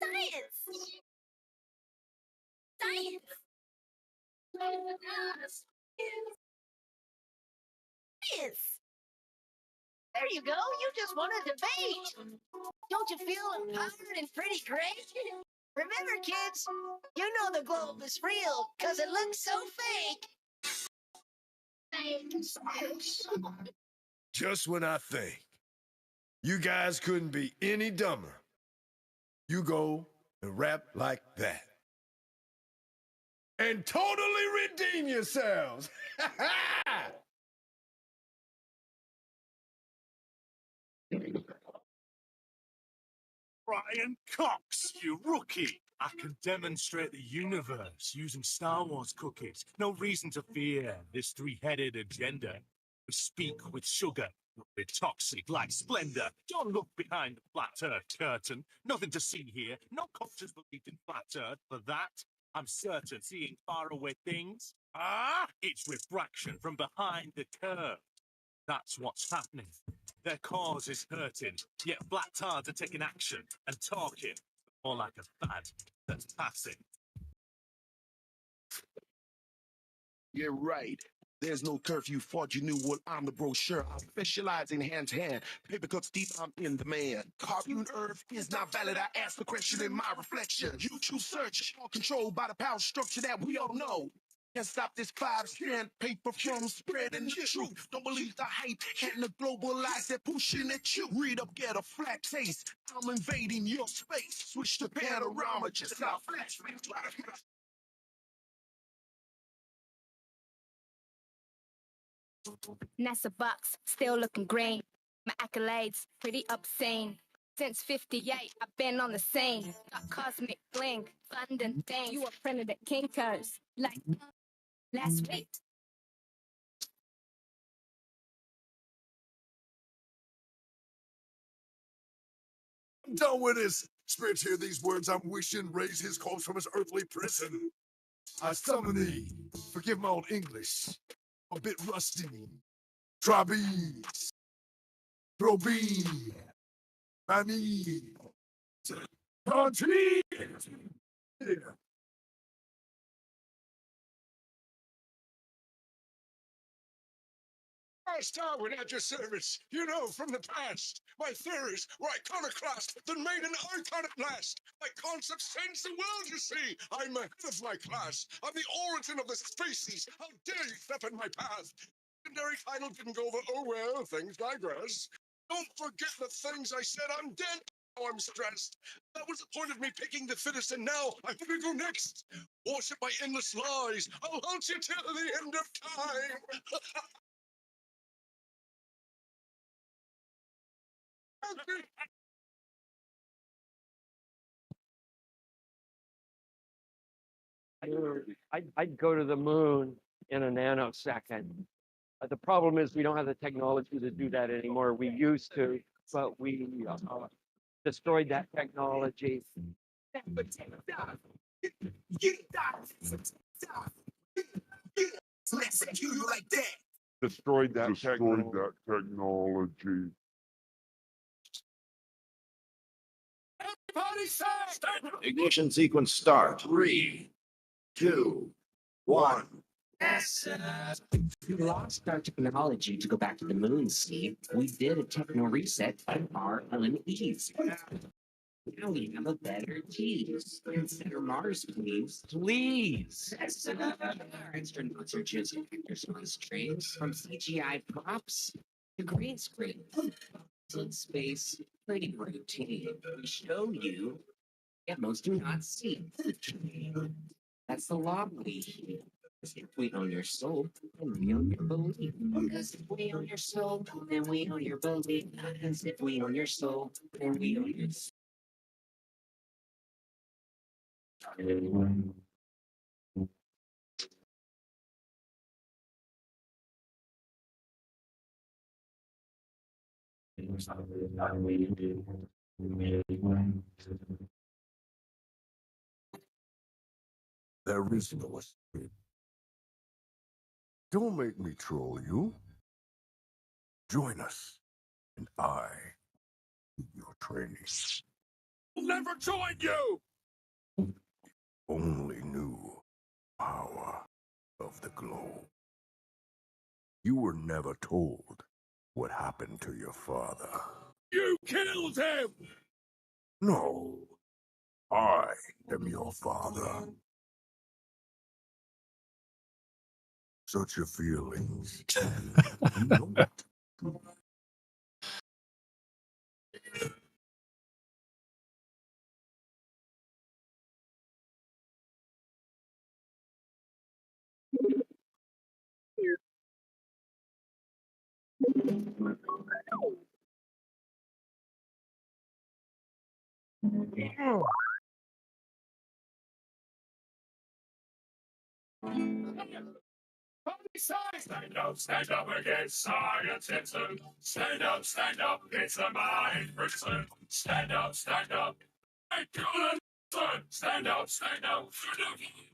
Science! Science! Science! There you go. You just won a debate. Don't you feel empowered and pretty great? Remember, kids, you know the globe is real because it looks so fake. Just when I think you guys couldn't be any dumber, you go and rap like that. And totally redeem yourselves. Brian Cox, you rookie! I can demonstrate the universe using Star Wars cookies. No reason to fear this three-headed agenda. We speak with sugar. We're toxic like splendor. Don't look behind the flat earth curtain. Nothing to see here. No cultures believe in flat earth. For that, I'm certain seeing faraway things. It's refraction from behind the curve. That's what's happening. Their cause is hurting, yet black tards are taking action and talking more like a fad that's passing. You're right. There's no curfew fought. You knew what I'm the brochure. I specialize in hand to hand. Paper cuts deep, I'm in demand. Cartoon Earth is not valid. I ask the question in my reflection. YouTube search, all controlled by the power structure that we all know. Can't stop this 5-cent paper from spreading the truth. Don't believe the hype and the global lies that pushing at you. Read up, get a flat taste. I'm invading your space. Switch to panorama, just how flash. NASA bucks, still looking green. My accolades, pretty obscene. Since 58, I've been on the scene. Got cosmic bling, London thing. You were printed at Kinko's, like last week. I'm done with this. Spirits hear these words I'm wishing, raise his corpse from his earthly prison. I summon thee. Forgive my old English. A bit rusty. Trapeze. Throw B. Mammy. Country. Yeah. Darwin at your service. You know, from the past, my theories were iconoclast, then made an iconoclast. My concepts change the world, you see. I'm ahead of my class. I'm the origin of the species. How dare you step in my path? Legendary title didn't go over. Oh well, things digress. Don't forget the things I said. I'm dead. Now I'm stressed. That was the point of me picking the fittest, and now I'm gonna go next. Worship my endless lies. I'll haunt you till the end of time. I'd go to the moon in a nanosecond. The problem is we don't have the technology to do that anymore. We used to, but we destroyed that technology. Destroyed that technology. Ignition sequence start. 3, 2, 1. We lost our technology to go back to the moon, Steve. We did a techno reset on our LMEs. Now we have a better cheese. Consider Mars, please. Please! Our astronauts are choosing actors on screen from CGI props to green screen. In space, pretty routine. We show you, yet most do not see. That's the law we if we own your soul, then we own your belief. Because if we own your soul, then we own your belief. Because if we own your soul, then we own your soul. There is no escape. Don't make me troll you. Join us, and I, your training. never join you! Only knew power of the globe. You were never told what happened to your father. You killed him! No, I am your father. Such your feelings. Stand up against scientism. Stand up, it's a mind prison. Stand up, I can't listen. Stand up,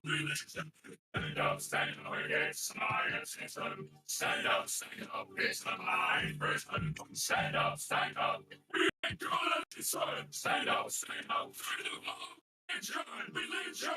religion. Stand up against scientism. Stand up, it's a mind prison. Stand up, we ain't gonna listen. Stand up, religion.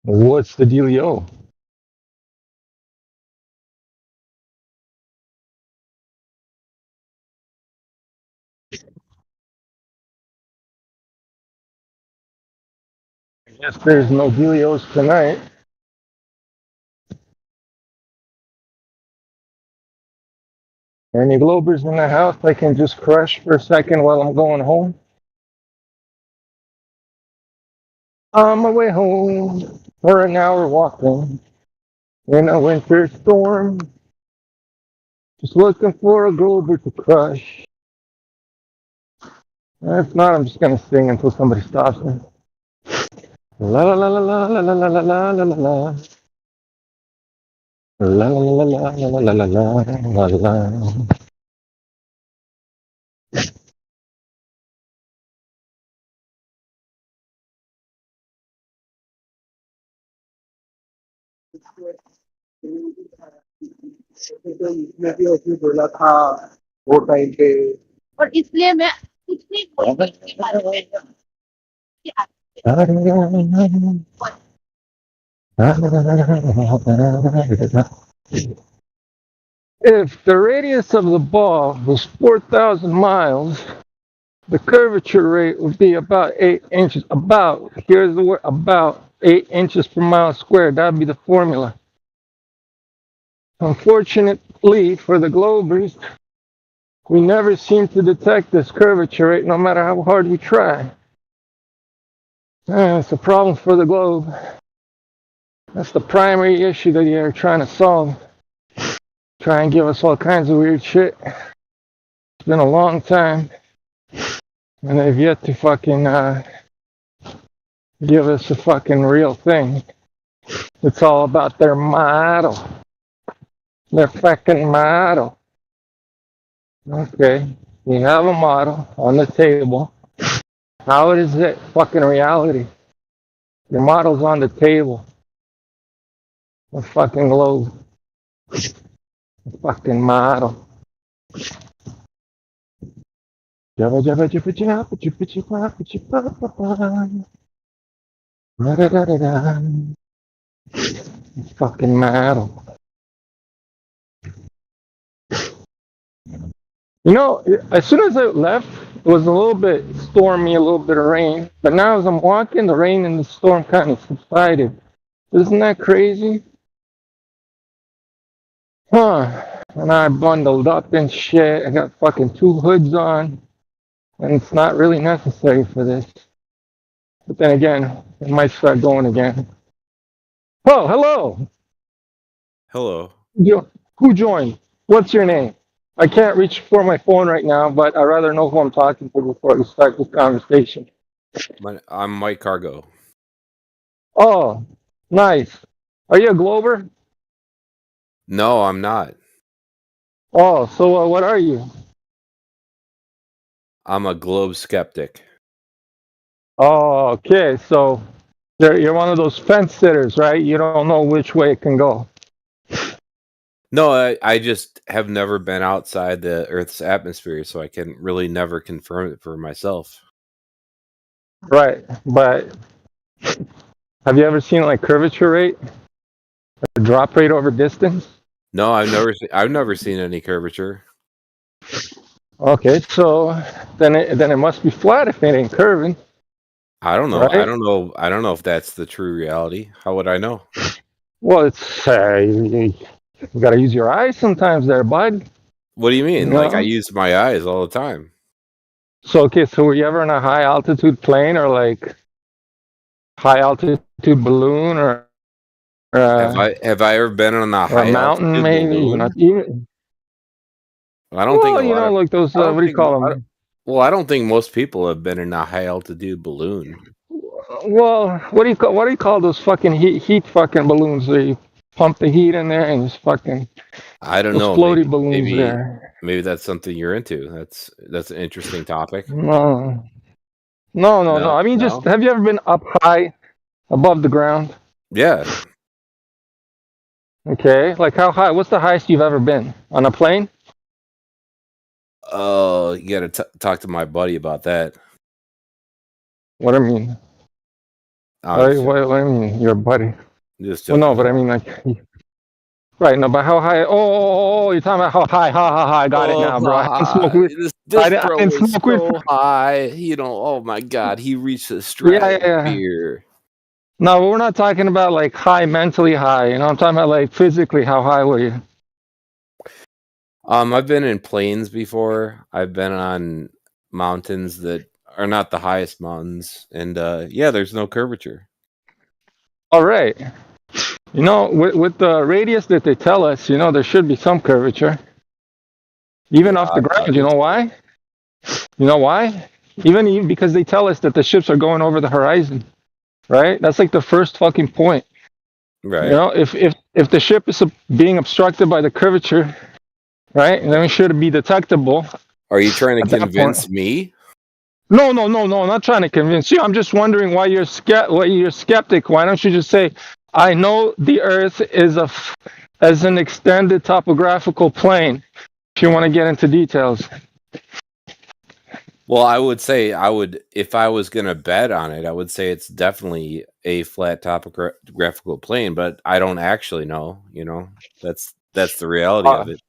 What's the dealio? I guess there's no dealios tonight. Any Globers in the house I can just crush for a second while I'm going home? On my way home for an hour walking in a winter storm. Just looking for a Glober to crush. If not, I'm just gonna sing until somebody stops me. La la la la la la la la la la la la. La la la la la la la la la la. और इसलिए मैं If the radius of the ball was 4,000 miles, the curvature rate would be about 8 inches. About, here's the word, about 8 inches per mile squared. That'd be the formula. Unfortunately for the Globers, we never seem to detect this curvature rate no matter how hard we try. It's a problem for the globe. That's the primary issue that you're trying to solve. Try and give us all kinds of weird shit. It's been a long time. And they've yet to fucking give us a fucking real thing. It's all about their model. Their fucking model. Okay, we have a model on the table. How is it fucking reality? Your model's on the table. The fucking globe. The fucking model. Jabba jabba jabba jabba jabba jabba jabba jabba. Da-da-da-da-da. Fucking model. You know, as soon as I left, it was a little bit stormy, a little bit of rain. But now as I'm walking, the rain and the storm kind of subsided. Isn't that crazy? Huh. And I bundled up and shit. I got fucking 2 hoods on. And it's not really necessary for this. But then again, it might start going again. Oh, hello. Hello. Who joined? What's your name? I can't reach for my phone right now, but I'd rather know who I'm talking to before we start this conversation. I'm Mike Cargo. Oh, nice. Are you a Glober? No, I'm not. Oh, so what are you? I'm a globe skeptic. Oh, okay. So you're one of those fence sitters, right? You don't know which way it can go. No, I just have never been outside the Earth's atmosphere, so I can really never confirm it for myself. Right, but have you ever seen like curvature rate, or drop rate over distance? No, I've never seen any curvature. Okay, so then it must be flat if it ain't curving. I don't know. Right? I don't know if that's the true reality. How would I know? Well, it's you gotta use your eyes sometimes, there, bud. What do you mean? You Like I know? use my eyes all the time. So okay, so were you ever in a high altitude plane or like high altitude balloon or Have I ever been on a or a high mountain altitude maybe? balloon? Not even. I don't think Well, a you lot know, of. like those I don't what do you think. call them? Well, I don't think most people have been in a high altitude balloon. Well, what do you call those fucking heat fucking balloons where you pump the heat in there and just fucking I don't those know. floaty balloons there? Maybe that's something you're into. That's an interesting topic. No, no. No, I mean, just no. have you ever been up high above the ground? Yeah. Okay, like how high? What's the highest you've ever been on a plane? Oh, you got to talk to my buddy about that. What I mean, Honestly, Well, I mean, your buddy. just Well, no, joking. but I mean, like, right? No, but how high? Oh, you're talking about how high? Ha ha ha! I got it Oh, now, bro. I didn't smoke hi. weed. This I bro didn't is smoke weed. so high. You know, oh my God, he reached the Yeah, yeah. stratosphere. No, we're not talking about like high, mentally high. You know, I'm talking about like physically. How high were you? I've been in plains before. I've been on mountains that are not the highest mountains, and yeah, there's no curvature. All right. You know, with the radius that they tell us, you know, there should be some curvature, even Yeah, off the ground. You obviously. know why? You know why? Even because they tell us that the ships are going over the horizon, right? That's like the first fucking point. You Right. know, if the ship is being obstructed by the curvature, right, then it should be detectable Are you trying to at that point. convince me? No, I'm not trying to convince you. I'm just wondering why you're skeptic. Why don't you just say, I know the Earth is as an extended topographical plane. If you want to get into details. Well, I would say if I was going to bet on it, I would say it's definitely a flat topographical plane, but I don't actually know, you know. That's the reality of it.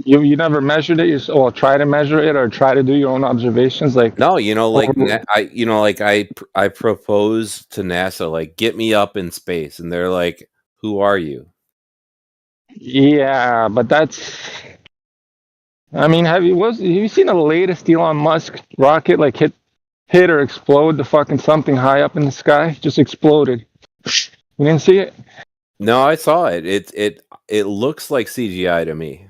You never measured it, or try to measure it, or try to do your own observations, like No, you know, like I propose to NASA, like, get me up in space, and they're like, who are you? Yeah, but that's. I mean, have you seen the latest Elon Musk rocket like hit or explode the fucking something high up in the sky? Just exploded. You didn't see it? No, I saw it. It looks like CGI to me.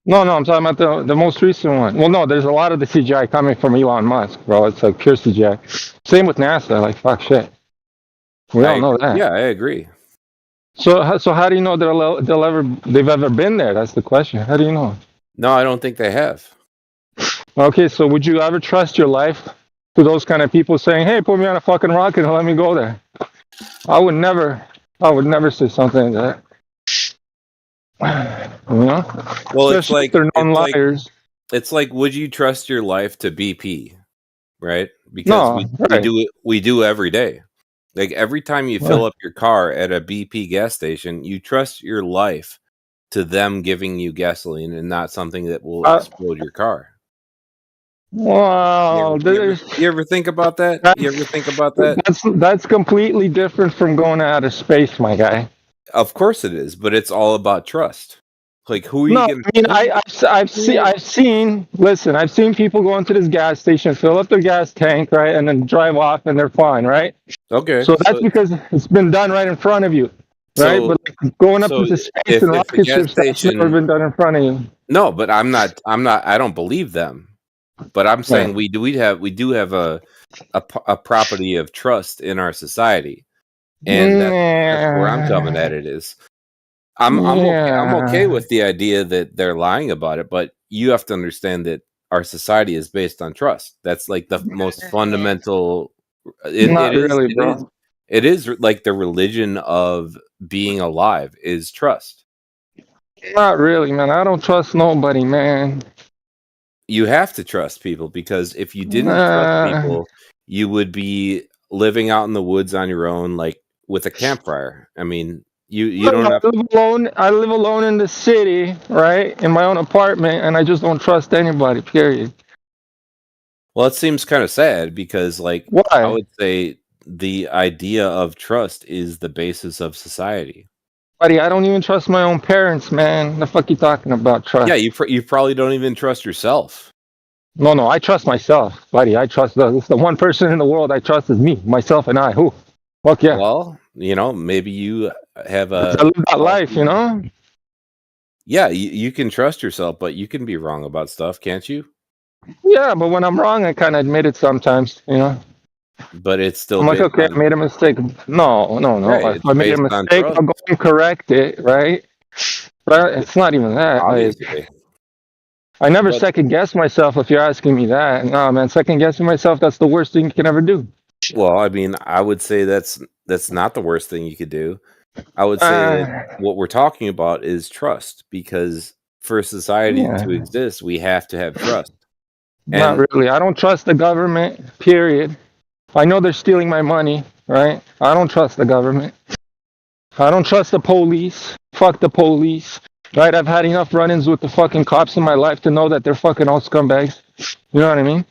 No, I'm talking about the most recent one. Well, no, there's a lot of the CGI coming from Elon Musk, bro. It's like pure CGI. Same with NASA. Like, fuck shit. We all know that. Yeah, I agree. So how do you know they've ever been there? That's the question. How do you know? No, I don't think they have. Okay, so would you ever trust your life to those kind of people saying, "Hey, put me on a fucking rocket and let me go there"? I would never say something like that. You know? Well, especially if they're non-liars. It's like, would you trust your life to BP, right? Because No, right. we do every day. Like, every time you fill up your car at a BP gas station, you trust your life to them giving you gasoline and not something that will explode your car. Well, you ever think about that? You ever think about that? That's completely different from going out of space, my guy. Of course it is, but it's all about trust. Like, who are you going to? I mean, I've seen. Listen, I've seen people go into this gas station, fill up their gas tank, right, and then drive off, and they're fine, right? Okay. So that's because it's been done right in front of you, right? So, but like, going up into space and rocket ships, that's never been done in front of you. No, but I'm not. I don't believe them. But I'm saying we do have a property of trust in our society, and that's where I'm coming at it is. I'm okay with the idea that they're lying about it, but you have to understand that our society is based on trust. That's like the most fundamental. It is like the religion of being alive is trust. Not really, man. I don't trust nobody, man. You have to trust people, because if you didn't trust people, you would be living out in the woods on your own, like with a campfire. I mean, you don't have. I live alone in the city, right, in my own apartment, and I just don't trust anybody. Period. Well, it seems kind of sad because, like, why? I would say the idea of trust is the basis of society. Buddy, I don't even trust my own parents, man. The fuck you talking about trust? Yeah, you probably don't even trust yourself. No, I trust myself, buddy. I trust the one person in the world I trust is me, myself, and I. Who? Fuck yeah. Well, you know, maybe you have I live that life, you know. Yeah, you can trust yourself, but you can be wrong about stuff, can't you? Yeah, but when I'm wrong, I kind of admit it sometimes, you know. But it's still. I'm like, okay, I made a mistake. No. Right, if I made a mistake, I'll go and correct it, right? But it's not even that. Obviously. I never second guess myself. If you're asking me that, no, man, second guessing myself—that's the worst thing you can ever do. Well, I mean, I would say that's not the worst thing you could do. I would say that what we're talking about is trust, because for society to exist, we have to have trust. Not really. I don't trust the government. Period. I know they're stealing my money, right? I don't trust the government. I don't trust the police. Fuck the police. Right? I've had enough run-ins with the fucking cops in my life to know that they're fucking all scumbags. You know what I mean?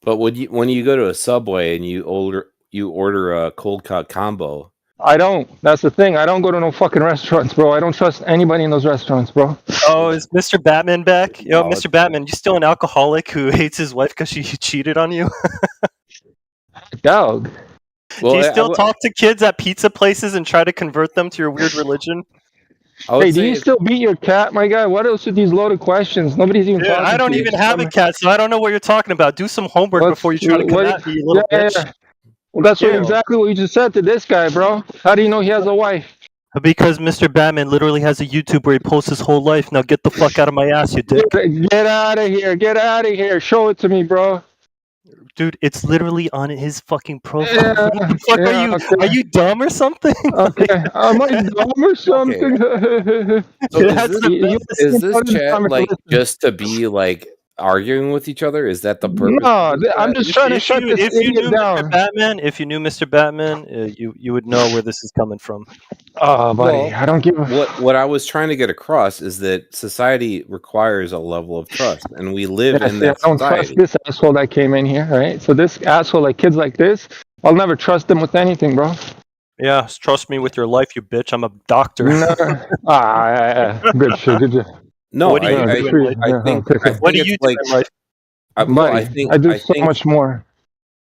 But when you go to a Subway and you order a cold cut combo, I don't. That's the thing. I don't go to no fucking restaurants, bro. I don't trust anybody in those restaurants, bro. Oh, is Mr. Batman back? Yo, Oh, Mr. Batman, you still an alcoholic who hates his wife because she cheated on you? Dog. well, Do you I- still I- talk to kids at pizza places and try to convert them to your weird religion? I would Hey, do say you still beat your cat, my guy? What else with these loaded questions? Nobody's even Dude, talking I don't to you. even have a cat, so I don't know what you're talking about. Do some homework What's- before you try to come what- at me, you little bitch. Yeah. Well, that's Yeah. exactly what you just said to this guy, bro. How do you know he has a wife? Because Mr. Batman literally has a YouTube where he posts his whole life. Now get the fuck out of my ass, you dick. Get out of here. Get out of here. Show it to me, bro. Dude, it's literally on his fucking profile. Yeah, What the fuck yeah, are you? okay. Are you dumb or something? Okay. Am I dumb or something? So That's the best. is this chat like just to be like arguing with each other? Is that the purpose? No, of this I'm chat? just trying to shut this if you idiot knew down. Mr. Batman, you would know where this is coming from. Oh, buddy, Well, I don't give a... What I was trying to get across is that society requires a level of trust, and we live Yeah, in see, I that don't trust society. this asshole that came in here, right? So this asshole, like kids like this, I'll never trust them with anything, bro. Yeah, trust me with your life, you bitch. I'm a doctor. Yeah. Good shit, good shit. No, What do you I do in think life? I think What do it's you do like in life? Buddy, I do so much more.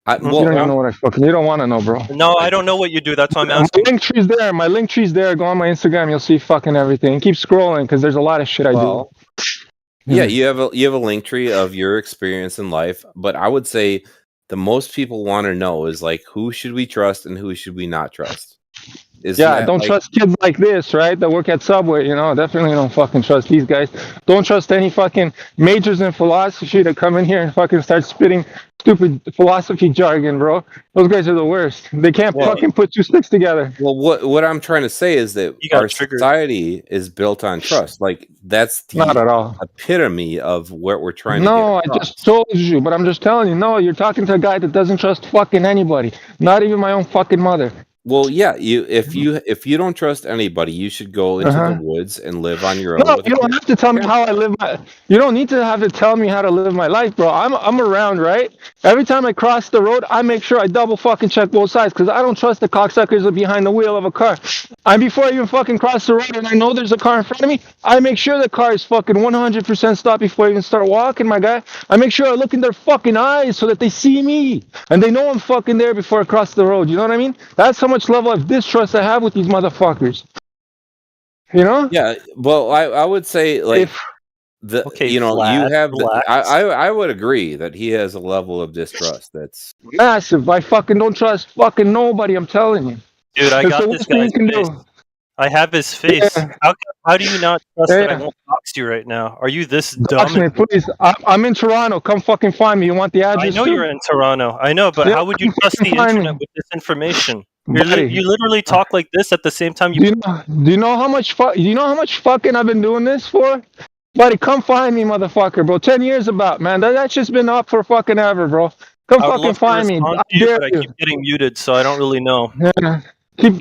I, You don't even well, know what I fucking... You don't want to know, bro. No, I don't know what you do. That's why I'm My asking. link tree's there. My link tree's there. Go on my Instagram. You'll see fucking everything. Keep scrolling because there's a lot of shit I do. yeah, you have a link tree of your experience in life, but I would say the most people want to know is like who should we trust and who should we not trust. Yeah, don't trust kids like this, right? That work at Subway, you know. Definitely don't fucking trust these guys. Don't trust any fucking majors in philosophy that come in here and fucking start spitting stupid philosophy jargon, bro. Those guys are the worst. They can't fucking put two sticks together. Well, what I'm trying to say is that You got our triggered. society is built on trust. Like that's the Not at all. epitome of what we're trying No, to I get across. just told you, but I'm just telling you. No, you're talking to a guy that doesn't trust fucking anybody. Not even my own fucking mother. Well, yeah, if you don't trust anybody, you should go into Uh-huh. the woods and live on your own. No, with you don't have to tell me how I live my. You don't need to have to tell me how to live my life, bro. I'm around, right? Every time I cross the road, I make sure I double fucking check both sides because I don't trust the cocksuckers that are behind the wheel of a car. And before I even fucking cross the road and I know there's a car in front of me, I make sure the car is fucking 100% stopped before I even start walking, my guy. I make sure I look in their fucking eyes so that they see me and they know I'm fucking there before I cross the road. You know what I mean? That's how much level of distrust I have with these motherfuckers. You know? Yeah, well, I would say like Okay, you know Vlad, you have relax. I would agree that he has a level of distrust that's Massive. I fucking don't trust fucking nobody, I'm telling you. Dude, I It's got the this worst thing you guy's can face. do. I have his face. Yeah. How do you not trust that I Yeah. won't dox you right now? Are you this dumb? Dox me, please. I'm in Toronto. Come fucking find me. You want the I address? know too? you're in Toronto. I know, but Yeah, how would you come trust the fucking find internet me. with this information? Buddy. You literally talk like this at the same time Do you know how much fucking I've been doing this for? Buddy, come find me, motherfucker, bro. 10 years about, man. That's just been up for fucking ever, bro. Come I would fucking love to find me. respond I to you, dare but I you. keep getting muted, so I don't really know. Yeah.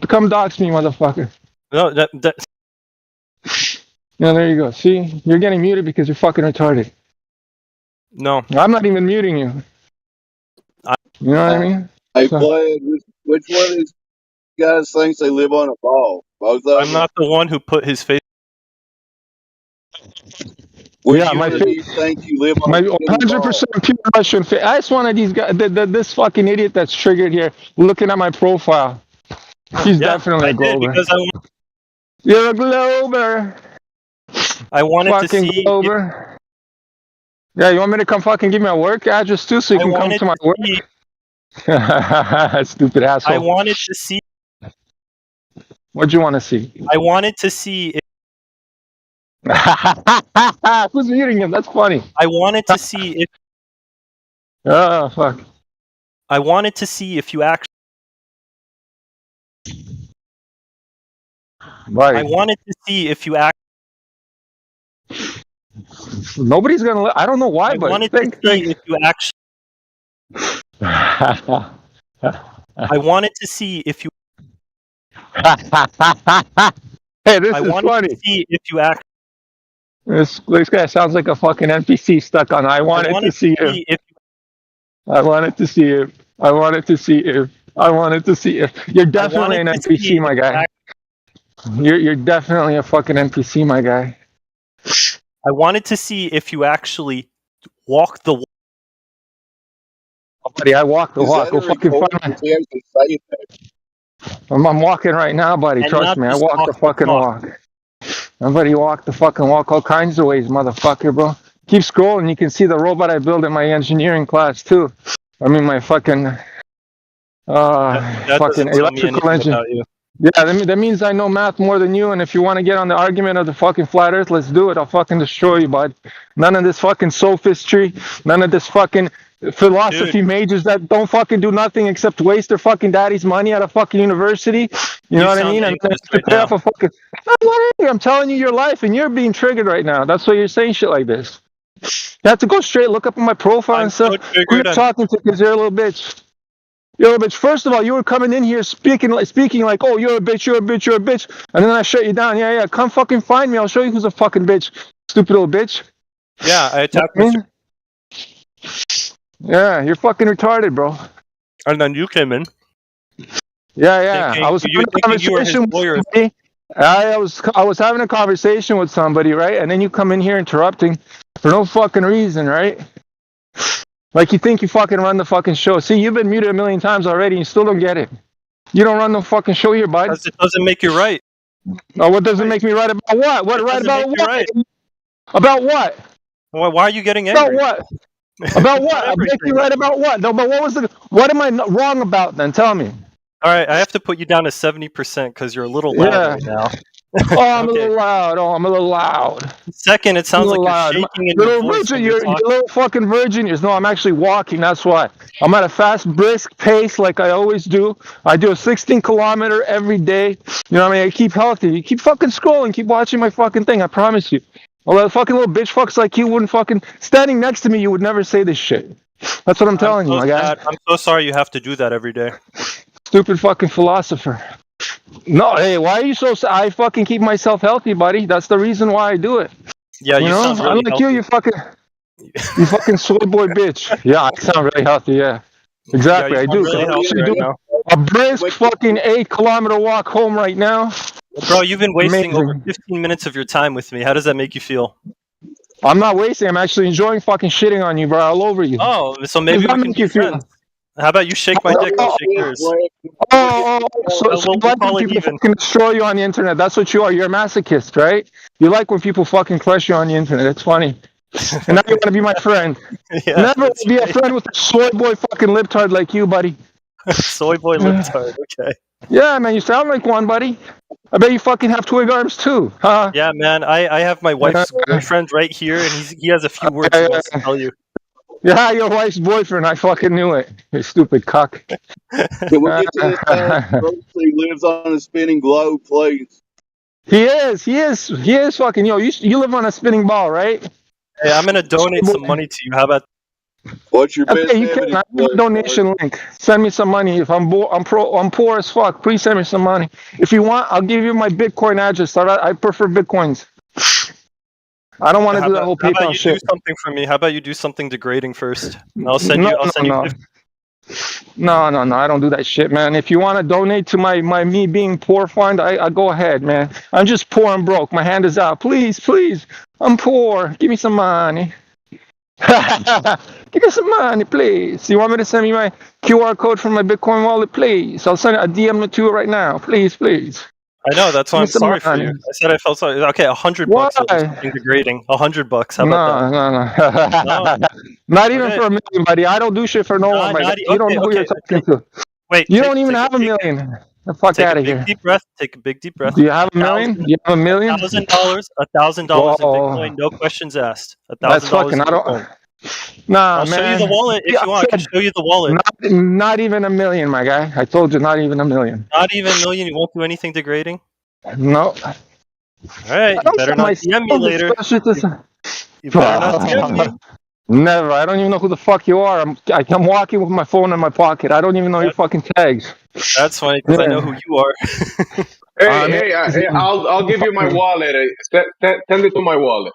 Come dox me, motherfucker. No, that Yeah, there you go. See? You're getting muted because you're fucking retarded. no. I'm not even muting you. You know what I mean? Hey, So- Vlad, which one of these guys thinks they live on a ball? Both of I'm them? not the one who put his face. Which Yeah, one my of fa- these think you live on My a wooden ball? 100% pure Russian face. I just one of these guys, this fucking idiot that's triggered here, looking at my profile. He's Yeah, definitely I a did Glober. because You're a Glober. I wanted to Fucking see. If, Glober. Yeah, you want me to come fucking give me a work address too so you I can come wanted to my to work? see. Stupid asshole. I wanted to see. What'd you want to see? I wanted to see. If, Who's muting him? That's funny. I wanted to see if. Oh, fuck. I wanted to see if you actually. Buddy. I wanted to see if you act. Nobody's gonna. I don't know why, I but wanted to see if you actually. I wanted to see if you. Hey, this I is wanted funny. to see if you act. This guy sounds like a fucking NPC stuck on. I wanted to see if. if I wanted to see if. I wanted to see if. I wanted to see if. You're definitely an wanted to see NPC, my if you guy. You're definitely a fucking NPC, my guy. I wanted to see if you actually walk the. Oh, buddy, I walk the Is walk. that Go a fucking recording? find. Is he actually saying that? I'm walking right now, buddy. And Trust not me. I just walk the walk the fucking talk. walk. Somebody walk the fucking walk all kinds of ways, motherfucker, bro. Keep scrolling. You can see the robot I built in my engineering class too. I mean, my fucking That fucking doesn't tell me electrical anything engine. about you. Yeah, that means I know math more than you. And if you want to get on the argument of the fucking flat Earth, let's do it. I'll fucking destroy you, bud. None of this fucking sophistry. None of this fucking philosophy majors that don't fucking do nothing except waste their fucking daddy's money at a fucking university. You know what I mean? And then right pay off a fucking. I'm not angry. I'm telling you your life, and you're being triggered right now. That's why you're saying shit like this. You have to go straight, look up on my profile and stuff. Who you're talking to? Because you're a little bitch. You're a bitch. First of all, you were coming in here speaking like, oh, you're a bitch, you're a bitch, you're a bitch. And then I shut you down. Yeah, come fucking find me. I'll show you who's a fucking bitch. Stupid little bitch. Yeah, I attacked You know Mr. what I mean? Yeah, you're fucking retarded, bro. And then you came in. Yeah. Thinking, I was having a conversation with somebody. I was having a conversation with somebody, right? And then you come in here interrupting for no fucking reason, right? Like you think you fucking run the fucking show. See, you've been muted a million times already and you still don't get it. You don't run the fucking show here, bud. Because it doesn't make you right. Oh, what doesn't make me right about what? What right about what? Right. About what? Why are you getting angry? About what? About what? I'm making right about what? No, but what am I wrong about then? Tell me. All right, I have to put you down to 70% because you're a little loud right now. Oh, I'm a little loud. Oh, I'm a little loud. Second, it sounds like you're shaking in your voice. Virgin, you're a little fucking virgin. No, I'm actually walking. That's why. I'm at a fast, brisk pace like I always do. I do a 16-kilometer every day. You know what I mean? I keep healthy. You keep fucking scrolling. Keep watching my fucking thing. I promise you. Well, that fucking little bitch fucks like you wouldn't fucking... Standing next to me, you would never say this shit. That's what I'm telling you, my guy. I'm so sorry you have to do that every day. Stupid fucking philosopher. No, hey, why are you so... I fucking keep myself healthy, buddy. That's the reason why I do it. Yeah, you sound really unlike healthy. you fucking soy boy bitch. Yeah, I sound really healthy, yeah. Exactly, Yeah, I do. really I'm healthy actually right doing now. a brisk fucking 8-kilometer walk home right now. Bro, you've been wasting Amazing. over 15 minutes of your time with me. How does that make you feel? I'm not wasting. I'm actually enjoying fucking shitting on you, bro. All over you. Oh, so maybe Does that we can make be you feel- friends. How about you shake my dick, I'll shake yours. So we'll you like call when it people even. fucking destroy you on the internet. That's what you are. You're a masochist, right? You like when people fucking crush you on the internet. It's funny. And now you want to be my friend. Yeah, Never want to be a friend with a soy boy fucking libtard like you, buddy. Soy boy libtard, okay. Yeah, man, you sound like one, buddy. I bet you fucking have twig arms too, huh? Yeah, man, I have my wife's boyfriend right here, and he has a few words he wants to tell you. Yeah, your wife's boyfriend. I fucking knew it. You stupid cuck. Can we get to this guy who lives on a spinning globe, please? He is fucking. You live on a spinning ball, right? Hey, I'm gonna donate some money to you. How about? What's your best Okay, you can. I have a donation link. Send me some money. If I'm poor as fuck. Please send me some money. If you want, I'll give you my Bitcoin address. I prefer Bitcoins. I don't want to do that whole How about PayPal you shit. do something for me? How about you do something degrading first? I'll send you. No. No. I don't do that shit, man. If you want to donate to my me being poor fund, I go ahead, man. I'm just poor and broke. My hand is out. Please. I'm poor. Give me some money. Give me some money, please. You want me to send me my QR code from my Bitcoin wallet, please? I'll send a DM to you right now. Please. I know, that's why I'm Give me some sorry for money. you. I said I felt sorry. Okay, $100 bucks. I'll do something degrading. $100. How about that? No. Not even for a million, buddy. I don't do shit for no one, buddy. You don't know who you're talking to. Wait, you don't even have a million. The fuck out of here. Deep breath. Take a big deep breath. Do you have a million? Do you have a million? $1,000. $1,000 in Bitcoin. No questions asked. That's $1,000. fucking. I don't. Nah, I'll man. show you the wallet if you want. I can show you the wallet. Not even a million, my guy. I told you, not even a million. Not even a million. You won't do anything degrading. No. All right. You better not DM me later. You better not DM me. Never. I don't even know who the fuck you are. I'm walking with my phone in my pocket. I don't even know your fucking tags. That's funny because I know who you are. I'll give you my wallet. Send it to my wallet.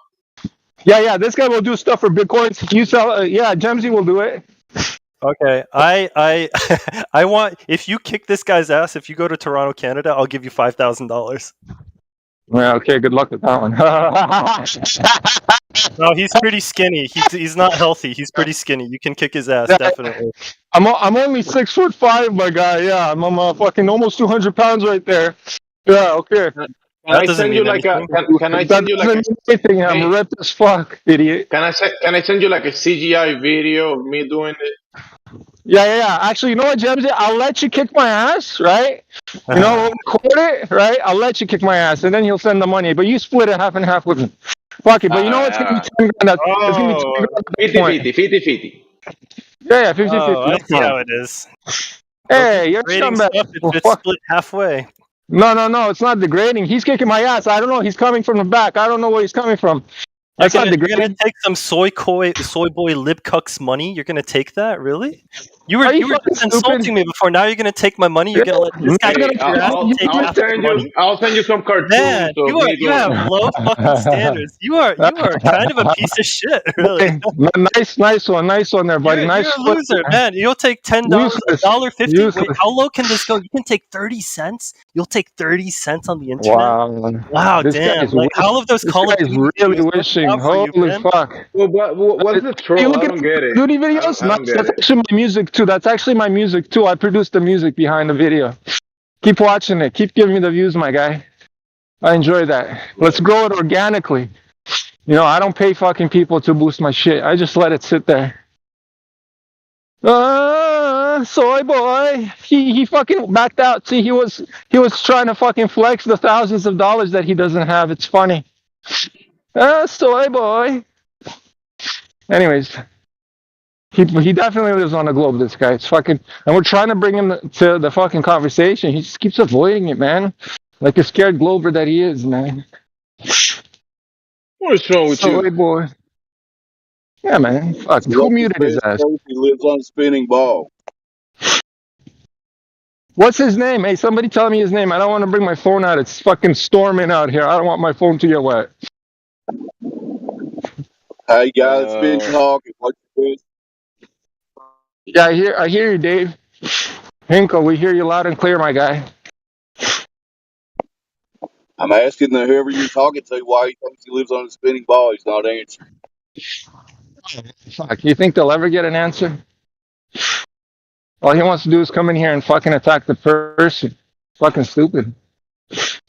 Yeah. This guy will do stuff for Bitcoins. You sell. Yeah, Gemsy will do it. Okay, I want, if you kick this guy's ass, if you go to Toronto, Canada, I'll give you $5,000. Yeah. Okay. Good luck with that one. No, he's pretty skinny. He's not healthy. He's pretty skinny. You can kick his ass, definitely. I'm only 6'5", my guy. Yeah, I'm fucking almost 200 pounds right there. Yeah. Okay. Can I send you like a? Can I send you like anything? I'm ripped as fuck, idiot. Can I send you like a CGI video of me doing it? Yeah. Actually, you know what, James? I'll let you kick my ass, right? You know, we'll record it, right? I'll let you kick my ass, and then he'll send the money. But you split it half and half with me. Fuck it. But you know what's gonna be 10 grand. It's gonna be 10 grand. 50-50. Yeah, 50-50. Oh, I see how it is. Hey, you're Rating scumbag. stuff, it's split halfway. No, it's not degrading. He's kicking my ass. I don't know. He's coming from the back. I don't know where he's coming from. That's not You're degrading. gonna take some soy boy lip cuck's money? You're gonna take that? Really? You were just insulting me before. Now you're gonna take my money? You're gonna let this guy kick your ass and take half the money? I'll send you some cartoons. Man, you have low fucking standards. You are kind of a piece of shit, really. Nice one there, buddy. You're nice a loser, man. You'll take $10, $1.50. Wait, how low can this go? You can take 30 cents. You'll take 30 cents on the internet. Wow, This damn! guy's Like all of those this Call of guy's Duty really videos wishing. work out for you, Holy man. fuck! Well, what's the troll? You look I at don't get it. Duty videos. I don't get That's it. actually my music too. That's actually my music too. I produced the music behind the video. Keep watching it. Keep giving me the views, my guy. I enjoy that. Let's grow it organically. You know, I don't pay fucking people to boost my shit. I just let it sit there. Soy boy. He fucking backed out. See, he was trying to fucking flex the thousands of dollars that he doesn't have. It's funny. Soy boy. Anyways, he definitely lives on the globe, this guy. It's fucking, and we're trying to bring him to the fucking conversation. He just keeps avoiding it, man. Like a scared Glober that he is, man. What's wrong with Soy you? boy. Yeah, man. Fuck. Who muted his ass? He lives on a spinning ball. What's his name? Hey, somebody tell me his name. I don't want to bring my phone out. It's fucking storming out here. I don't want my phone to get wet. Hey guys, it's been talking. What you doing? Yeah, I hear you, Dave. Hinkle, we hear you loud and clear, my guy. I'm asking whoever you're talking to why he thinks he lives on a spinning ball. He's not answering. Fuck, you think they'll ever get an answer? All he wants to do is come in here and fucking attack the person. Fucking stupid.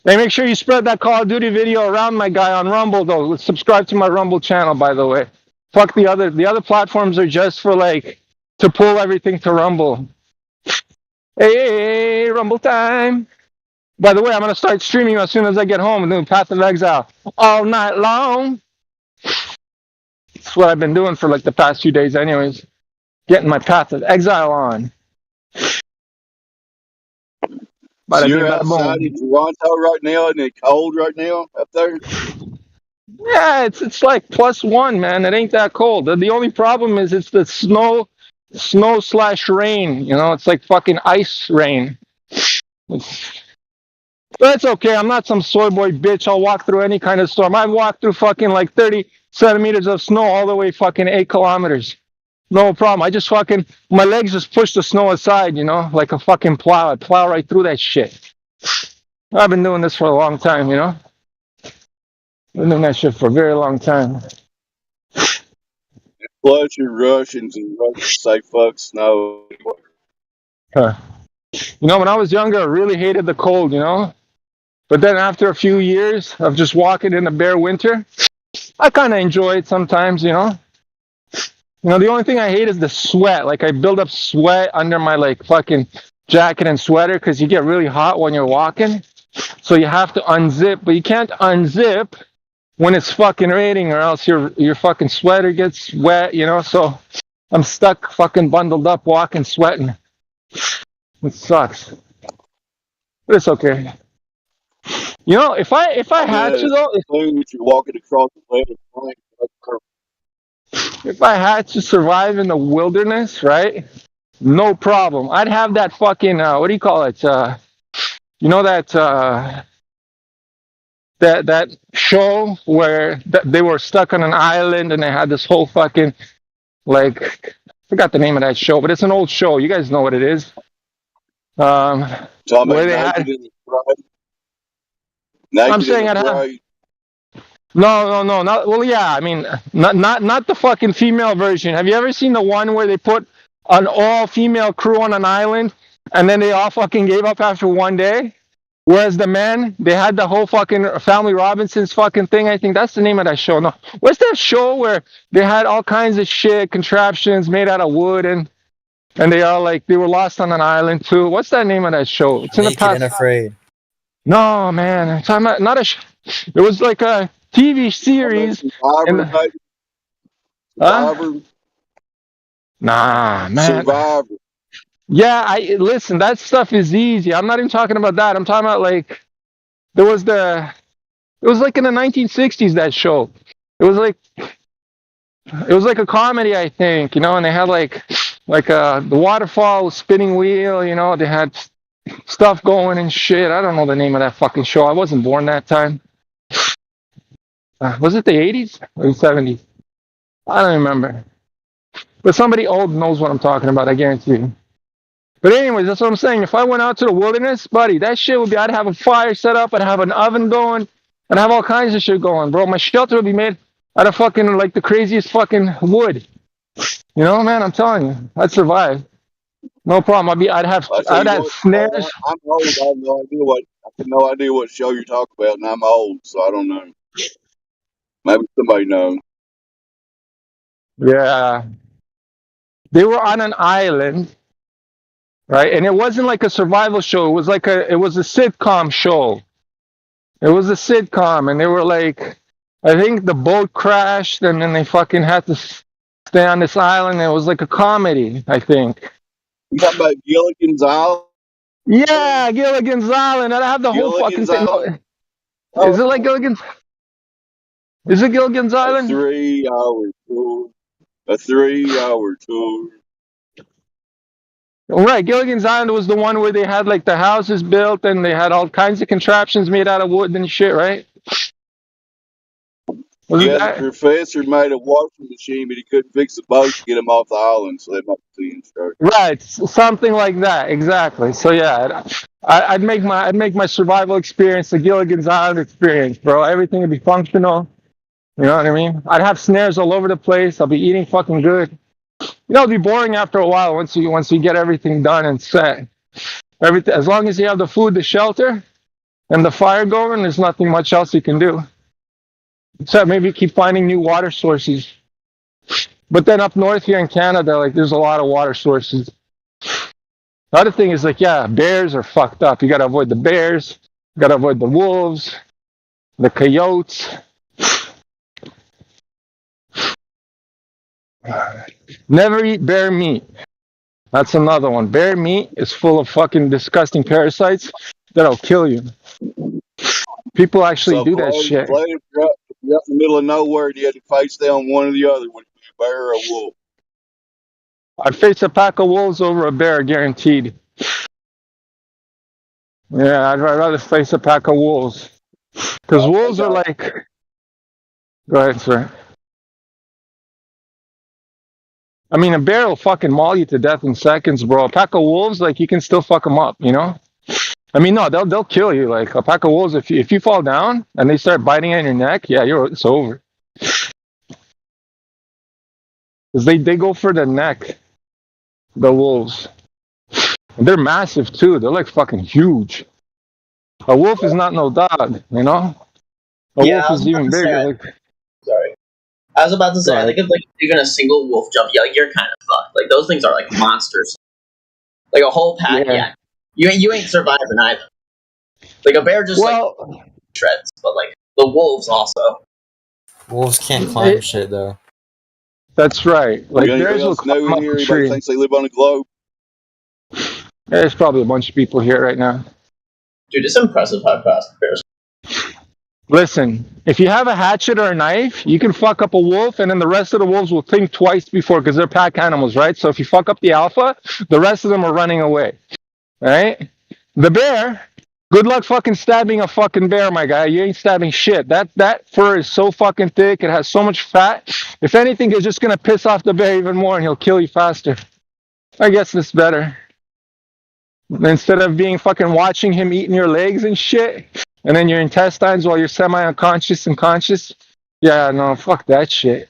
Hey, make sure you spread that Call of Duty video around, my guy, on Rumble, though. Subscribe to my Rumble channel, by the way. Fuck the other platforms are just for, like, to pull everything to Rumble. Hey, Rumble time. By the way, I'm going to start streaming as soon as I get home and doing Path of Exile all night long. That's what I've been doing for, like, the past few days anyways. Getting my Path of Exile on. So you're outside in Toronto right now, and it's cold right now up there? Yeah, it's like +1, man. It ain't that cold. The only problem is it's the snow/rain. You know, it's like fucking ice rain. But it's okay. I'm not some soy boy bitch. I'll walk through any kind of storm. I've walked through fucking like 30 centimeters of snow all the way fucking 8 kilometers. No problem. I just fucking, my legs just push the snow aside, you know, like a fucking plow. I plow right through that shit. I've been doing this for a long time, you know. Been doing that shit for a very long time. Plus, you're Russians, and Russians say fuck snow. You know, when I was younger, I really hated the cold, you know. But then after a few years of just walking in the bare winter, I kind of enjoy it sometimes, you know. You know, the only thing I hate is the sweat. Like, I build up sweat under my, like, fucking jacket and sweater because you get really hot when you're walking. So you have to unzip, but you can't unzip when it's fucking raining or else your fucking sweater gets wet, you know. So I'm stuck fucking bundled up walking, sweating. It sucks. But it's okay. You know, if I had to, though... You're walking across the land of if I had to survive in the wilderness, right? No problem. I'd have that fucking what do you call it? You know that show where they were stuck on an island and they had this whole fucking like I forgot the name of that show, but it's an old show. You guys know what it is. Talking Where about they had. naked in the parade. Naked I'm saying in I'd the have. parade. No, not well. Yeah, I mean, not the fucking female version. Have you ever seen the one where they put an all-female crew on an island and then they all fucking gave up after one day? Whereas the men, they had the whole fucking Family Robinsons fucking thing. I think that's the name of that show. No, what's that show where they had all kinds of shit, contraptions made out of wood and they all like they were lost on an island too. What's that name of that show? It's in the Naked past. and Afraid. No, man, it's not a. It was like a TV series. Survivor. Nah, man. Survivor. Yeah, I listen. That stuff is easy. I'm not even talking about that. I'm talking about like there was the. It was like in the 1960s that show. It was like a comedy, I think. You know, and they had like the waterfall spinning wheel. You know, they had stuff going and shit. I don't know the name of that fucking show. I wasn't born that time. Was it the 80s or the 70s? I don't remember. But somebody old knows what I'm talking about, I guarantee you. But anyways, that's what I'm saying. If I went out to the wilderness, buddy, that shit would be, I'd have a fire set up, I'd have an oven going, I'd have all kinds of shit going, bro. My shelter would be made out of fucking, like, the craziest fucking wood. You know, man, I'm telling you, I'd survive. No problem. I'd have snares. I'm old. I have no idea what show you're talking about, and I'm old, so I don't know. Maybe somebody knows. Yeah. They were on an island, right? And it wasn't like a survival show. It was it was a sitcom show. It was a sitcom, and they were like, I think the boat crashed, and then they fucking had to stay on this island. It was like a comedy, I think. You talking about Gilligan's Island? Yeah, Gilligan's Island. I have the whole fucking thing. Oh. Is it like Gilligan's? Is it Gilligan's Island? A 3-hour tour. A 3-hour tour. Right, Gilligan's Island was the one where they had like the houses built and they had all kinds of contraptions made out of wood and shit, right? The professor made a washing machine, but he couldn't fix the boat to get him off the island, so they might see instructions. Right, something like that, exactly. So yeah, I'd make my survival experience the Gilligan's Island experience, bro. Everything would be functional. You know what I mean? I'd have snares all over the place. I'll be eating fucking good. You know, it'll be boring after a while once you get everything done and set. Everything, as long as you have the food, the shelter, and the fire going, there's nothing much else you can do. Except maybe keep finding new water sources. But then up north here in Canada, like there's a lot of water sources. The other thing is like, yeah, bears are fucked up. You gotta avoid the bears. You gotta avoid the wolves, the coyotes. Never eat bear meat. That's another one. Bear meat is full of fucking disgusting parasites that'll kill you. People actually do that shit. If you're out in the middle of nowhere and you had to face down one or the other, would it be a bear or a wolf? I'd face a pack of wolves over a bear, guaranteed. Yeah, I'd rather face a pack of wolves. Because wolves are like... Go ahead, sir. I mean, a bear will fucking maul you to death in seconds, bro. A pack of wolves, like, you can still fuck them up, you know? I mean, no, they'll kill you. Like, a pack of wolves, if you fall down and they start biting at your neck, yeah, it's over. Because they go for the neck, the wolves. And they're massive, too. They're, like, fucking huge. A wolf is not no dog, you know? A wolf is even bigger. Like, sorry. I was about to say, I think if like even a single wolf jump, you're kind of fucked. Like those things are like monsters. Like a whole pack, yeah. You ain't surviving either. Like a bear just like shreds, but like the wolves also. Wolves can't climb shit though. That's right. Like bears will climb up a tree. tree. Thinks they live on a globe. There's probably a bunch of people here right now. Dude, it's impressive how fast bears. Listen, if you have a hatchet or a knife, you can fuck up a wolf, and then the rest of the wolves will think twice before, because they're pack animals, right? So if you fuck up the alpha, the rest of them are running away, right? The bear, good luck fucking stabbing a fucking bear, my guy. You ain't stabbing shit. That fur is so fucking thick. It has so much fat. If anything, it's just gonna piss off the bear even more, and he'll kill you faster. I guess it's better. Instead of being fucking watching him eating your legs and shit, and then your intestines while you're semi-unconscious and conscious. Yeah, no, fuck that shit.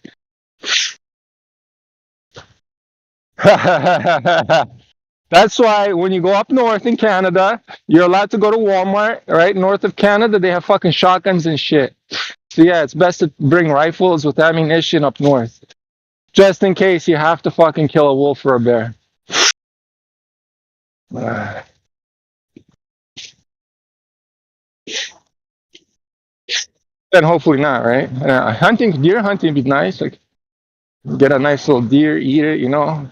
That's why when you go up north in Canada, you're allowed to go to Walmart, right? North of Canada, they have fucking shotguns and shit. So yeah, it's best to bring rifles with ammunition up north. Just in case you have to fucking kill a wolf or a bear. Then hopefully not, right? Deer hunting would be nice. Like, get a nice little deer, eat it, you know.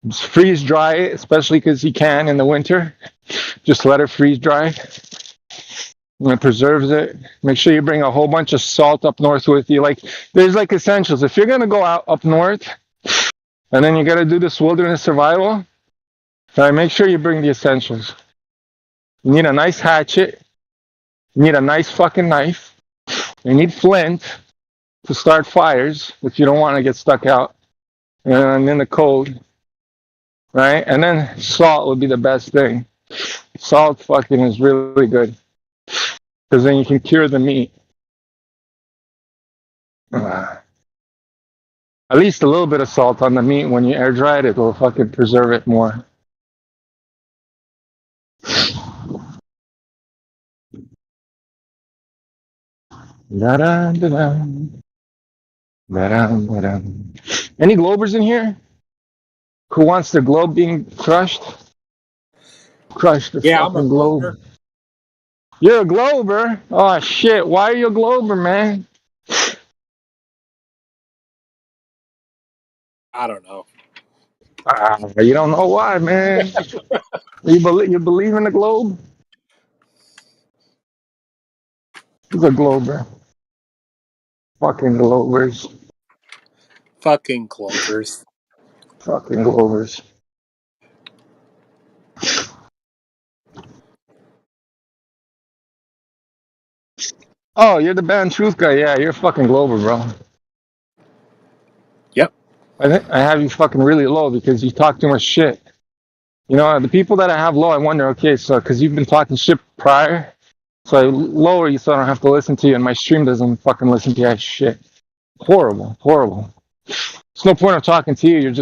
Just freeze dry it, especially because you can in the winter. Just let it freeze dry. And it preserves it. Make sure you bring a whole bunch of salt up north with you. Like, there's like essentials. If you're gonna go out up north, and then you gotta do this wilderness survival, right, make sure you bring the essentials. You need a nice hatchet. You need a nice fucking knife. You need flint to start fires if you don't want to get stuck out and in the cold, right? And then salt would be the best thing. Salt fucking is really good because then you can cure the meat. At least a little bit of salt on the meat when you air dry it, it will fucking preserve it more. Da-da-da-da. Da-da-da-da. Any Globers in here? Who wants the globe being crushed? Crush the Yeah, I'm a fucking globe. Glober. You're a Glober? Oh shit, why are you a Glober, man? I don't know. You don't know why, man. you believe in the globe? He's a Glober. Fucking Globers. Fucking Clovers. Fucking Glovers. Oh, you're the band Truth guy. Yeah, you're a fucking Glober, bro. Yep. I think I have you fucking really low because you talk too much shit. You know, the people that I have low, I wonder, okay, so because you've been talking shit prior, so I lower you so I don't have to listen to you, and my stream doesn't fucking listen to you. Shit. Horrible, horrible. There's no point of talking to you. You're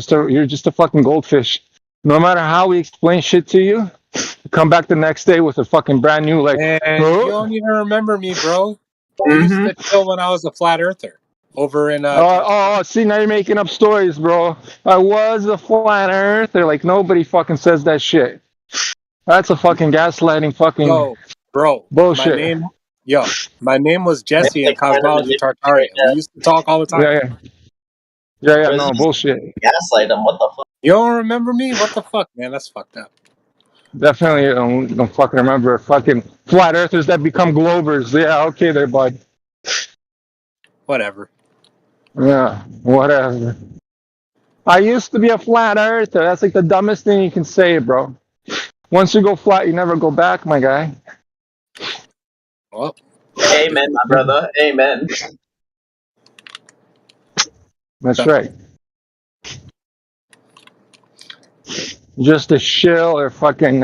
just a fucking goldfish. No matter how we explain shit to you, you come back the next day with a fucking brand new like. And you don't even remember me, bro. You used to chill when I was a flat earther over in. See, now you're making up stories, bro. I was a flat earther. Like nobody fucking says that shit. That's a fucking gaslighting fucking bro. bullshit. My name was Jesse in Cosmology Tartaria. We used to talk all the time. Yeah, no, bullshit. Gaslight them, what the fuck? You don't remember me? What the fuck, man? That's fucked up. Definitely don't fucking remember fucking flat earthers that become Globers. Yeah, okay there, bud. Whatever. Yeah, whatever. I used to be a flat earther. That's like the dumbest thing you can say, bro. Once you go flat, you never go back, my guy. Well. Amen, my brother. Amen. That's right. Just a shill or fucking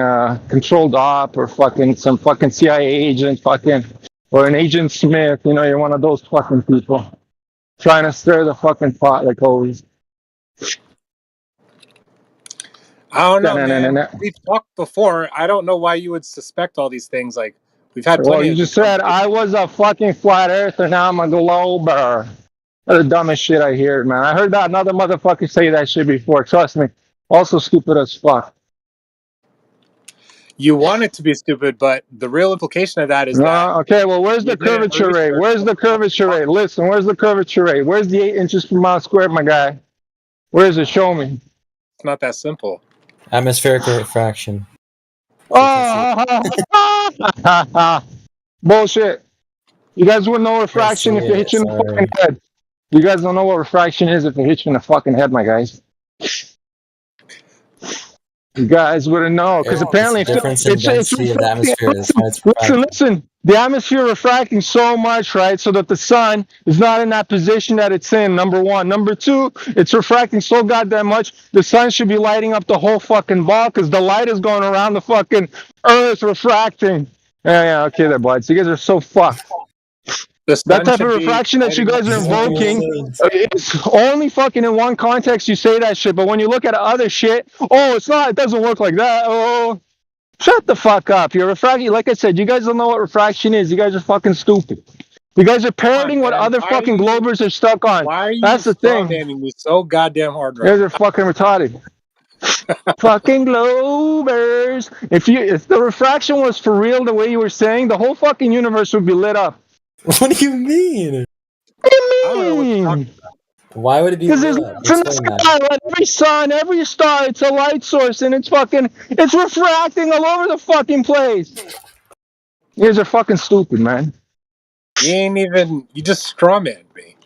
controlled op or fucking some fucking CIA agent fucking or an Agent Smith, you know, you're one of those fucking people trying to stir the fucking pot like always. I don't know, man. We've talked before. I don't know why you would suspect all these things. Like, we've had plenty Well, you just said I was a fucking flat earther, now I'm a Glober. That's the dumbest shit I hear, man. I heard that another motherfucker say that shit before. Trust me. Also stupid as fuck. You want it to be stupid, but the real implication of that is that... Okay, well, where's the curvature rate? Where's the curvature rate? Listen, where's the curvature rate? Where's the 8 inches per mile squared, my guy? Where is it? Show me. It's not that simple. Atmospheric refraction. Oh, bullshit. You guys wouldn't know I refraction see if it it. hit you in the fucking Sorry. head. You guys don't know what refraction is if it hits you in the fucking head, my guys. You guys wouldn't know because It's apparently the difference in it's density of the refracting. atmosphere. That's why it's Listen, refracting. listen. The atmosphere refracting so much, right? So that the sun is not in that position that it's in. Number one. Number two, it's refracting so goddamn much. The sun should be lighting up the whole fucking ball because the light is going around the fucking earth refracting. Yeah, okay, there, buds. You guys are so fucked. The That sun type of should be refraction that you lighting up guys the are This is whole. invoking, insane. it's only fucking in one context you say that shit. But when you look at other shit, oh, it's not. It doesn't work like that. Oh. Shut the fuck up. You're refracting. Like I said, you guys don't know what refraction is. You guys are fucking stupid. You guys are Come on, parroting what man. other fucking globers are stuck on. Why are you That's the thing. strawmanning me so goddamn hard You right guys are fucking retarded. Fucking globers. If the refraction was for real the way you were saying, the whole fucking universe would be lit up. What do you mean? What do you mean? Why would it be Because there's lit up? lights in the Explain sky, that. right? Every sun, every star, it's a light source, and it's refracting all over the fucking place. You guys are fucking stupid, man. You just strawmanned me.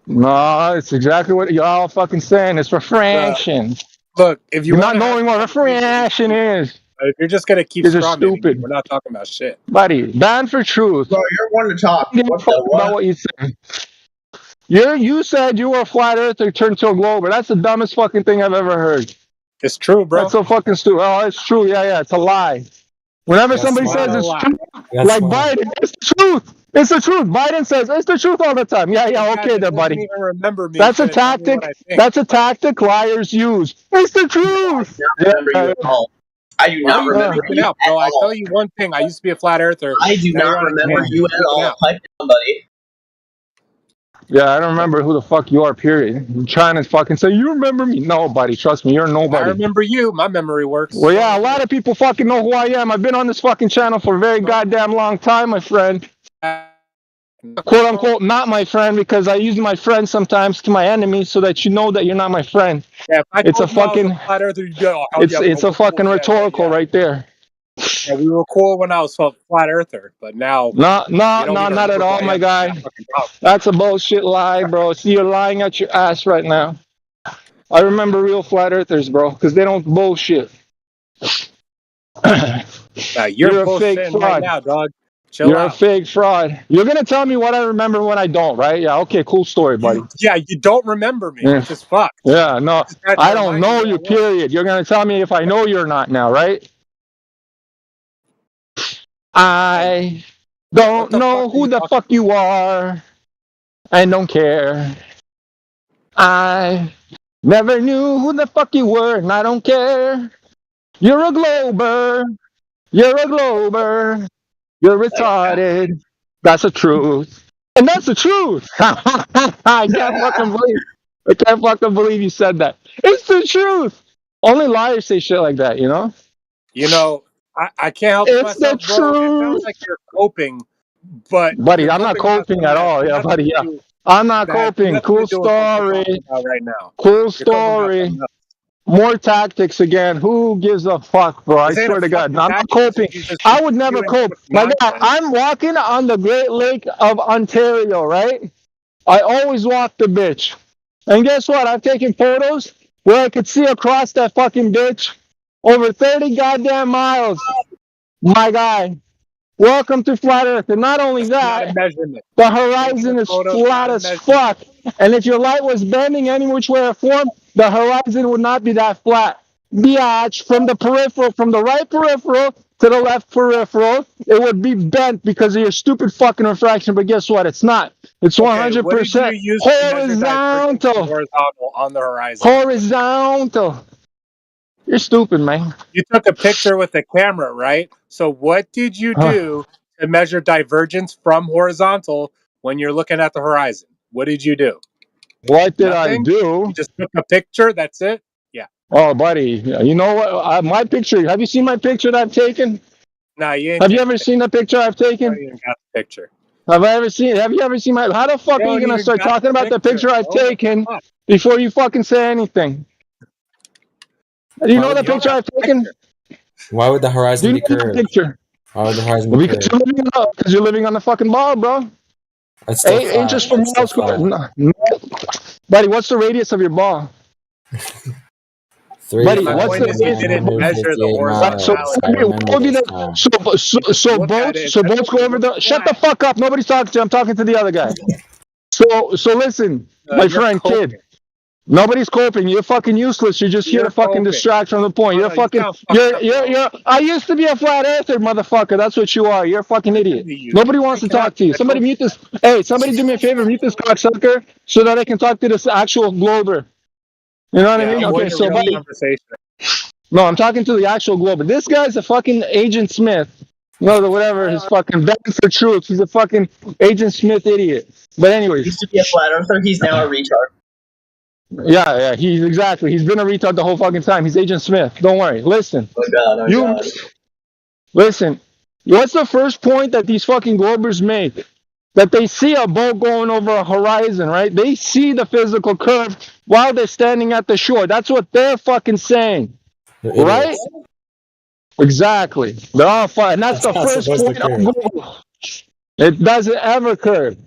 No, it's exactly what y'all fucking saying. It's refraction. Look, if you You're not want to have knowing what refraction is. if you're just gonna keep These are strawmanning me, stupid. we're not talking about shit. Buddy, banned for truth. Bro, you're one to talk. Give a What fuck the about what? what you say. You said you were a flat earther turned to a glober. That's the dumbest fucking thing I've ever heard. It's true, bro. That's so fucking stupid. Oh, it's true. Yeah, it's a lie. Whenever That's somebody why. says it's lie. true, That's like why. Biden, it's the truth. It's the truth. Biden says it's the truth all the time. Yeah, The guy okay that there, doesn't buddy. even remember me That's a is gonna tell me what I tactic. think. That's a tactic liars use. It's the I do truth. not remember you at all. I do Why are not you remember freaking you out, at bro? I all. tell you one thing. I used to be a flat earther. I do Now not you're on a remember camera. you You're at freaking all. out. Pipe down, buddy. Yeah, I don't remember who the fuck you are, period. You're trying to fucking say, you remember me? Nobody. Trust me, you're I nobody. remember you. My memory works. Well, So yeah, a does lot yours. of people fucking know who I am. I've been on this fucking channel for a very goddamn long time, my friend. Quote unquote, not my friend, because I use my friend sometimes to my enemies so that you know that you're not my friend. Yeah, if I It's a told you I was fucking, a flat earther, you'd be like, oh, yeah, it's bro, a we're fucking cool. rhetorical right there. Yeah, we were cool when I was a flat earther, but now No, you don't even not at remember who all, I my am. guy. That's a bullshit lie, bro. See, you're lying at your ass right now. I remember real flat earthers, bro, because they don't bullshit. Nah, a you're fake bullshitting right fraud. now, dog. Chill You're a out. fake fraud. You're gonna tell me what I remember when I don't, right? Yeah, okay, cool story, buddy. You don't remember me, Yeah. which is fucked. Yeah, no, Just had to I don't remind know who you, I was. period. You're gonna tell me if I know you or not now, right? I don't know who the fuck you are. I don't care. I never knew who the fuck you were, and I don't care. You're a glober. You're a glober. You're retarded. That's the truth. And that's the truth. I can't fucking believe you said that. It's the truth. Only liars say shit like that, you know? You know, I can't help It's myself, the bro. It sounds truth. like you're coping, but Buddy, you're I'm not coping coping at all. Yeah, buddy, yeah. I'm not coping. Cool story. Right now. Cool You're coping about story. something else. More tactics again. Who gives a fuck, bro? I This ain't swear a to God. fucking No, I'm not tactic. This is coping. you just I would never spewing cope. My God, nonsense. I'm walking on the Great Lake of Ontario, right? I always walk the bitch. And guess what? I've taken photos where I could see across that fucking bitch over 30 goddamn miles. My guy. Welcome to Flat Earth. And not only that, the horizon is flat as fuck. And if your light was bending any which way or form, the horizon would not be that flat. Biatch, from the peripheral, from the right peripheral to the left peripheral, it would be bent because of your stupid fucking refraction. But guess what? It's not. It's 100% horizontal. Horizontal on the horizon. Horizontal. You're stupid, man. You took a picture with the camera, right? So what did you do to measure divergence from horizontal when you're looking at the horizon? What did you do? What did Nothing? I do? You just took a picture. That's it. Yeah. Oh, buddy, you know what? My picture. Have you seen my picture that I've taken? Nah, you ain't. Have you ever seen the picture I've taken? I don't even got the picture. Have you ever seen my? How the fuck are you gonna start talking about the picture I've taken before you fucking say anything? Do you know the picture I've taken? Why would the horizon be Do you know the curved? picture? Why would the horizon be Because curved? you're living on the fucking ball, bro. It's still 8 inches flat. from It's still mouse square. flat. No, buddy, what's the radius of your ball? 3, Buddy, My 5, what's point the is, you didn't measure the 158 so miles. horizontality. I what remember would be this the time. You just look at it. so That's boats go over the shut the flat. fuck up. Nobody's talking to you. I'm talking to the other guy. So listen, my You're friend coping. kid. Nobody's coping. You're fucking useless. You're just here You're to fucking coping. distract from the point. Oh, You're no, you fucking sound fucked up, bro. you're I used to be a flat earther, motherfucker. That's what you are. You're a fucking idiot. Nobody wants to Freaking out, talk to you. Somebody Michael. mute this. Hey, somebody do me a favor, mute this cocksucker so that I can talk to this actual glober. You know what I Yeah, mean? avoid Okay, a so real buddy. conversation. No, I'm talking to the actual glober. This guy's a fucking Agent Smith. No, whatever his fucking Veterans for Truth. He's a fucking Agent Smith idiot. But anyways, Used to be a flat earther. He's now a retard. yeah, he's exactly. He's been a retard the whole fucking time. He's Agent Smith. Don't worry. Listen, Oh you God. listen. What's the first point that these fucking globers make? That they see a boat going over a horizon, right? They see the physical curve while they're standing at the shore. That's what they're fucking saying, They're right? idiots. Exactly. They're all fine. And that's That's the not first supposed to point of curve. Google. It doesn't ever curve.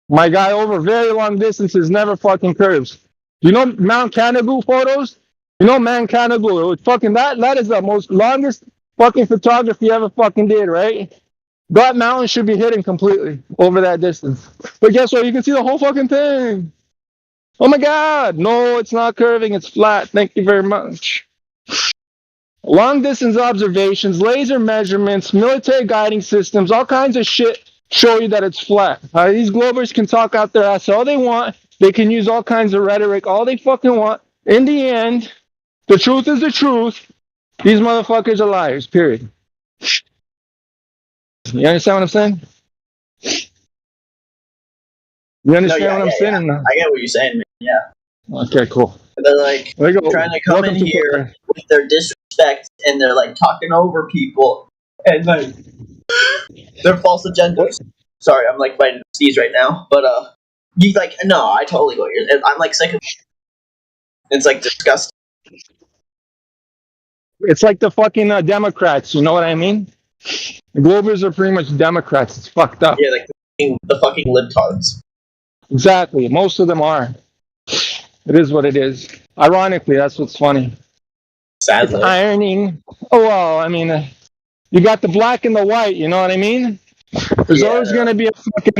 My guy, over very long distances, never fucking curves. You know Mount Canigou photos? You know Mount Canigou? Fucking that is the most longest fucking photography ever fucking did, right? That mountain should be hidden completely over that distance. But guess what? You can see the whole fucking thing. Oh my God. No, it's not curving. It's flat. Thank you very much. Long distance observations, laser measurements, military guiding systems, all kinds of shit show you that it's flat. These globers can talk out their ass all they want. They can use all kinds of rhetoric, all they fucking want. In the end, the truth is the truth. These motherfuckers are liars, period. You understand what I'm saying? You understand what I'm saying? Or not? I get what you're saying, man. Yeah. Okay, cool. They're like There you go. trying to come Welcome in to here Twitter. with their disrespect, and they're like talking over people, and like they're false agendas. Sorry, I'm like fighting sneeze right now, but you like no, I totally go here. I'm like sick of it. It's like disgusting. It's like the fucking Democrats, you know what I mean? The Globers are pretty much Democrats. It's fucked up. Yeah, like the fucking libtards. Exactly. Most of them are. It is what it is. Ironically, that's what's funny. Sadly. It's ironing. Oh, well, I mean, you got the black and the white, you know what I mean? There's always going to be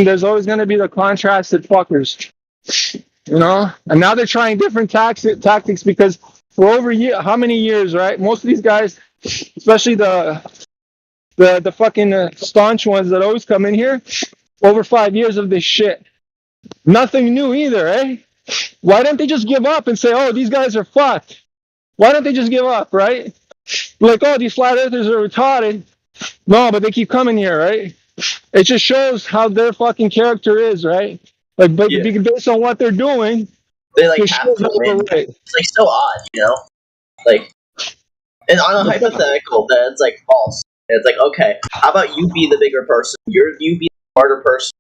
there's always going to be the contrasted fuckers. You know? And now they're trying different tactics because for over how many years, right? Most of these guys, especially the fucking staunch ones that always come in here, over 5 years of this shit. Nothing new either, eh? Why don't they just give up and say, oh, these guys are fucked? Why don't they just give up, right? Like, oh, these flat earthers are retarded. No, but they keep coming here, right? It just shows how their fucking character is, right? Like, but based on what they're doing, they like have to win. It's like so odd, you know? Like, and on a hypothetical that it's like false. It's like, okay, how about you be the bigger person? You be the smarter person,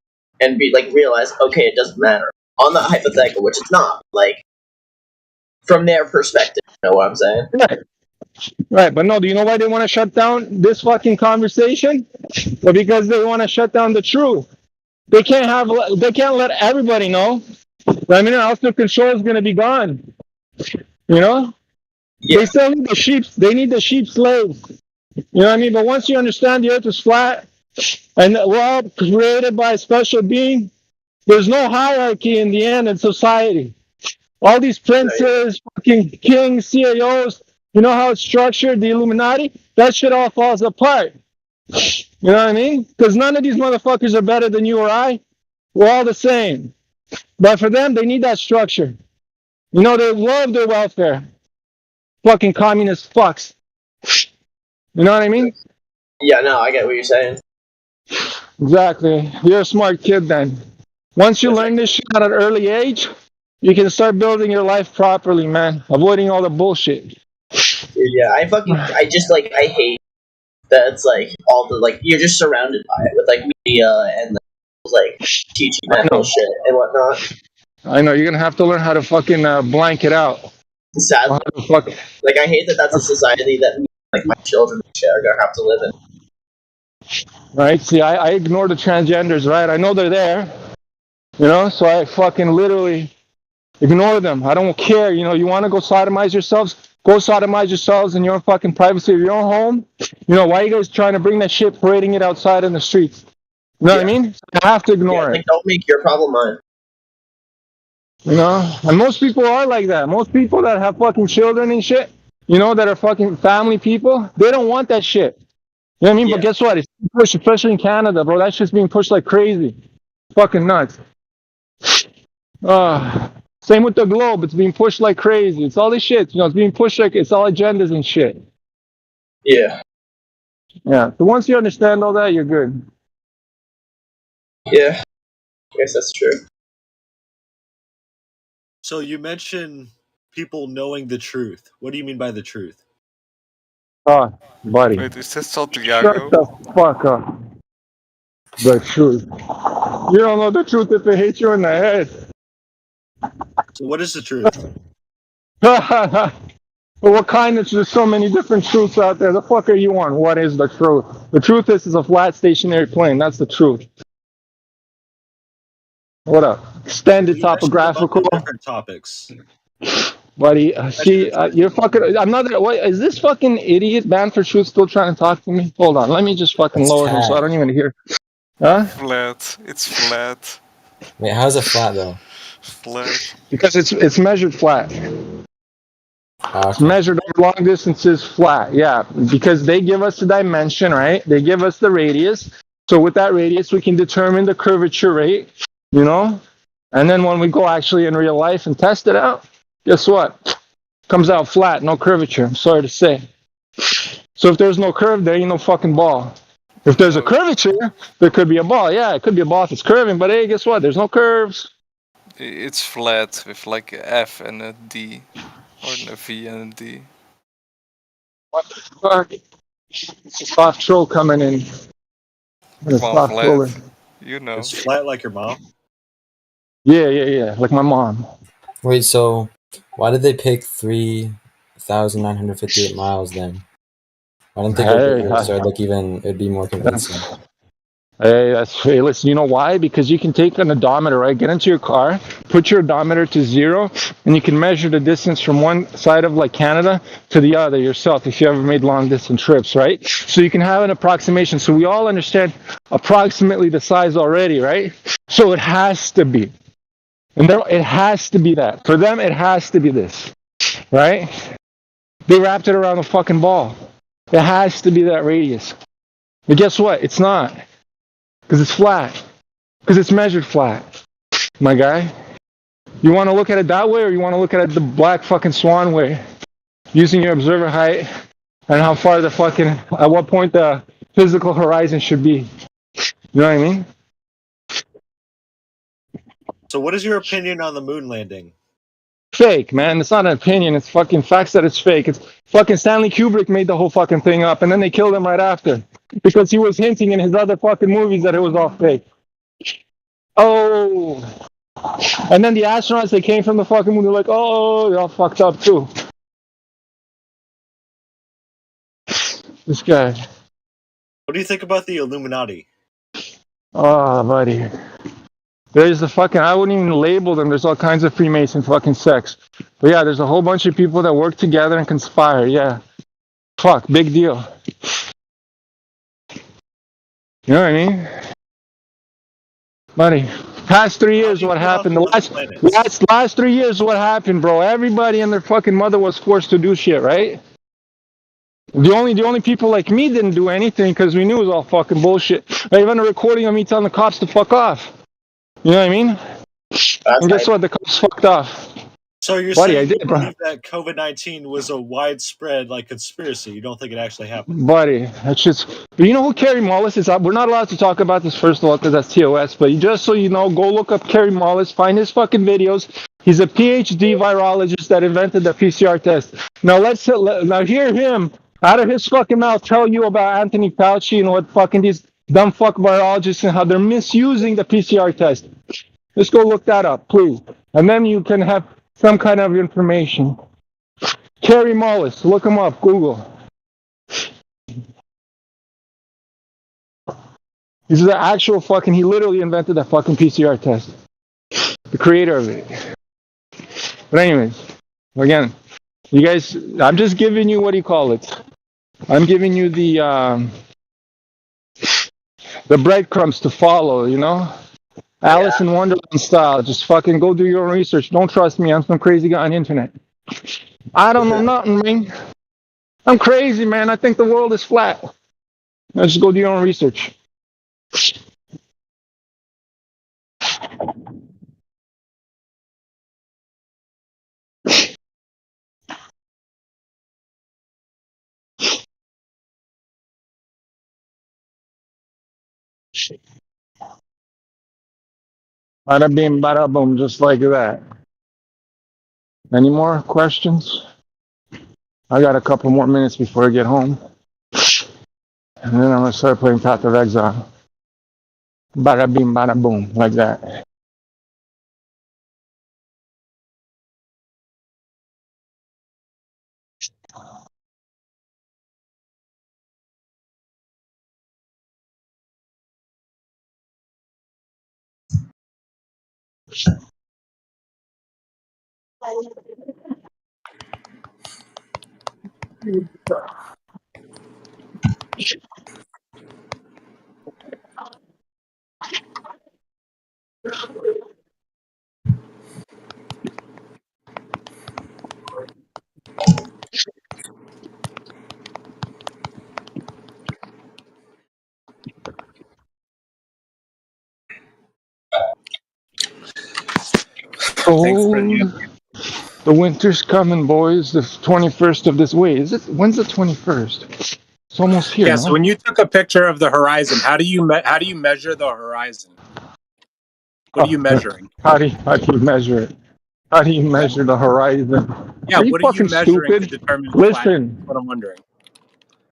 and be like realize, okay, it doesn't matter. On the hypothetical, which it's not, like from their perspective, you know what I'm saying? Right, but no, do you know why they want to shut down this fucking conversation? Well, because they want to shut down the truth. They can't let everybody know. I mean, else the control is going to be gone. You know? Yeah. They still need the sheep. They need the sheep slaves. You know what I mean? But once you understand the earth is flat and we're all created by a special being, there's no hierarchy in the end in society. All these princes, fucking kings, CEOs, you know how it's structured, the Illuminati? That shit all falls apart. You know what I mean? Because none of these motherfuckers are better than you or I. We're all the same. But for them, they need that structure. You know, they love their welfare. Fucking communist fucks. You know what I mean? Yeah, no, I get what you're saying. Exactly. You're a smart kid then. Once you learn this shit at an early age, you can start building your life properly, man. Avoiding all the bullshit. Yeah, I hate that it's like all the like you're just surrounded by it with like media and like teaching that bullshit and whatnot. I know, you're gonna have to learn how to fucking blank it out. Sadly, like I hate that that's a society that like my children and shit are gonna have to live in. Right? See, I ignore the transgenders, right? I know they're there. You know, so I fucking literally ignore them. I don't care. You know, you want to go sodomize yourselves? Go sodomize yourselves in your fucking privacy of your own home. You know, why are you guys trying to bring that shit, parading it outside in the streets? You know what I mean? I have to ignore it. Like, don't make your problem mine. You know, and most people are like that. Most people that have fucking children and shit, you know, that are fucking family people, they don't want that shit. You know what I mean? But guess what? It's being pushed, especially in Canada, bro. That shit's being pushed like crazy. Fucking nuts. Same with the globe. It's being pushed like crazy. It's all this shit. You know, it's being pushed like it's all agendas and shit. Yeah. Yeah. So once you understand all that, you're good. Yeah. I guess that's true. So you mentioned people knowing the truth. What do you mean by the truth? Oh, buddy. Wait, is this Shut Santiago? the fuck up. The truth. You don't know the truth if it hits you in the head. So what is the truth? Well, what kind of? There's so many different truths out there. The fuck are you on? What is the truth? The truth is a flat stationary plane. That's the truth. What up? Extended You mentioned a bunch topographical. of different topics. Buddy, see, you're fucking. I'm not. What is this fucking idiot man for truth still trying to talk to me? Hold on, let me just fucking It's lower him so I flat. don't even hear. Huh? Flat. It's flat. Wait, how's it flat though? Flat. Because it's measured flat. It's measured over long distances flat. Yeah, because they give us the dimension, right? They give us the radius. So with that radius, we can determine the curvature rate. You know, and then when we go actually in real life and test it out, guess what? Comes out flat, no curvature. I'm sorry to say. So if there's no curve, there ain't no fucking ball. If there's a curvature, there could be a ball. Yeah, it could be a ball if it's curving, but hey, guess what? There's no curves. It's flat with like a F and a D. Or a V and a D. What the fuck? It's a soft troll coming in. It's a Well, soft flat. troller. You know. It's flat like your mom. Yeah. Like my mom. Wait, so why did they pick 3,958 miles then? Why didn't they go bigger? So it'd be more convincing. Hey, listen, you know why? Because you can take an odometer, right? Get into your car, put your odometer to 0, and you can measure the distance from one side of like Canada to the other yourself if you ever made long distance trips, right? So you can have an approximation. So we all understand approximately the size already, right? So it has to be. And it has to be that. For them, it has to be this, right? They wrapped it around the fucking ball. It has to be that radius. But guess what? It's not. Because it's flat. Because it's measured flat. My guy. You want to look at it that way, or you want to look at it the black fucking swan way? Using your observer height and how far the fucking, at what point the physical horizon should be. You know what I mean? So what is your opinion on the moon landing? Fake, man. It's not an opinion. It's fucking facts that it's fake. It's fucking Stanley Kubrick made the whole fucking thing up, and then they killed him right after. Because he was hinting in his other fucking movies that it was all fake. Oh. And then the astronauts, they came from the fucking moon, they're like, oh, they're all fucked up too. This guy. What do you think about the Illuminati? Oh, buddy. There's the fucking, I wouldn't even label them. There's all kinds of Freemason fucking sects. But yeah, there's a whole bunch of people that work together and conspire. Yeah. Fuck, big deal. You know what I mean? Buddy, past 3 years, what happened? The last 3 years, what happened, bro? Everybody and their fucking mother was forced to do shit, right? The only people like me didn't do anything because we knew it was all fucking bullshit. I even a recording of me telling the cops to fuck off. You know what I mean? And guess what? The cops fucked off. So you're Buddy, saying I did, you bro. believe that COVID-19 was a widespread like conspiracy? You don't think it actually happened? Buddy, that's just. You know who Carrie Mullis is? We're not allowed to talk about this first of all because that's TOS. But just so you know, go look up Carrie Mullis, find his fucking videos. He's a PhD virologist that invented the PCR test. Now now hear him out of his fucking mouth tell you about Anthony Fauci and what fucking these dumb fuck virologists and how they're misusing the PCR test. Just go look that up, please, and then you can have some kind of information. Carrie Mullis, look him up, Google. He's the actual fucking, he literally invented that fucking PCR test. the creator of it. But anyways, again, you guys, I'm just giving you what do you call it? I'm giving you the breadcrumbs to follow, you know? Alice in Wonderland style. Just fucking go do your own research. Don't trust me. I'm some crazy guy on the internet. I don't know nothing, man. I'm crazy, man. I think the world is flat. Now just go do your own research. Bada bing, bada boom, just like that. Any more questions? I got a couple more minutes before I get home. And then I'm going to start playing Path of Exile. Bada bing, bada boom, like that. Oh, the winter's coming, boys. The 21st of this. Wait, is it? When's the 21st? It's almost here. Yeah. No? So when you took a picture of the horizon, how do you measure the horizon? What are you measuring? How do you measure it? How do you measure the horizon? Yeah. Are you What are you fucking measuring stupid? to determine? Listen. That's what I'm wondering.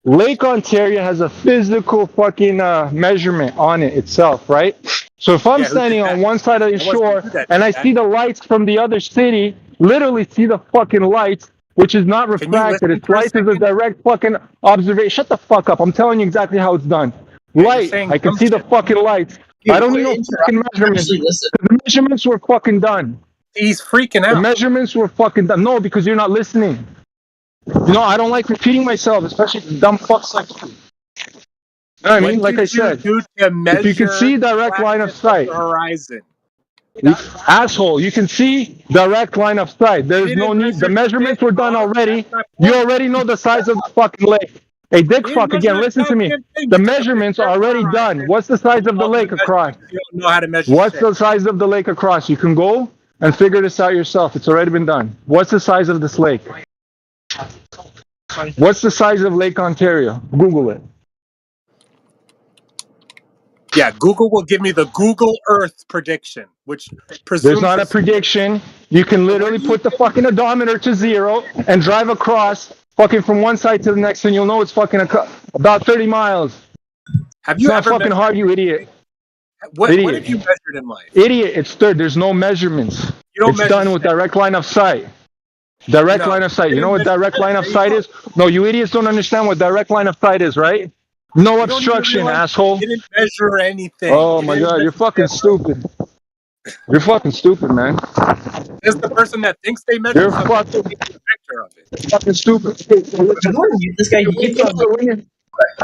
Lake Ontario has a physical fucking measurement on it itself, right? So if I'm standing on one side of the shore and I see the lights from the other city, literally see the fucking lights, which is not refracted. It's lights is a direct fucking observation. Shut the fuck up. I'm telling you exactly how it's done. Light. I can see the fucking lights. I don't need no fucking measurements. The measurements were fucking done. He's freaking out. The measurements were fucking done. No, because you're not listening. You know, I don't like repeating myself, especially dumb fucks like you. You know what I mean? Like I said, if you can see direct line of sight, horizon. Asshole, you can see direct line of sight. There's no need. The measurements were done already. You already know the size of the fucking lake. Hey, dick fuck, again, listen to me. The measurements are already done. What's the size of the lake across? You don't know how to measure. What's the size of the lake across? You can go and figure this out yourself. It's already been done. What's the size of this lake? What's the size of Lake Ontario? Google it. Yeah, Google will give me the Google Earth prediction, which presumes There's not a prediction. You can literally put the fucking odometer to 0 and drive across fucking from one side to the next, and you'll know it's fucking about 30 miles. Have you it's not ever fucking hard, you idiot. What Idiot. have you measured in life? Idiot, it's third. There's no measurements. It's done with direct line of sight. Direct line of sight. You know what direct line of sight is? No, you idiots don't understand what direct line of sight is, right? No obstruction, asshole. You didn't measure anything. Oh my god, you're fucking stupid. You're fucking stupid, man. There's the person that thinks they measured something. Fucking, picture of it. Fucking stupid. This guy,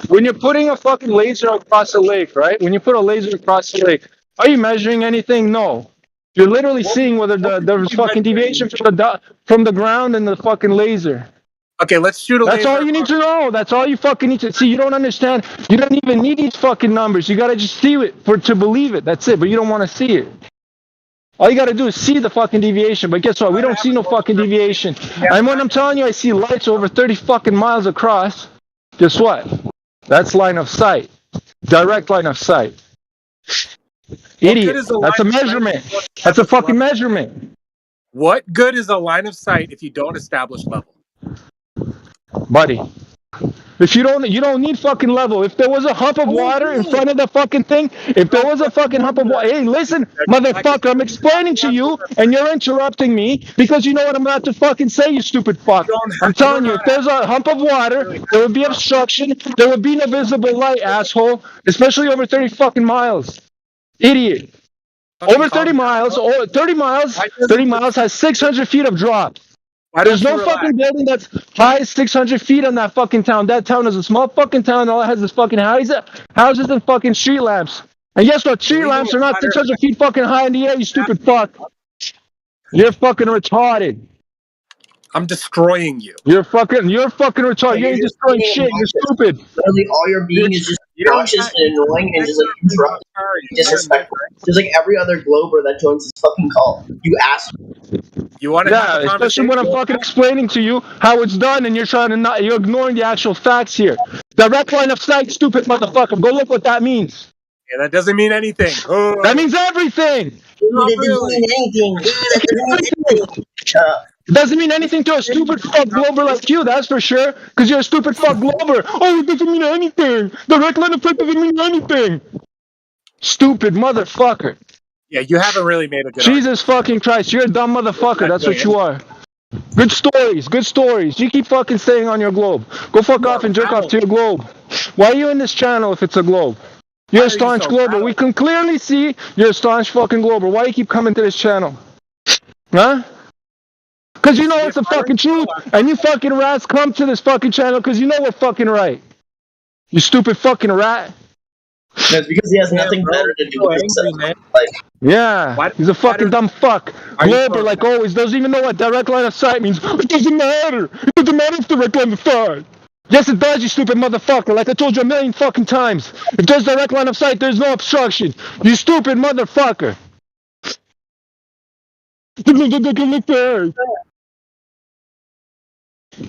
when you're putting a fucking laser across a lake, right? When you put a laser across the lake, are you measuring anything? No. You're literally seeing whether there's fucking deviation from the ground and the fucking laser. Okay, let's shoot a laser. That's all you need to know. That's all you fucking need to see. You don't understand. You don't even need these fucking numbers. You gotta just see it to believe it. That's it. But you don't want to see it. All you gotta do is see the fucking deviation. But guess what? We don't see no fucking deviation. And when I'm telling you, I see lights over 30 fucking miles across. Guess what? That's line of sight. Direct line of sight. Idiot. That's a measurement. That's a fucking measurement. What good is a line of sight if you don't establish level? Buddy, if you don't need fucking level. If there was a hump of water in front of the fucking thing, if there was a fucking hump of water, hey, listen, motherfucker, I'm explaining to you, and you're interrupting me because you know what I'm about to fucking say, you stupid fuck. I'm telling you, if there's a hump of water, there would be obstruction, there would be no visible light, asshole, especially over 30 fucking miles. Idiot. Over 30 miles. 30 miles. 30 miles has 600 feet of drop. There's no fucking building that's high as 600 feet on that fucking town. That town is a small fucking town. All it has is fucking houses and fucking street lamps. And guess what? Street lamps are not 600 feet fucking high in the air, you stupid fuck. You're fucking retarded. I'm destroying you. You're fucking retarded. You ain't destroying shit. You're stupid. Literally, all you're being is just obnoxious and annoying and just like interrupting, disrespectful. Just like every other Glober that joins this fucking call. You ask. You want to have a conversation? Especially when I'm fucking explaining to you how it's done, and you're ignoring the actual facts here. Direct line of sight, stupid motherfucker. Go look what that means. Yeah, that doesn't mean anything. That means everything. It doesn't mean anything to a stupid fuck Glober like you, that's for sure. Because you're a stupid fuck Glober. Oh, it doesn't mean anything. Direct line of sight doesn't mean anything. Stupid motherfucker. Yeah, you haven't really made a good Jesus fucking Christ, you're a dumb motherfucker. That's what you are. Good stories. You keep fucking staying on your globe. Go fuck off and jerk off to your globe. Why are you in this channel if it's a globe? You're a staunch Glober. We can clearly see you're a staunch fucking Glober. Why do you keep coming to this channel? Huh? Because you know it's the fucking truth. And you fucking rats come to this fucking channel because you know we're fucking right. You stupid fucking rat. It's because he has nothing better to do with himself. Like, yeah, he's a fucking dumb fuck. Glober, like always, doesn't even know what direct line of sight means. It doesn't matter. It doesn't matter if direct line of sight. Yes, it does, you stupid motherfucker. Like I told you a million fucking times. If there's direct line of sight, there's no obstruction. You stupid motherfucker.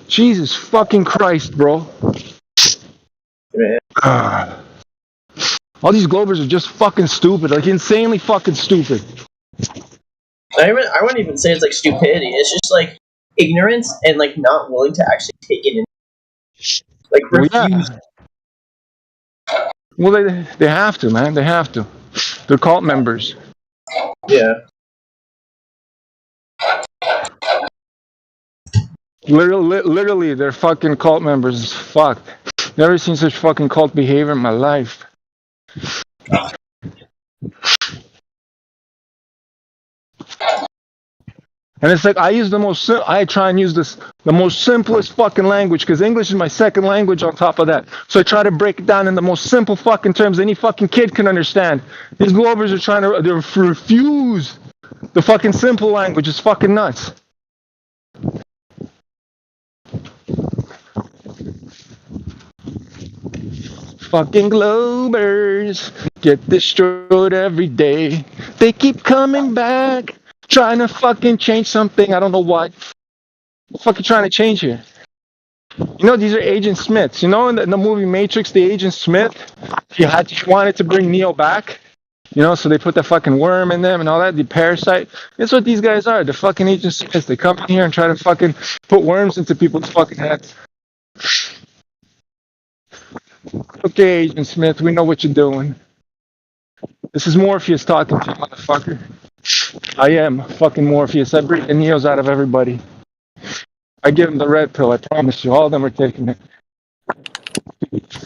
Jesus fucking Christ, bro. All these Globers are just fucking stupid, like insanely fucking stupid. I wouldn't even say it's like stupidity. It's just like ignorance and like not willing to actually take it in. Like refuse. Well, they have to, man. They have to. They're cult members. Yeah. Literally, they're fucking cult members. Fuck. Never seen such fucking cult behavior in my life. And it's like I try and use the most simplest fucking language because English is my second language on top of that. So I try to break it down in the most simple fucking terms any fucking kid can understand. These Globers are trying to refuse the fucking simple language. It's fucking nuts. Fucking Globers get destroyed every day. They keep coming back, trying to fucking change something. I don't know what. What the fuck you trying to change here? You know, these are Agent Smiths. You know, in the movie Matrix, the Agent Smith, he wanted to bring Neo back. You know, so they put the fucking worm in them and all that, the parasite. That's what these guys are. They're fucking Agent Smiths. They come in here and try to fucking put worms into people's fucking heads. Okay, Agent Smith, we know what you're doing. This is Morpheus talking to you, motherfucker. I am fucking Morpheus. I breathe the Neos out of everybody. I give them the red pill, I promise you. All of them are taking it.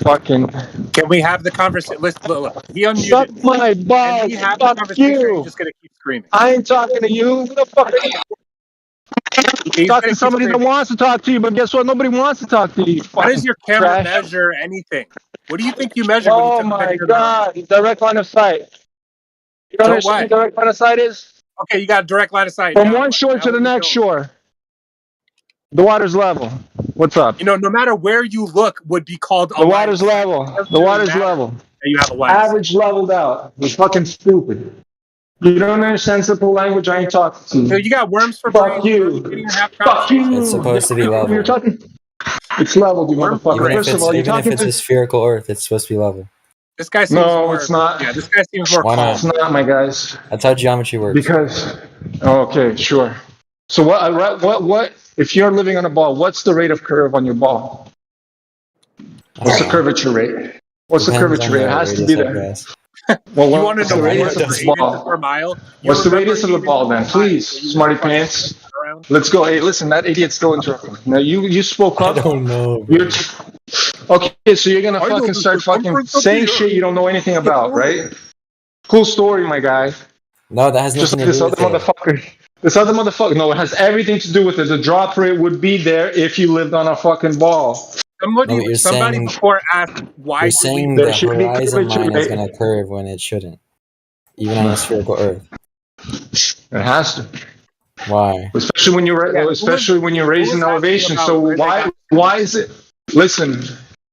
Fucking. Can we have the conversation? Look, he unmuted. Suck my balls. Can we have Fuck the conversation? you. You're just gonna keep screaming. I ain't talking to you. Who the fuck are you? Talking to somebody that wants to talk to you, but guess what? Nobody wants to talk to you. Why does your camera trash. measure anything? What do you think you measure? Oh when you my god, direct line of sight. You don't understand what direct line of sight is? Okay, you got a direct line of sight. From one shore to the next shore. The water's level. What's up? You know, no matter where you look would be called the water's level. The water's level. You have a line. Average leveled out. You're fucking stupid. You don't understand simple language, I ain't talking to you. So you got worms for Fuck you. Fuck you. It's supposed to be level. You're talking. It's leveled, you motherfucker. First of all, you're talking if it's a spherical Earth, it's supposed to be level. This guy seems no, more, it's not. Yeah, this guy seems more Why calm. not? It's not, my guys. That's how geometry works. Because, okay, sure. So what? If you're living on a ball, what's the rate of curve on your ball? What's the curvature rate? What's the curvature rate? It has to be there. Well, You want to know the what radius the of the ball? per mile? What's the radius of the ball then? Please, smarty pants. Let's go. Hey, listen, that idiot's still interrupting. Now you spoke up. I don't know. Okay, so you're gonna fucking start fucking saying shit you don't know anything about, right? Cool story, my guy. No, that has Just nothing like to do this other with it. motherfucker. This other motherfucker. No, it has everything to do with it. The drop rate would be there if you lived on a fucking ball. No, but you're Somebody saying before asked why you're do we saying There the should be horizon curvature, line is right? gonna curve when it shouldn't, even on a spherical Earth. It has to. Why? Especially when you're raising elevation. So why is it? Listen,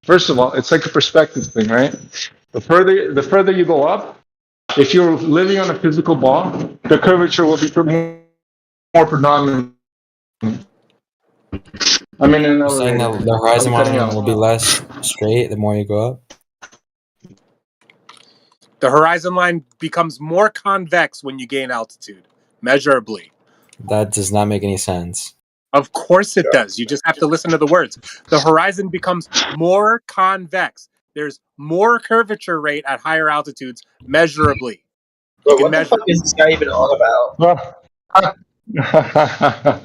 first of all, it's like a perspective thing, right? The further you go up, if you're living on a physical ball, the curvature will be more predominant. I mean, in an You're saying elevator. the horizon I'm cutting line out. will be less straight the more you go up? the horizon line becomes more convex when you gain altitude, measurably. That does not make any sense. Of course it does. You just have to listen to the words. The horizon becomes more convex. There's more curvature rate at higher altitudes, measurably. Bro, what the fuck is this guy even on about?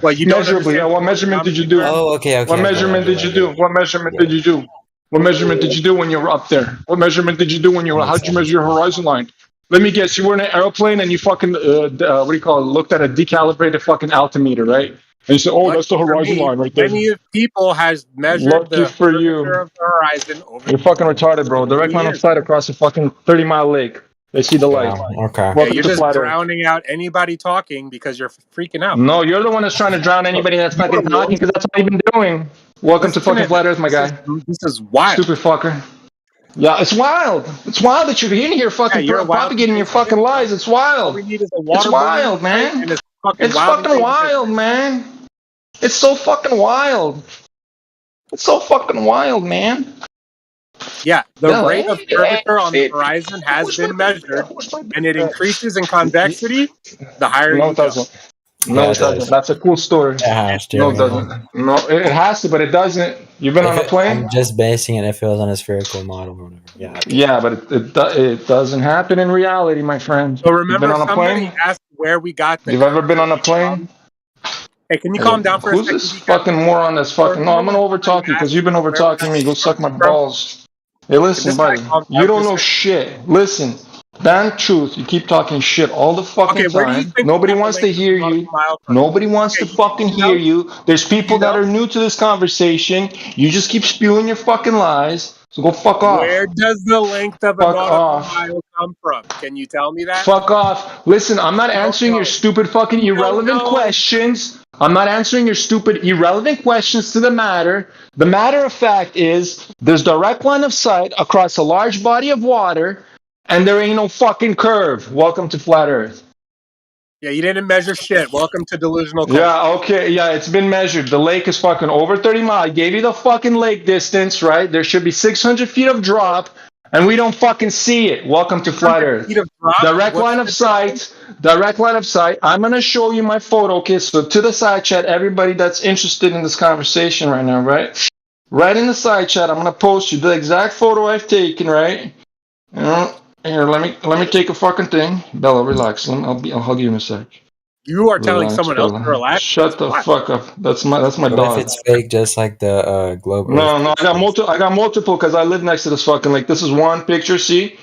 Well, you don't Measurably, yeah. What measurement did you do? Oh, okay. What measurement did you do? What measurement did you do? What measurement did you do when you were up there? What measurement did you do when you were? How'd you measure your horizon line? Let me guess. You were in an airplane and you fucking what do you call it? Looked at a decalibrated fucking altimeter, right? And you said, "Oh, that's the horizon line right there." Many people has measured Lucky the for curvature you. of the horizon over You're fucking retarded, bro. Direct line of years. sight across a fucking 30-mile lake. They see the light. Okay. Yeah, Welcome you're to just flat Earth. drowning out anybody talking because you're freaking out. No, you're the one that's trying to drown anybody that's fucking talking because that's all you've been doing. Welcome to fucking flat Earth, my guy. This is wild. Stupid fucker. Yeah, it's wild. It's wild that you're in here fucking you're wild. propagating your fucking lies. It's wild. All we need is a water It's wild, man. and it's It's fucking wild, man. It's so fucking wild. It's so fucking wild, man. Yeah, the Yeah, rate of curvature on the horizon has been measured, and it increases in convexity the higher No, you it go. doesn't. No, it doesn't. That's a cool story. It has to. No, it doesn't. No, it has to, but it doesn't. You've been on a plane? I'm just basing it if it was on a spherical model or whatever. Yeah. Yeah, but it doesn't happen in reality, my friend. So You've been remember, on a somebody plane? asked where we got the. You've ever been on a plane? Hey, can you calm down for a Who's second? this fucking moron that's fucking... No, I'm gonna overtalk you because you've been overtalking me. Go suck my balls. Hey, listen, buddy. You don't know shit. Listen. Damn truth. You keep talking shit all the fucking time. Nobody wants to hear you. Nobody wants to fucking hear you. There's people that are new to this conversation. You just keep spewing your fucking lies. So go fuck off. Where does the length of a Fuck nautical off. mile come from? Can you tell me that? Fuck off. Listen, I'm not answering your stupid fucking irrelevant questions. I'm not answering your stupid irrelevant questions to the matter. The matter of fact is there's direct line of sight across a large body of water and there ain't no fucking curve. Welcome to flat Earth. Yeah, you didn't measure shit. Welcome to delusional culture. Yeah, okay, yeah, it's been measured. The lake is fucking over 30 miles. I gave you the fucking lake distance, right? There should be 600 feet of drop, and we don't fucking see it. Welcome to flat Earth. Direct line of sight. Direct line of sight. I'm gonna show you my photo, okay? So to the side chat, everybody that's interested in this conversation right now, right? Right in the side chat, I'm gonna post you the exact photo I've taken, right? You know, here, let me take a fucking thing. Bella, relax. I'll hug you in a sec. You are telling Relax, someone else Bella. to relax. Shut the fuck up. That's my What dog. if it's fake, just like the globe? No, I got multiple because I live next to this fucking lake. This is one picture. See,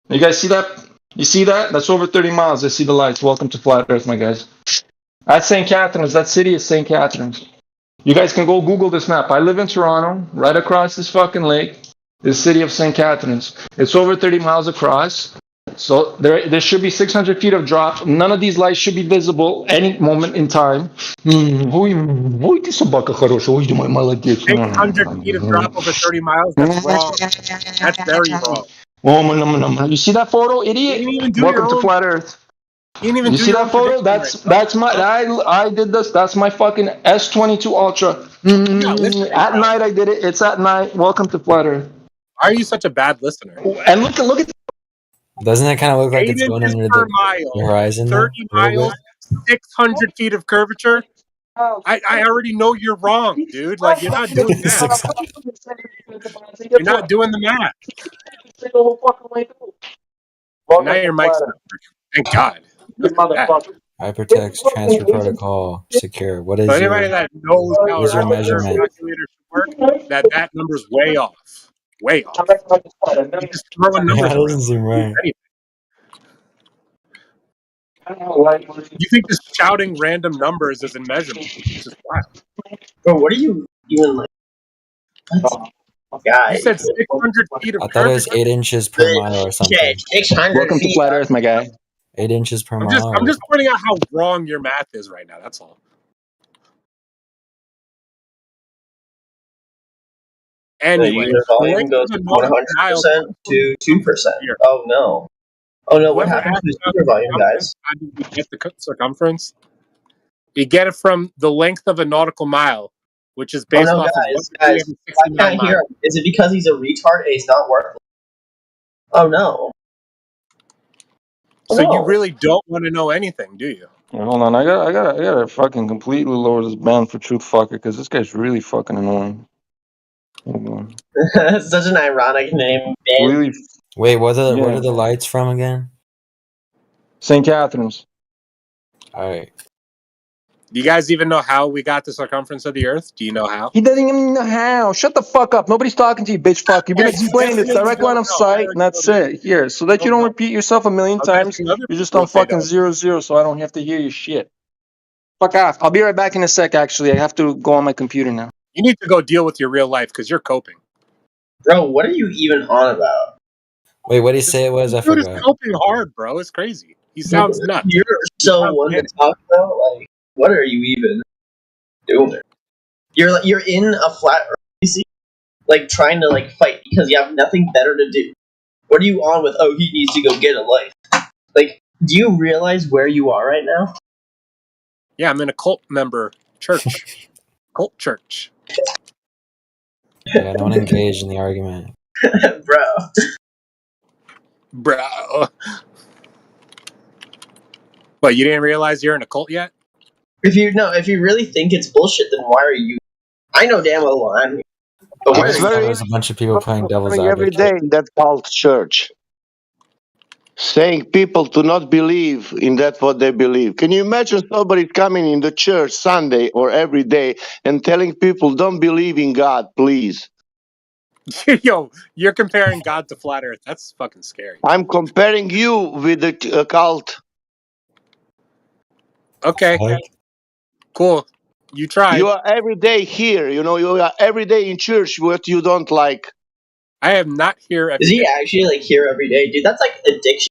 you guys see that? You see that? That's over 30 miles. I see the lights. Welcome to flat Earth, my guys. That's St. Catharines. That city is St. Catharines. You guys can go Google this map. I live in Toronto, right across this fucking lake. The city of St. Catharines. It's over 30 miles across. So there should be 600 feet of drop. None of these lights should be visible any moment in time. 600 feet of drop over 30 miles? That's wrong. That's very wrong. You see that photo, idiot? Welcome to flat Earth. You see that photo? That's my. I did this. That's my fucking S22 Ultra. At night I did it. It's at night. Welcome to flat Earth. Why are you such a bad listener? And look at. Doesn't it kind of look like it's going under the horizon? 30 miles, 600 feet of curvature. I already know you're wrong, dude. Like, you're not doing that. You're not doing the math. Now your mic's not working. Thank God. Hypertext transfer protocol secure. What is So anybody that knows how your a measurement? calculator should work, that number's way off. Way off. You just throw a number Yeah, that doesn't seem right. You think just shouting random numbers isn't measurable? It's just wild. Bro, what are you even like? You Guys. said 600 feet of I thought it was curvature. 8 inches per mile or something. Okay, 600 Welcome to feet. Flat Earth, my guy. 8 inches per I'm mile. just pointing out how wrong your math is right now. That's all. Anyway, The the volume length goes of the from nautical 100% mile to 2%. here. Oh no. Oh no, what Whoever happened to asked the about super volume, circumference, guys? how did we get the circumference? You get it from the length of a nautical mile, which is Oh based no, off of guys, I 169 can't hear miles. him. Is it because he's a retard and he's not working? Oh no. So you No. really don't want to know anything, do you? Yeah, hold on, I gotta fucking completely lower this band for Truth Fucker because this guy's really fucking annoying. Hold on. That's such an ironic name, man. Really? Wait, what are Yeah. the lights from again? St. Catherine's. Alright. Do you guys even know how we got the circumference of the Earth? Do you know how? He doesn't even know how. Shut the fuck up. Nobody's talking to you, bitch fuck. You've been Yes, you explaining this definitely direct line don't of know. I sight, already and that's know that. it. Here, so that you don't know. repeat yourself a million I'm times, asking other you're just people on if they fucking know. 0-0, so I don't have to hear your shit. Fuck off. I'll be right back in a sec, actually. I have to go on my computer now. You need to go deal with your real life because you're coping. Bro, what are you even on about? Wait, what did he say it was? I Dude is forgot. coping hard, bro. It's crazy. He sounds nuts. You're He so sounds one to panicked. talk about. Like, what are you even doing? You're in a flat earth, you see? Like trying to like fight because you have nothing better to do. What are you on with? Oh, he needs to go get a life. Like, do you realize where you are right now? Yeah, I'm in a cult member church. Cult church. Yeah, don't engage in the argument. Bro. But you didn't realize you're in a cult yet? If you really think it's bullshit, then why are you? I know damn well why I'm here. But I why are just you? thought it was a bunch of people playing devil's Coming every day advocate. in that cult church, saying people to not believe in that what they believe. Can you imagine somebody coming in the church Sunday or every day and telling people don't believe in God, please? Yo, you're comparing God to flat Earth. That's fucking scary. I'm comparing you with the cult. Okay. Cool. You tried. You are every day here, you know, you are every day in church what you don't like. I am not here every Is he day. actually like here every day, dude? That's like addiction.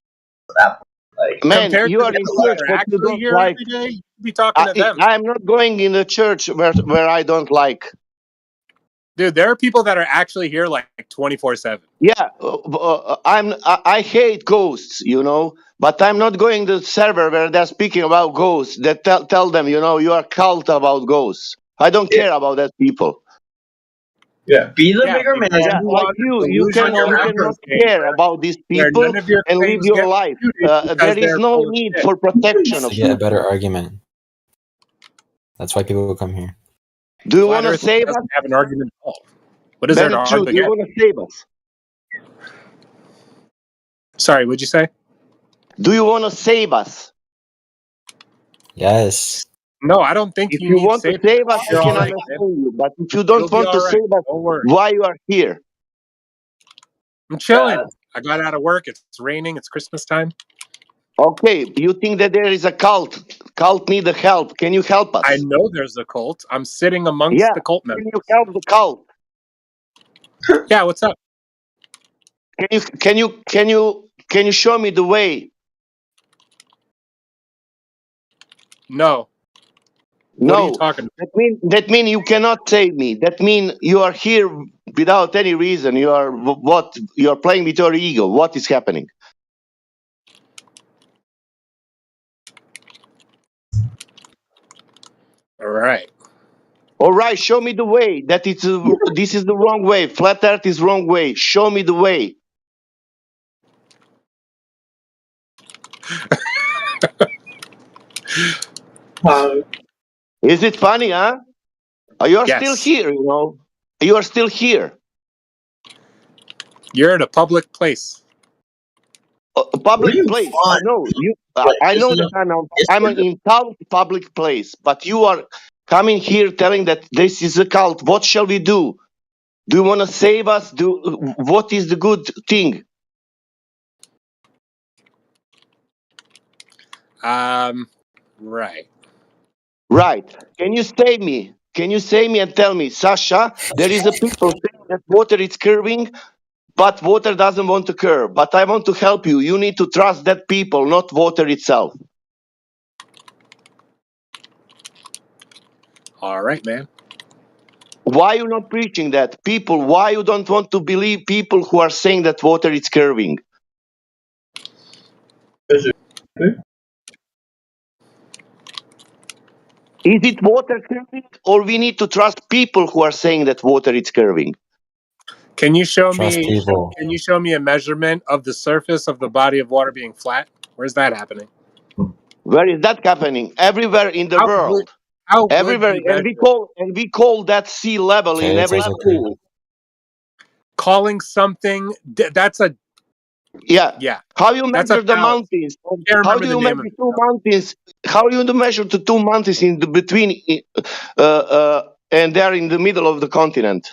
At that point. Like, Man, Compared you to are the in people that church are what you actually don't here like. every day, you should be talking to them. I'm not going in the church where I don't like. Dude, there are people that are actually here like 24/7. Yeah, I hate ghosts, you know, but I'm not going to the server where they're speaking about ghosts. That tell them, you know, you are cult about ghosts. I don't care about that people. Yeah, be the Yeah, bigger because man. Yeah, you like want a you delusional cannot outcome game care about these where people none of your and live claims your get life. refuted because There is they're no full of need shit. for protection Just of to get a you. better argument. That's why people come here. Do you Flat want to Earth save us? doesn't have an argument at all. What is there to Benny True, do argue you against? want to save us? Sorry, what'd you say? Do you want to save us? Yes. No, I don't think If you you need want to saving. save us, I You're can all right, man. understand you. But if you You'll don't be want to all right. save us, Don't worry. why you are here? I'm chilling. I got out of work. It's raining. It's Christmas time. Okay, you think that there is a cult? Cult need the help. Can you help us? I know there's a cult. I'm sitting amongst Yeah. the cult Can members. you help the cult? Yeah, what's up? Can you show me the way? No. What are you No. talking about? That mean you cannot save me. That mean you are here without any reason. You are what? You are playing with your ego. What is happening? All right. All right, show me the way. This is the wrong way. Flat Earth is wrong way. Show me the way. Is it funny, huh? You are still Yes. here, you know. You are still here. You're in a public place. A public place. I know you. I know that I'm in public place, but you are coming here telling that this is a cult. What shall we do? Do you want to save us? What is the good thing? Right. Right. Can you say me? Can you say me and tell me, Sasha, there is a people saying that water is curving, but water doesn't want to curve. But I want to help you. You need to trust that people, not water itself. All right, man. Why you not preaching that? People, why you don't want to believe people who are saying that water is curving? Is it water curving, or we need to trust people who are saying that water is curving? Can you show Trust me? people. Can you show me a measurement of the surface of the body of water being flat? Where's that happening? Where is that happening? Everywhere in the world. How would Everywhere, you and measure? we call that sea level in Okay, it's every also school. Calling something that's a Yeah. How you that's a measure the fallacy. mountains? Can't How remember do the you name measure of it. two mountains? How you measure the two mountains in the between, and they're in the middle of the continent?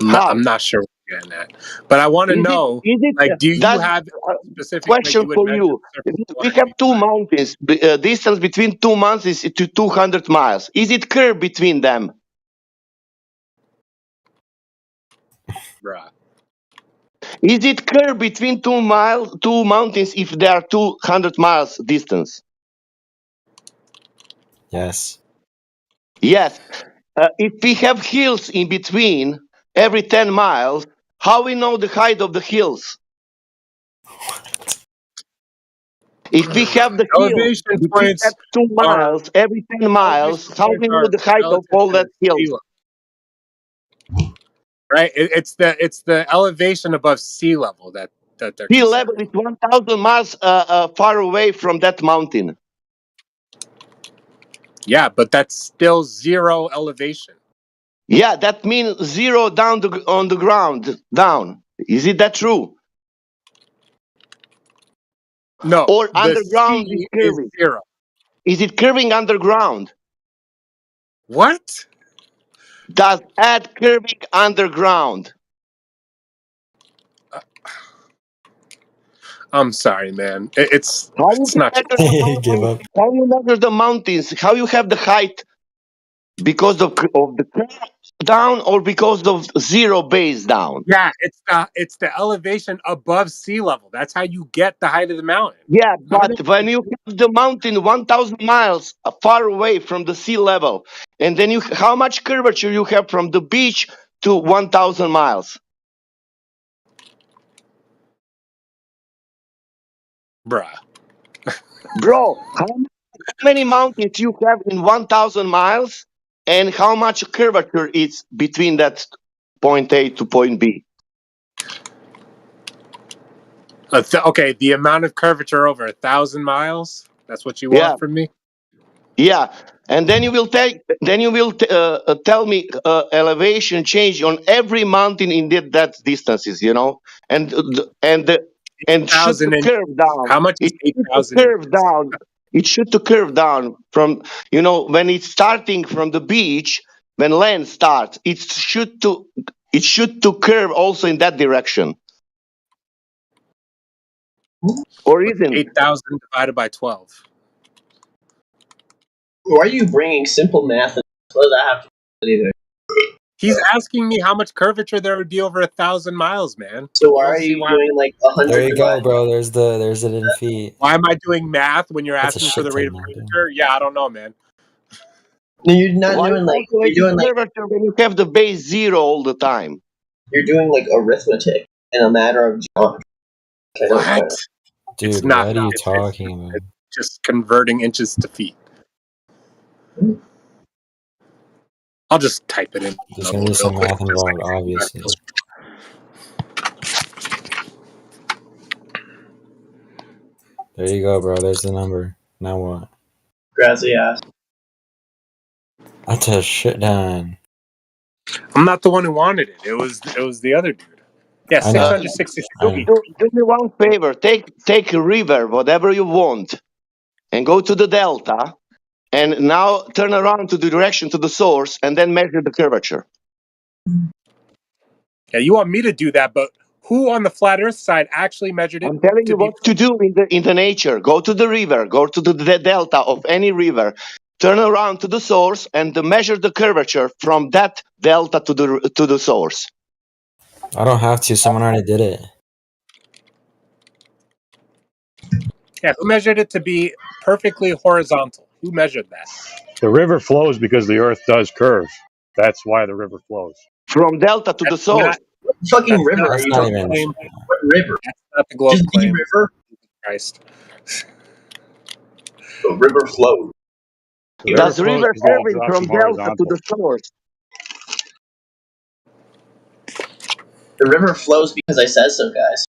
I'm not sure what you're getting at, but I want to know. Is it Like, do you that have a specific way question you would for measure you? the surface of We water to have be two flat? mountains. Distance between two mountains is to 200 miles. Is it curved between them? Bruh. Is it curved between two mountains if they are 200 miles distance? Yes. Yes. If we have hills in between every 10 miles, how we know the height of the hills? If we have the hills Elevation between that points 2 are miles every 10 miles, how we know the height of relative all to that hills? sea level, right? It's the elevation above sea level that they're Sea level considering. is 1,000 miles far away from that mountain. Yeah, but that's still zero elevation. Yeah, that means zero down on the ground, down. Is it that true? No, Or the underground is sea is curving? zero. Is it curving underground? What? Does add curving underground? I'm sorry, man. It's How you not measure true. the Give mountains? up. How you measure the mountains? How you have the height because of the curve down or because of zero base down? Yeah, it's the elevation above sea level. That's how you get the height of the mountain. Yeah, I don't know. but when you have the mountain 1,000 miles far away from the sea level, and then how much curvature you have from the beach to 1,000 miles? Bruh. Bro, how many mountains you have in 1,000 miles, and how much curvature is between that point A to point B? Okay, the amount of curvature over 1,000 miles. That's what you Yeah, want from me. yeah. And then you will tell me elevation change on every mountain in that distances, and should 8,000 to inches. curve down. How much is It should to 8,000 curve inches? down. It should to curve down from when it's starting from the beach. When land starts, it should to curve also in that direction, or What's isn't? 8,000 divided by 12? Why are you bringing simple math? What does that have to do with anything? He's asking me how much curvature there would be over 1,000 miles, man. So I why don't are see you why. doing like There 100 you go, divided? bro. There's it in feet. Why am I doing math when you're That's a asking for shit the rate ton of more, dude. curvature? Yeah, I don't know, man. No, you're not Why doing like you're calculating doing like curvature when you have the base zero all the time? you're doing like arithmetic in a matter of geometry. I don't What? know. It's Dude, not. what are you It's talking about? just converting inches to feet. I'll just type it in. There's gonna be some math involved, obviously. There you go, bro. There's the number. Now what? Gracias. That's a shit ton. I'm not the one who wanted it. It was the other dude. Yeah, I know. 666 I know. feet. Do me one favor. Take a river, whatever you want, and go to the delta, and now turn around to the direction to the source, and then measure the curvature. Yeah, you want me to do that, but who on the flat Earth side actually measured it I'm telling to you be? what to do in the nature. Go to the river. Go to the delta of any river. Turn around to the source and measure the curvature from that delta to the source. I don't have to. Someone already did it. Yeah, who measured it to be perfectly horizontal? Who measured that? The river flows because the Earth does curve. That's why the river flows. From delta to the That's source. not What fucking that's river not are That's you not the talking even. claim. about? What river? That's not the globe Just the claim. river? Christ. The river flows. The river Does flows river because it curving drops from from delta to horizontal. the source? The river flows because I said so, guys.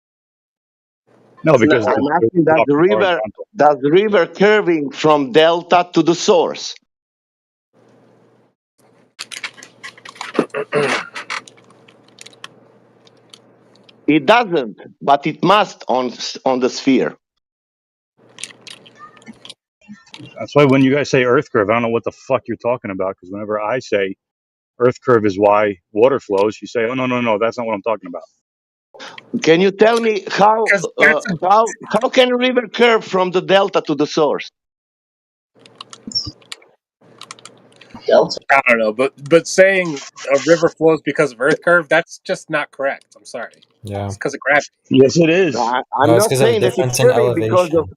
No, because I'm it asking, drops from horizontal. does the river curving from delta to the source? It doesn't, but it must on the sphere. That's why when you guys say Earth curve, I don't know what the fuck you're talking about. Because whenever I say Earth curve is why water flows, you say, oh no, that's not what I'm talking about. Can you tell me how Because that's how can a river curve from the delta to the source? Delta. I don't know, but saying a river flows because of Earth curve, that's just not correct. I'm sorry. Yeah. It's because of gravity. Yes, it is. I'm No, it's not because of saying that it's difference in curving because elevation. of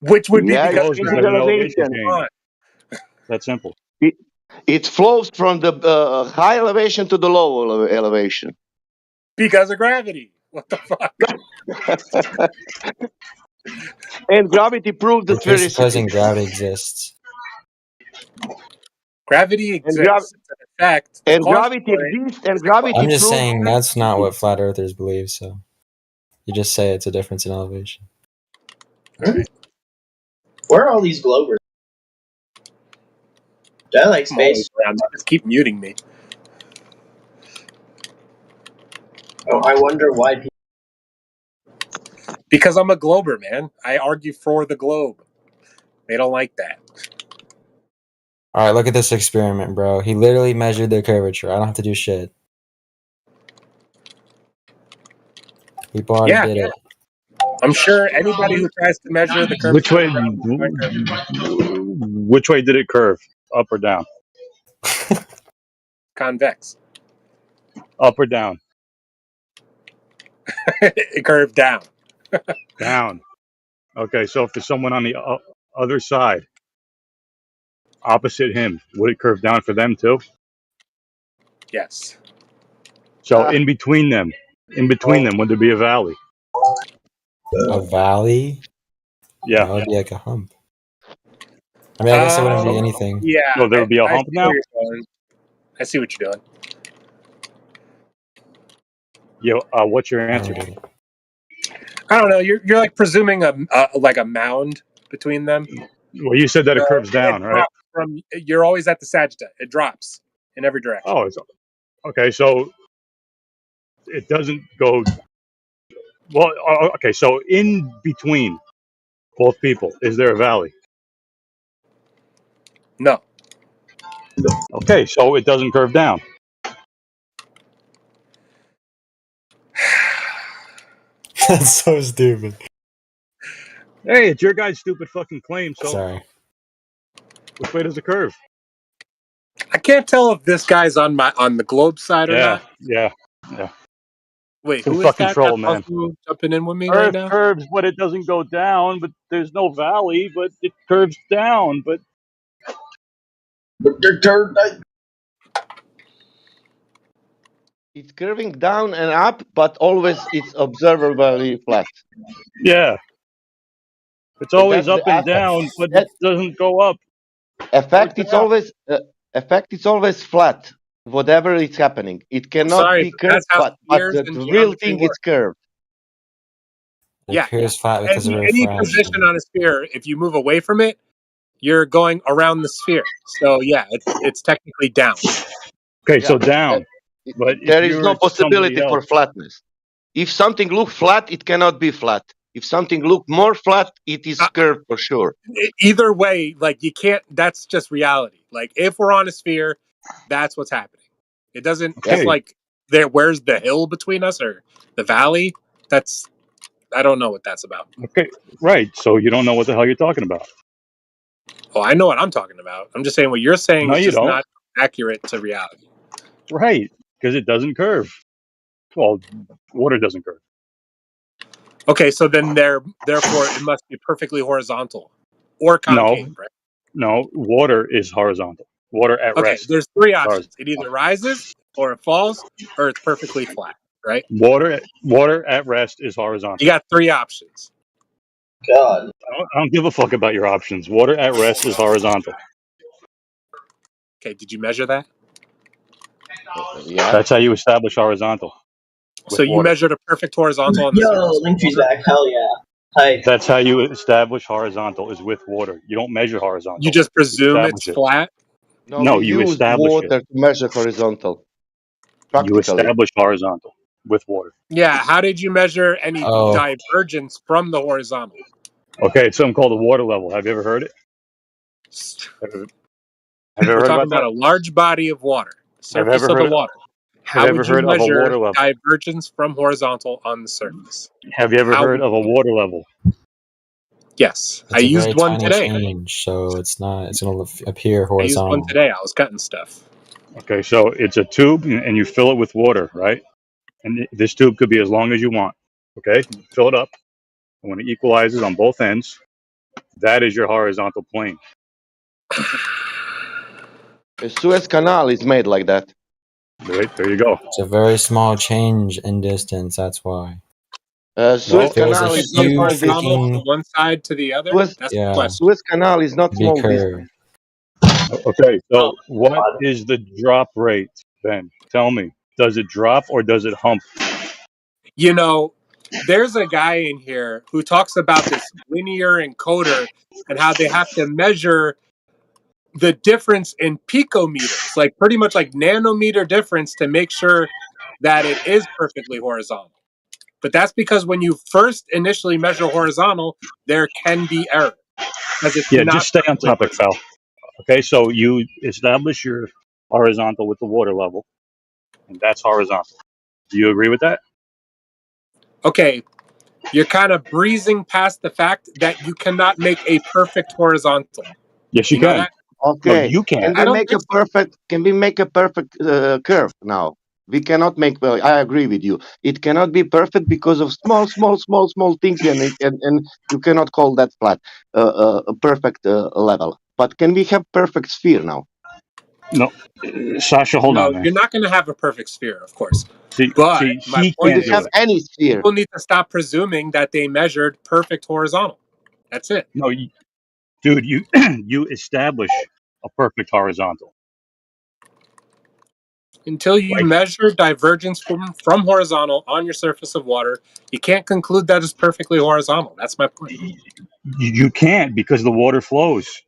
Which would be yeah, It because it flows of changes because an gravity. elevation elevation. change. Come on. That simple. It flows from the high elevation to the low elevation. Because of gravity. What the fuck? And gravity proves the You're sphericity. presupposing gravity exists. Gravity And, gra- exists. It's an effect. The and causal gravity point exists, and is a cause. gravity I'm just proves saying that's not sphericity. what flat earthers believe, so you just say it's a difference in elevation. All right. Where are all these globers? Do I like I'm always space? around. They just keep muting me. Oh, I wonder why people. Because I'm a glober, man. I argue for the globe. They don't like that. All right, look at this experiment, bro. He literally measured their curvature. I don't have to do shit. People already Yeah, did it. I'm sure anybody who tries to measure the Which curvature way? of the ground will find curvature. Which way did it curve? Up or down? Convex. Up or down? It curved down. Down. Okay, so if there's someone on the other side, opposite him, would it curve down for them too? Yes. So in between them, would there be a valley? A valley? Yeah. That would be like a hump. I mean, I guess it wouldn't be anything. Yeah. So there would be a I hump see where now? you're going. I see what you're doing. Yeah. What's your I answer? don't get it. I don't know. You're like presuming a mound between them. Well, you said that it curves It down, right? drops from. You're always at the sagitta. It drops in every direction. Oh, it's okay. So it doesn't go. Well, okay. So in between both people, is there a valley? No. Okay, so it doesn't curve down. That's so stupid. Hey, it's your guy's stupid fucking claim. So Sorry. which way does it curve? I can't tell if this guy's on the globe side or not. Yeah. Wait, Who who is fucking that? troll, That's man? also jumping in with me right Earth now. curves, but it doesn't go down. But there's no valley, but it curves down. But It's curving down and up, but always it's observably flat. yeah, it's always That's up the and effect. down, but it That doesn't go up or effect. It's down. always flat. Whatever is happening, it cannot Sorry, be but curved, that's how but spheres the and real geometry thing is work. curved. It Yeah. appears flat because of Any position refraction. on a sphere, if you move away from it, you're going around the sphere. So yeah, it's technically down. Okay, Yeah, so down. But if there is no you're somebody possibility for else, flatness. If something look flat, it cannot be flat. If something look more flat, it is curved for sure. Either way, like you can't. That's just reality. Like if we're on a sphere, that's what's happening. It doesn't. It's okay, like where's the hill between us or the valley? I don't know what that's about. Okay, right. So you don't know what the hell you're talking about. Oh, I know what I'm talking about. I'm just saying what you're saying No, is you just don't. not accurate to reality. Right, because it doesn't curve. Well, water doesn't curve. Okay, so then therefore it must be perfectly horizontal or concave, No, right? no. Water is horizontal. Water at Okay, rest. there's three is options. It either rises or it falls or it's perfectly flat, right? Water at rest is You horizontal. got three options. God. I don't give a fuck about your options. Water at rest is horizontal. Okay, did you measure that? Yeah. That's how you establish horizontal So with you water. measured a perfect horizontal on the Yo, surface of Linktree's water. back. Hell yeah. Hi. That's how you establish horizontal is with water. You don't measure You horizontal. just You presume it's establish it. flat. No, No, we you use establish it. water to measure horizontal. You Practically. establish horizontal with water. Yeah, how did you measure any Oh, divergence from the horizontal? Okay, it's something called a water level. Have you ever heard it? Have you ever We're heard talking about about that? a large body of water, Have you surface ever of the heard? water. Have you How ever would you heard of a measure water level? divergence from horizontal on the surface? Have you ever How heard would of a you? water level? Yes, I it's a used very one tiny today. change, so it's gonna appear I used one horizontal. today. I was cutting stuff. Okay, so it's a tube and you fill it with water, right? And this tube could be as long as you want. Okay, you fill it up, and when it equalizes on both ends, that is your horizontal plane. The Suez Canal is made like that. Right, there you go. It's a very small change in distance. That's why. Suez Well, If it was a Canal Okay, is so not it's small huge distance. horizontal from freaking one side to the other. Suez, That's the yeah, question. Suez Canal is not it'd be small distance. curved. okay, Oh, so what God. is the drop rate, Ben? Tell me. Does it drop or does it hump? You know, there's a guy in here who talks about this linear encoder and how they have to measure the difference in picometers, like pretty much like nanometer difference to make sure that it is perfectly horizontal. But that's because when you first initially measure horizontal, there can be error because it's Yeah, not just stay on perfectly topic, horizontal. pal. Okay, so you establish your horizontal with the water level, and that's horizontal. Do you agree with that? Okay, you're kind of breezing past the fact that you cannot make a perfect horizontal. Yes, Do you you know can. that? No, Okay. you Can can't. I we don't make think a so. perfect? Can we make a perfect curve now? We cannot make. I agree with you. It cannot be perfect because of small things, and you cannot call that flat a perfect level. But can we have perfect sphere now? No, Sasha, hold No, on, man. you're not going to have a perfect sphere, of course. See, But my he Can point can't we do have is, it. any sphere? people need to stop presuming that they measured perfect horizontal. That's it. No, dude, you you establish a perfect horizontal. Until you Like measure divergence from horizontal on your surface of water, you can't conclude that it's perfectly horizontal. That's my point. you can't because the water flows.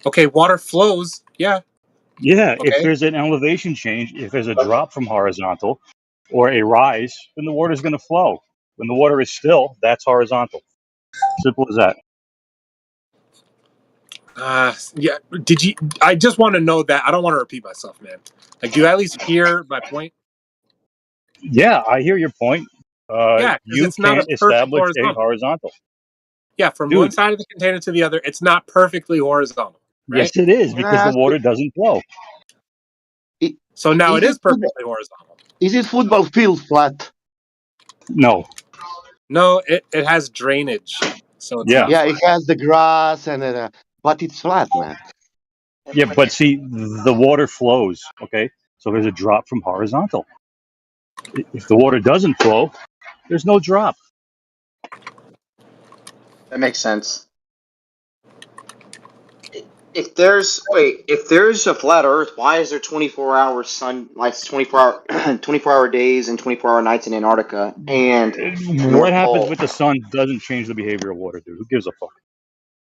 Okay, water flows. Yeah. Yeah, if Okay. there's an elevation change, if there's a drop from horizontal or a rise, then the water's going to flow. When the water is still, that's horizontal. Simple as that. Yeah. Did you? I just want to know that. I don't want to repeat myself, man. Like, do you at least hear my point? Yeah, I hear your point. Yeah, because You it's not a can't perfect establish a horizontal. horizontal. Yeah, from one Dude, side of the container to the other, it's not perfectly horizontal, yes, right? it is Can because I the ask you? water doesn't flow. So now Is it it is football? perfectly horizontal. Is it football field flat? No. No, it has drainage, so it's Yeah. not Yeah, it flat. has the grass but it's flat, man. Yeah, but see, the water flows, okay? So there's a drop from horizontal. If the water doesn't flow, there's no drop. That makes sense. If there's a flat Earth, why is there 24-hour sun, like 24-hour days and 24-hour nights in Antarctica and the What North happens Pole? with the sun doesn't change the behavior of water, dude. Who gives a fuck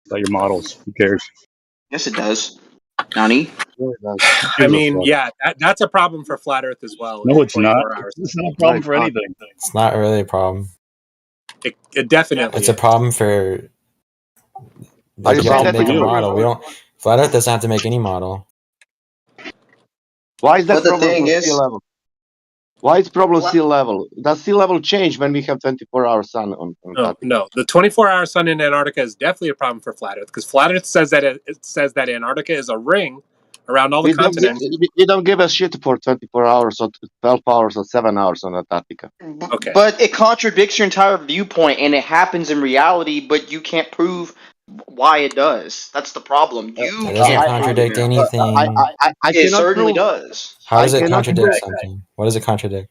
about your models? Who cares? Yes, it does. Nani? Who I gives a mean, fuck? yeah, that's a problem for flat Earth as well. No, Is it's not. 24 hours. It's not a No, problem it's for not. anything. It's not really a problem. It definitely It's a is. problem for Are like you you have saying to that make it's a a you. problem model. for We us? don't. Flat Earth doesn't have to make any model. Why is that But the problem thing for sea is, level? Why is problem sea level? Does sea level change when we have 24-hour sun on No, no. The 24-hour sun in Antarctica is definitely a problem for Flat Earth because Flat Earth says that it says that Antarctica is a ring around all the continents. We don't give a shit for 24 hours or 12 hours or 7 hours on Antarctica. Okay. But it contradicts your entire viewpoint, and it happens in reality, but you can't prove why it does. That's the problem. You It doesn't can't contradict prove it. anything. I It cannot certainly prove. does. How does I it cannot contradict prove. something? What does it contradict?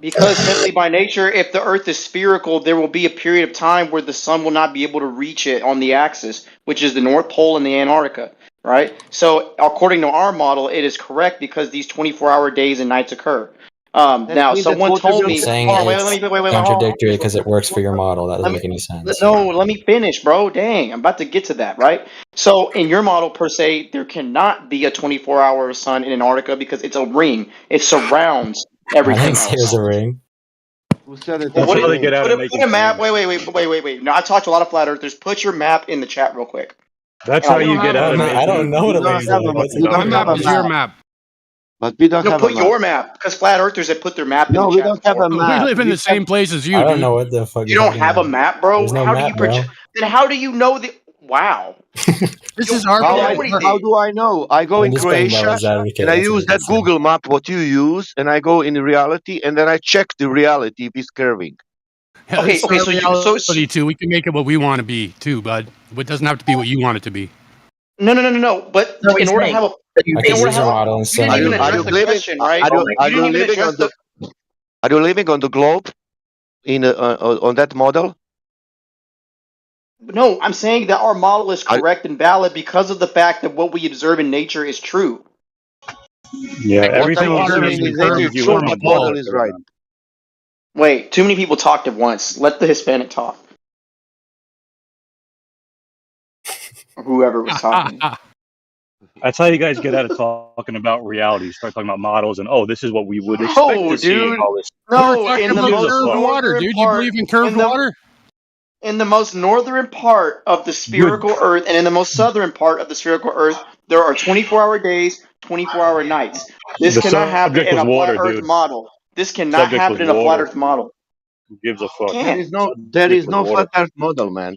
Because simply by nature, if the Earth is spherical, there will be a period of time where the sun will not be able to reach it on the axis, which is the North Pole and the Antarctica, right? So according to our model, it is correct because these 24-hour days and nights occur. Now, means that someone both of told them- me. I'm saying Hold on, it's wait, hold on. contradictory because it works for your model. That doesn't make any sense. No, let me finish, bro. Dang, I'm about to get to that, right? So, in your model, per se, there cannot be a 24-hour sun in Antarctica because it's a ring. It surrounds I everything didn't say it was else. a ring. Who said it? That's What how do they you get out of put making a map? claims. Wait. No, I talked to a lot of flat earthers. Put your map in the chat real quick. That's And how I'll you look get it out up. of I don't making know what We a don't ring's have like. a, What's we a don't ring? have a map. But we don't No, have a put map. your map because flat earthers have put their map in No, the we chat don't have before. a map. We live in We the same place as you, I don't dude. know what the fuck You you're don't talking have a about. map, bro? There's no How do map, you project? bro. Then how do you know the? Wow. This You is our don't How, know anything. how do I know? I go I'm in just playing Croatia devil's advocate. and I That's what use you that just said. Google map what you use, and I go in reality, and then I check the reality if it's curving. Yeah, Okay, this is okay. our So you reality too. We can make it what we want to be too, bud. It doesn't have to be what you want it to be. No. But No, in he's order to saying have a, that you I in could order to use have your a, model in you so didn't many even ways. address the question, right? Are you You didn't even living address on the. the? Are you living on the globe? In on that model? No, I'm saying that our model is correct and valid because of the fact that what we observe in nature is true. Yeah, What everything I'm you see observing is nature confirms you true, have a but ball. model is right. Wait, too many people talked at once. Let the Hispanic talk. Or whoever was talking. That's how you guys get out of talking about reality. You start talking about models and this is what we would expect No, to see and dude. all this. We were No, talking in the about most curved water, northern dude. You part, believe in curved water? in the most northern part of the spherical Earth and in the most southern part of the spherical Earth, there are 24-hour days, 24-hour nights. This The cannot happen subject in was a flat water, Earth dude. model. This cannot Subject happen was in a flat water. Earth model. Who gives a fuck? There Can't. is no Subject was flat water. Earth model, man.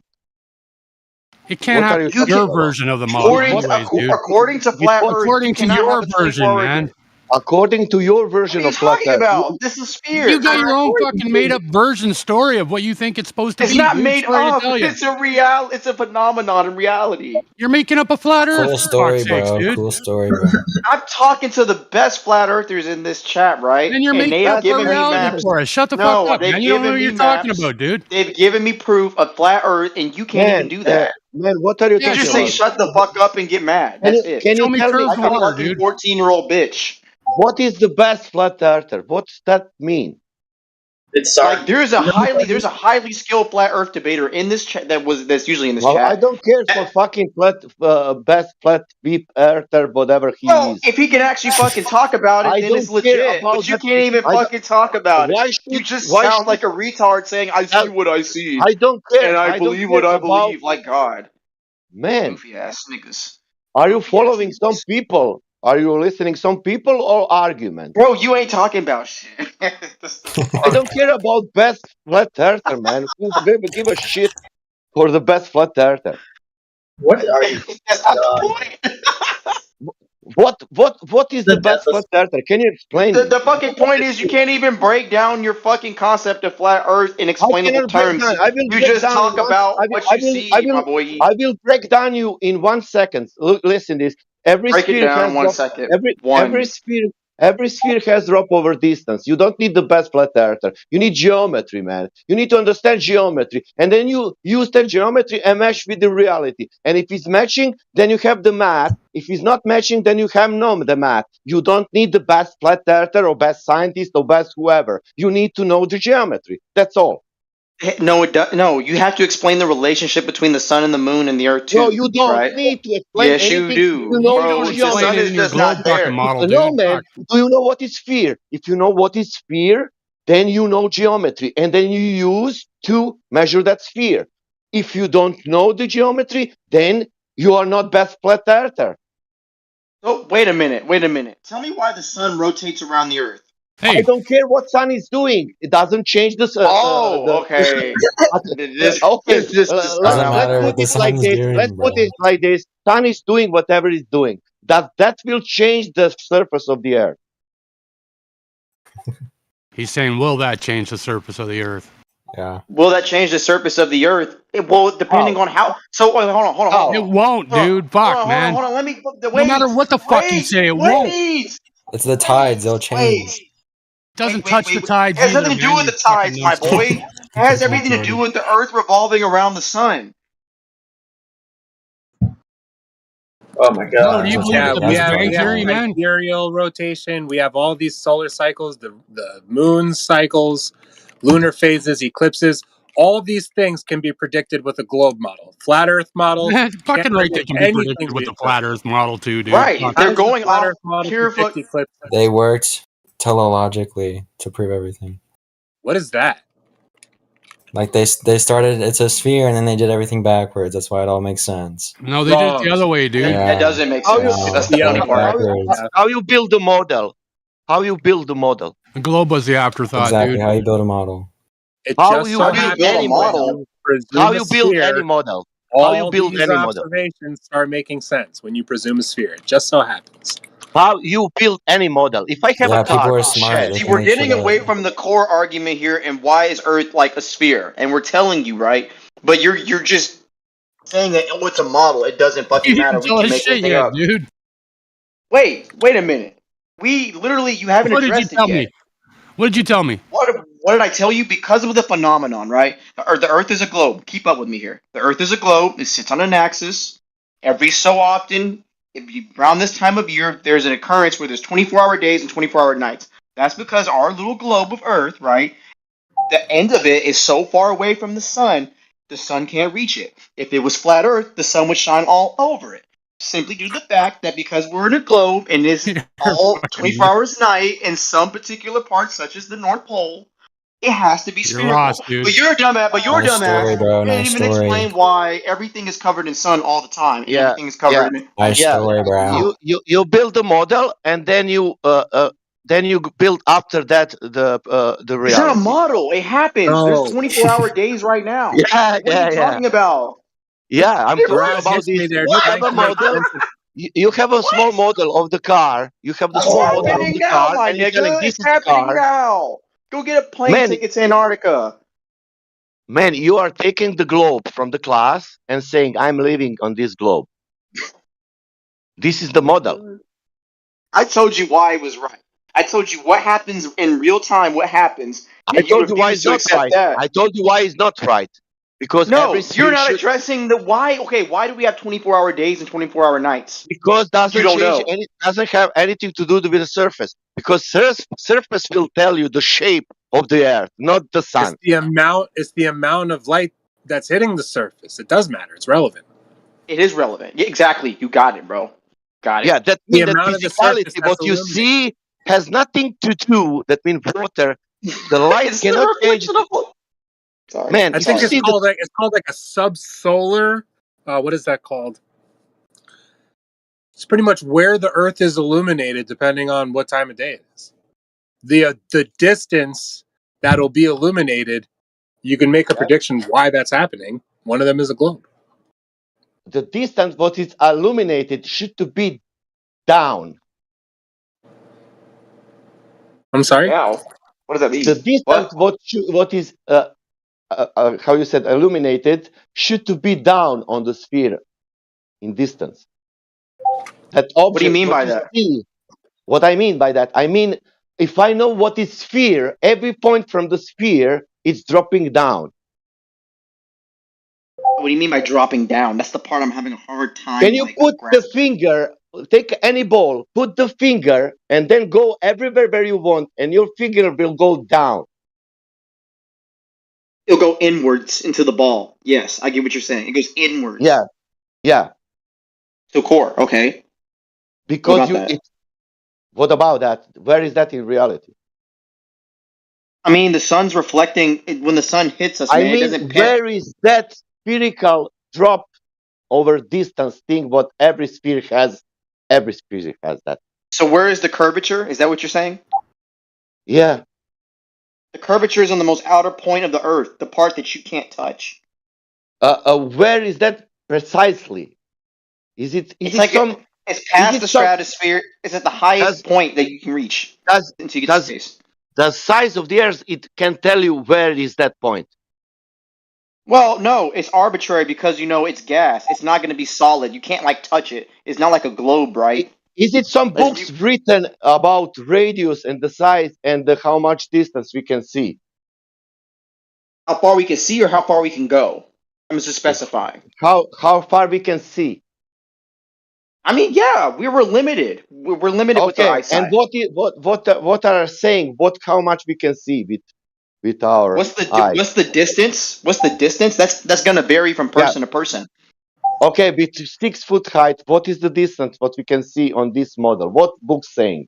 It can't What have are you You talking your about? version of the model, anyways, dude. according to flat Earth, you According to cannot your have a version, 24-hour. man. According to your What version are you of flat talking Earth, about? This is sphere. You got your own fucking made up version story of what you think it's supposed to It's be, not dude. made Sorry to up. tell you. It's a it's a phenomenon in reality. You're making up a flat earth, Cool for story, fuck's sakes, bro. dude. Cool story, bro. I'm talking to the best flat earthers in this chat, right? And you're And they making have up a given me reality maps. for us. Shut the fuck No, up, they've man. You don't know given what me you're talking maps. about, dude. They've given me proof of flat Earth, and you can't even do that. man, what are you You talking just say about? shut the fuck up and get mad. Can That's you it. can Show you me tell me curved Like a water, fucking dude. 14-year-old bitch. what is the best flat earther? What's that mean? It's Like there's a highly skilled flat Earth debater in this chat that's usually in this Well, I chat. don't care for fucking best flat beep earther, whatever he Well, is. if he can actually fucking talk about it, I then it's don't care legit. about But you that. can't even fucking talk about it. You just sound like a retard saying, "I see what I see, I don't care. and I I don't believe care what I about believe." Like God, man. goofy ass niggas. Are you following some people? Are you listening some people or argument? Bro, you ain't talking about shit. I don't care about best flat earther, man. Who give a shit for the best flat earther? What are you? That's not the point. What is the best flat earther? Can you explain me? The fucking point is you can't even break down your fucking concept of flat Earth in I explainable cannot break terms. down. I will You break just down talk in one. about what you see, my boy. I will break down you in 1 second. Look, listen this. Every Break it sphere down has in 1 drop. second. Every sphere has drop over distance. You don't need the best flat earther. You need geometry, man. You need to understand geometry, and then you use that geometry and match with the reality. And if it's matching, then you have the math. If it's not matching, then you have the math. You don't need the best flat earther or best scientist or best whoever. You need to know the geometry. That's all. No, it does. No, you have to explain the relationship between the sun and the moon and the earth too. No, you don't right? need to explain Yes, anything. you do, You know bro. your The geometry. sun is just not there. No, man. Do you know what is sphere? If you know what is sphere, then you know geometry, and then you use to measure that sphere. If you don't know the geometry, then you are not best flat earther. Oh, wait a minute. Wait a minute. Tell me why the sun rotates around the earth. I Hey, don't care what sun is doing. It doesn't change the Okay. okay. This is Doesn't Let's matter put what the it like sun's this. doing, Let's put bro. it like this. Sun is doing whatever it's doing. That will change the surface of the earth. he's saying, will that change the surface of the earth? Yeah. Will that change the surface of the earth? It will, depending on how. So hold on, hold on, hold It on. won't, Hold on, dude. Fuck, man. hold on. Let me No matter wait, what the fuck you say, it won't. wait, It's the tides, they'll wait, change. Doesn't touch the It tides has either, nothing to do man. with You the fucking tides, my numbskull. boy. It has everything to do with the Earth revolving around the sun. Oh my No, do you god. believe in Yeah, the we Big have Bang Theory, man? sidereal rotation. We have all these solar cycles, the moon cycles, lunar phases, eclipses. All these things can be predicted with a globe model. Flat Earth model Man, can't fucking right, they predict can be anything predicted with we the observe. flat Earth model too, dude. Right. Fuck. How They're does the going Flat off Earth model pure predict eclipses? They worked teleologically to prove everything. What is that? Like they started, it's a sphere, and then they did everything backwards. That's why it all makes sense. No, they did it the Wrong. other way, dude. That doesn't make How you sense. No, That's the The they other funny went way. part. backwards. how you build the model? How you build the model? The globe was the afterthought, Exactly dude. how you build a model. It How just you so How do you build build a any happens when model? model? you presume How a you build any sphere, model? How you all build these any model? observations start making sense when you presume a sphere. It just so happens. How you build any model? If I have a Yeah, people car, are a smart. shed, They See, can we're make shit getting away up. from the core argument here, and why is Earth like a sphere? And we're telling you, right? But you're just saying that oh, it's a model. It doesn't You fucking matter. didn't We tell can us make shit anything yet, up. dude. Wait a minute. We literally, you haven't What did you addressed it tell me? yet. What did you tell me? What did I tell you? Because of the phenomenon, right? The Earth is a globe. Keep up with me here. The Earth is a globe. It sits on an axis. Every so often, around this time of year, there's an occurrence where there's 24-hour days and 24-hour nights. That's because our little globe of Earth, right? The end of it is so far away from the sun can't reach it. If it was flat Earth, the sun would shine all over it. Simply due to the fact that because we're in a globe and it's all 24 hours night in some particular parts, such as the North Pole, it has to be You're spherical. lost, dude. But you're a dumbass. But you're a Nice story, dumbass. bro. You didn't Nice even story. explain why everything is covered in sun all the time and yeah, everything is covered in. Nice yeah. story, bro. You build the model, and then you build after that the It's not a reality. model. It happens. There's No. 24-hour days right now. Yeah, What are you talking about? Yeah, I'm talking Throughout about history, this. they're You trying have a to make model. sense of You have a small model of the car. You have the It's small model of happening the now, car, my and you're telling nigga. this It's is the happening car. now. Go get a plane Man, ticket to Antarctica. man, you are taking the globe from the class and saying, I'm living on this globe. This is the model. I told you why it was right. I told you what happens in real time, what happens, I and you told you why refuse it's to not accept right. that. I told you why it's not right. Because every No, you're sphere not should, addressing the why. Okay, why do we have 24-hour days and 24-hour nights? because You doesn't don't change know. any, doesn't have anything to do with the surface. Because surface will tell you the shape of the earth, not the sun. it's the amount of light that's hitting the surface. It does matter. It's relevant. It is relevant. Yeah, exactly. You got it, bro. Got it. Yeah, that The means that amount of the surface physicality, that's what you illuminated. see has nothing to do. That means water. The light It's the cannot change. reflection of. Sorry. Man, I if think you it's see the called like a subsolar. What is that called? It's pretty much where the Earth is illuminated, depending on what time of day it is. The distance that'll be illuminated, you can make a prediction why that's happening. One of them is a globe. the distance what is illuminated should to be down. I'm sorry. Yeah. What does that mean? The distance what is how you said illuminated should to be down on the sphere in distance. That object. What do you mean what by you that? see, what I mean by that, I mean if I know what is sphere, every point from the sphere is dropping down. What do you mean by dropping down? That's the part I'm having a hard time. Can you put the finger, take any ball, put the finger, and then go everywhere where you want, and your finger will go down. It'll go inwards into the ball. Yes, I get what you're saying. It goes inwards. Yeah, yeah. So core, okay. Because What you, about that? what about that? Where is that in reality? I mean, the sun's reflecting when the sun hits us, I man. It mean, doesn't where is that spherical drop over distance thing? What every sphere has that. So where is the curvature? Is that what you're saying? Yeah. The curvature is on the most outer point of the Earth, the part that you can't touch. Where is that precisely? Is it It's like some? it's past Is the it some? stratosphere. It's at the highest Does point that you can reach does until you get to does space. the size of the Earth? It can tell you where is that point. Well, no, it's arbitrary because you know it's gas. It's not going to be solid. You can't like touch it. It's not like a globe, right? Is it some Like, books written about radius and the size and how much distance we can see? how far we can see or how far we can go? I'm just specifying. How far we can see? I mean, yeah, we were limited. We're limited with our Okay, eyesight. and what are saying? How much we can see with our What's eyes? what's the distance? What's the distance? That's going to vary from person to person. Okay, with 6 foot height, what is the distance what we can see on this model? What book saying?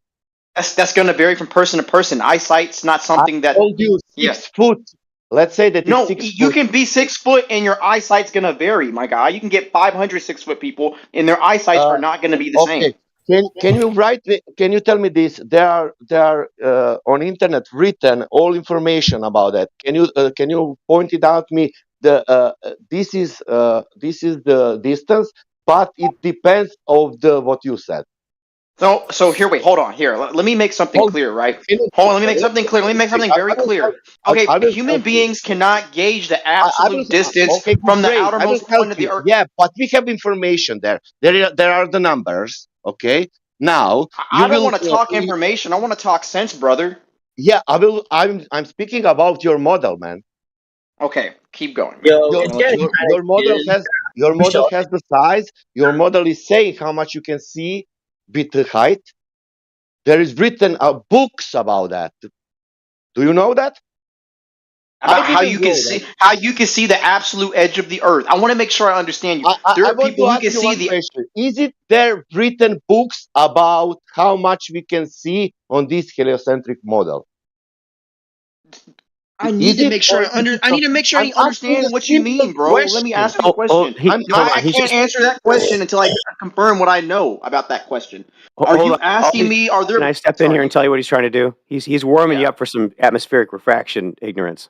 That's going to vary from person to person. Eyesight's not I something that. told you 6 foot. Let's say that No, it's 6 you foot. can be 6 foot and your eyesight's going to vary, my guy. You can get 500 6-foot people and their eyesights are not going to be the Okay. same. Can you write? Can you tell me this? There are on internet written all information about that. Can you point it out me? This is the distance, but it depends of the what you said. So here, wait, hold on. Here, let me make something clear, right? Hold on, let me make something clear. Let me make something very clear. Okay, human beings cannot gauge the absolute distance Okay, from the great. I will outermost help point of the you. Earth. Yeah, but we have information there. There are the numbers. Okay. Now I don't want to talk information. I want to talk sense, brother. Yeah, I will. I'm speaking about your model, man. Okay, keep going. Your model has the size. Your model is saying how much you can see with the height. There is written books about that. Do you know that? About how you can see the absolute edge of the Earth. I want to make sure I understand you. There I are want people to who ask can you see one the. question. Is it there written books about how much we can see on this heliocentric model? I need to make sure I need to make sure I understand what you mean, bro. Let me ask you a question. I can't answer that question until I confirm what I know about that question. Are you asking me? Are there? Can I step in here and tell you what he's trying to do? He's warming you up for some atmospheric refraction ignorance.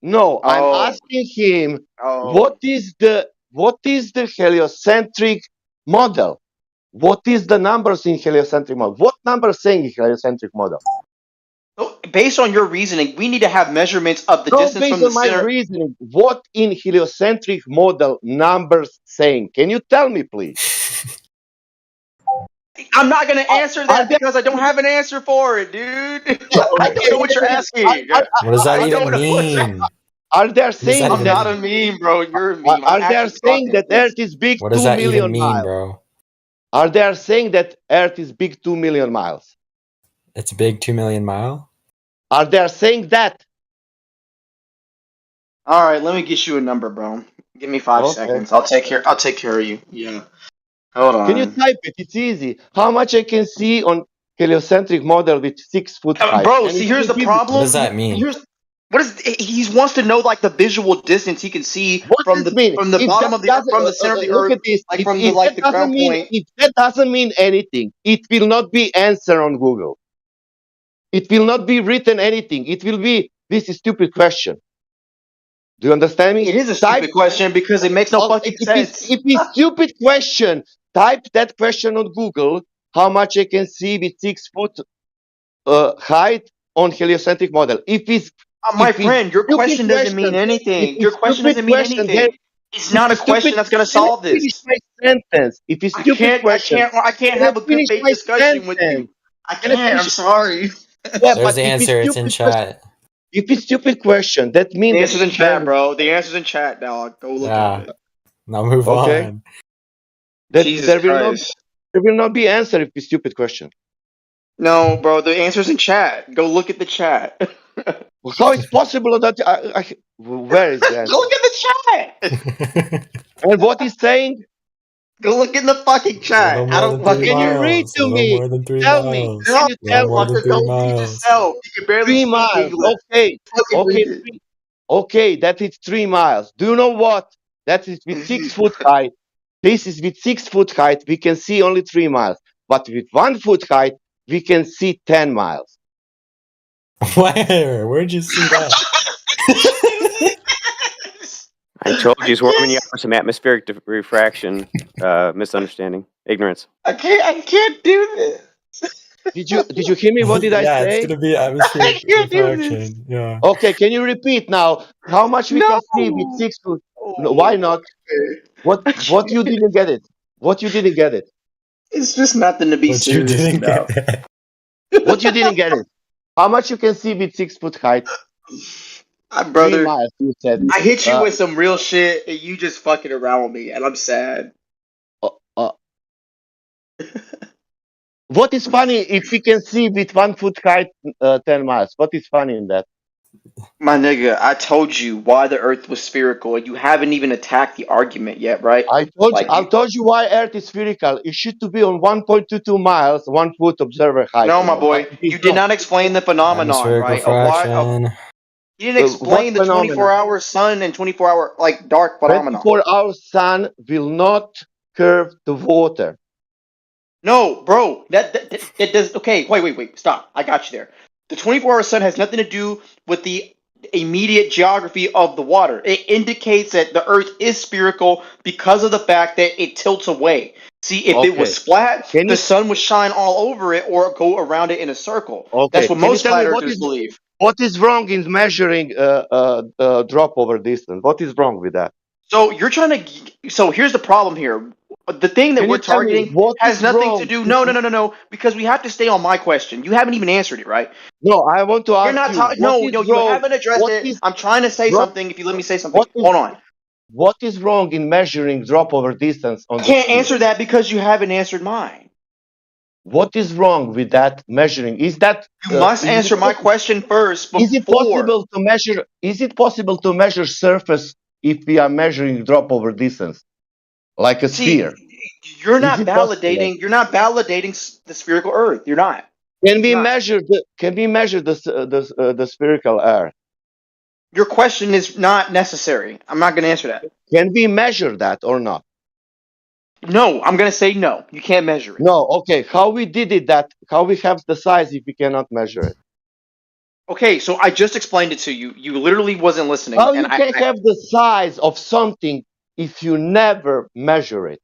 No, I'm asking him what is the heliocentric model? What is the numbers in heliocentric model? What numbers saying in heliocentric model? Based on your reasoning, we need to have measurements of the No, distance based from the on my center. reasoning, what in heliocentric model numbers saying? Can you tell me, please? I'm not going to answer that because I don't have an answer for it, dude. I don't know what you're asking. What does that I even don't know what you're mean? Are they does saying that I'm even not mean? a meme, bro. You're a meme. Are they saying that Earth is big What does 2 that even million mean, miles? bro? Are they saying that Earth is big 2 million miles? It's big 2 million mile? Are they saying that? All right, let me get you a number, bro. Give me 5 seconds. I'll take care of you. Yeah. Hold on. Can you type it? It's easy. How much I can see on heliocentric model with 6 foot height? Bro, And see, it here's will the give problem. What does that mean? He wants to know like the visual distance he can see from the If bottom that of the earth, doesn't- from the center of the look earth, at this. like If, from if the that doesn't ground mean point. if that doesn't mean anything, it will not be answered on Google. It will not be written anything. It will be this is stupid question. Do you understand me? It is a stupid question because it makes no fucking sense. If it's stupid question, type that question on Google. How much I can see with 6 foot height on heliocentric model? If it's My friend, your question doesn't mean anything. Your question doesn't mean anything. It's not a question that's going to solve this. Finish my sentence. If it's stupid question, I can't have a good faith discussion with you. I can't. I'm sorry. Yeah, There's the answer. It's in chat. If it's stupid question, that means the answer's in chat, bro. The answer's in chat, dog. Go look at it. Now move on. There will not be answer if it's stupid question. No, bro. The answer's in chat. Go look at the chat. How is possible that where is the answer? Go look at the chat. And what he's saying? Go look in the fucking chat. I don't fucking. Can you read to me? Tell me. Can you tell me? Don't read yourself. You can barely 3 speak miles. English. Okay, that is 3 miles. Do you know what? That is with 6 foot height. This is with 6 foot height. We can see only 3 miles. But with 1 foot height, we can see 10 miles. Where? Where'd you see that? I told you he's warming you up for some atmospheric refraction, misunderstanding, ignorance. I can't do this. Did you hear me? What did I Yeah, say? it's gonna be atmospheric refraction. Yeah. Okay, can you repeat now? How much we can see with 6 foot? No, why not? What you didn't get it? What you didn't get it? It's just nothing to be But you serious didn't about. get What you didn't get it? How much you can see with 6 foot height? 3 Brother, miles, you said. I hit you with some real shit, and you just fucking around with me, and I'm sad. What is funny if we can see with 1 foot height 10 miles? What is funny in that? My nigga, I told you why the Earth was spherical, and you haven't even attacked the argument yet, right? I told you why Earth is spherical. It should to be on 1.22 miles, 1 foot observer height. No, my boy, you did not explain the phenomenon, atmospheric right? Of why? refraction. You didn't explain the 24-hour sun and 24-hour like dark phenomenon. 24-hour sun will not curve the water. No, bro, that does. Okay, wait, stop. I got you there. The 24-hour sun has nothing to do with the immediate geography of the water. It indicates that the Earth is spherical because of the fact that it tilts away. See, if it was flat, the sun would shine all over it or go around it in a circle. Okay. That's what most flat earthers believe. What is wrong in measuring drop over distance? What is wrong with that? So you're trying to. So here's the problem here. The thing that we're targeting has nothing to do. No. Because we have to stay on my question. You haven't even answered it, right? No, I want to ask you. No, you haven't addressed it. I'm trying to say something. If you let me say something, hold on. What is wrong in measuring drop over distance on? I can't answer that because you haven't answered mine. What is wrong with that measuring? Is that you must answer my question first? Before. Is it possible to measure? Is it possible to measure surface if we are measuring drop over distance, like a sphere? You're not validating. You're not validating the spherical Earth. You're not. Can we measure the spherical Earth? Your question is not necessary. I'm not going to answer that. Can we measure that or not? No, I'm going to say no. You can't measure it. No. Okay. How we did it? How we have the size if we cannot measure it? Okay, so I just explained it to you. You literally wasn't listening. How you can have the size of something if you never measure it?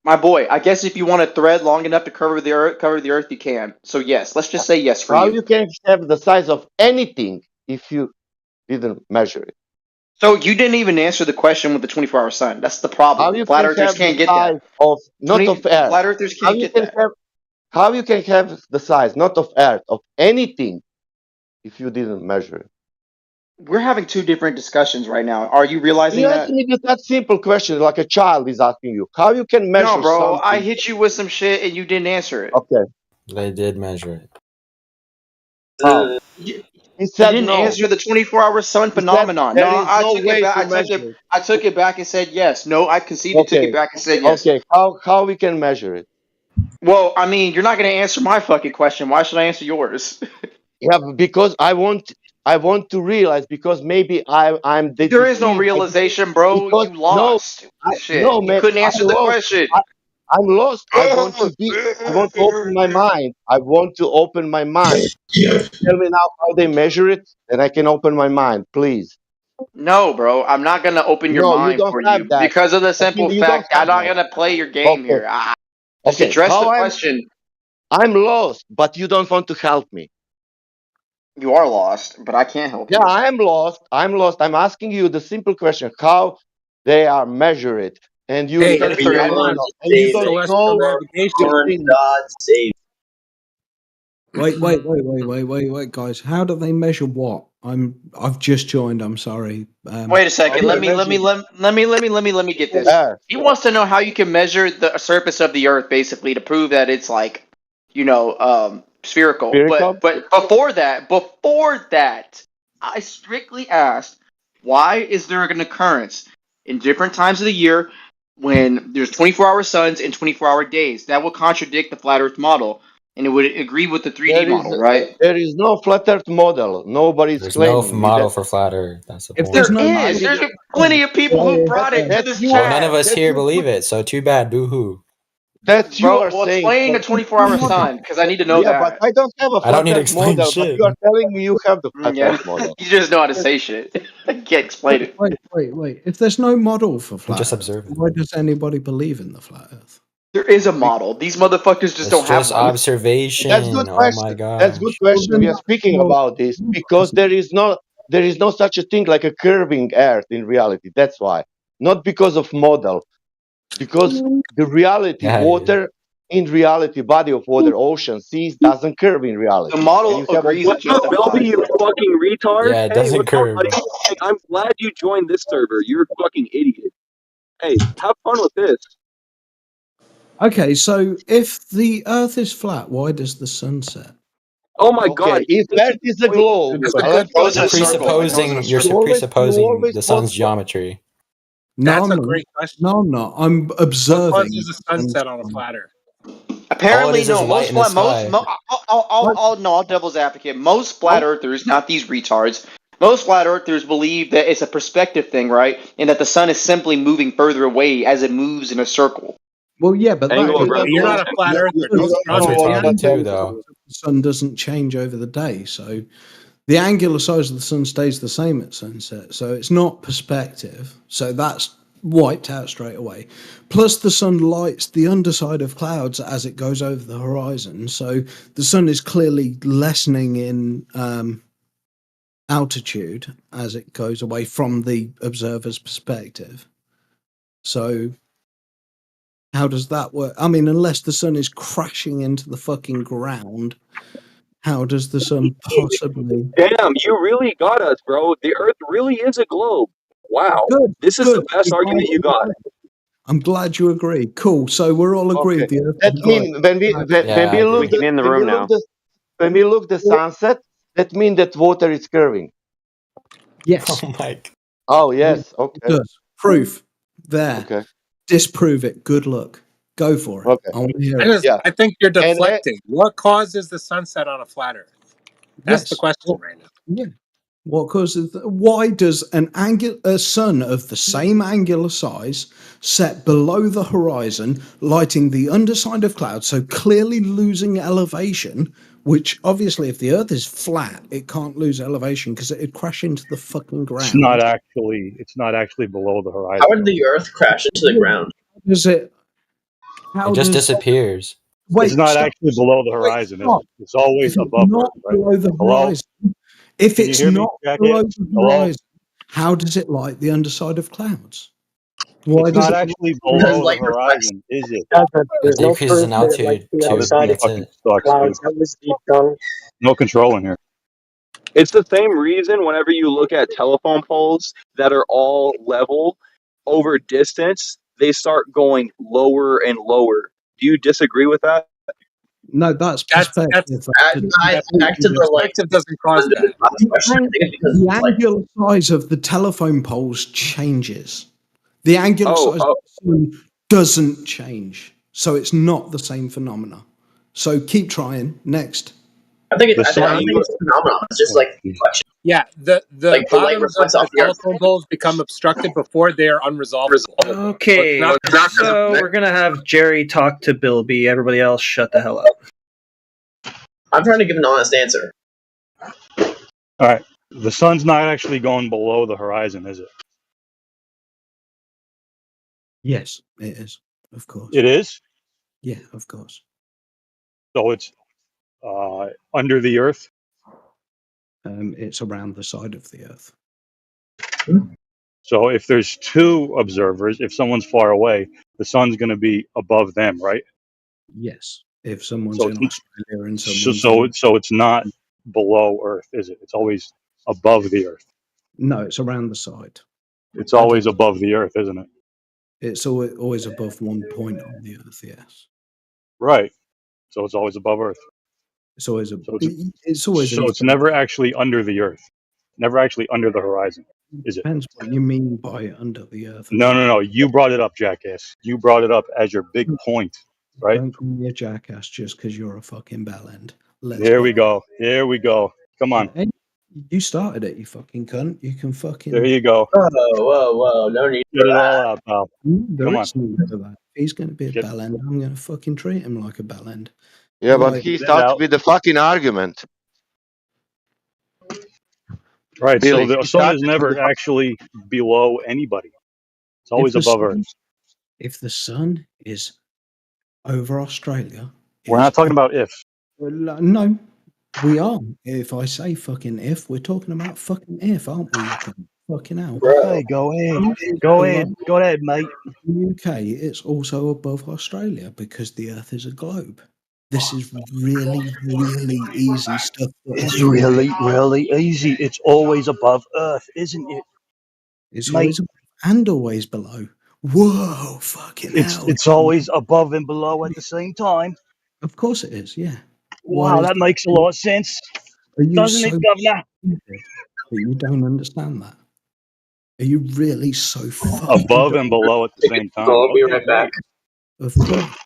My boy, I guess if you want a thread long enough to cover the earth, you can. So yes, let's just say yes for How you. you can have the size of anything if you didn't measure it? So you didn't even answer the question with the 24-hour sun. That's the problem. Flat earthers can't get that. Flat earthers can't get that. How you can have the size, not of Earth, of anything, if you didn't measure it? We're having two different discussions right now. Are you realizing you that? Ask me that simple question, like a child is asking you. How you can measure? No, bro. Something? I hit you with some shit and you didn't answer it. Okay. They did measure it. How? He said you didn't answer the 24-hour sun phenomenon. No, I took it back. I took it back and said yes. No, I conceded. Took it back and said yes. Okay. How we can measure it? Well, I mean, you're not going to answer my fucking question. Why should I answer yours? Yeah, because I want to realize, because maybe I'm. There is no realization, bro. You lost. No, man, you couldn't answer the question. I'm lost. I want to open my mind. I want to open my mind. Tell me now how they measure it, and I can open my mind, please. No, bro. I'm not going to open your mind for you because of the simple fact I'm not going to play your game here. Just address the question. I'm lost, but you don't want to help me. You are lost, but I can't help you. Yeah, I am lost. I'm asking you the simple question: how they are measure it, and you. Hey, Wait, guys. How do they measure what? I've just joined. I'm sorry. Wait a second. Let me get this. He wants to know how you can measure the surface of the Earth, basically, to prove that it's like, spherical. But before that, I strictly asked, why is there an occurrence in different times of the year when there's 24-hour suns and 24-hour days? That would contradict the flat Earth model, and it would agree with the 3D model, right? There is no flat Earth model. Nobody's claiming. There's no model for flat Earth. That's the point. There's plenty of people who brought it to this chat. Well, none of us here believe it, so too bad. Boo hoo. That you Bro, are well, saying. explain the but- 24-hour sun, because I need to know Yeah, that. but I don't have a I don't need flat to Earth explain model. But shit. you are telling me you have the flat Yeah, Earth model. you just know how to say shit. I can't explain it. Wait. If there's no model for flat just Earth, observe it. why does anybody believe in the flat Earth? There is a model. These motherfuckers just It's don't have just one. observation. That's good Oh question. my That's good gosh. question. We are speaking about this because there is no such a thing like a curving Earth in reality. That's why. Not because of model. Because the reality, Yeah. water in reality, body of water, ocean, seas doesn't curve in reality. The model And you have agrees a- it justifies. Bilby, you fucking retard. Yeah, it Hey, doesn't what's up, curve. buddy? Hey, I'm glad you joined this server. You're a fucking idiot. Hey, have fun with this. Okay, so if the Earth is flat, why does the sun set? Oh my god. Okay, if Earth is a globe, That's a good Earth goes in You're a circle. It goes in a presupposing. You're circle. presupposing the sun's geometry. No, That's I'm a not. great question. No, I'm not. I'm What observing. causes a sunset on a flat Earth? Apparently, is no. light Most in the flat, most, sky. I'll devil's advocate. Most flat earthers, not these retards. Most flat earthers believe that it's a perspective thing, right? And that the sun is simply moving further away as it moves in a circle. Well, yeah, but Angle of You're not a flat earther. Don't That's stop it. retarded too, though. the sun doesn't change over the day, so the angular size of the sun stays the same at sunset. So it's not perspective. So that's wiped out straight away. Plus, the sun lights the underside of clouds as it goes over the horizon. So the sun is clearly lessening in altitude as it goes away from the observer's perspective. So how does that work? I mean, unless the sun is crashing into the fucking ground, how does the sun possibly? Damn, you really got us, bro. The Earth really is a globe. Wow. This is the best argument you got. I'm glad you agree. Cool. So we're all agreed. Okay. The Earth That is means when we look We can in the room now. when we look the sunset, that means that water is curving. Yes. Oh my. Oh yes. Okay. It does. Proof. There. Okay. Disprove it. Good luck. Go for it. Okay. I want to hear it. I think you're deflecting. What causes the sunset on a flat Earth? That's the question right now. Yeah. What causes? Why does a sun of the same angular size set below the horizon, lighting the underside of clouds, so clearly losing elevation? Which obviously, if the Earth is flat, it can't lose elevation because it'd crash into the fucking ground. It's not actually below the horizon. How did the Earth crash into the ground? Does it? It just disappears. It's not actually below the horizon, is it? It's always above not Earth, right? below the Hello? horizon. If Can you it's hear me, not Jackass? below the Hello? horizon, how does it light the underside of clouds? Why It's does not it actually below the horizon, is it? It decreases in altitude too. That's it. Sucks, dude. No control in here. It's the same reason whenever you look at telephone poles that are all level over distance, they start going lower and lower. Do you disagree with that? No, that's perspective. Back to the like. Perspective doesn't cause that. The angular size of the telephone poles changes. The angular size of the sun doesn't change. So it's not the same phenomena. So keep trying. Next. I don't think it's a phenomenon. It's just like reflection. Yeah, the Like the light bottoms of reflects off the the Earth. telephone poles become obstructed before they are unresolvable. Okay, so we're gonna have Jerry talk to Bilby. Everybody else, shut the hell up. I'm trying to give an honest answer. All right. The sun's not actually going below the horizon, is it? Yes, it is. Of course. It is? Yeah, of course. So it's under the Earth? It's around the side of the Earth. So if there's two observers, if someone's far away, the sun's going to be above them, right? Yes. If someone's So in it's- Australia and So, someone's so it's not below Earth, is it? It's always above the Earth. no, it's around the side. It's always above the Earth, isn't it? It's always above one point on the Earth. Yes, Right. So it's always above Earth. it's always So it's always. so it's never actually under the Earth. Never actually under the horizon, is it? Depends what you mean by under the Earth. No. You brought it up, jackass. You brought it up as your big point, right? Don't call me a jackass just because you're a fucking bellend. Here we go. Here we go. Come on. Hey, you started it, you fucking cunt. You can fucking. There you go. Whoa, no need Get for it all that. out, pal. There Come is on. need for that. he's going to be a Get- bellend, I'm going to fucking treat him like a bellend. Yeah, but Like, he that starts out. with the fucking argument. Right. So Billy, the he sun started is with never the actually below anybody. It's if always the above sun, Earth. if the sun is over Australia, We're is not talking about if. no, we are. If I say fucking if, we're talking about fucking if, aren't we? You can fucking hell. Okay, go ahead. If it's Go ahead. below Go ahead, mate. the UK, it's also above Australia because the Earth is a globe. This is really, really easy stuff. For It's everyone. really easy. It's always above Earth, isn't it? It's Mate, always above and always below. Whoa, fucking hell! it's always above and below at the same time. Of course it is. Yeah. Why Wow, is that makes a lot of sense, Are you doesn't so it, Governor? stupid that you don't understand that? Are you really so fucking Above dumb? and below at the same time. So I'll be Okay, right great. back. Of course.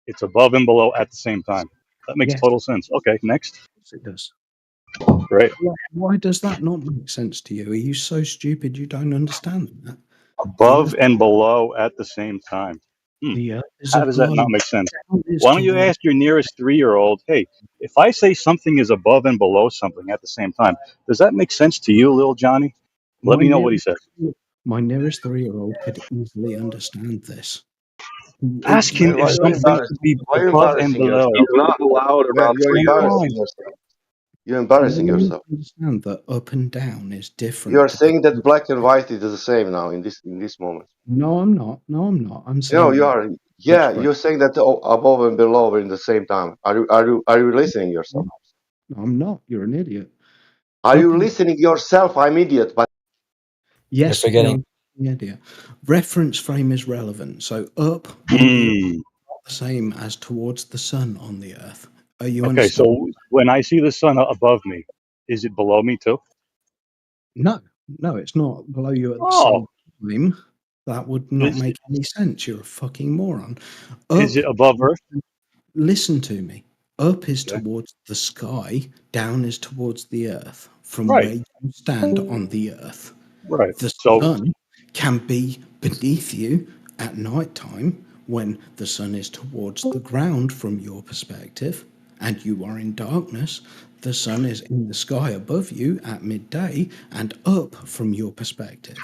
It's above and below at the same time. That makes Yes, total sense. Okay, next. it does. Great. Why does that not make sense to you? Are you so stupid you don't understand that? Above and below at the same time. The Earth is How a does that not globe. make sense? Ground is Why don't you towards- ask your nearest 3-year-old, hey, if I say something is above and below something at the same time, does that make sense to you, little Johnny? Let me know what he says. My nearest 3-year-old could easily understand this. Ask him if something could be Why are you above and embarrassing below. yourself? He's not allowed You're, around you're 3 years old. embarrassing yourself. You're embarrassing You yourself. understand that up and down is different. You are to saying that black and white is the same now in this moment. No, I'm not. No, I'm not. I'm No, saying you are. Yeah, right. you're saying that above and below are in the same time. Are you listening yourself? I'm not. You're an idiot. Are you Up and- listening yourself? I'm idiot, but Yes, You're forgetting. you're an idiot. Reference frame is relevant. So up Hmm. on the Earth is not the same as towards the sun on the Earth. Are you Okay, understand? so when I see the sun above me, is it below me too? No, it's not below you at the Oh. same time. That would not Is make any sense. You're a fucking moron. Is it above Earth? Listen to me. Up is Okay. towards the sky, down is towards the earth. From Right. where you stand on the earth, Right. the So sun can be beneath you at night time when the sun is towards the ground from your perspective and you are in darkness. The sun is in the sky above you at midday and up from your perspective.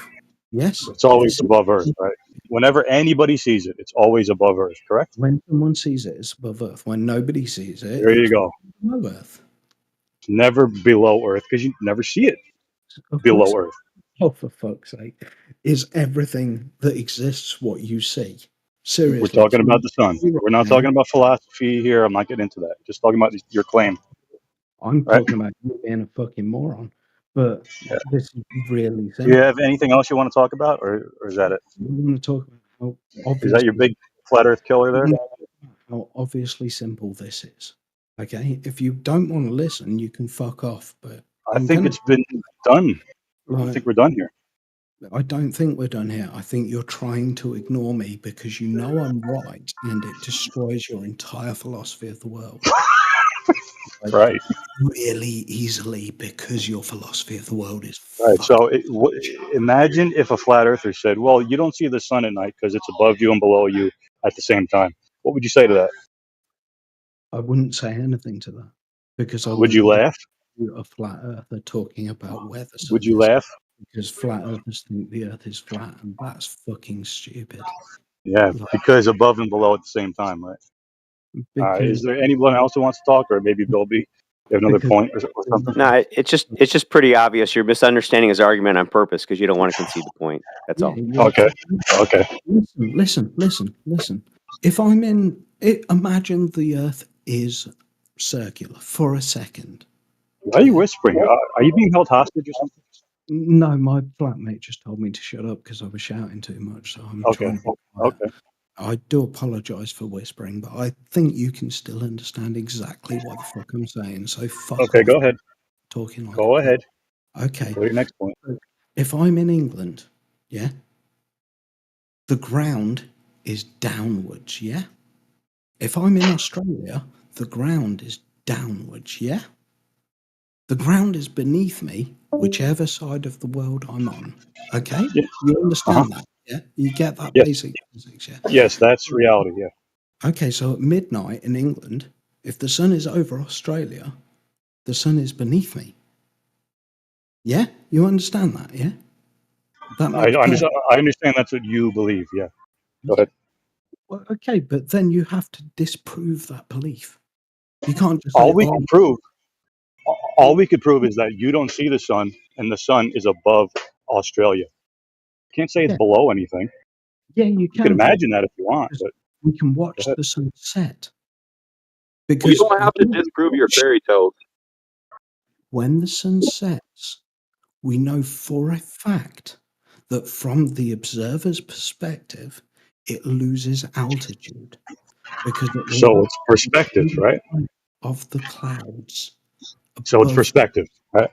Yes? it's always above Earth, right? Whenever anybody sees it, it's always above Earth, correct? When someone sees it, it's above earth. When nobody sees it, There you it's go. below earth. It's never below Earth because you never see it Of below course. Earth. Oh, for fuck's sake. Is everything that exists what you see? Seriously. We're talking about the sun. We're not talking about philosophy here. I'm not getting into that. Just talking about your claim. I'm Right. talking about you being a fucking moron. But Yeah. this is really Do simple. you have anything else you want to talk about, or is that it? We want to talk about how Is obvious, that your big flat Earth killer there? how obviously simple this is. Okay? If you don't want to listen, you can fuck off. But I think it's been done. I Right. think we're done here. I don't think we're done here. I think you're trying to ignore me because you know I'm right and it destroys your entire philosophy of the world. Like, Right. really easily because your philosophy of the world is Right. So imagine if a flat earther said, well, you don't see the sun at night because it's above you and below you at the same time. What would you say to that? I wouldn't say anything to that because I Would you wouldn't laugh? be a flat earther talking about where the sun Would you is, laugh? because flat earthers think the earth is flat and that's fucking stupid. Yeah, Like, because above and below at the same time, right? All right. Is because there anyone else who wants to talk, or maybe Bill B? You have another Because- point or something? No, it's just pretty obvious. You're misunderstanding his argument on purpose because you don't want to concede the point. That's all. Yeah, Okay. Okay. Listen. If I'm in it, imagine the earth is circular for a second. Why are you whispering? Are you being held hostage or something? No, my flatmate just told me to shut up because I was shouting too much. So I'm Okay. trying to be quiet. Okay. I do apologize for whispering, but I think you can still understand exactly what the fuck I'm saying. So fuck Okay. off Go ahead. talking like Go a ahead. Okay. Go to your next point. If I'm in England, yeah, the ground is downwards, yeah? If I'm in Australia, the ground is downwards, yeah? The ground is beneath me, whichever side of the world I'm on. Okay? Yeah. You understand that? Yeah, you get that Yes. basic physics. Yeah. Yes, that's reality. Yeah. Okay, so at midnight in England, if the sun is over Australia, the sun is beneath me. Yeah, you understand that? Yeah. That I makes understand. I understand that's what you believe. Yeah. Go ahead. Well, okay, but then you have to disprove that belief. You can't just All say, we "Oh, can prove, all we could prove is that you don't see the sun, and the sun is above Australia. Can't say it's yeah, below anything. yeah, you You can can, imagine that if you want, because but we can go watch ahead. the sun set." We Because don't have to disprove your fairy tales. when the sun sets, we know for a fact that from the observer's perspective, it loses altitude because it So lies it's perspective, right? of the clouds So it's above. perspective, right?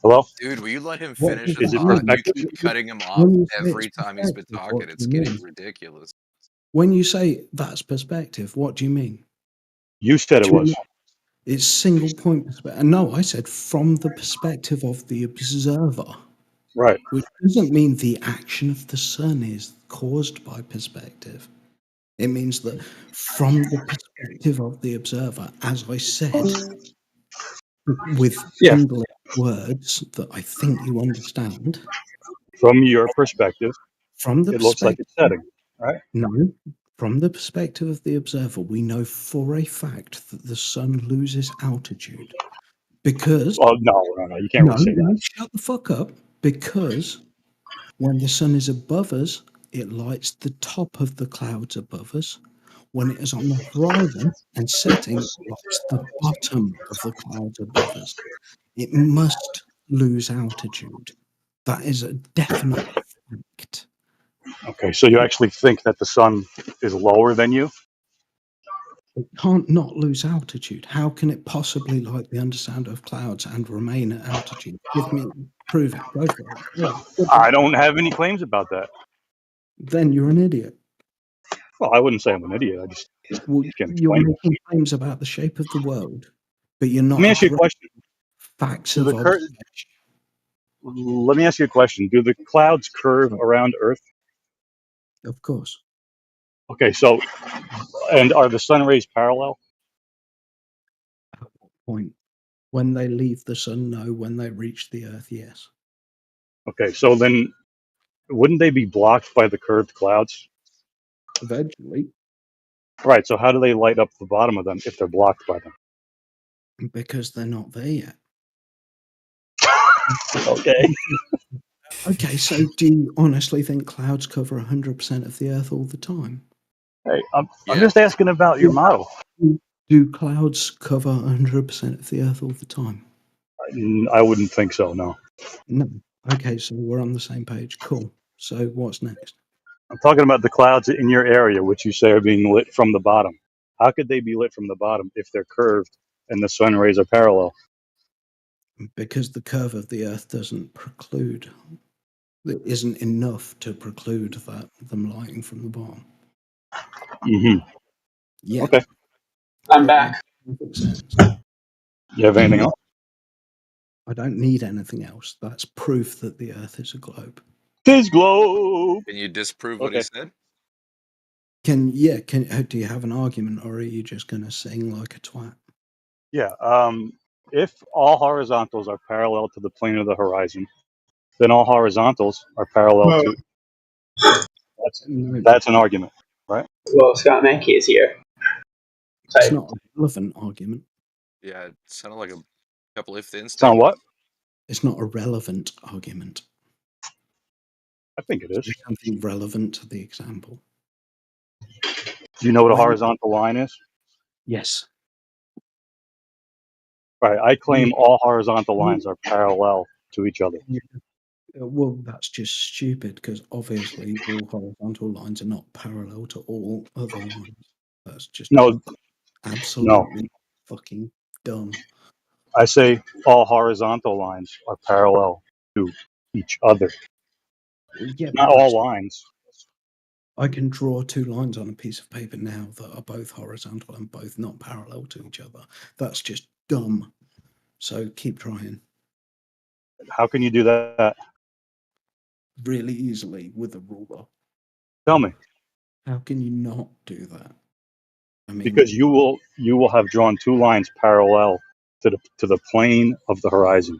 Hello? Dude, will you let him What finish does his Is it that thought? mean? You perspective? keep cutting him off When you say it's every time he's been perspective, talking. what do It's you getting mean? ridiculous. When you say that's perspective, what do you mean? You said it Do you was. mean it's single point perspective? No, I said from the perspective of the observer, Right. which doesn't mean the action of the sun is caused by perspective. It means that from the perspective of the observer, as I said, with Yeah. English words that I think you understand, From your perspective, from the it looks like perspective, it's setting, right? no, from the perspective of the observer, we know for a fact that the sun loses altitude because Well, no, you can't really say that. shut the fuck up. Because when the sun is above us, it lights the top of the clouds above us. When it is on the horizon and setting, it lights the bottom of the clouds above us. It must lose altitude. That is a definite fact. Okay, so you actually think that the sun is lower than you? It can't not lose altitude. How can it possibly light the underside of clouds and remain at altitude? Give me, prove it. Go for it. Go on. Good I luck. don't have any claims about that. Then you're an idiot. Well, I wouldn't say I'm an idiot. I just Well, can't you're explain it. making claims about the shape of the world, but you're Let not me ask you a addressing question. facts Do of the cur- observation. Let me ask you a question. Do the clouds curve around Earth? Of course. Okay, so, and are the sun rays parallel? Point. When they leave the sun, no. When they reach the earth, yes. Okay, so then wouldn't they be blocked by the curved clouds? Eventually, Right, so how do they light up the bottom of them if they're blocked by them? because they're not there yet. Okay. Okay, so do you honestly think clouds cover 100% of the earth all the time? Hey, I'm just asking about your model. Do clouds cover 100% of the earth all the time? I wouldn't think so, no. No. Okay, so we're on the same page. Cool. So what's next? I'm talking about the clouds in your area, which you say are being lit from the bottom. How could they be lit from the bottom if they're curved and the sun rays are parallel? Because the curve of the earth doesn't preclude, it isn't enough to preclude that them lighting from the bottom. Mm-hmm. Yeah. Okay. I'm back. Perfect sense. You have anything else? I don't need anything else. That's proof that the earth is a globe. This globe. Can you disprove what he said? Do you have an argument, or are you just gonna sing like a twat? Yeah. If all horizontals are parallel to the plane of the horizon, then all horizontals are parallel to. That's an argument, right? Well, Scott Mackey is here. It's not a relevant argument. Yeah, it sounded like a couple if then Sound what? It's not a relevant argument. I think it is. There's something relevant to the example. Do you know what a horizontal line is? Yes. Right. I claim all horizontal lines are parallel to each other. Well, that's just stupid because obviously all horizontal lines are not parallel to all other lines. That's just No. absolutely fucking dumb. I say all horizontal lines are parallel to each other. Yeah, Not all lines. I can draw two lines on a piece of paper now that are both horizontal and both not parallel to each other. That's just dumb. So keep trying. How can you do that? Really easily with a ruler. Tell me. How can you not do that? I mean, Because you will have drawn two lines parallel to the plane of the horizon.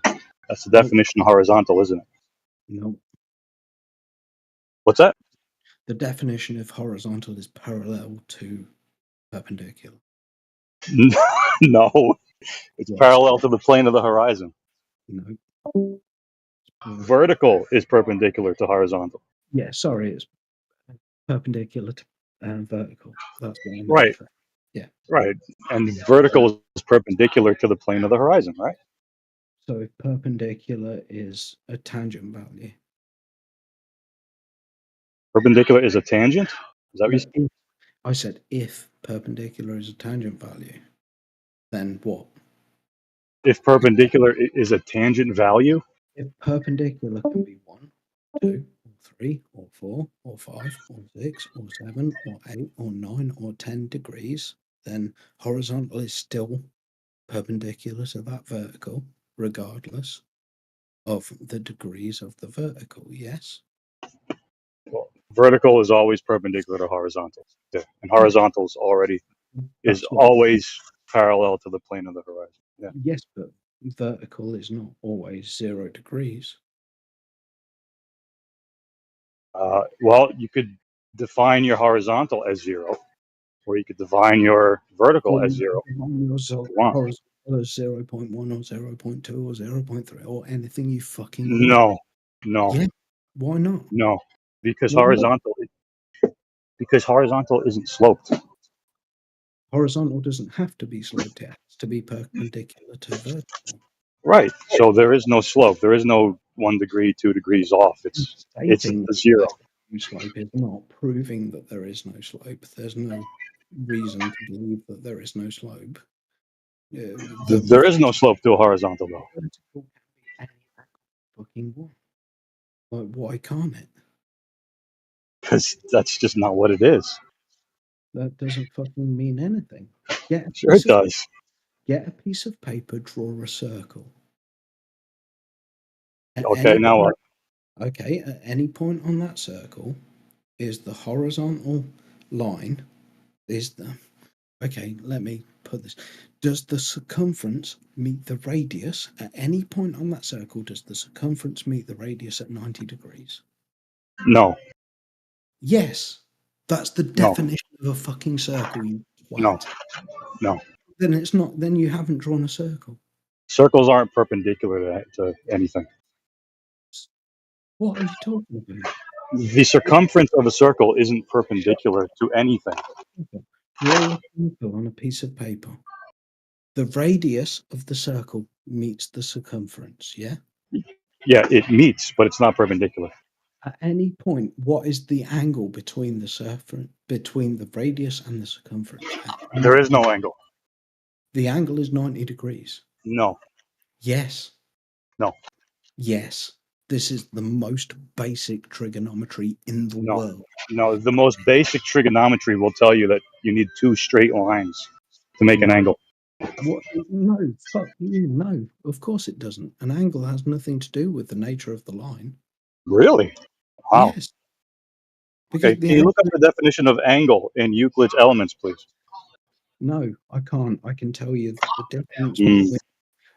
That's the definition of horizontal, isn't it? no. What's that? The definition of horizontal is parallel to perpendicular. No, it's Yes. parallel to the plane of the horizon. No. Vertical is perpendicular to horizontal. Yeah, sorry, it's perpendicular to vertical. That's what I meant. Right. Yeah. Right. And vertical is perpendicular to the plane of the horizon, right? So if perpendicular is a tangent value. Perpendicular is a tangent? Is that what you said? If, I said if perpendicular is a tangent value, then what? If perpendicular is a tangent value? If perpendicular can be 1, 2, or 3, or 4, or 5, or 6, or 7, or 8, or 9, or 10 degrees, then horizontal is still perpendicular to that vertical, regardless of the degrees of the vertical, yes? Well, vertical is always perpendicular to horizontal. Yeah. And horizontal is That's what- always parallel to the plane of the horizon. Yeah. Yes, but vertical is not always 0 degrees. Well, you could define your horizontal as 0, or you could define your vertical as 0. Horizontal is 0.1 or 0.2 or 0.3 or anything you fucking want. No. Yeah. Why not? No. Because Why not? horizontal isn't sloped. Horizontal doesn't have to be sloped. It has to be perpendicular to vertical. Right. So there is no slope. There is no 1 degree, 2 degrees off. It's Stating a 0. no slope is not proving that there is no slope. There's no reason to believe that there is no slope. There is no slope to a horizontal, though. Vertical can be any fucking one. Like, why can't it? Because that's just not what it is. That doesn't fucking mean anything. Sure it does. Get a piece of paper, draw a circle. At Okay, any now point- what? Okay, at any point on that circle is the horizontal line okay, let me put this. Does the circumference meet the radius? At any point on that circle, does the circumference meet the radius at 90 degrees? No. Yes. That's the definition of a fucking circle, you twat. No. Then it's not, then you haven't drawn a circle. Circles aren't perpendicular to anything. What are you talking about? The circumference of a circle isn't perpendicular to anything. Draw a circle on a piece of paper. The radius of the circle meets the circumference, yeah? Yeah, it meets, but it's not perpendicular. At any point, what is the angle between the radius and the circumference? There is no angle. The angle is 90 degrees. No. Yes. No. Yes. This is the most basic trigonometry in the world. No, the most basic trigonometry will tell you that you need 2 straight lines to make an angle. What? No, fuck you, no. Of course it doesn't. An angle has nothing to do with the nature of the line. Really? Wow. Yes. Okay, can you look up the definition of angle in Euclid's Elements, please? No, I can't. I can tell you the difference Mm. between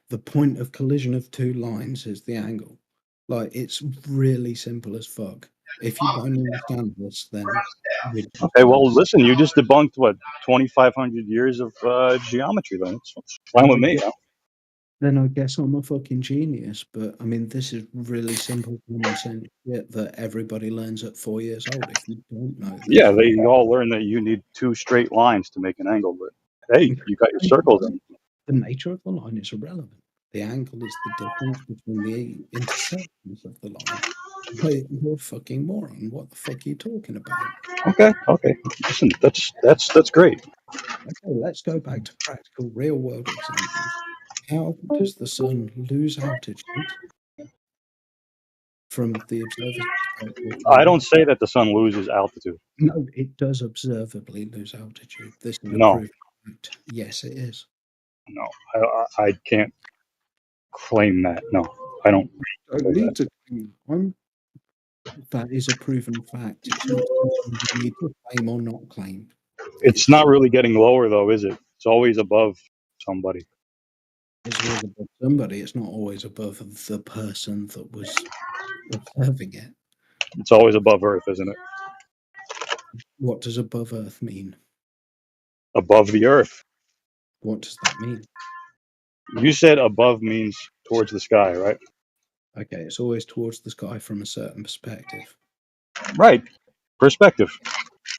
the point of collision of 2 lines is the angle. Like, it's really simple as fuck. If you don't understand this, then Okay, well, listen, you just debunked, 2,500 years of geometry, then. It's fine with me, now. Then I guess I'm a fucking genius. But I mean, this is really simple common sense shit that everybody learns at 4 years old. If you don't know this, Yeah, they all learn that you need 2 straight lines to make an angle, but hey, you got your circles in. The nature of the line is irrelevant. The angle is the difference between the intersections of the line. Wait, you're a fucking moron. What the fuck are you talking about? Okay. Listen, that's great. Okay, let's go back to practical, real world examples. How does the sun lose altitude from the observer's perspective? I don't say that the sun loses altitude. No, it does observably lose altitude. This is a No. proven fact. Yes, it is. No, I can't claim that. No, I don't. I need to. I'm That is a proven fact. It's not something you need to claim or not claim. It's not really getting lower though, is it? It's always above somebody. It's always above somebody. It's not always above the person that was observing it. It's always above Earth, isn't it? What does above Earth mean? Above the Earth. What does that mean? You said above means towards the sky, right? Okay, it's always towards the sky from a certain perspective. Right. Perspective.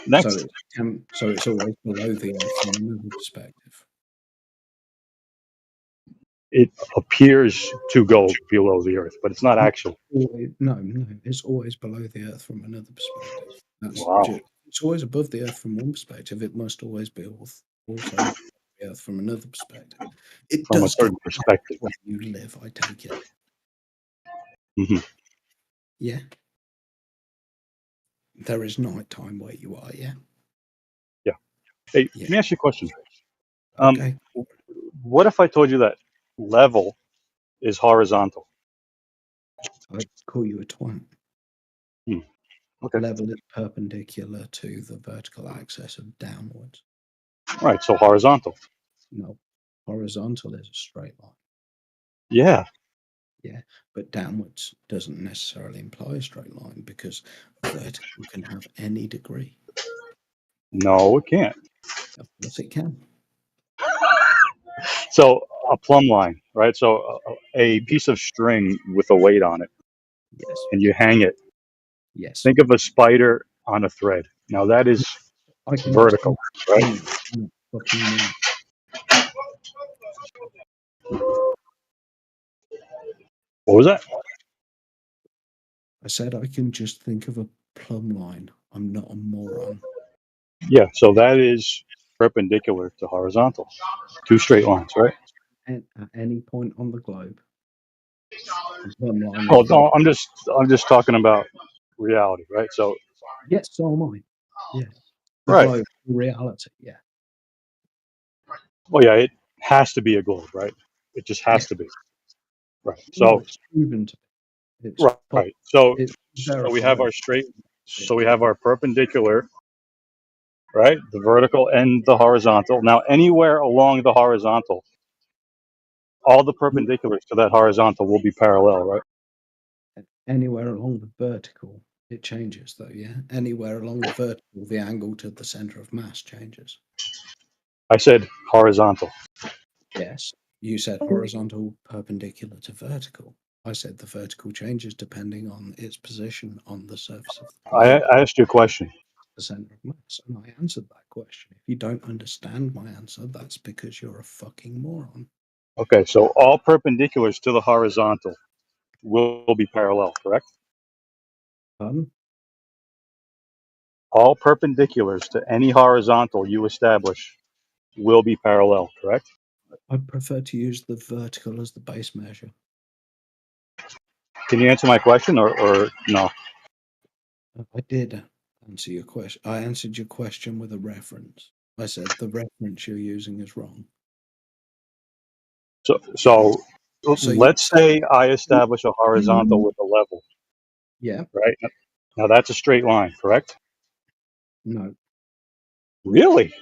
Next. So it's always below the Earth from another perspective. It appears to go below the Earth, but it's not actual. No, it's always below the Earth from another perspective. Wow. It's always above the Earth from one perspective. It must always be also above the Earth from another perspective. It From a does certain get perspective. where you live, I take it. hmm Yeah. There is night time where you are, yeah? Yeah. Hey, let me ask you a question. Okay. What if I told you that level is horizontal? I'd call you a twat. Okay. Level is perpendicular to the vertical axis of downwards. Right. So horizontal. No. Horizontal is a straight line. Yeah. Yeah. But downwards doesn't necessarily imply a straight line because vertical can have any degree. No, it can't. Of course it can. So a plumb line, right? So a piece of string with a weight on it. Yes. And you hang it. Yes. Think of a spider on a thread. Now that is vertical, right? What was that? I said I can just think of a plumb line. I'm not a moron. Yeah. So that is perpendicular to horizontal. Two straight lines, right? At any point on the globe. A plumb line Oh is no, I'm just talking about reality, right? So yes, so am I. Yeah. The right. globe, reality, yeah. Well, yeah, it has to be a globe, right? It just has to be. Right. No, So it's proven to be. It's right. So it's we have our verified. straight. So we have our perpendicular, right? The vertical and the horizontal. Now, anywhere along the horizontal, all the perpendiculars to that horizontal will be parallel, right? Anywhere along the vertical, it changes though, yeah? Anywhere along the vertical, the angle to the center of mass changes. I said horizontal. Yes. You said horizontal perpendicular to vertical. I said the vertical changes depending on its position on the surface of the I globe, asked you a question. the center of mass, and I answered that question. If you don't understand my answer, that's because you're a fucking moron. Okay, so all perpendiculars to the horizontal will be parallel, correct? All perpendiculars to any horizontal you establish will be parallel, correct? I prefer to use the vertical as the base measure. Can you answer my question or no? I did answer your question. I answered your question with a reference. I said the reference you're using is wrong. So let's say I establish a horizontal with a level, Yeah. right? Now that's a straight line, correct? No, Really?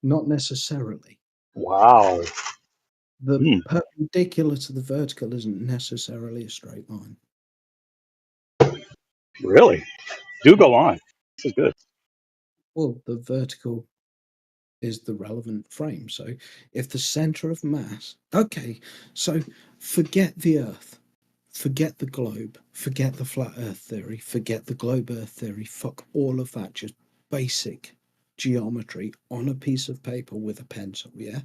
not necessarily. Wow. The perpendicular to the vertical isn't necessarily a straight line. Really? Do go on. This is good. Well, the vertical is the relevant frame. So if the center of mass, okay, so forget the Earth, forget the globe, forget the flat Earth theory, forget the globe Earth theory, fuck all of that, just basic geometry on a piece of paper with a pencil, yeah?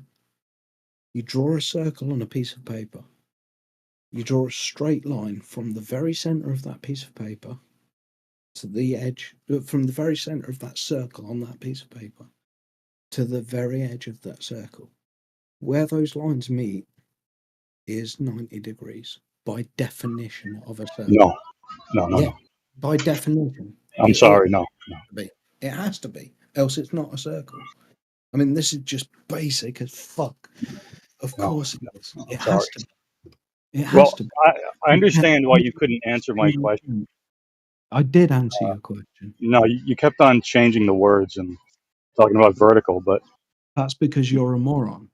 You draw a circle on a piece of paper. You draw a straight line from the very center of that piece of paper to the edge, from the very center of that circle on that piece of paper to the very edge of that circle. Where those lines meet is 90 degrees by definition of a circle. No. By definition. I'm sorry, no. It has to be, else it's not a circle. I mean, this is just basic as fuck. Of course it is. It has to be. It has Well, to be. I understand why you couldn't answer my question. I did answer your question. No, you kept on changing the words and talking about vertical, but That's because you're a moron.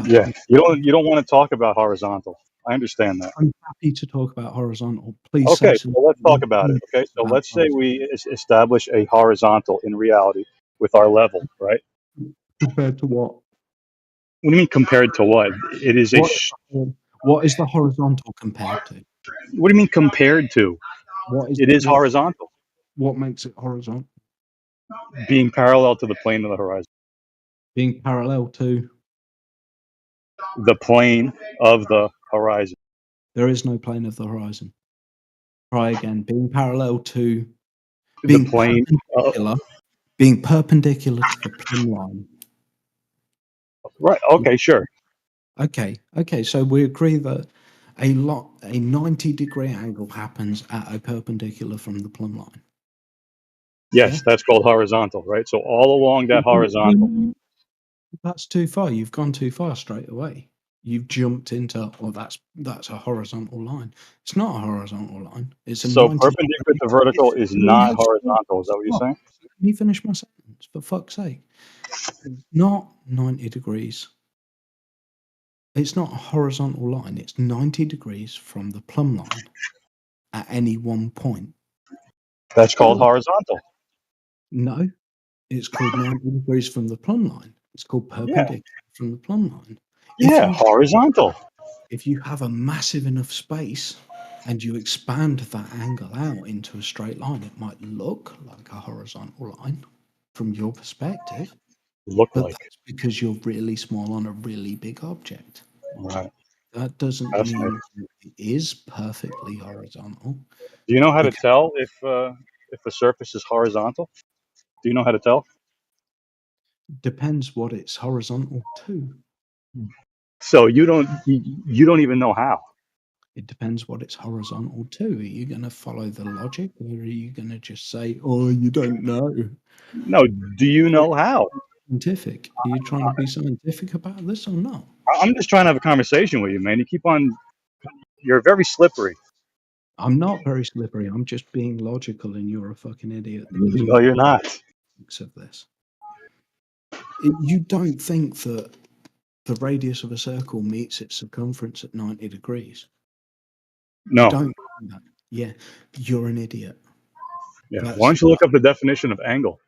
yeah, you don't want to talk about horizontal. I understand that. I'm happy to talk about horizontal. Please Okay, say so something. let's talk about it. Okay, so let's say we establish a horizontal in reality with our level, right? Compared to what? What do you mean compared to what? It is a. What is the horizontal compared to? What do you mean compared to? What is It is horizontal, What makes it horizontal? being parallel to the plane of the horizon. Being parallel to. The plane of the horizon. There is no plane of the horizon. Try again. Being parallel to. The plane. Being perpendicular to the plumb line. Right. Okay. Sure. Okay. Okay. So we agree that a 90-degree angle happens at a perpendicular from the plumb line. Yes, that's called horizontal, right? So all along that horizontal. That's too far. You've gone too far straight away. You've jumped into, well, that's a horizontal line. It's not a horizontal line. It's a So 90 perpendicular to vertical is not horizontal. Is that what you're saying? Let me finish my sentence, for fuck's sake. It's not 90 degrees. It's not a horizontal line. It's 90 degrees from the plumb line at any one point. That's called horizontal. No, it's called 90 degrees from the plumb line. It's called perpendicular from the plumb line. Yeah, horizontal. If you have a massive enough space and you expand that angle out into a straight line, it might look like a horizontal line from your perspective. But that's because you're really small on a really big object. Right. That doesn't Fascinating. mean it is perfectly horizontal. Do you know how to tell if the surface is horizontal? Do you know how to tell? Depends what it's horizontal to. So you don't even know how. It depends what it's horizontal to. Are you going to follow the logic, or are you going to just say, "Oh, you don't know"? No. Do you know how? Scientific. Are you trying to be scientific about this or not? I'm just trying to have a conversation with you, man. You keep on. You're very slippery. I'm not very slippery. I'm just being logical, and you're a fucking idiot. No, you're not. Of this, you don't think that the radius of a circle meets its circumference at 90 degrees? No. You don't think that. Yeah, you're an idiot. Yeah. Why don't you look up the definition of angle?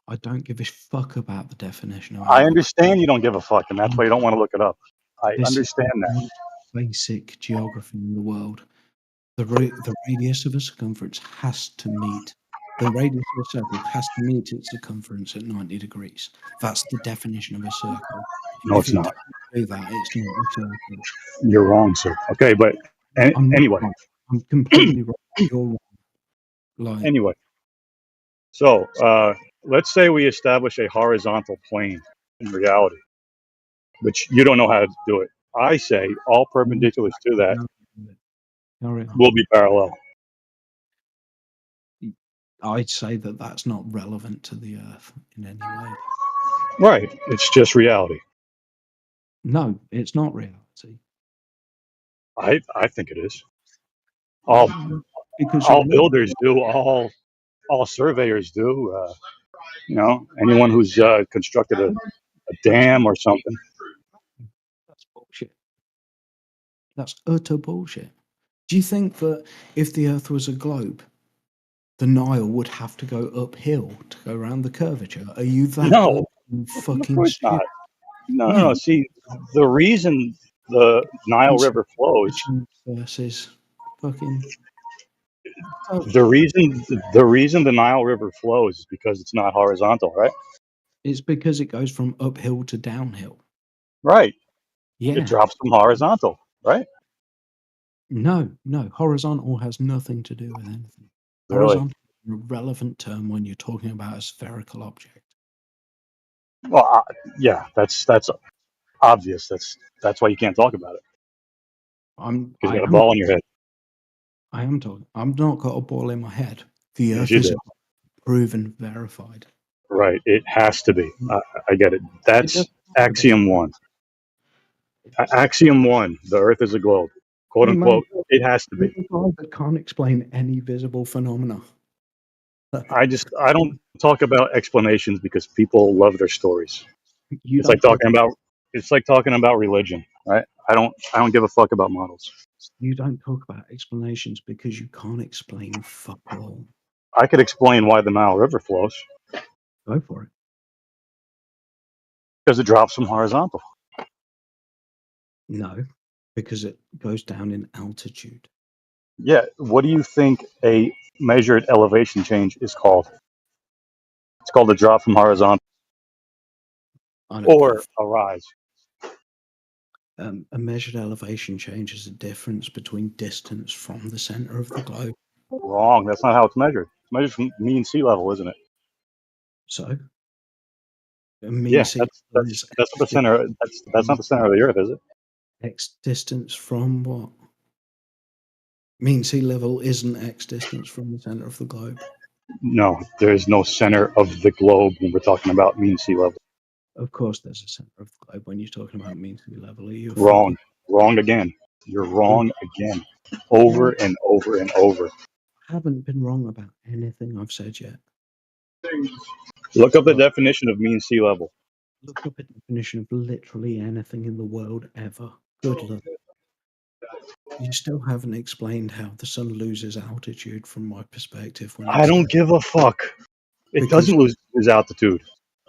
I don't give a fuck about the definition of I angle. understand you don't give a fuck, and that's why you don't want to look it up. I This is understand the that. most basic geography in the world. The radius of a circumference has to meet. The radius of a circle has to meet its circumference at 90 degrees. That's the definition of a circle. No, If it's it not. doesn't do that, it's not a circle. You're wrong, sir. Okay, but I'm not anyway. wrong. I'm completely wrong. You're wrong. Like, Anyway. So let's say we establish a horizontal plane in reality, which you don't know how to do it. I say all perpendiculars to that will be parallel. I'd say that that's not relevant to the Earth in any way. Right. It's just reality. No, it's not reality. I think it is. All builders do. All surveyors do. Anyone who's constructed a dam or something. That's bullshit. That's utter bullshit. Do you think that if the Earth was a globe, the Nile would have to go uphill to go around the curvature? Are you that No. fucking Of course stupid? not. No. See, the reason the Nile River flows. Versus fucking. The reason the Nile River flows is because it's not horizontal, right? It's because it goes from uphill to downhill. Right. Yeah. It drops from horizontal, right? No. Horizontal has nothing to do with anything. Really? Horizontal is a relevant term when you're talking about a spherical object. Well, yeah, that's obvious. That's why you can't talk about it. Because you got a ball in your head. I am talking. I've not got a ball in my head. The Yes, Earth you is do. proven, verified. Right. It has to be. I get it. That's axiom one. Axiom one. The Earth is a globe. Quote Hey, unquote. man, It has to be. you're a guy that can't explain any visible phenomena. I don't talk about explanations because people love their stories. You It's like don't talking about religion, right? I don't give a fuck about models. You don't talk about explanations because you can't explain fuck all. I could explain why the Nile River flows Go for it. because it drops from horizontal. No, because it goes down in altitude. Yeah, what do you think a measured elevation change is called? It's called a drop from horizontal or a rise. A measured elevation change is the difference between distance from the center of the globe. Wrong. That's not how it's measured. It's measured from mean sea level, isn't it? So, a mean Yeah, sea that's level that's is that's not the center. That's not the center of the Earth, is it? X distance from what? Mean sea level isn't X distance from the center of the globe. No, there is no center of the globe when we're talking about mean sea level. Of course, there's a center of the globe when you're talking about mean sea level. Are you a Wrong. Wrong again. You're wrong again. Over and over and over. I haven't been wrong about anything I've said yet. Look up the definition of mean sea level. Look up a definition of literally anything in the world ever. Good luck. You still haven't explained how the sun loses altitude from my perspective. When I don't give a fuck. It doesn't lose altitude.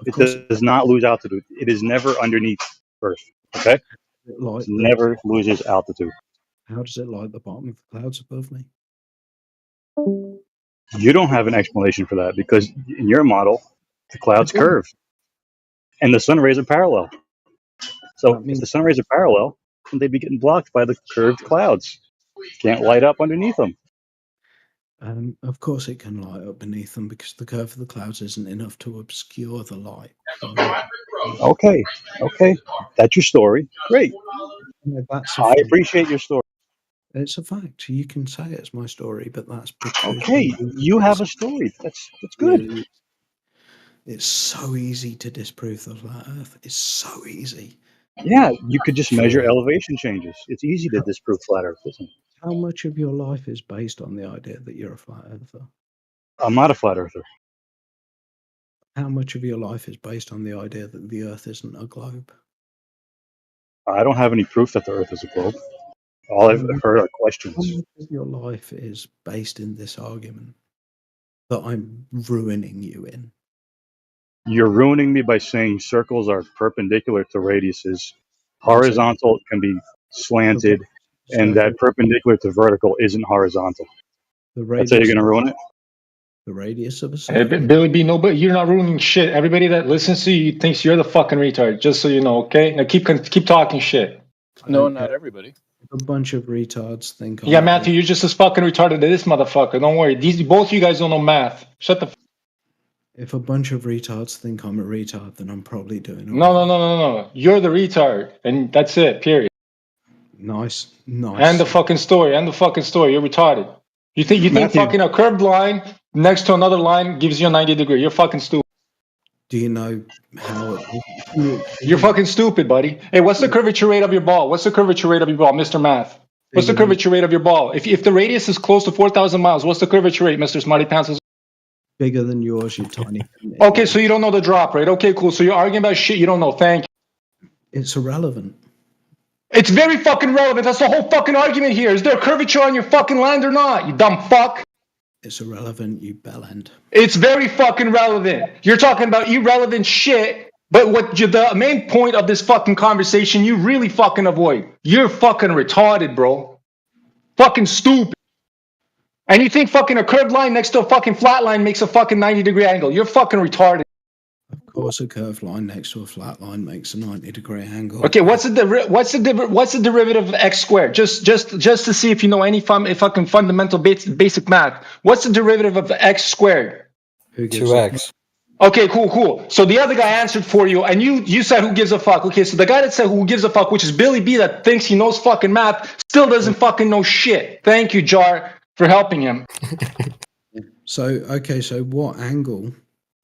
It does not lose altitude. It is never underneath Earth. Okay? It never loses altitude. How does it light the bottom of the clouds above me? You don't have an explanation for that because in your model, the clouds curve and the sun rays are parallel. So if the sun rays are parallel, then they'd be getting blocked by the curved clouds. Can't light up underneath them. Of course it can light up beneath them because the curve of the clouds isn't enough to obscure the light. Okay. That's your story. Great. No, that's I appreciate your story. It's a fact. You can say it's my story, but that's because Okay, you have a story. That's good. Really, it's so easy to disprove the flat Earth. It's so easy. Yeah, you could just measure elevation changes. It's easy to disprove flat Earth, isn't it? How much of your life is based on the idea that you're a flat earther? I'm not a flat earther. How much of your life is based on the idea that the Earth isn't a globe? I don't have any proof that the Earth is a globe. All I've heard are questions. How much of your life is based in this argument that I'm ruining you in? You're ruining me by saying circles are perpendicular to radiuses, horizontal can be slanted, and that perpendicular to vertical isn't horizontal. That's how you're going to ruin it? The radius of a Hey, circle. Billy B, no, but you're not ruining shit. Everybody that listens to you thinks you're the fucking retard. Just so you know, okay? Now keep talking shit. No, not everybody. A bunch of retards think. Yeah, Matthew, you're just as fucking retarded as this motherfucker. Don't worry. Both of you guys don't know math. Shut the. If a bunch of retards think I'm a retard, then I'm probably doing. No. You're the retard, and that's it. Period. Nice. And the fucking story. You're retarded. You think Matthew. fucking a curved line next to another line gives you a 90 degree? You're fucking stupid. Do you know how it? You're fucking stupid, buddy. Hey, what's the curvature rate of your ball? Mr. Math? What's the curvature rate of your ball? If the radius is close to 4,000 miles, what's the curvature rate, Mr. Smarty Pants? Bigger than yours, you tiny. Okay, so you don't know the drop rate. Okay, cool. So you're arguing about shit you don't know. Thank you. It's irrelevant. It's very fucking relevant. That's the whole fucking argument here. Is there a curvature on your fucking land or not, you dumb fuck? It's irrelevant, you bellend. It's very fucking relevant. You're talking about irrelevant shit, but the main point of this fucking conversation you really fucking avoid. You're fucking retarded, bro. Fucking stupid. And you think fucking a curved line next to a fucking flat line makes a fucking 90 degree angle. You're fucking retarded. Of course, a curved line next to a flat line makes a 90-degree angle. Okay, what's the derivative of x squared? Just to see if you know any fucking fundamental basic math. What's the derivative of x squared? 2x. Okay, cool. So the other guy answered for you, and you said who gives a fuck. Okay, so the guy that said who gives a fuck, which is Billy B, that thinks he knows fucking math, still doesn't fucking know shit. Thank you, Jar, for helping him. So what angle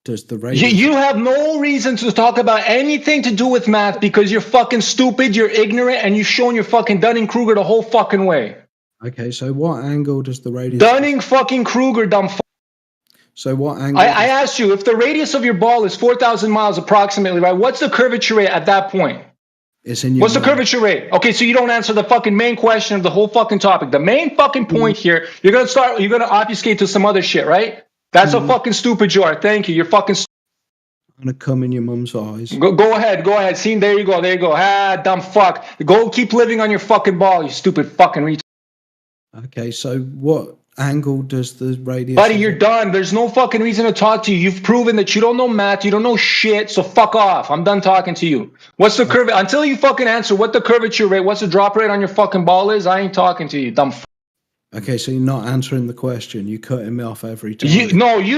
does the radius? You have no reason to talk about anything to do with math because you're fucking stupid, you're ignorant, and you've shown your fucking Dunning-Kruger the whole fucking way. Okay, so what angle does the radius? Dunning-fucking-Kruger, dumb fuck. So what angle? I asked you if the radius of your ball is 4,000 miles approximately, right? What's the curvature rate at that point? It's in your What's the mind. curvature rate? Okay, so you don't answer the fucking main question of the whole fucking topic. The main fucking point here, you're gonna obfuscate to some other shit, right? That's a fucking stupid jar. Thank you. You're fucking. I'm gonna come in your mum's eyes. Go ahead. See, there you go. Ah, dumb fuck. Go keep living on your fucking ball, you stupid fucking retard. Okay, so what angle does the radius? Buddy, you're done. There's no fucking reason to talk to you. You've proven that you don't know math, you don't know shit, so fuck off. I'm done talking to you. What's the curve? Until you fucking answer what the curvature rate, what's the drop rate on your fucking ball is, I ain't talking to you, dumb fuck. Okay, so you're not answering the question. You're cutting me off every time. You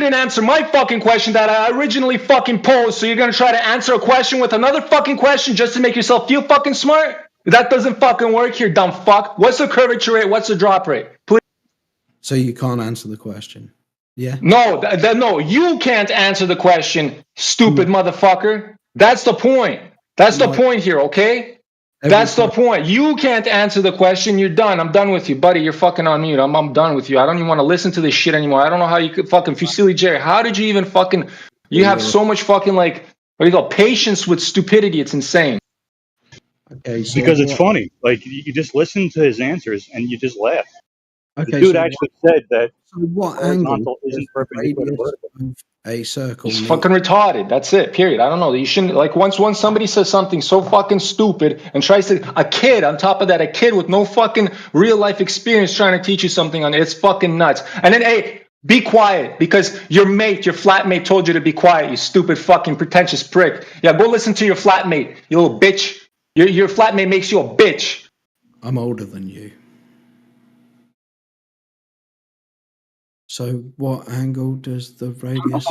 didn't answer my fucking question that I originally fucking posed, so you're gonna try to answer a question with another fucking question just to make yourself feel fucking smart? That doesn't fucking work here, dumb fuck. What's the curvature rate? What's the drop rate? Please. So you can't answer the question. Yeah. No, no, you can't answer the question, stupid motherfucker. That's the point. That's the point here, okay? That's the point. You can't answer the question. You're done. I'm done with you, buddy. You're fucking on mute. I'm done with you. I don't even want to listen to this shit anymore. I don't know how you could fucking Fusilli Jerry. How did you even fucking? You have so much fucking like what do you call patience with stupidity? It's insane. Okay, so Because it's funny. Like you just listen to his answers and you just laugh. Okay, the dude so actually said that what horizontal angle isn't is the perpendicular to radius vertical. of a circle? It's meet? fucking retarded. That's it. Period. I don't know. You shouldn't like once somebody says something so fucking stupid and tries to a kid on top of that, a kid with no fucking real life experience trying to teach you something on it. It's fucking nuts. And then hey, be quiet because your flatmate told you to be quiet, you stupid fucking pretentious prick. Yeah, go listen to your flatmate, you little bitch. Your flatmate makes you a bitch. I'm older than you. So what angle does the radius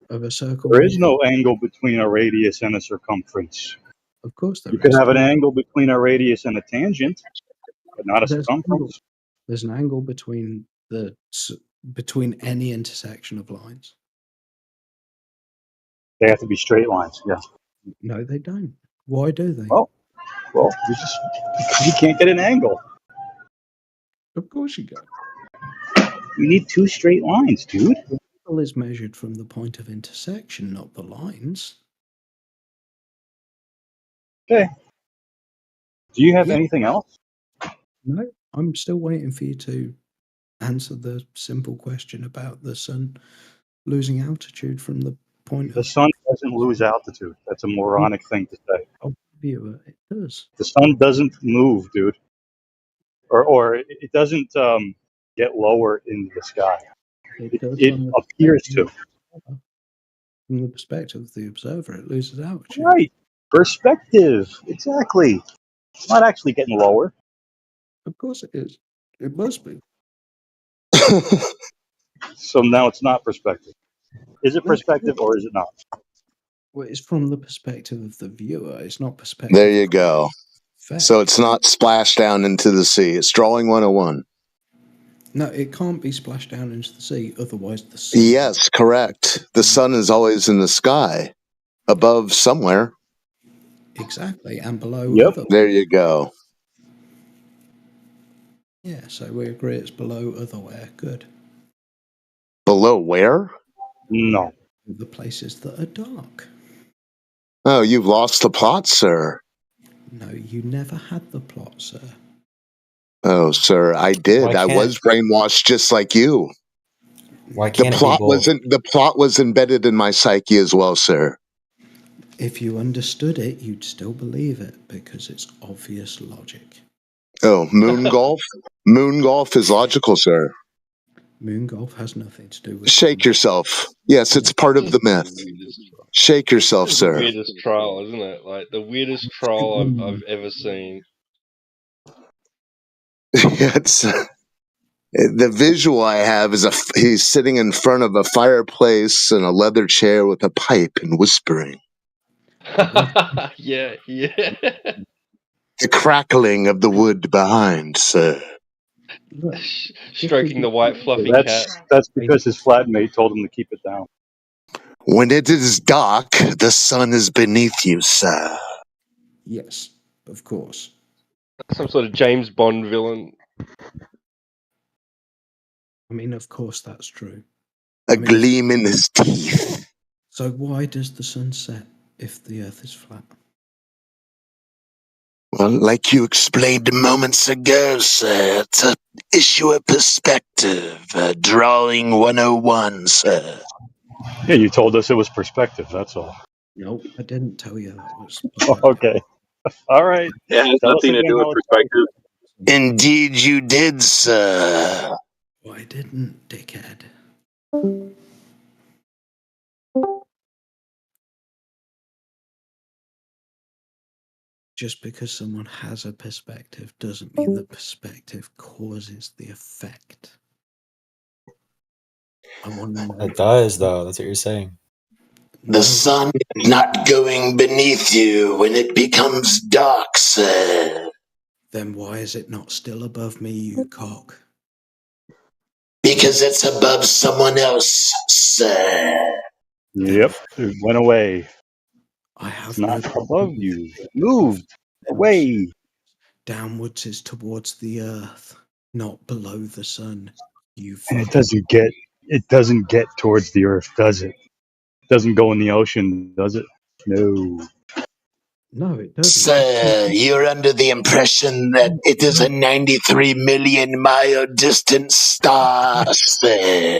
of a circle There is meet? no angle between a radius and a circumference. Of course there You can is. have an angle between a radius and a tangent, but not a There's an angle. circumference. There's an angle between between any intersection of lines. They have to be straight lines. Yeah. No, they don't. Why do they? Well, you can't get an angle. Of course you can. You need two straight lines, dude. The angle is measured from the point of intersection, not the lines. Okay. Do you have Yeah. anything else? No, I'm still waiting for you to answer the simple question about the sun losing altitude from the point The of sun doesn't lose altitude. That's a moronic thing to say. viewer. It does. The sun doesn't move, dude. Or it doesn't get lower in the sky. It does It on the appears to. From the perspective of the observer, it loses altitude. Right. Perspective. Exactly. It's not actually getting lower. Of course it is. It must be. So now it's not perspective. Is it perspective or is it not? Well, it's from the perspective of the viewer. It's not perspective. There you go. Fair. So it's not splashed down into the sea. It's drawing 101. No, it can't be splashed down into the sea. Otherwise, the sea. Yes, correct. The sun is always in the sky, above somewhere. Exactly, and below. Yep. There you go. Yeah, so we agree it's below otherwhere. Good. Below where? No. The places that are dark. Oh, you've lost the plot, sir. No, you never had the plot, sir. Oh, sir, I did. Why I can't- was brainwashed just like you. Why The can't plot people? the plot was embedded in my psyche as well, sir. If you understood it, you'd still believe it because it's obvious logic. Oh, moon golf? Moon golf is logical, sir. Moon golf has nothing to do with. Shake yourself. Yes, it's part of the myth. Shake yourself, It's the sir. weirdest troll, isn't it? Like the weirdest troll I've ever seen. It's the visual I have is he's sitting in front of a fireplace in a leather chair with a pipe and whispering. Yeah, yeah. The crackling of the wood behind, sir. Stroking the white fluffy cat. That's because his flatmate told him to keep it down. When it is dark, the sun is beneath you, sir. Yes, of course. Some sort of James Bond villain. I mean, of course that's true. a gleam in his teeth. So why does the sun set if the Earth is flat? Well, like you explained moments ago, sir, it's an issue of perspective. Drawing 101, sir. Yeah, you told us it was perspective. That's all. Nope, I didn't tell you that was. Okay. All right. It has Tell us nothing to again do with how it's perspective. Indeed you did, sir. I didn't, dickhead. Just because someone has a perspective doesn't mean the perspective causes the effect. I want to know. It does, though. That's what you're saying. The sun is not going beneath you when it becomes dark, sir. Then why is it not still above me, you cock? Because it's above someone else, sir. Yep. It went away. I have It's not no above you. It moved away. Downwards is towards the earth, not below the sun. You And fucking it doesn't get towards the earth, does it? It doesn't go in the ocean, does it? No. No, it doesn't. Sir, you're under the impression that it is a 93 million mile distant star, sir.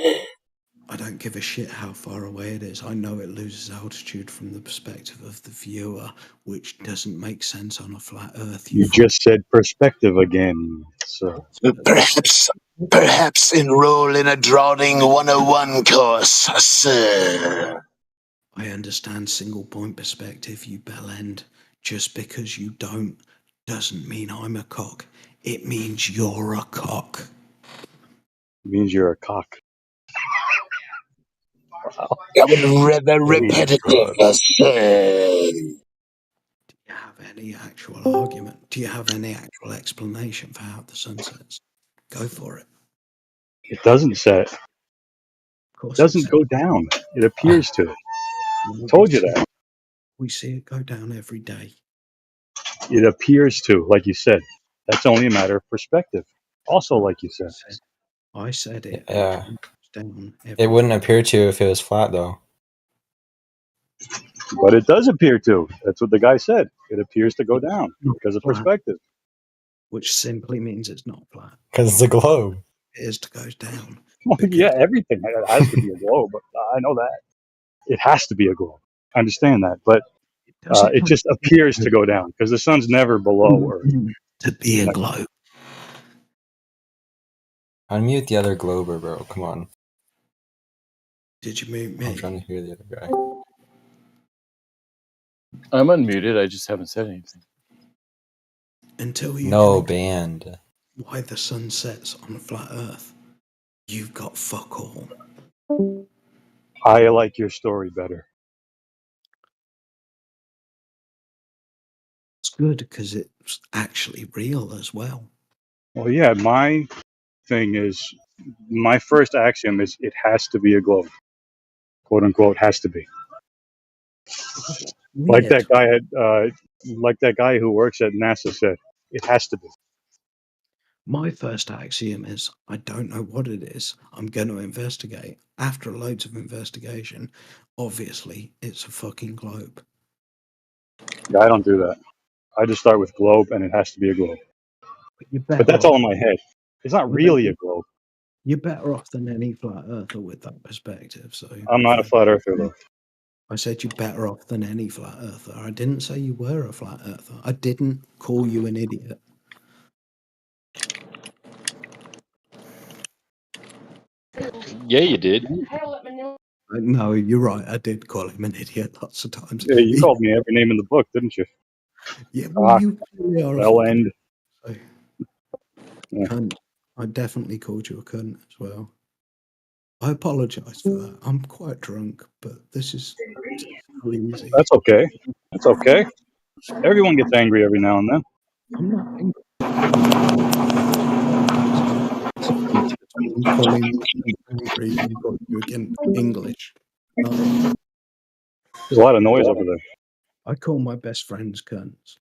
I don't give a shit how far away it is. I know it loses altitude from the perspective of the viewer, which doesn't make sense on a flat earth. You just said perspective again, so. Perhaps enroll in a drawing 101 course, sir. I understand single point perspective, you bellend. Just because you don't doesn't mean I'm a cock. It means you're a cock. It means you're a cock. Wow. That was rather repetitive, sir. Do you have any actual argument? Do you have any actual explanation for how the sun sets? Go for it. It doesn't set. It doesn't go down. It appears to. I told you that. We see it go down every day. It appears to, like you said. That's only a matter of perspective. Also, like you said. I said it. Yeah. Down It wouldn't appear to if it was flat, though. But it does appear to. That's what the guy said. It appears to go down because of perspective. Which simply means it's not flat. Because it's a globe. It is to go down. Yeah, everything it has to be a globe. I know that. It has to be a globe. I understand that. But it just appears to go down because the sun's never below Earth. To be a globe. Unmute the other glober, bro. Come on. Did you mute me? I'm trying to hear the other guy. I'm unmuted. I just haven't said anything. Until you No, banned. why the sun sets on a flat earth, you've got fuck all. I like your story better. It's good because it's actually real as well. Well, yeah, my thing is, my first axiom is it has to be a globe. Quote unquote, has to be. Like that guy like that guy who works at NASA said, it has to be. My first axiom is I don't know what it is. I'm going to investigate. After loads of investigation, obviously it's a fucking globe. Yeah, I don't do that. I just start with globe and it has to be a globe. But that's all in my head. It's not really a globe. You're better off than any flat earther with that perspective. So I'm not a flat earther though. I said you're better off than any flat earther. I didn't say you were a flat earther. I didn't call you an idiot. Yeah, you did. No, you're right. I did call him an idiot lots of times. Yeah, you called me every name in the book, didn't you? Yeah, well, you clearly are a fucking end. so. Cunt. I definitely called you a cunt as well. I apologise for that. I'm quite drunk, but this is really easy. That's okay. That's okay. Everyone gets angry every now and then. I'm not angry. I'm calling you angry and got you again English. There's a lot of noise over there. I call my best friends cunts.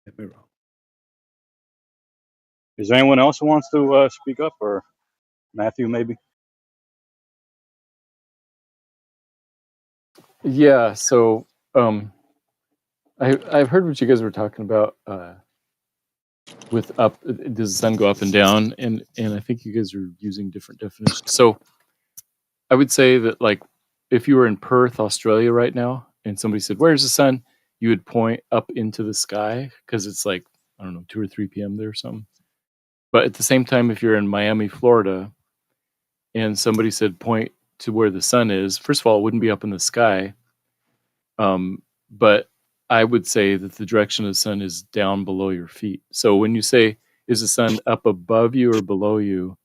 Get me wrong. Is there anyone else who wants to speak up, or Matthew maybe? Yeah. So, I've heard what you guys were talking about. With up, does the sun go up and down? And I think you guys are using different definitions. So, I would say that, like, if you were in Perth, Australia right now, and somebody said, "Where's the sun?" you would point up into the sky because it's like, I don't know, 2 or 3 p.m. there or something. But at the same time, if you're in Miami, Florida, and somebody said point to where the sun is, first of all, it wouldn't be up in the sky. But I would say that the direction of the sun is down below your feet. So when you say, is the sun up above you or below you,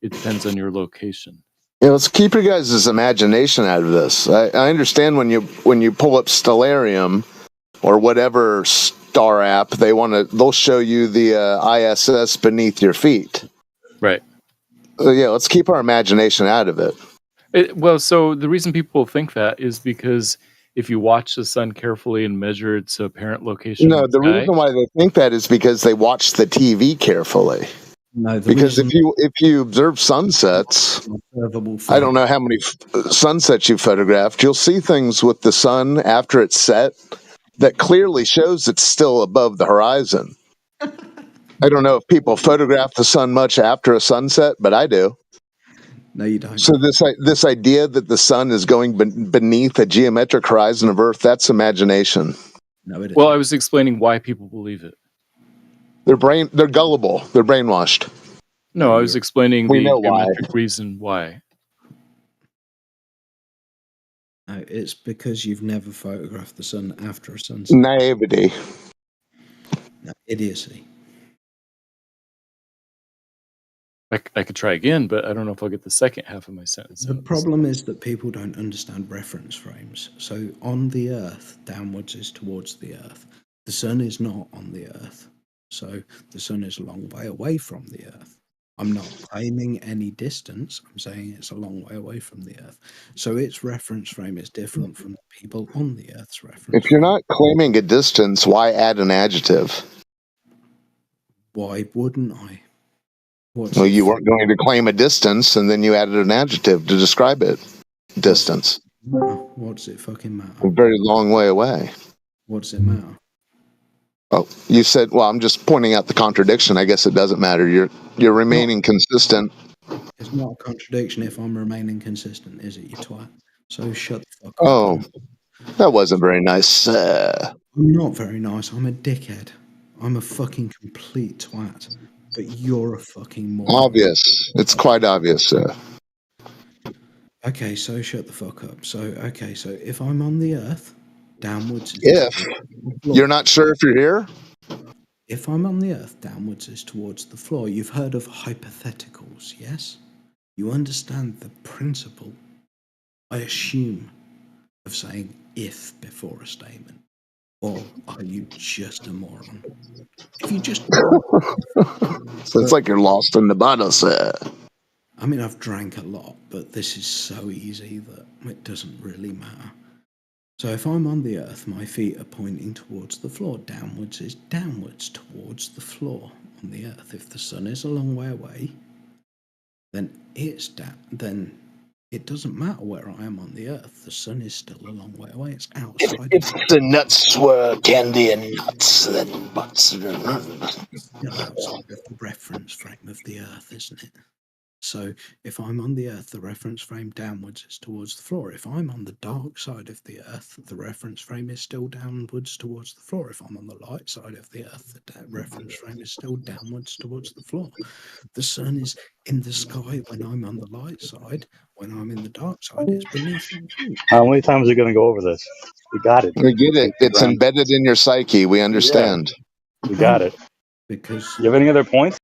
it depends on your location. Yeah, let's keep your guys' imagination out of this. I understand when you pull up Stellarium or whatever star app they'll show you the ISS beneath your feet. Right. Yeah, let's keep our imagination out of it. Well, so the reason people think that is because if you watch the sun carefully and measure its apparent location, No, the reason why they think that is because they watch the TV carefully. No, because if you observe sunsets, I don't know how many sunsets you photographed, you'll see things with the sun after it's set that clearly shows it's still above the horizon. I don't know if people photograph the sun much after a sunset, but I do. No, you don't. So this idea that the sun is going beneath a geometric horizon of Earth, that's imagination. No, it isn't. Well, I was explaining why people believe it. They're gullible. They're brainwashed. No, I was explaining We the know why. geometric reason why. No, it's because you've never photographed the sun after a sunset. Naivety. No, idiocy. I could try again, but I don't know if I'll get the second half of my sentence. The problem is that people don't understand reference frames. So on the Earth, downwards is towards the Earth. The sun is not on the Earth. So the sun is a long way away from the Earth. I'm not claiming any distance. I'm saying it's a long way away from the Earth. So its reference frame is different from the people on the Earth's reference. If you're not claiming a distance, why add an adjective? Why wouldn't I? Well, you weren't going to claim a distance, and then you added an adjective to describe it. Distance. What does it fucking matter? A very long way away. What does it matter? Oh, you said, well, I'm just pointing out the contradiction. I guess it doesn't matter. You're remaining consistent. It's not a contradiction if I'm remaining consistent, is it, you twat? So shut the fuck up. Oh, that wasn't very nice. I'm not very nice. I'm a dickhead. I'm a fucking complete twat. But you're a fucking moron. Obvious. It's quite obvious, sir. Okay, so shut the fuck up. So if I'm on the Earth, downwards is If you're not sure if you're here? If I'm on the Earth, downwards is towards the floor. You've heard of hypotheticals, yes? You understand the principle, I assume, of saying if before a statement. Or are you just a moron? If you just... So it's like you're lost in the bottle, sir. I mean, I've drank a lot, but this is so easy that it doesn't really matter. So if I'm on the Earth, my feet are pointing towards the floor. Downwards is downwards towards the floor on the Earth. If the sun is a long way away, then it's then it doesn't matter where I am on the Earth. The sun is still a long way away. It's outside. If the nuts were candy and nuts, then butts. Still outside of the reference frame of the Earth, isn't it? So if I'm on the Earth, the reference frame downwards is towards the floor. If I'm on the dark side of the Earth, the reference frame is still downwards towards the floor. If I'm on the light side of the Earth, the reference frame is still downwards towards the floor. The sun is in the sky when I'm on the light side. When I'm in the dark side, it's beneath my feet. How many times are we going to go over this? We got it. We get it. It's embedded in your psyche. We understand. Yeah, we got it. Because you have any other points?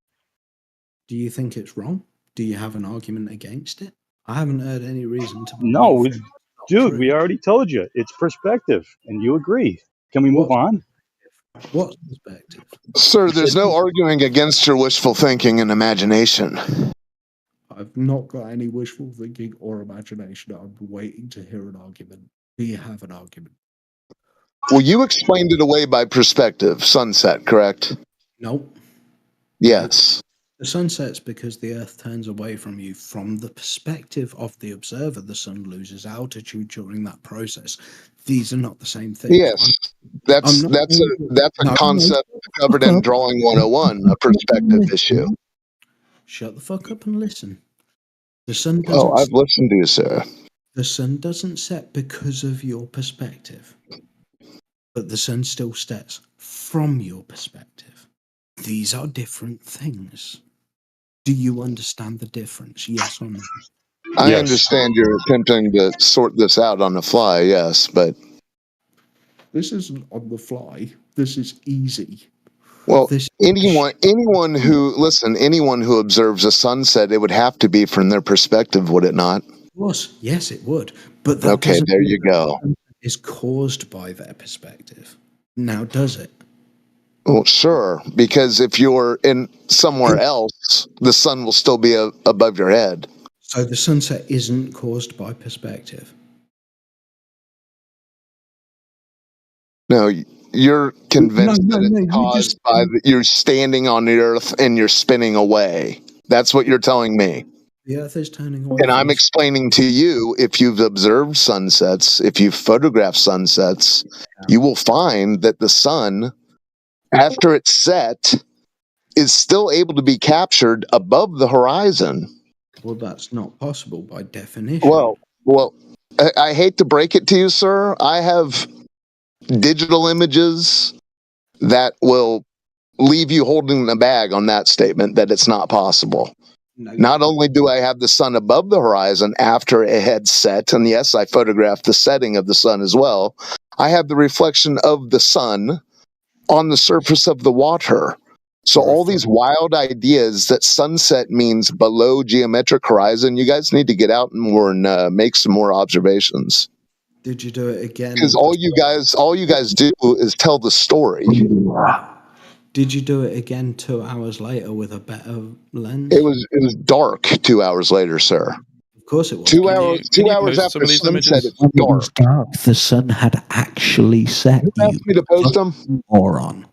Do you think it's wrong? Do you have an argument against it? I haven't heard any reason to. No, dude, we already told you. It's perspective, and you agree. Can we move on? What perspective? Sir, there's no arguing against your wishful thinking and imagination. I've not got any wishful thinking or imagination. I'm waiting to hear an argument. Do you have an argument? Well, you explained it away by perspective, sunset, correct? Nope. Yes. The sun sets because the Earth turns away from you. From the perspective of the observer, the sun loses altitude during that process. These are not the same thing. Yes, that's a concept covered in Drawing 101, a perspective issue. Shut the fuck up and listen. The sun doesn't. Oh, I've listened to you, sir. The sun doesn't set because of your perspective, but the sun still sets from your perspective. These are different things. Do you understand the difference? Yes or no? I understand you're attempting to sort this out on the fly, yes, but This isn't on the fly. This is easy. well, anyone who observes a sunset, it would have to be from their perspective, would it not? Of course, yes, it would. But that Okay, doesn't there mean you go. that is caused by their perspective. Now, does it? Well, sure, because if you're in somewhere else, the sun will still be above your head. So the sunset isn't caused by perspective. No, you're convinced that it's caused by you're standing on the earth and you're spinning away. That's what you're telling me. The Earth is turning away. And I'm explaining to you, if you've observed sunsets, if you've photographed sunsets, you will find that the sun, after it's set, is still able to be captured above the horizon. Well, that's not possible by definition. Well, I hate to break it to you, sir. I have digital images that will leave you holding the bag on that statement that it's not possible. Not only do I have the sun above the horizon after it had set, and yes, I photographed the setting of the sun as well, I have the reflection of the sun on the surface of the water. So all these wild ideas that sunset means below geometric horizon, you guys need to get out more and make some more observations. Did you do it again? Because all you guys do is tell the story. Did you do it again 2 hours later with a better lens? It was dark 2 hours later, sir. Of course it was. 2 hours after sunset, it's dark. The sun had actually set. You asked me to post them? Moron.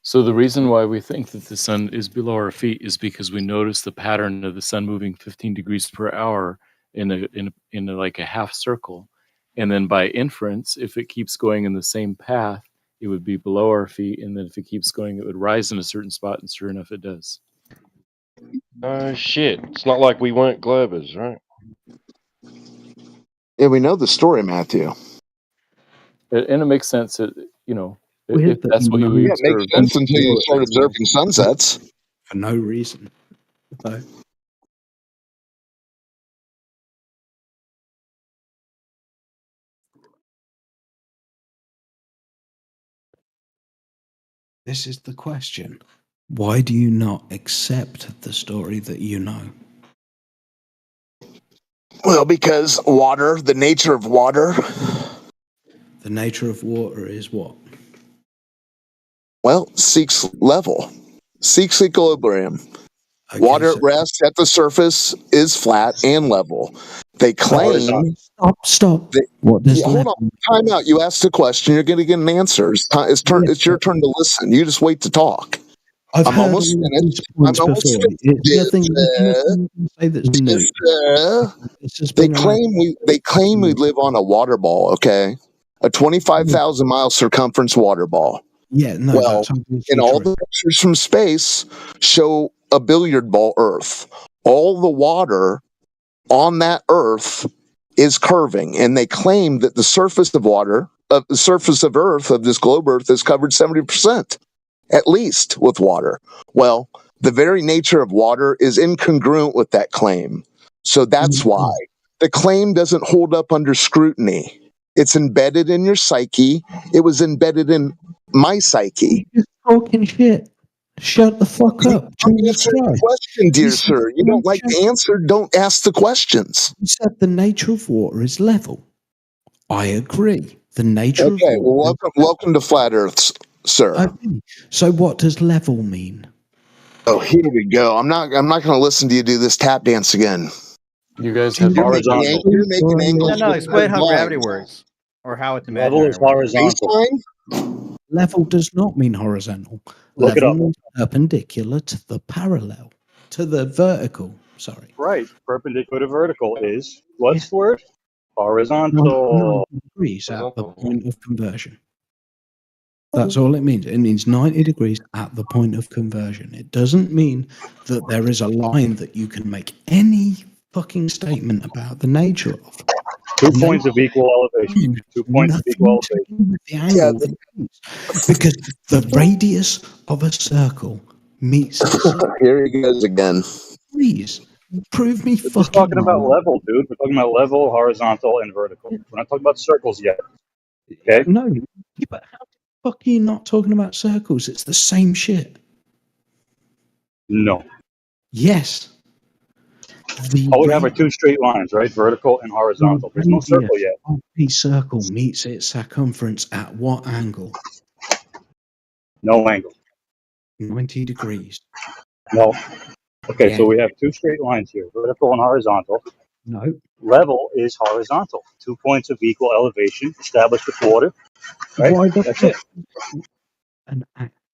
So the reason why we think that the sun is below our feet is because we notice the pattern of the sun moving 15 degrees per hour in a like a half circle, and then by inference, if it keeps going in the same path, it would be below our feet, and then if it keeps going, it would rise in a certain spot, and sure enough, it does. Oh shit! It's not like we weren't Globers, right? Yeah, we know the story, Matthew. And it makes sense that if that's what you it makes sense until you start observing sunsets for no reason. So. This is the question. Why do you not accept the story that you know? Well, because water, the nature of water. The nature of water is what? Well, seeks level, seeks equilibrium. Okay, water at rest at the surface is flat and level. They claim. Stop. What does hold on? Time out. You asked a question. You're going to get an answer. It's your turn to listen. You just wait to talk. I'm almost finished. They claim we live on a water ball. Okay, a 25,000 mile circumference water ball. Yeah, no. Well, and all the pictures from space show a billiard ball Earth. All the water on that Earth is curving, and they claim that the surface of Earth, of this globe Earth, is covered 70%, at least, with water. Well, the very nature of water is incongruent with that claim. So that's why the claim doesn't hold up under scrutiny. It's embedded in your psyche. It was embedded in my psyche. You're talking shit. Shut the fuck up. Answer the question, dear sir. You don't like the answer, don't ask the questions. You said the nature of water is level. I agree. The nature of water. Well, welcome to Flat Earth, sir. Okay. So what does level mean? Oh, here we go. I'm not going to listen to you do this tap dance again. You guys have horizontal. You're making angles. No, explain how gravity works or how it's imaginary. Level is horizontal. Level does not mean horizontal. Look it Level up. means perpendicular to the parallel, to the vertical. Sorry. Right. Perpendicular to vertical is what's the word? Horizontal. 90 degrees at the point of conversion. That's all it means. It means 90 degrees at the point of conversion. It doesn't mean that there is a line that you can make any fucking statement about the nature of. 2 points of equal elevation. 2 points of equal elevation. With the angle that it means. Because the radius of a circle meets Here he goes again. Please prove me We're fucking just talking about wrong. level, dude. We're talking about level, horizontal, and vertical. We're not talking about circles yet. Okay? No, but how the fuck are you not talking about circles? It's the same shit. No. Yes. All we have are 2 straight lines, right? Vertical and horizontal. There's no circle yet. The circle meets its circumference at what angle? No angle. 90 degrees. No. Okay, so Yeah. we have 2 straight lines here, vertical and horizontal. No. Level is horizontal. 2 points of equal elevation established with water. Right? Why the That's it.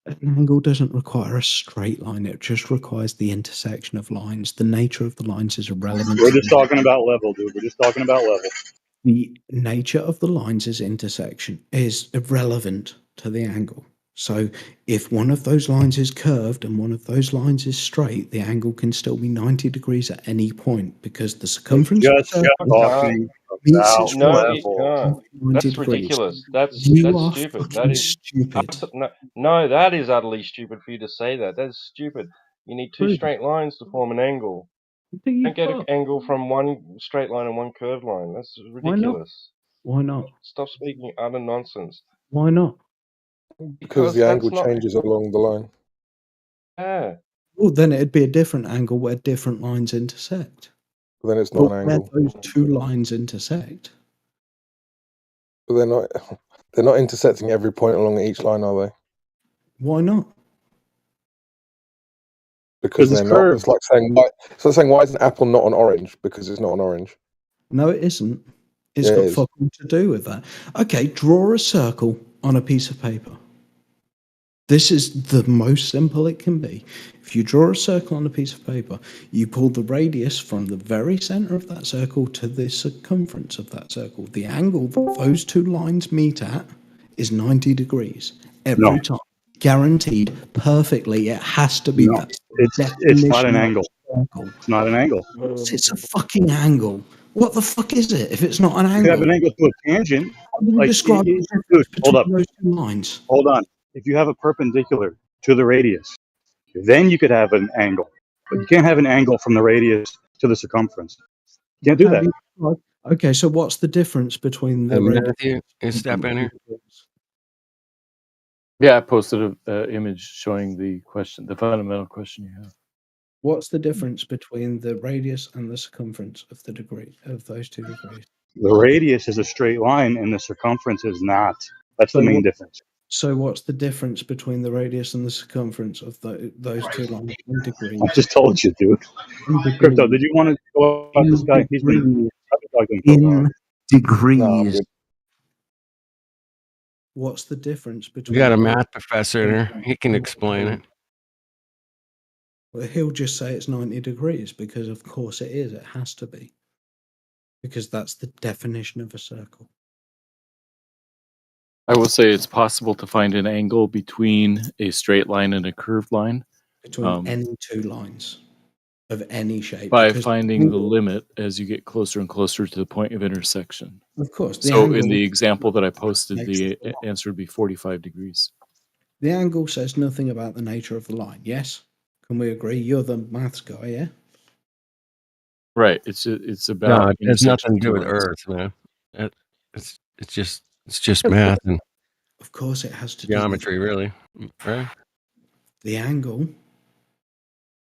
An angle doesn't require a straight line. It just requires the intersection of lines. The nature of the lines is irrelevant. We're just talking about level, dude. We're just talking about level. The nature of the lines is intersection is irrelevant to the angle. So if one of those lines is curved and one of those lines is straight, the angle can still be 90 degrees at any point because the circumference of the Just circle talking meets about its No, radius you of can't. 90 That's degrees. ridiculous. That's You are stupid. That fucking is stupid. no, that is utterly stupid for you to say that. That's stupid. You need 2 Prove it. straight lines to form an angle. Do You you don't get an fuck? angle from one straight line and one curved line. That's Why not? ridiculous. Why not? Stop speaking utter nonsense. Why not? Because the that's angle not. changes along the line. Yeah. Well, then it'd be a different angle where different lines intersect. But then it's But not an where angle. those 2 lines intersect. But they're not intersecting every point along each line, are they? Why not? Because it's they're not. curved. It's like saying why is an apple not an orange? Because it's not an orange. No, it isn't. It's Yeah, it got is. fucking to do with that. Okay, draw a circle on a piece of paper. This is the most simple it can be. If you draw a circle on a piece of paper, you pull the radius from the very center of that circle to the circumference of that circle. The angle that those 2 lines meet at is 90 degrees every No. time. Guaranteed, perfectly. It has to be. No. That's It's the not an definition of angle. a circle. It's not an angle. It's a fucking angle. What the fuck is it if it's not an You could have angle? an angle to a tangent. How do you Like, describe the dude, difference hold between up. those 2 lines? Hold on. If you have a perpendicular to the radius, then you could have an angle. But you can't have an angle from the radius to the circumference. You can't do How that. do you- Okay, so what's the difference between the radius? Matthew, you step in here. Yeah, I posted a image showing the question, the fundamental question you have. What's the difference between the radius and the circumference of the degree of those 2 degrees? The radius is a straight line and the circumference is not. That's the main difference. So what's the difference between the radius and the circumference of those 2 lines in degrees? I just told you, dude. Crypto, did you want to go about this guy? He's been I've been talking to him for a while. In degrees. What's the difference between? We got a math professor in there. He can explain it. Well, he'll just say it's 90 degrees because, of course, it is. It has to be. Because that's the definition of a circle. I will say it's possible to find an angle between a straight line and a curved line. Between any 2 lines of any shape. By because- finding the limit as you get closer and closer to the point of intersection. Of course. The So angle- in the example that I posted, the answer would be 45 degrees. The angle says nothing about the nature of the line. Yes? Can we agree? You're the maths guy, yeah? Right. It's about. No, it has intersection nothing to do with lines. Earth, man. It's just math and Of course it has to do with geometry, really. Right? the angle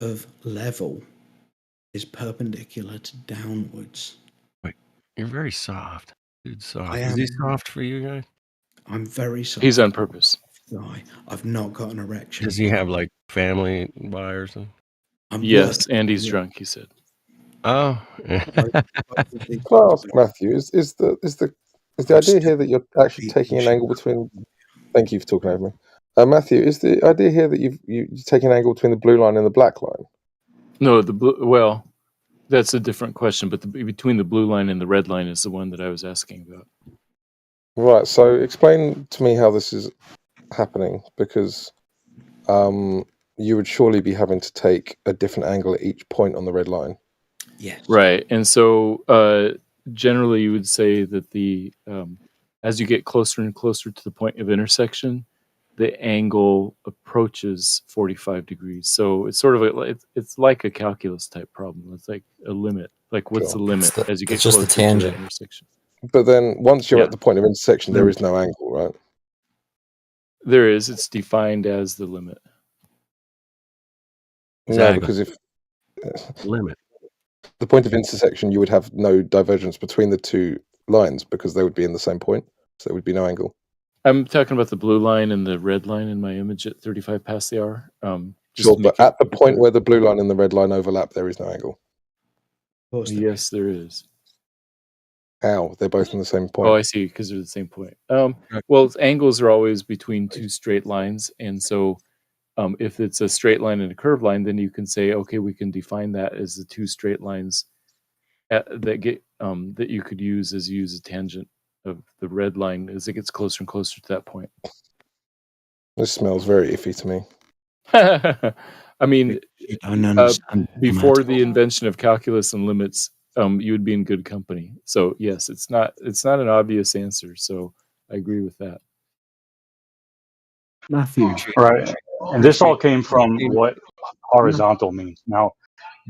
of level is perpendicular to downwards. Wait, you're very soft. Dude, soft. I Is he am. soft for you guys? I'm very soft. He's on purpose. Guy. I've not got an erection. Does he have like family by or something? I'm Yes, working- and he's drunk, he said. Oh. Can I ask Matthew, is the idea here that you're actually taking an angle between Thank you for talking over me. Matthew, is the idea here that you take an angle between the blue line and the black line? No, well, that's a different question, but between the blue line and the red line is the one that I was asking about. Right. So explain to me how this is happening, because you would surely be having to take a different angle at each point on the red line. Yes. Right. And so generally you would say that as you get closer and closer to the point of intersection, the angle approaches 45 degrees. So it's sort of it's like a calculus type problem. It's like a limit. Like what's the limit as you get closer to the intersection? But then once you're at the point of intersection, there is no angle, right? There is. It's defined as the limit. No, because if limit the point of intersection, you would have no divergence between the two lines because they would be in the same point, so there would be no angle. I'm talking about the blue line and the red line in my image at 35 past the hour. Sure, but at the point where the blue line and the red line overlap, there is no angle. Yes, there is. How? They're both in the same point. Oh, I see, because they're the same point. Well, angles are always between two straight lines, and so if it's a straight line and a curved line, then you can say, okay, we can define that as the two straight lines that you could use as you use a tangent of the red line as it gets closer and closer to that point. This smells very iffy to me. I mean, before the invention of calculus and limits, you would be in good company. So yes, it's not an obvious answer. So I agree with that. Matthew, right? And this all came from what horizontal means. Now,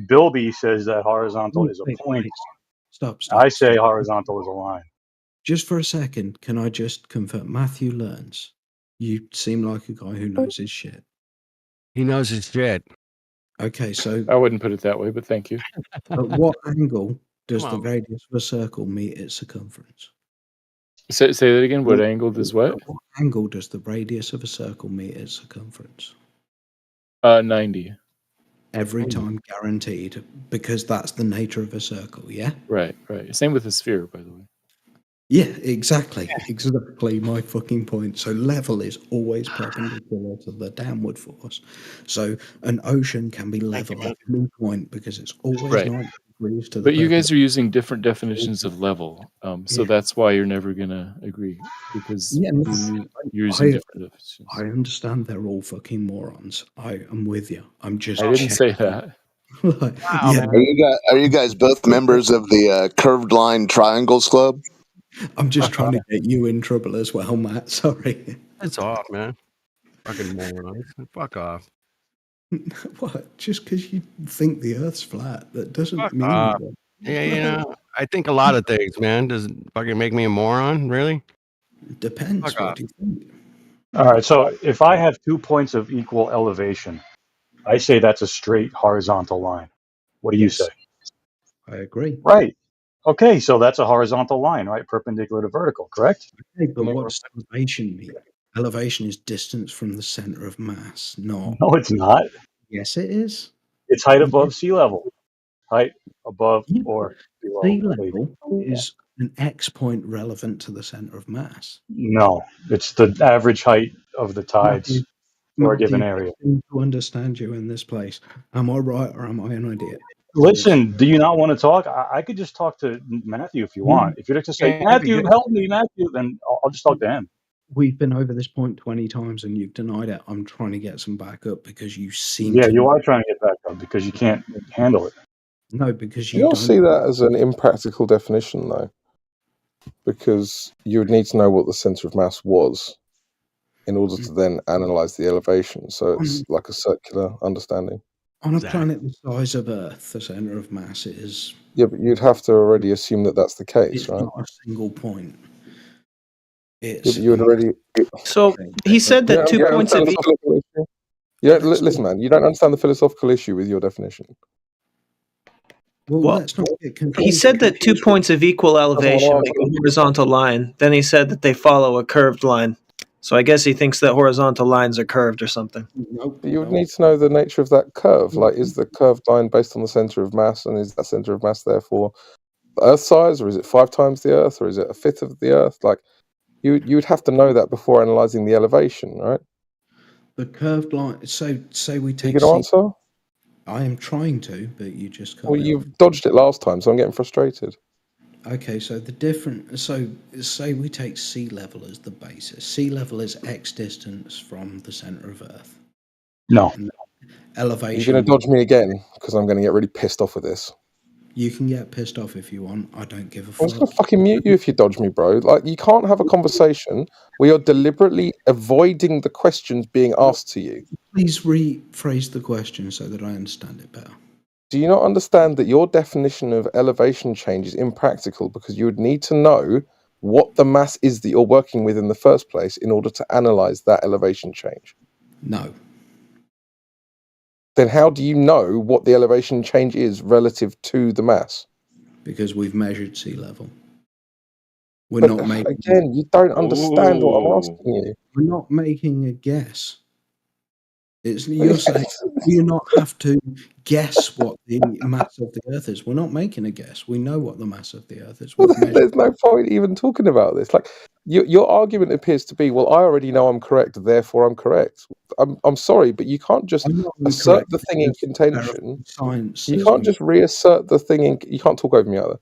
Bilby says that horizontal is a point. Stop. I say horizontal is a line. Just for a second, can I just confirm? Matthew learns. You seem like a guy who knows his shit. He knows his shit. Okay, so I wouldn't put it that way, but thank you. At what angle does the radius of a circle meet its circumference? Say that again. What angle does what? At what angle does the radius of a circle meet its circumference? 90. Every time, guaranteed, because that's the nature of a circle, yeah? Right. Same with a sphere, by the way. Yeah, exactly. Exactly my fucking point. So level is always perpendicular to the downward force. So an ocean can be level at any point because it's always 90 degrees to the But you guys are using different definitions of level. So that's why you're never going to agree, because you're using different definitions. I understand they're all fucking morons. I am with you. I'm just I didn't say that. Are you guys both members of the Curved Line Triangles Club? I'm just trying to get you in trouble as well, Matt. Sorry. It's off, man. Fucking morons. Fuck off. What? Just because you think the Earth's flat, that doesn't mean. Yeah, I think a lot of things, man. Does it fucking make me a moron? Really? Depends. Fuck what off. do you think? All right, so if I have 2 points of equal elevation, I say that's a straight horizontal line. What do you say? I agree. Right. Okay, so that's a horizontal line, right? Perpendicular to vertical, correct? Okay, but what does elevation mean? Elevation is distance from the center of mass, not. No, it's not. Yes, it is. It's height above sea level. Height above or below. Sea level is an X point relevant to the center of mass. No, it's the average height of the tides for a given area. To understand you in this place, am I right or am I an idiot? Listen, do you not want to talk? I could just talk to Matthew if you want. If you'd like to say, Matthew, help me, Matthew, then I'll just talk to him. We've been over this point 20 times and you've denied it. I'm trying to get some backup because you seem Yeah, to. you are trying to get back up because you can't handle it. No, because you You'll don't. see that as an impractical definition, though, because you would need to know what the center of mass was in order to then analyze the elevation. So it's like a circular understanding. On a planet the size of Earth, the center of mass is. Yeah, but you'd have to already assume that that's the case, It's right? not a single point. Yeah, It's. but you would already. So he said that 2 points of philosophical issue. Listen, man, you don't understand the philosophical issue with your definition. Well, let's not get he confused. said that 2 points of equal elevation make a horizontal line. Then he said that they follow a curved line. So I guess he thinks that horizontal lines are curved or something. But you would need to know the nature of that curve. Like, is the curved line based on the center of mass, and is that center of mass therefore the Earth size, or is it 5 times the Earth, or is it a fifth of the Earth? Like, You would have to know that before analyzing the elevation, right? The curved line. So say we Are you take. going to answer? I am trying to, but you just can't. Well, you've dodged it last time, so I'm getting frustrated. Okay, so the different. So say we take sea level as the basis. Sea level is x distance from the center of Earth. No. And You're elevation. going to dodge me again because I'm going to get really pissed off with this. You can get pissed off if you want. I don't give a I'm fuck. just going to fucking mute you if you dodge me, bro. Like, you can't have a conversation where you're deliberately avoiding the questions being asked to you. Please rephrase the question so that I understand it better. Do you not understand that your definition of elevation change is impractical because you would need to know what the mass is that you're working with in the first place in order to analyze that elevation change? No. Then how do you know what the elevation change is relative to the mass? Because we've measured sea level. We're But not making. again, you don't understand what I'm asking you. We're not making a guess. You're saying you not have to guess what the mass of the Earth is. We're not making a guess. We know what the mass of the Earth is. Well, We've measured. there's no point even talking about this. Like, your argument appears to be, well, I already know I'm correct, therefore I'm correct. I'm sorry, but you can't just assert the thing in contention. Science. You can't just reassert the thing in. You can't talk over me either.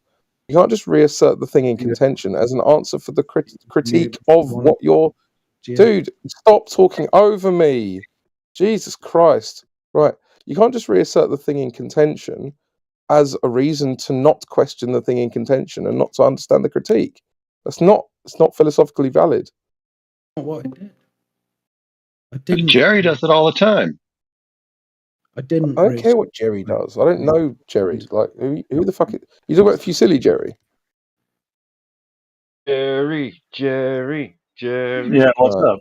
You can't just reassert the thing in contention as an answer for the critique of what you're. Dude, stop talking over me. Jesus Christ. Right. You can't just reassert the thing in contention as a reason to not question the thing in contention and not to understand the critique. It's not philosophically valid. Not what I did. I But didn't. Jerry does it all the time. I didn't. I don't care what Jerry does. I don't know Jerry. Like, who the fuck is... You talk about Fusilli Jerry? Jerry. Yeah, what's up?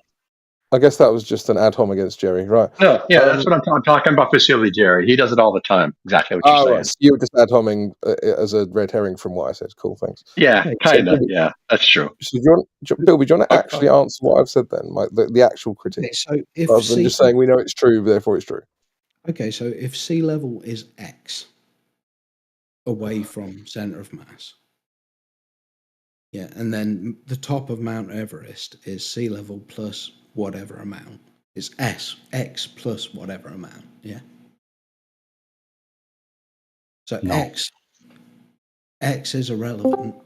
I guess that was just an ad hom against Jerry, right? No, yeah, that's what I'm talking about. Facility Jerry, he does it all the time. Exactly what you're saying. Right. So you were just ad homing as a red herring from what I said. Cool, thanks. Yeah, kind of. Yeah, that's true. So Bilby, do you want to actually answer what I've said then, like the actual critique, So if rather than just saying we know it's true, therefore it's true? Okay, so if sea level is x away from center of mass, yeah, and then the top of Mount Everest is sea level plus whatever amount. It's x plus whatever amount, yeah. So x is irrelevant.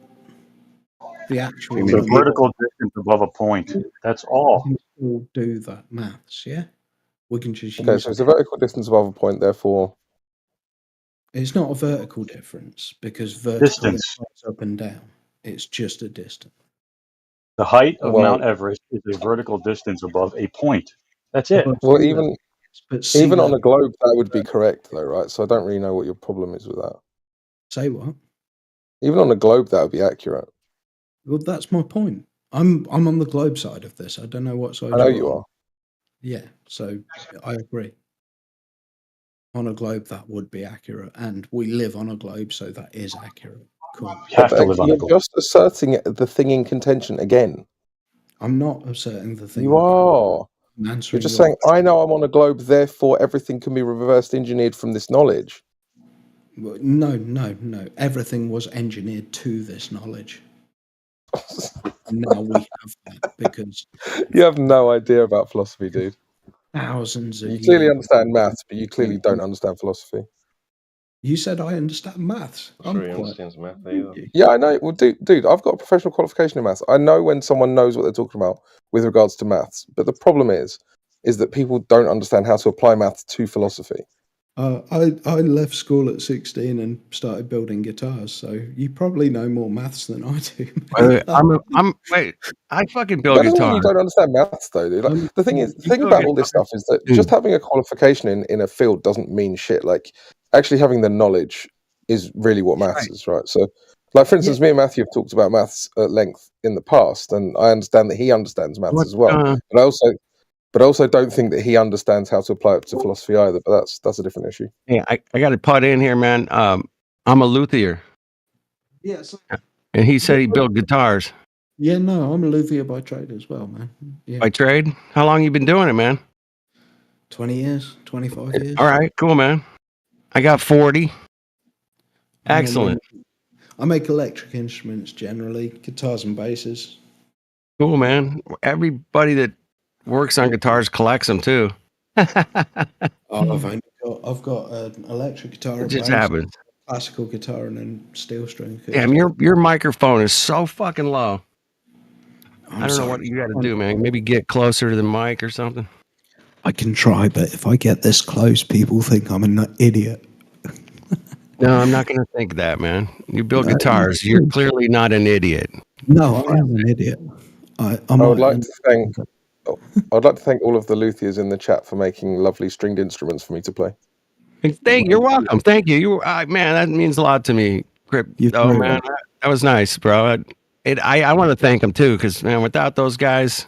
The actual It's a vertical distance above a point. That's all. We can still do that maths, yeah. We can just Okay, use so it's a vertical distance above a point, therefore it's not a vertical difference because vertical Distance. goes up and down. It's just a distance. The height of Well- Mount Everest is a vertical distance above a point. That's it. well, even But sea on level- a globe that would be correct though, right? So I don't really know what your problem is with that. Say what? Even on a globe that would be accurate. Well, that's my point. I'm on the globe side of this. I don't know what side I know you're you on. are. Yeah, so I agree. On a globe, that would be accurate, and we live on a globe, so that is accurate. Cool. You have to But live on a you're globe. just asserting the thing in contention again. I'm not asserting the thing. You are. I'm You're answering just your- saying, I know I'm on a globe, therefore everything can be reversed engineered from this knowledge. No. Everything was engineered to this knowledge. Now we have that because You have no idea about philosophy, dude. thousands of You clearly years. understand maths, but you clearly don't understand philosophy. You said I understand maths. I'm sure he understands math either. Yeah, I know. Well, dude, I've got a professional qualification in maths. I know when someone knows what they're talking about with regards to maths. But the problem is that people don't understand how to apply maths to philosophy. I left school at 16 and started building guitars, so you probably know more maths than I do. Wait, I fucking build That doesn't mean guitar. you don't understand maths, though, dude. Like, the thing build about all this guitar. stuff is that Dude. just having a qualification in a field doesn't mean shit. Like, actually having the knowledge is really what matters, right? So, like, for instance, me and Matthew have talked about maths at length in the past, and I understand that he understands maths as well. But I also don't think that he understands how to apply it to philosophy either. But that's a different issue. Yeah, I got to put in here, man. I'm a luthier, Yes. and he said he built guitars Yeah, no, I'm a luthier by trade as well, man. Yeah. by trade. How long you been doing it, man? 20 years, 25 years. All right, cool, man. I got 40. Excellent. I make electric instruments generally, guitars and basses. Cool, man. Everybody that works on guitars collects them too. I've got an electric guitar, It a just bass, happens. classical guitar, and then steel string. Damn, your microphone is so fucking low. I'm I don't know sorry. what you got to do, man. Maybe get closer to the mic or something. I can try, but if I get this close, people think I'm an idiot. No, I'm not going to think that, man. You build No, guitars. You're clearly not an idiot. No, I am an idiot. I would like to thank. I'd like to thank all of the luthiers in the chat for making lovely stringed instruments for me to play. You're welcome. Thank you. Man, that means a lot to me. Crip. Oh man, that was nice, bro. I want to thank them too, because man, without those guys,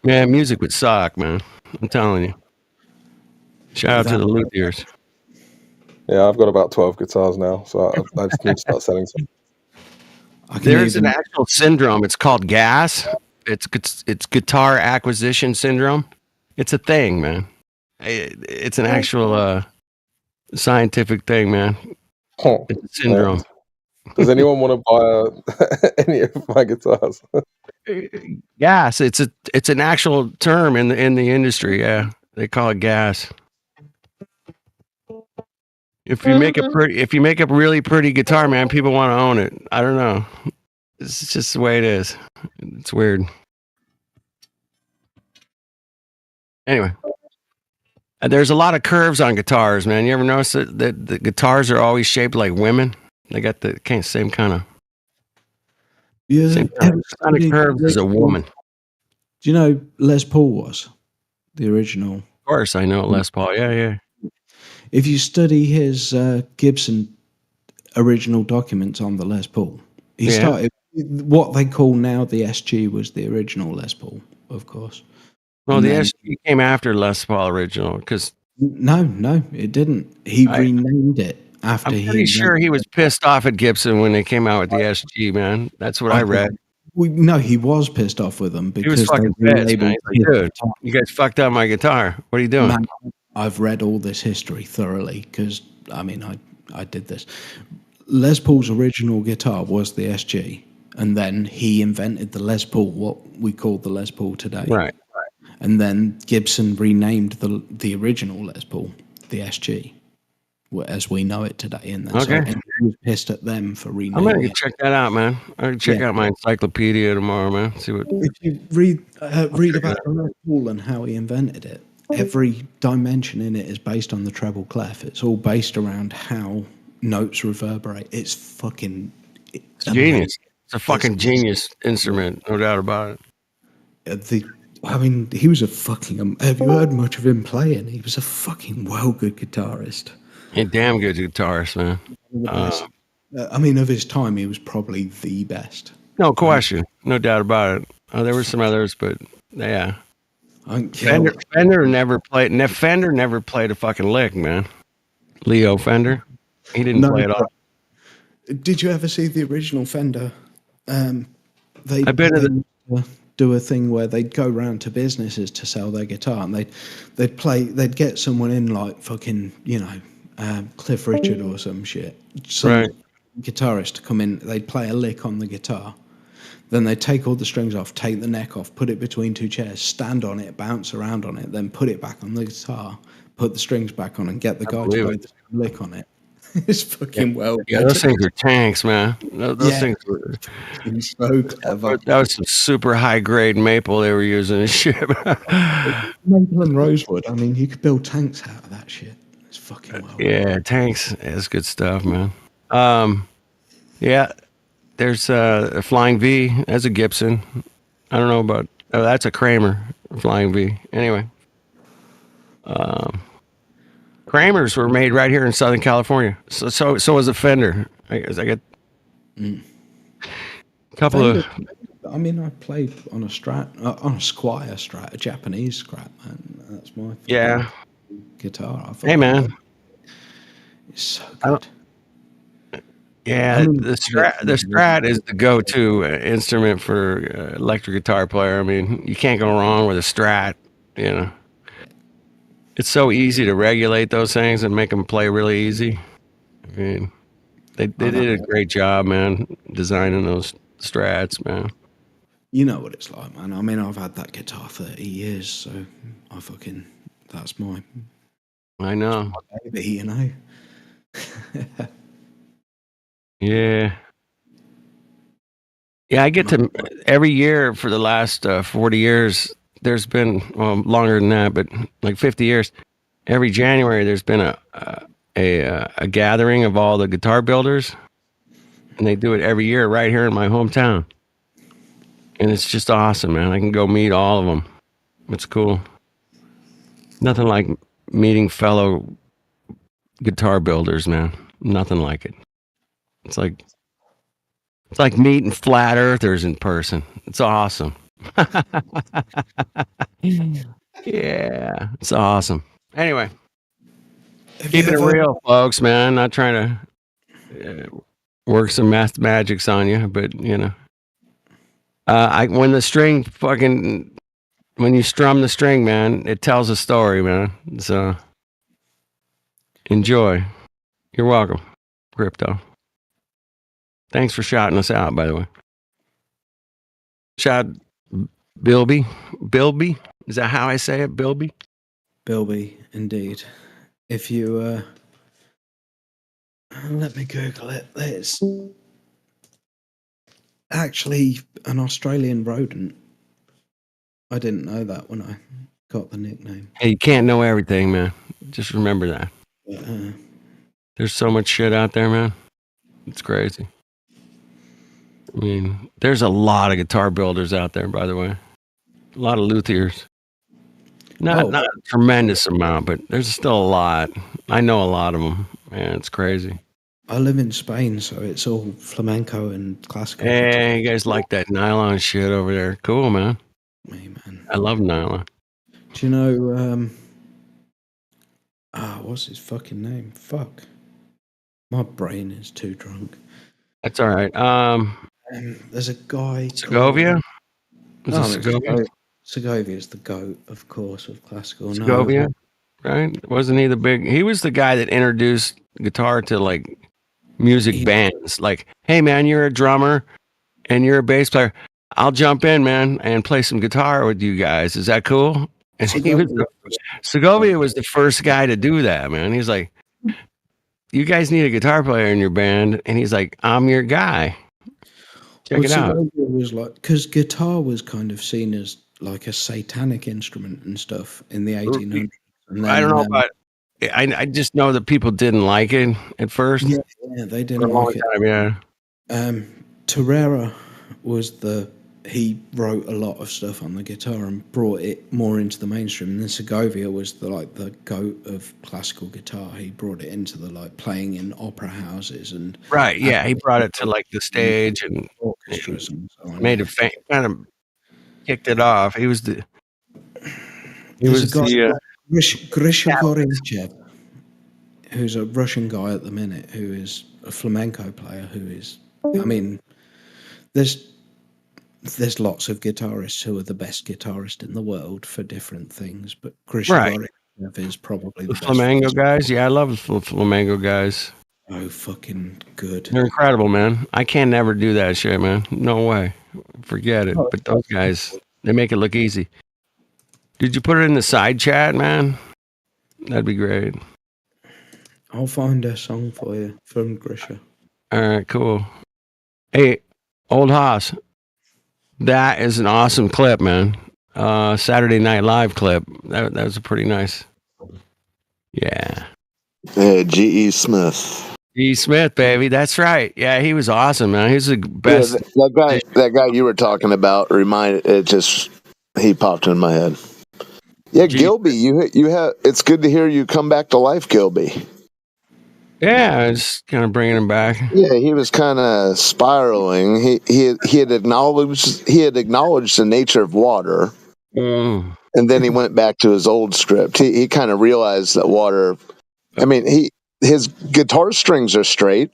man, music would suck, man. I'm telling you. Shout out to the luthiers. Yeah, I've got about 12 guitars now, so I just need to start selling some. There's an actual syndrome. It's called GAS. It's guitar acquisition syndrome. It's a thing, man. It's an actual scientific thing, man. It's a syndrome. Does anyone want to buy any of my guitars? Gas. It's an actual term in the industry. Yeah, they call it gas. If you make a really pretty guitar, man, people want to own it. I don't know. It's just the way it is. It's weird. Anyway, there's a lot of curves on guitars, man. You ever notice that the guitars are always shaped like women? They got the same kind of same kind of curves as a woman. Do you know Les Paul was the original? Of course, I know Les Paul. Yeah. If you study his Gibson original documents on the Les Paul, he started what they call now the SG was the original Les Paul, of course. Well, And the then- SG came after Les Paul original because No, it didn't. He renamed it after I'm pretty sure he was pissed off at Gibson when they came out with the SG, man. That's what I read. No, he was pissed off with them He because was fucking they pissed, man. relabeled He's like, his dude, you guys fucked up my guitar. What are you doing? Man, I've read all this history thoroughly because I did this. Les Paul's original guitar was the SG, and then he invented the Les Paul, what we call the Les Paul today. Right. And then Gibson renamed the original Les Paul the SG, as we know it today. And then Okay. so he was pissed at them for I'm renaming gonna go it. check that out, man. I'm gonna check out my encyclopedia tomorrow, man. See what. If you read about the Les Paul and how he invented it, every dimension in it is based on the treble clef. It's all based around how notes reverberate. It's fucking It's genius. It's a fucking genius instrument, no doubt about it. He was a fucking. Have you heard much of him playing? He was a fucking good guitarist. A damn good guitarist, man. Of his time, he was probably the best. No question, no doubt about it. There were some others, but yeah. Fender never played. Fender never played a fucking lick, man. Leo Fender, he didn't play at all. Did you ever see the original Fender? They do a thing where they'd go round to businesses to sell their guitar, and they'd get someone in like fucking Cliff Richard or some shit, guitarist to come in. They'd play a lick on the guitar, then they'd take all the strings off, take the neck off, put it between two chairs, stand on it, bounce around on it, then put it back on the guitar, put the strings back on, and get the guy to play the lick on it. It's fucking Yeah, those things are tanks, man. Those things were so clever. That was some super high grade maple they were using and shit. Maple and rosewood. I mean, you could build tanks out of that shit. It's fucking Yeah, tanks. That's good stuff, man. Yeah, there's a Flying V. That's a Gibson. I don't know about. Oh, that's a Kramer Flying V. Anyway, Kramers were made right here in Southern California. So was a Fender. I get a couple of. I mean, I played on a Strat, on a Squire Strat, a Japanese Strat, man. That's my guitar. Hey, man. It's so good. Yeah, the Strat is the go-to instrument for electric guitar player. I mean, you can't go wrong with a Strat. You know, it's so easy to regulate those things and make them play really easy. I mean, they did a great job, man, designing those Strats, man. You know what it's like, man. I mean, I've had that guitar 30 years, so that's my I know. baby, you know. Yeah. Yeah, I get to every year for the last 40 years. There's been longer than that, but like 50 years. Every January, there's been a gathering of all the guitar builders, and they do it every year right here in my hometown. And it's just awesome, man. I can go meet all of them. It's cool. Nothing like meeting fellow guitar builders, man. Nothing like it. It's like meeting flat earthers in person. It's awesome. Yeah, it's awesome. Anyway, keeping it real, folks, man. Not trying to work some math magics on you, but you know, when the string when you strum the string, man, it tells a story, man. So enjoy. You're welcome, Crypto. Thanks for shouting us out, by the way. Shout Bilby. Bilby? Is that how I say it? Bilby? Bilby, indeed. If you let me Google it. It's actually an Australian rodent. I didn't know that when I got the nickname. Hey, you can't know everything, man. Just remember that. There's so much shit out there, man. It's crazy. I mean, there's a lot of guitar builders out there, by the way. A lot of luthiers. Not a tremendous amount, but there's still a lot. I know a lot of them. Man, it's crazy. I live in Spain, so it's all flamenco and classical. Hey, you guys like that nylon shit over there? Cool, man. Me, man. I love nylon. Do you know, what's his fucking name? Fuck. My brain is too drunk. That's all right. There's a guy. Segovia? Is it Segovia? Segovia's the GOAT, of course, of classical. Segovia, right? Wasn't he he was the guy that introduced guitar to like music bands. Like, hey man, you're a drummer and you're a bass player. I'll jump in, man, and play some guitar with you guys. Is that cool? And Segovia was the first guy to do that, man. He's like, you guys need a guitar player in your band. And he's like, I'm your guy. Check it out. Segovia was like, because guitar was kind of seen as like a satanic instrument and stuff in the 1800s. And then, I don't know about. I just know that people didn't like it at first. Yeah, they didn't like it. Time, yeah. Torreira was he wrote a lot of stuff on the guitar and brought it more into the mainstream. And then Segovia was the GOAT of classical guitar. He brought it into the playing in opera houses and right. Yeah, he brought it to like the stage and orchestras and so on. Made it kind of kicked it off. He was the. Grisha Gorinchev, who's a Russian guy at the minute, who is a flamenco player. I mean, there's lots of guitarists who are the best guitarist in the world for different things, but Grisha Gorinchev is probably the best. Flamenco guys. Yeah, I love the flamenco guys. Oh, fucking good! They're incredible, man. I can never do that shit, man. No way. Forget it. But those guys, they make it look easy. Did you put it in the side chat, man? That'd be great. I'll find a song for you from Grisha. All right, cool. Hey, Old Haas, that is an awesome clip, man. Saturday Night Live clip. That was a pretty nice. Yeah. G.E. Smith. G.E. Smith, baby. That's right. Yeah, he was awesome, man. He's the best. Yeah, that guy you were talking about he popped in my head. Yeah, Gilby, you have. It's good to hear you come back to life, Gilby. Yeah, I was kind of bringing him back. Yeah, he was kind of spiraling. He had acknowledged the nature of water, and then he went back to his old script. He kind of realized that water. I mean, his guitar strings are straight.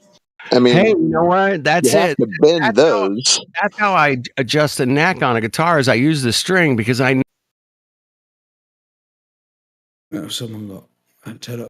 I mean, hey, you know what? That's you have it. to bend those. That's how I adjust the neck on a guitar. Is I use the string because I. Someone got turned up.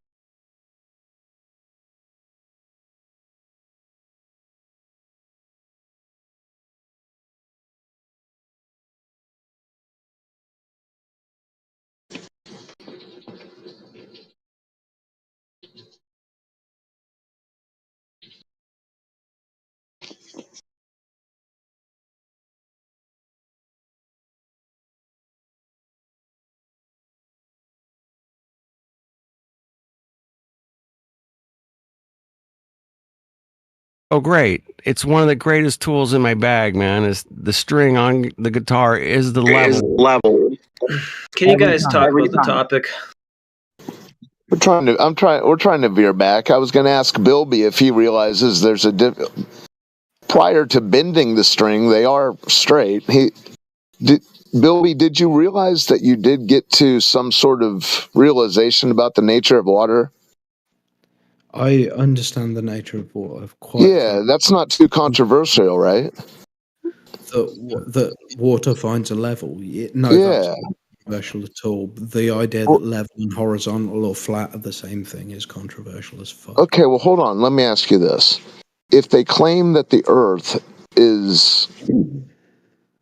Oh, great! It's one of the greatest tools in my bag, man. Is the string on the guitar is the level. Can you Every guys time. talk Every about the time. topic? We're trying to veer back. I was going to ask Bilby if he realizes there's prior to bending the string, they are straight. Bilby, did you realize that you did get to some sort of realization about the nature of water? I understand the nature of water quite. Yeah, that's not too controversial, right? That water finds a level. No, Yeah. that's not controversial at all. The idea that level and horizontal or flat are the same thing is controversial as fuck. Okay, well, hold on. Let me ask you this. If they claim that the Earth is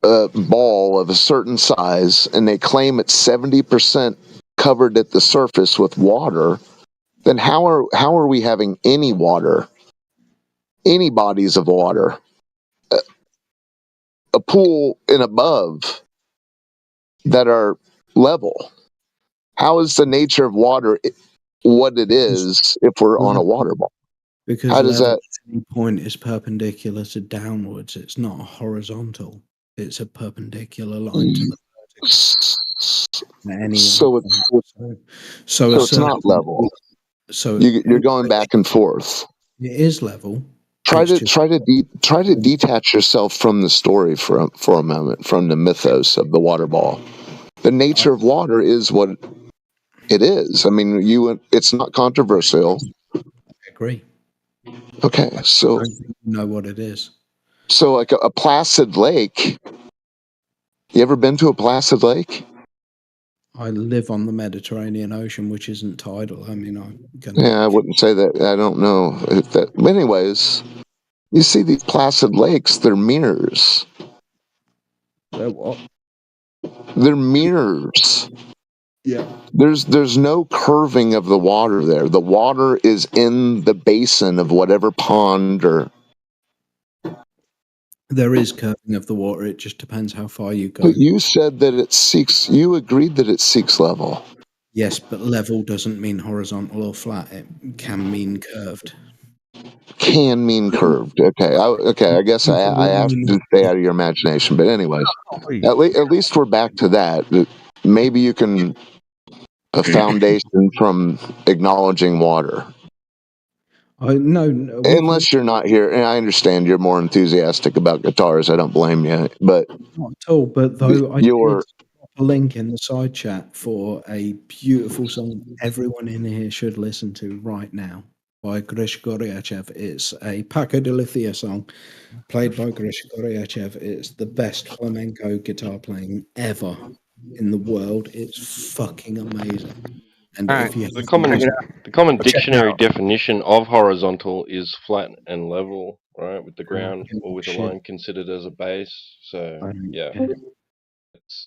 a ball of a certain size and they claim it's 70% covered at the surface with water, then how are we having any water, any bodies of water, a pool and above that are level? How is the nature of water what it is if we're on a water ball? Because How does level that? at any point is perpendicular to downwards. It's not a horizontal. It's a perpendicular line to the vertical. So it's not level. So You're going back and forth. it is level. Try to detach yourself from the story for a moment, from the mythos of the water ball. The nature of water is what it is. I mean, it's not controversial. I agree. Okay, so I don't think you know what it is. So like a placid lake. You ever been to a placid lake? I live on the Mediterranean Ocean, which isn't tidal. I mean, I'm gonna. Yeah, I wouldn't say that. I don't know if that. But anyways, you see these placid lakes, they're mirrors. They're what? They're mirrors. Yeah. There's no curving of the water there. The water is in the basin of whatever pond or. There is curving of the water. It just depends how far you go. But you said that it seeks. You agreed that it seeks level. Yes, but level doesn't mean horizontal or flat. It can mean curved. Can mean curved. Okay. I guess I asked you to stay out of your imagination. But anyways, at least we're back to that. Maybe you can a foundation from acknowledging water. No, unless you're not here, and I understand you're more enthusiastic about guitars. I don't blame you, but not at all. But though I did you're drop a link in the side chat for a beautiful song everyone in here should listen to right now by Grish Goryachev. It's a Paco de Lucia song played by Grish Goryachev. It's the best flamenco guitar playing ever in the world. It's fucking amazing. And if you The common dictionary definition of horizontal is flat and level, right, with the ground or with a line considered as a base. So yeah,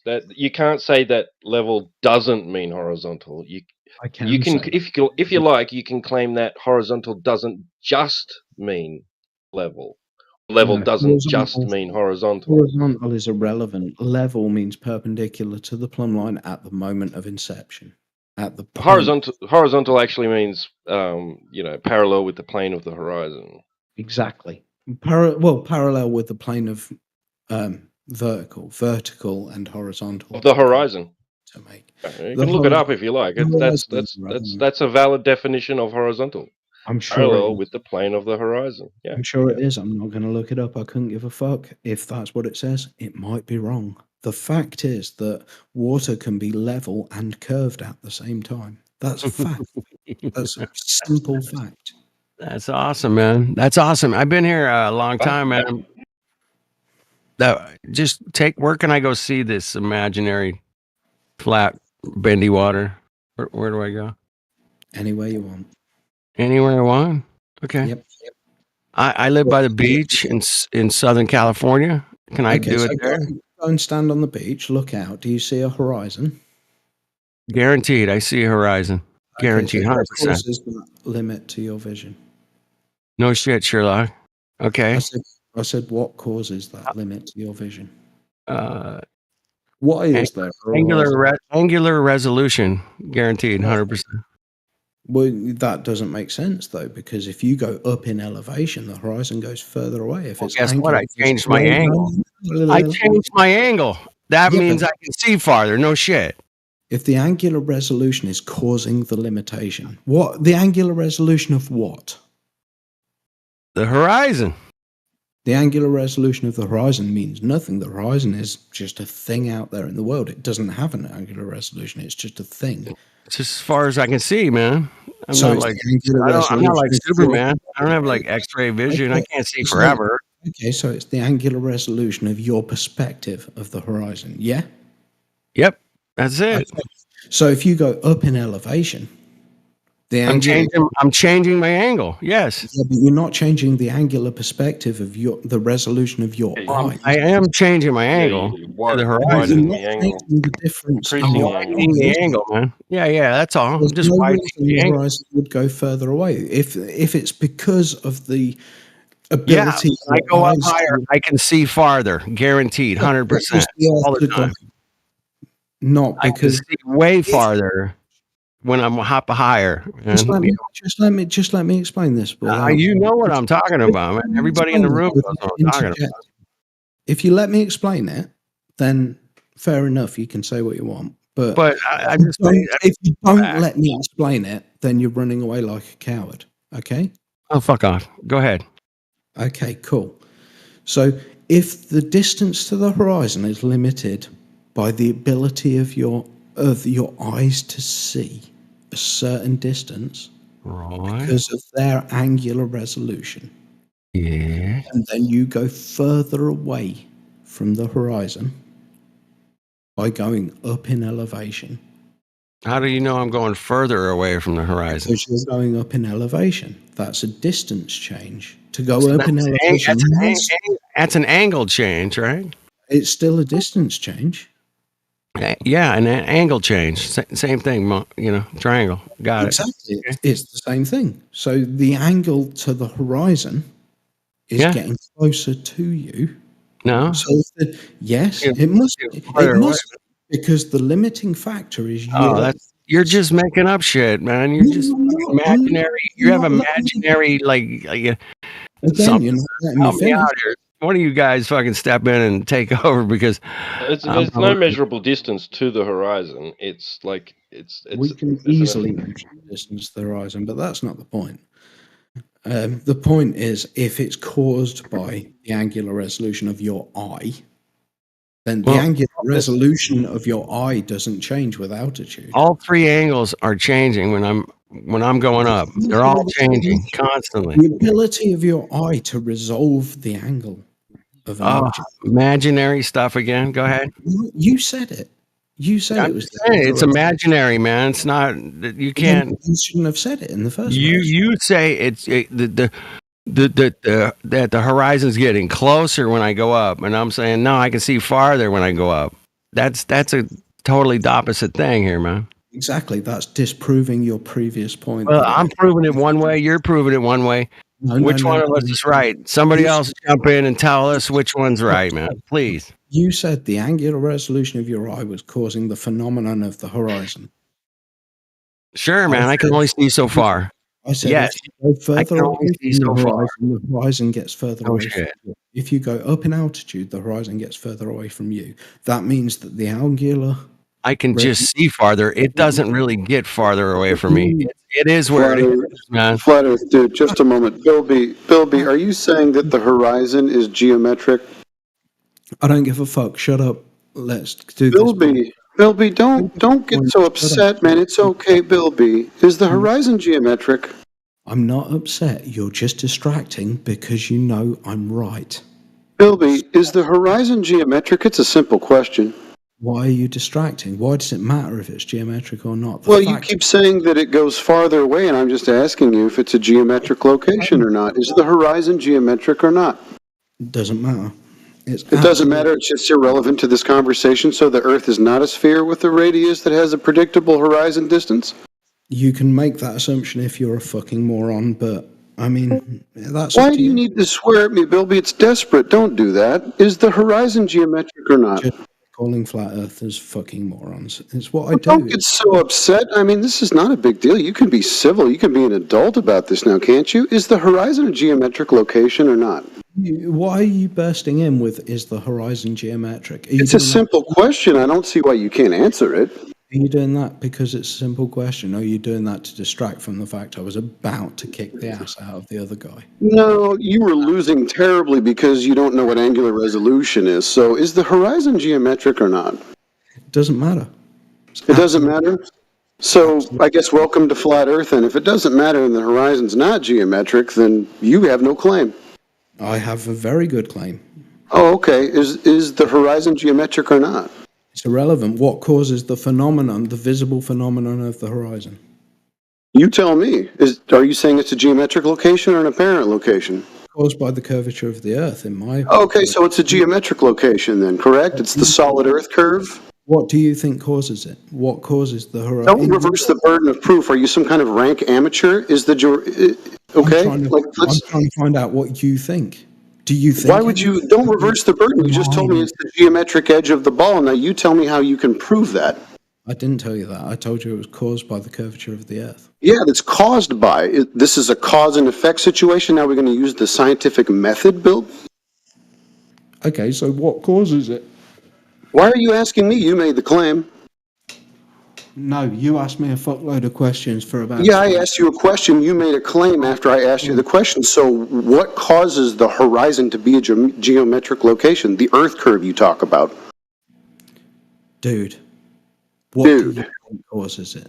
that you can't say that level doesn't mean horizontal. You can if you like, you can claim that horizontal doesn't just mean level. Level doesn't just mean horizontal. Horizontal is irrelevant. Level means perpendicular to the plumb line at the moment of inception. At the point. Horizontal actually means parallel with the plane of the horizon. Exactly. Parallel with the plane of vertical and horizontal. Of the horizon. To make. You can look it up if you like. That's a valid definition of horizontal. I'm sure parallel with the plane of the horizon. Yeah. I'm sure it is. I'm not going to look it up. I couldn't give a fuck. If that's what it says, it might be wrong. The fact is that water can be level and curved at the same time. That's a fact. That's a simple fact. That's awesome, man. That's awesome. I've been here a long time, man. Just where can I go see this imaginary flat bendy water? Where do I go? Anywhere you want. Anywhere I want? Okay. Yep. I live by the beach in Southern California. Can I do it there? Go and stand on the beach. Look out. Do you see a horizon? Guaranteed. I see a horizon. Guaranteed. 100%. What causes that limit to your vision? No shit, Sherlock. Okay. I said, what causes that limit to your vision? Why is there? Angular resolution. Guaranteed. 100%. Well, that doesn't make sense though, because if you go up in elevation, the horizon goes further away. If Well, it's guess what? angular, I changed my angle. I changed my angle. That Yeah, means but I can see farther. No shit. if the angular resolution is causing the limitation, what the angular resolution of what? The horizon. The angular resolution of the horizon means nothing. The horizon is just a thing out there in the world. It doesn't have an angular resolution. It's just a thing. It's just as far as I can see, man. I'm So not it's like the angular I'm not like resolution of Superman. I don't have like X-ray vision. I can't see forever. Okay, so it's the angular resolution of your perspective of the horizon. Yeah. Yep, that's it. Okay. So if you go up in elevation, I'm changing my angle. Yes. Yeah, but you're not changing the angular perspective of the resolution of your eye. I am changing my angle to the horizon. The difference. I'm widening the angle, man. Yeah, that's all. I'm There's just no widening reason the the angle. horizon would go further away if it's because of the Yeah, ability. when I of go up eyes to- higher, I can see farther, guaranteed, 100% all the time. Not I can because see way farther when I'm hop higher. Just man. let me explain this. You know what I'm talking about, man. Everybody in the room knows what I'm talking about. If you let me explain it, then fair enough. You can say what you want. But I just if you don't let me explain it, then you're running away like a coward. Okay? Oh, fuck off. Go ahead. Okay, cool. So if the distance to the horizon is limited by the ability of your eyes to see a certain distance because of their angular resolution, yeah, and then you go further away from the horizon by going up in elevation. How do you know I'm going further away from the horizon? Because you're going up in elevation. That's a distance change. To go So up in elevation, that's an angle change, right? it's still a distance change. Yeah, an angle change. Same thing, triangle. Got it. Exactly. It's the same thing. So the angle to the horizon is Yeah. getting closer to you. No. So yes, it must. It must because the limiting factor is your. You're just making up shit, man. You're just imaginary. You have imaginary Again, something. you're not letting me Help me finish. out here. One of you guys fucking step in and take over because There's no measurable distance to the horizon. It's like We can easily measure the distance to the horizon, but that's not the point. The point is, if it's caused by the angular resolution of your eye, then the angular resolution of your eye doesn't change with altitude. all three angles are changing when I'm going up. They're all changing constantly. The ability of your eye to resolve the angle of an object. Imaginary stuff again. Go ahead. You said it. You said it was. It's imaginary, man. It's not. You can't. You shouldn't have said it in the first place. You say that the horizon's getting closer when I go up, and I'm saying no, I can see farther when I go up. That's a totally the opposite thing here, man. Exactly. That's disproving your previous point. Well, I'm proving it one way. You're proving it one way. Which one of us is right? Somebody else jump in and tell us which one's right, man. Please. You said the angular resolution of your eye was causing the phenomenon of the horizon. Sure, man. I can only see so far. I said yes. if you go I further can away only see from so the far. horizon, the horizon gets further Oh, away. shit. From you. If you go up in altitude, the horizon gets further away from you. That means that the angular. I can just see farther. It doesn't really get farther away from me. It is where it is, man. Flat Earth, dude, just a moment. Bilby, are you saying that the horizon is geometric? I don't give a fuck. Shut up. Let's do this. Bilby, don't get so upset, man. It's okay, Bilby. Is the horizon geometric? I'm not upset. You're just distracting because you know I'm right. Bilby, is the horizon geometric? It's a simple question. Why are you distracting? Why does it matter if it's geometric or not? Well, you keep saying that it goes farther away, and I'm just asking you if it's a geometric location or not. Is the horizon geometric or not? It doesn't matter. It doesn't matter. It's just irrelevant to this conversation. So the Earth is not a sphere with a radius that has a predictable horizon distance? You can make that assumption if you're a fucking moron, but I mean, that's. Why do you need to swear at me, Bilby? It's desperate. Don't do that. Is the horizon geometric or not? calling flat earthers fucking morons. It's what I do. Don't get so upset. I mean, this is not a big deal. You can be civil. You can be an adult about this now, can't you? Is the horizon a geometric location or not? Why are you bursting in with, is the horizon geometric? It's a simple question. I don't see why you can't answer it. Are you doing that because it's a simple question, or are you doing that to distract from the fact I was about to kick the ass out of the other guy? No, you were losing terribly because you don't know what angular resolution is. So is the horizon geometric or not? It doesn't matter. It doesn't matter? So I guess welcome to flat earth, and if it doesn't matter and the horizon's not geometric, then you have no claim. I have a very good claim. Oh, okay. Is the horizon geometric or not? It's irrelevant. What causes the phenomenon, the visible phenomenon of the horizon? You tell me. Are you saying it's a geometric location or an apparent location? Caused by the curvature of the Earth, in my opinion. Okay, so it's a geometric location then, correct? It's the solid Earth curve? What do you think causes it? What causes the horizon? Don't reverse the burden of proof. Are you some kind of rank amateur? Okay? I'm trying to find out what you think. Do you think? Why would you? Don't reverse the burden. You just told me it's the geometric edge of the ball. Now you tell me how you can prove that. I didn't tell you that. I told you it was caused by the curvature of the Earth. Yeah, that's caused by. This is a cause and effect situation. Now we're going to use the scientific method, Bill? Okay, so what causes it? Why are you asking me? You made the claim. No, you asked me a fuckload of questions for about... Yeah, I asked you a question. You made a claim after I asked you the question. So what causes the horizon to be a geometric location? The Earth curve you talk about. Dude. What do you think causes it?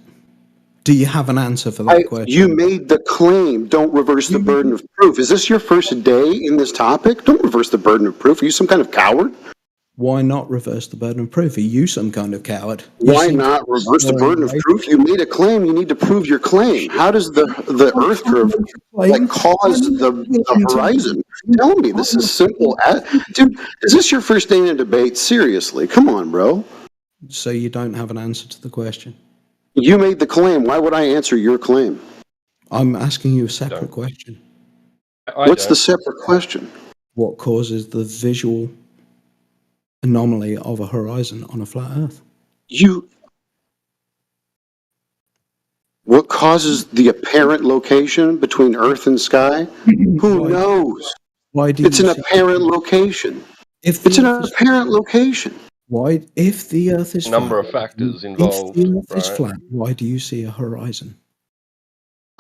Do you have an answer for that question? You made the claim. Don't reverse the burden of proof. Is this your first day in this topic? Don't reverse the burden of proof. Are you some kind of coward? Why not reverse the burden of proof? Are you some kind of coward? Why not reverse the burden of proof? You made a claim. You need to prove your claim. How does the Earth curve cause the horizon? Tell me. This is simple. Dude, is this your first day in a debate? Seriously. Come on, bro. So you don't have an answer to the question? You made the claim. Why would I answer your claim? I'm asking you a separate question. What's the separate question? What causes the visual anomaly of a horizon on a flat Earth? What causes the apparent location between Earth and sky? Who knows? It's an apparent location. It's an apparent location. Why, if the Earth is Number flat, of factors if involved. the Earth is right? flat, why do you see a horizon?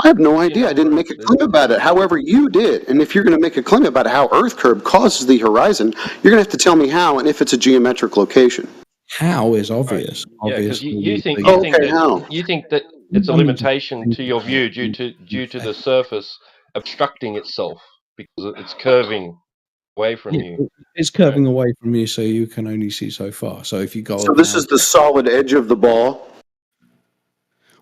I have no idea. I didn't make a claim about it. However, you did. And if you're going to make a claim about how Earth curve causes the horizon, you're going to have to tell me how and if it's a geometric location. How is obvious. Yeah, because you think how? you think that it's a limitation to your view due to the surface obstructing itself because it's curving away from you. It's curving away from you, so you can only see so far. So if you go... So this is the solid edge of the ball?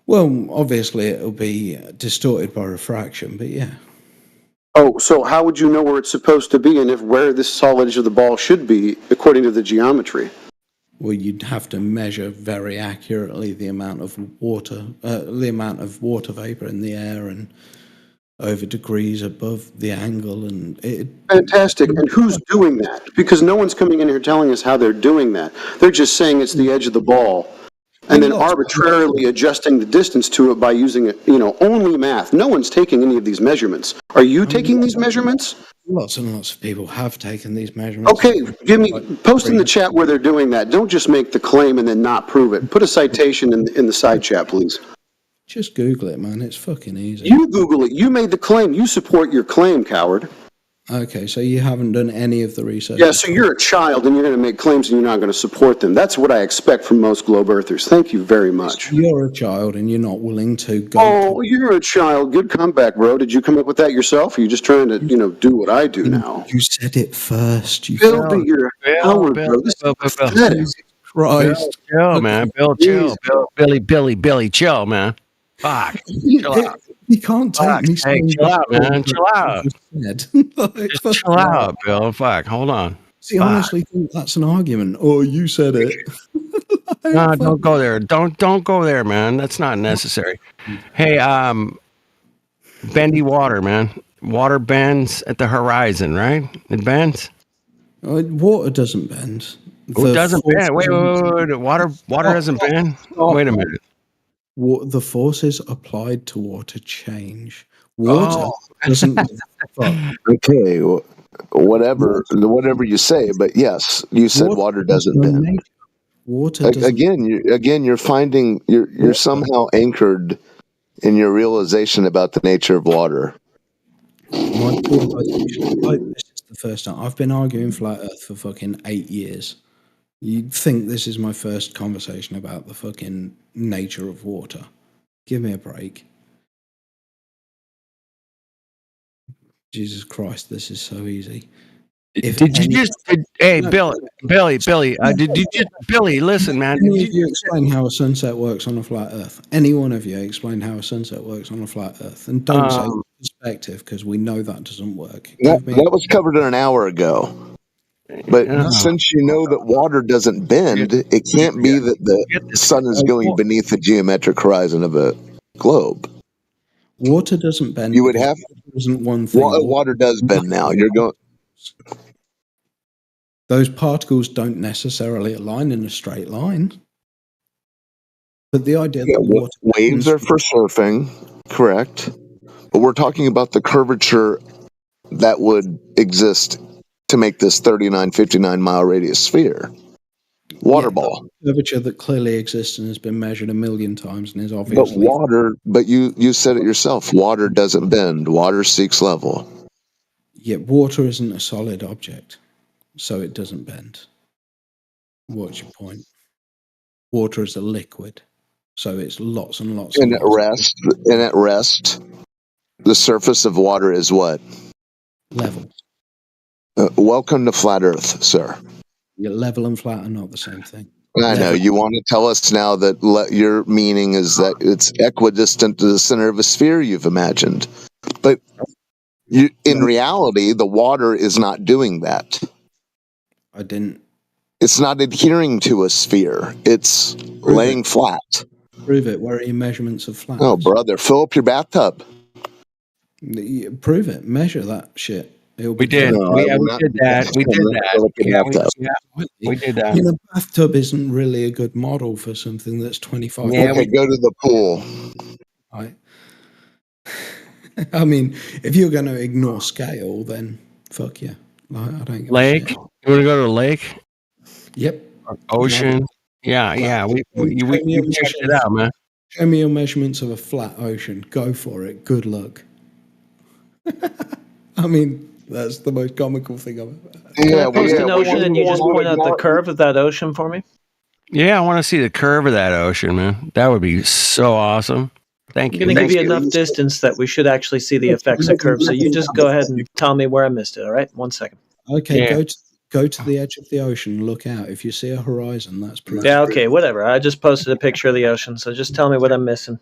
Well, obviously it'll be distorted by refraction, but yeah. Oh, so how would you know where it's supposed to be and if where this solid edge of the ball should be according to the geometry? Well, you'd have to measure very accurately the amount of water vapor in the air and over degrees above the angle, and Fantastic. And who's doing that? Because no one's coming in here telling us how they're doing that. They're just saying it's the edge of the ball and then arbitrarily adjusting the distance to it by using only math. No one's taking any of these measurements. Are you taking these measurements? Lots and lots of people have taken these measurements. Okay, post in the chat where they're doing that. Don't just make the claim and then not prove it. Put a citation in the side chat, please. Just Google it, man. It's fucking easy. You Google it. You made the claim. You support your claim, coward. Okay, so you haven't done any of the research. Yeah, so you're a child and you're going to make claims and you're not going to support them. That's what I expect from most globe earthers. Thank you very much. You're a child and you're not willing to go. Oh, you're a child. Good comeback, bro. Did you come up with that yourself? Or are you just trying to, do what I do now? You said it first. Bill, you're a coward, bro. This is pathetic. Christ. Chill, man. Bill, chill. Billy, chill, man. Fuck. Chill out. You can't take me. Hey, chill out, man. Chill out. Just chill out, Bill. Fuck. Hold on. See, I honestly think that's an argument. Oh, you said it. No, don't go there. Don't go there, man. That's not necessary. Hey, bendy water, man. Water bends at the horizon, right? It bends. Water doesn't bend. Who doesn't ban? Wait. Water doesn't ban? Wait a minute. The forces applied to water change. Water doesn't. Okay, whatever you say, but yes, you said water doesn't bend. Water Again, you're finding you're somehow anchored in your realization about the nature of water. This is the first time I've been arguing flat Earth for fucking 8 years. You'd think this is my first conversation about the fucking nature of water. Give me a break. Jesus Christ, this is so easy. Hey, Billy, Billy, listen, man. Any of you explain how a sunset works on a flat Earth? Any one of you explain how a sunset works on a flat Earth? And don't say perspective, because we know that doesn't work. That was covered an hour ago. But since you know that water doesn't bend, it can't be that the sun is going beneath the geometric horizon of a globe. Water doesn't bend. You would have. Isn't one thing. Water does bend now. You're going. Those particles don't necessarily align in a straight line. But the idea that water waves are for surfing, correct? But we're talking about the curvature that would exist to make this 39, 59 mile radius sphere. Water ball. Curvature that clearly exists and has been measured 1 million times and is obviously. But you said it yourself. Water doesn't bend. Water seeks level. Yet water isn't a solid object, so it doesn't bend. What's your point? Water is a liquid, so it's lots and lots. And at rest, the surface of water is what? Level. Welcome to flat Earth, sir. Yeah, level and flat are not the same thing. I know. You want to tell us now that your meaning is that it's equidistant to the center of a sphere you've imagined. But in reality, the water is not doing that. I didn't. It's not adhering to a sphere. It's laying flat. Prove it. Where are your measurements of flat? Oh, brother, fill up your bathtub. Prove it. Measure that shit. We did. We did that. We did that. We did that. I mean, a bathtub isn't really a good model for something that's 25. Yeah, we go to the pool. Right. I mean, if you're going to ignore scale, then fuck yeah. Like, I don't. Lake. You want to go to the lake? Yep. Ocean. Yeah. We checked it out, man. Show me your measurements of a flat ocean. Go for it. Good luck. I mean, that's the most comical thing I've ever heard. Can I post an ocean and you just point out the curve of that ocean for me? Yeah, I want to see the curve of that ocean, man. That would be so awesome. Thank you. I'm going to give you enough distance that we should actually see the effects of curves. So you just go ahead and tell me where I missed it. All right, 1 second. Okay, go to the edge of the ocean. Look out. If you see a horizon, that's proof. Yeah, okay, whatever. I just posted a picture of the ocean, so just tell me what I'm missing.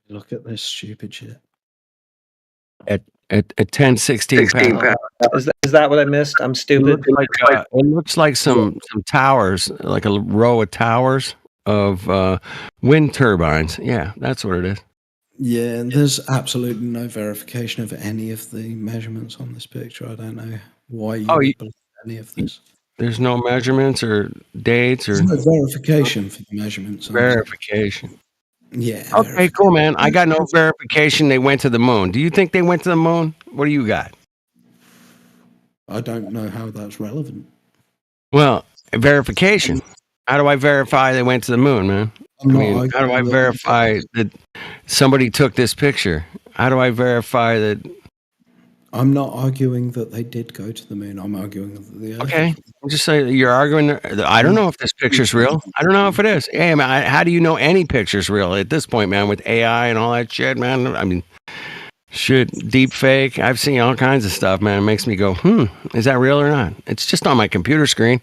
Look at this stupid shit. At 10, 16 pounds. Is that what I missed? I'm stupid. It looks like some towers, like a row of towers of wind turbines. Yeah, that's what it is. Yeah, and there's absolutely no verification of any of the measurements on this picture. I don't know why you would believe any of this. There's no measurements or dates or there's no verification for the measurements. Verification. Yeah. Okay, cool, man. I got no verification they went to the moon. Do you think they went to the moon? What do you got? I don't know how that's relevant. Well, verification. How do I verify they went to the moon, man? How do I verify that somebody took this picture? How do I verify that? I'm not arguing that they did go to the moon. I'm arguing that the Earth. Okay, I'm just saying you're arguing. I don't know if this picture's real. I don't know if it is. Hey, man, how do you know any picture's real at this point, man? With AI and all that shit, man. I mean, shit, deep fake. I've seen all kinds of stuff, man. It makes me go, is that real or not? It's just on my computer screen.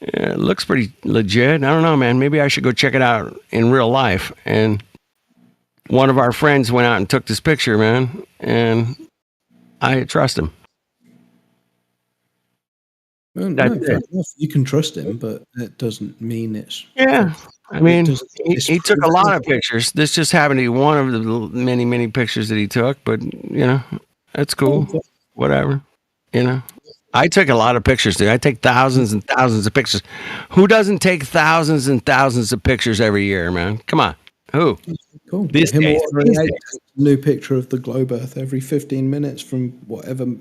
It looks pretty legit. I don't know, man. Maybe I should go check it out in real life. And one of our friends went out and took this picture, man, and I trust him. Well, no, fair enough. You can trust him, but it doesn't mean it's. Yeah, I mean, he took a lot of pictures. This just happened to be one of the many, many pictures that he took. But you know, that's cool. Whatever, you know. I took a lot of pictures, dude. I take thousands and thousands of pictures. Who doesn't take thousands and thousands of pictures every year, man? Come on. Who? Cool. These Him days. ordering a new picture of the globe Earth every 15 minutes from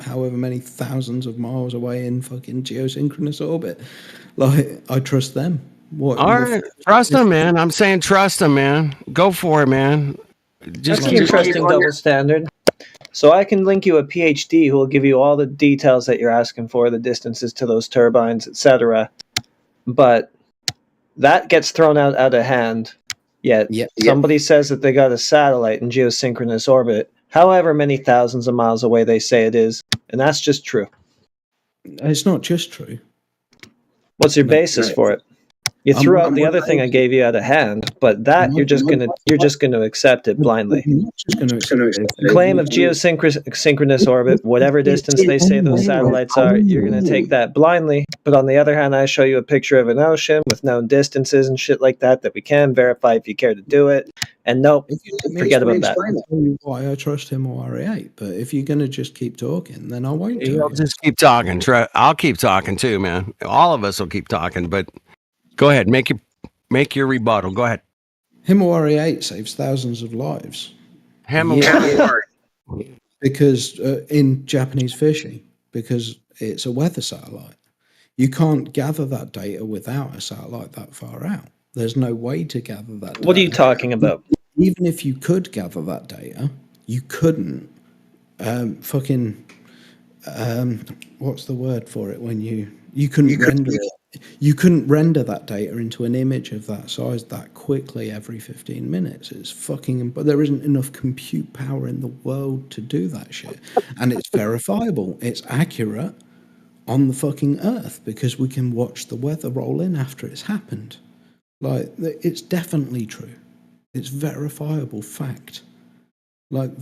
however many thousands of miles away in fucking geosynchronous orbit. Like, I trust them. What? All right. Trust them, man. I'm saying trust them, man. Go for it, man. That's the interesting double standard. So I can link you a PhD who will give you all the details that you're asking for, the distances to those turbines, etc. But that gets thrown out of hand. Yet somebody says that they got a satellite in geosynchronous orbit, however many thousands of miles away they say it is, and that's just true. It's not just true. What's your basis for it? You threw out the other thing I gave you out of hand, but that you're just gonna accept it blindly. Claim of geosynchronous orbit, whatever distance they say those satellites are, you're gonna take that blindly. But on the other hand, I show you a picture of an ocean with known distances and shit like that we can verify if you care to do it. And nope, forget about that. I'll tell you why I trust him or RE8. But if you're gonna just keep talking, then I won't. You'll just keep talking. I'll keep talking too, man. All of us will keep talking, but go ahead, make your rebuttal. Go ahead. Him or RE8 saves thousands of lives. Because in Japanese fishing, because it's a weather satellite. You can't gather that data without a satellite that far out. There's no way to gather that data. What are you talking about? Even if you could gather that data, you couldn't what's the word for it when you couldn't render it. You couldn't render that data into an image of that size that quickly every 15 minutes. It's fucking, but there isn't enough compute power in the world to do that shit. And it's verifiable. It's accurate on the fucking Earth because we can watch the weather roll in after it's happened. Like, it's definitely true. It's verifiable fact. Like,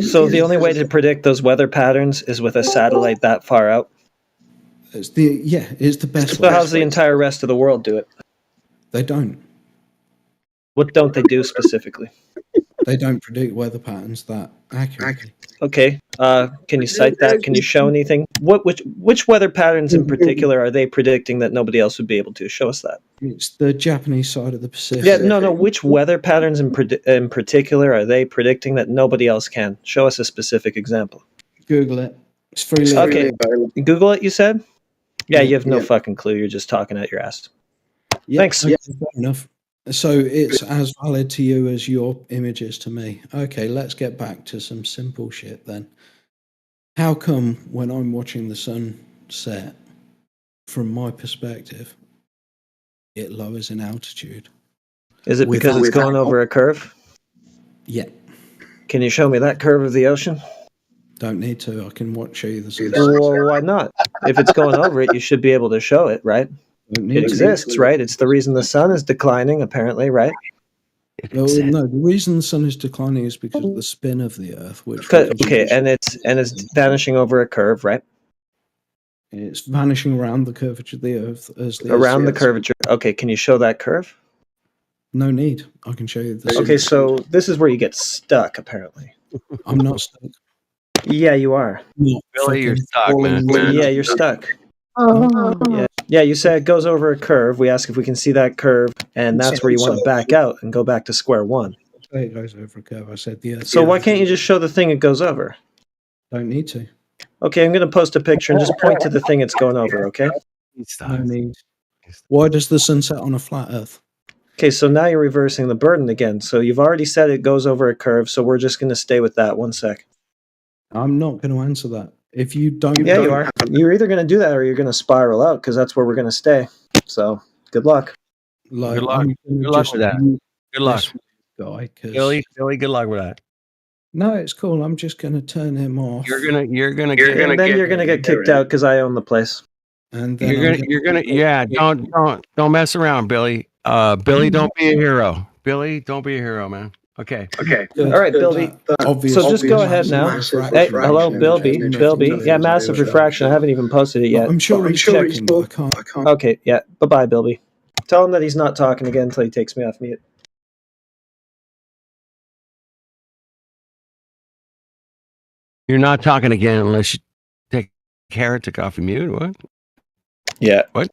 So the only way to predict those weather patterns is with a satellite that far out? It's the best So way. how's the entire rest of the world do it? They don't. What don't they do specifically? They don't predict weather patterns that accurately. Okay. Can you cite that? Can you show anything? Which weather patterns in particular are they predicting that nobody else would be able to? Show us that. It's the Japanese side of the Pacific. Yeah, no. Which weather patterns in particular are they predicting that nobody else can? Show us a specific example. Google it. It's freely Okay. available. Google it, you said? Yeah, you have no fucking clue. You're just talking out your ass. Yeah, Thanks. okay, fair enough. So it's as valid to you as your image is to me. Okay, let's get back to some simple shit then. How come when I'm watching the sun set, from my perspective, it lowers in altitude? Is it because it's going over a curve? Yeah. Can you show me that curve of the ocean? Don't need to. I can show you the sun. Well, why not? If it's going over it, you should be able to show it, right? It exists, right? It's the reason the sun is declining, apparently, right? No, the reason the sun is declining is because of the spin of the Earth, which Okay, and it's vanishing over a curve, right? It's vanishing around the curvature of the Earth as the Around the curvature. Okay, can you show that curve? No need. I can show you this. Okay, so this is where you get stuck, apparently. I'm not stuck. Yeah, you are. Billy, you're stuck, man. Yeah, you're stuck. Yeah, you said it goes over a curve. We ask if we can see that curve, and that's where you want to back out and go back to square one. It goes over a curve. I said the Earth. So why can't you just show the thing it goes over? Don't need to. Okay, I'm going to post a picture and just point to the thing it's going over, okay? No need. Why does the sun set on a flat Earth? Okay, so now you're reversing the burden again. So you've already said it goes over a curve, so we're just going to stay with that. 1 sec. I'm not going to answer that. If you don't... Yeah, you are. You're either going to do that or you're going to spiral out, because that's where we're going to stay. So, good luck. Good luck. Good luck with that. Good luck. Guy, Billy, good luck with that. No, it's cool. I'm just going to turn him off. You're gonna You're going to get kicked out because I own the place. And don't mess around, Billy. Billy, don't be a hero. Billy, don't be a hero, man. Okay. All right, Bilby. So just go ahead now. Hey, hello, Bilby. Bilby. Yeah, massive refraction. I haven't even posted it yet. I'm sure he's checking, but I can't. Okay, yeah. Bye-bye, Bilby. Tell him that he's not talking again until he takes me off mute. You're not talking again unless you Heretic off of mute. What? Yeah. What?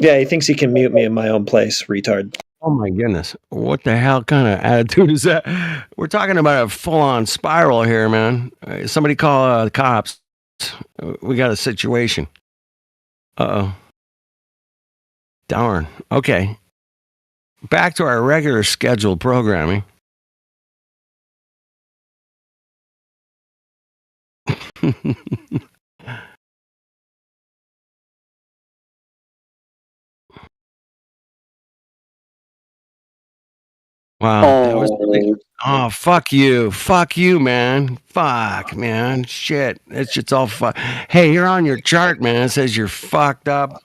Yeah, he thinks he can mute me in my own place, retard. Oh my goodness. What the hell kind of attitude is that? We're talking about a full-on spiral here, man. Somebody call the cops. We got a situation. Uh-oh. Darn. Okay. Back to our regular scheduled programming. Wow, that was really, oh, fuck you, man, fuck, man, shit, that shit's all fuck. Hey, you're on your chart, man. It says you're fucked up.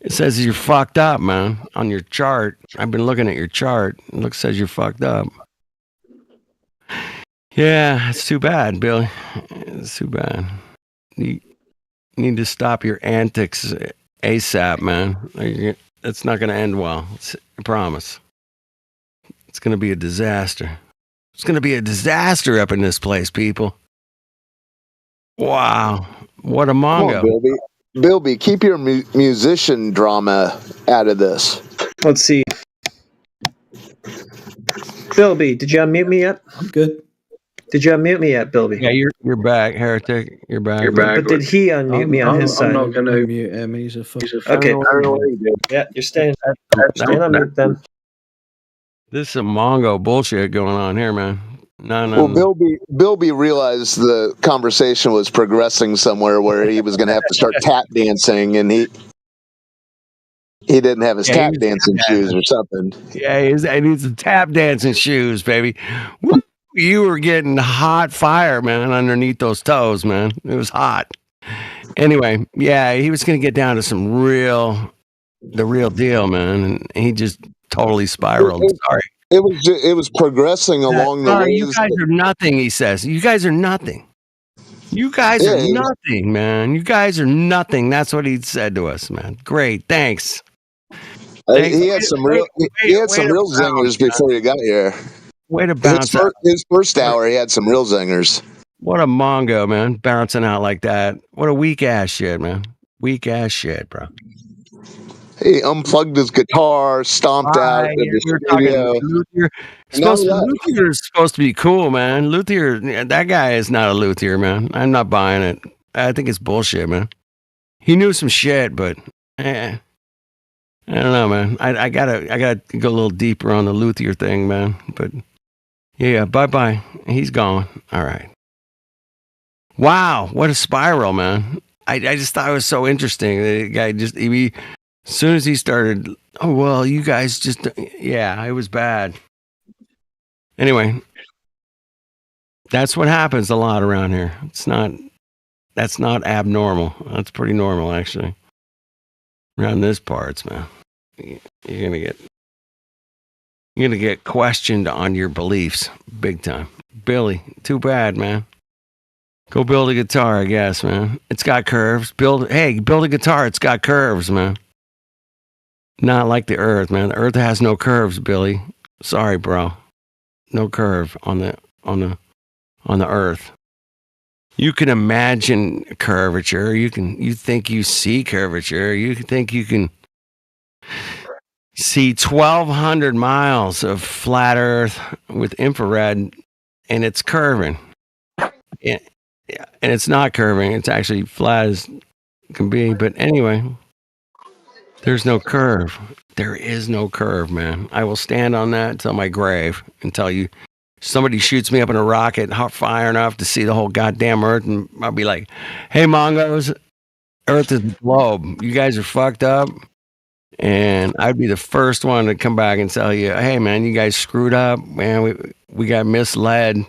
It says you're fucked up, man, on your chart. I've been looking at your chart. It says you're fucked up. Yeah, it's too bad, Billy. It's too bad. You need to stop your antics ASAP, man. It's not going to end well. I promise. It's going to be a disaster. It's going to be a disaster up in this place, people. Wow. What a Come mongo. on, Bilby. Bilby, keep your musician drama out of this. Let's see. Bilby, did you unmute me yet? I'm good. Did you unmute me yet, Bilby? Yeah, you're back, Heretic. You're back. But did he unmute me on his side? I'm not going to mute him. He's a fucking. Okay. Yeah, you're staying. Staying on mute then. This is some Mongo bullshit going on here, man. No. Well, Bilby realized the conversation was progressing somewhere where he was going to have to start tap dancing, and he didn't have his tap dancing shoes or something. Yeah, he needs some tap dancing shoes, baby. Woo! You were getting hot fire, man, underneath those toes, man. It was hot. Anyway, yeah, he was going to get down to the real deal, man, and he just totally spiraled. Sorry. It was progressing along the way. You guys are nothing, he says. You guys are nothing. You guys are nothing, man. You guys are nothing. That's what he said to us, man. Great, thanks. He had some real zingers before you got here. Way to bounce out. His first hour, he had some real zingers. What a mongo, man. Bouncing out like that. What a weak ass shit, man. Weak ass shit, bro. He unplugged his guitar, stomped out. You're talking luthier. Luthier is supposed to be cool, man. Luthier, that guy is not a luthier, man. I'm not buying it. I think it's bullshit, man. He knew some shit, but I don't know, man. I gotta go a little deeper on the luthier thing, man. But yeah, bye. He's gone. All right. Wow, what a spiral, man. I just thought it was so interesting. The guy as soon as he started, oh, well, you guys just, yeah, it was bad. Anyway, that's what happens a lot around here. That's not abnormal. That's pretty normal, actually. Around this parts, man. You're gonna get questioned on your beliefs big time. Billy, too bad, man. Go build a guitar, I guess, man. It's got curves. Build a guitar. It's got curves, man. Not like the Earth, man. The Earth has no curves, Billy. Sorry, bro. No curve on the Earth. You can imagine curvature. You think you see curvature. You think you can see 1,200 miles of flat Earth with infrared, and it's curving. And it's not curving. It's actually flat as can be. But anyway, there's no curve. There is no curve, man. I will stand on that till my grave until somebody shoots me up in a rocket fire enough to see the whole goddamn Earth, and I'll be like, hey, Mongos, Earth is a globe. You guys are fucked up. And I'd be the first one to come back and tell you, hey, man, you guys screwed up. Man, we got misled.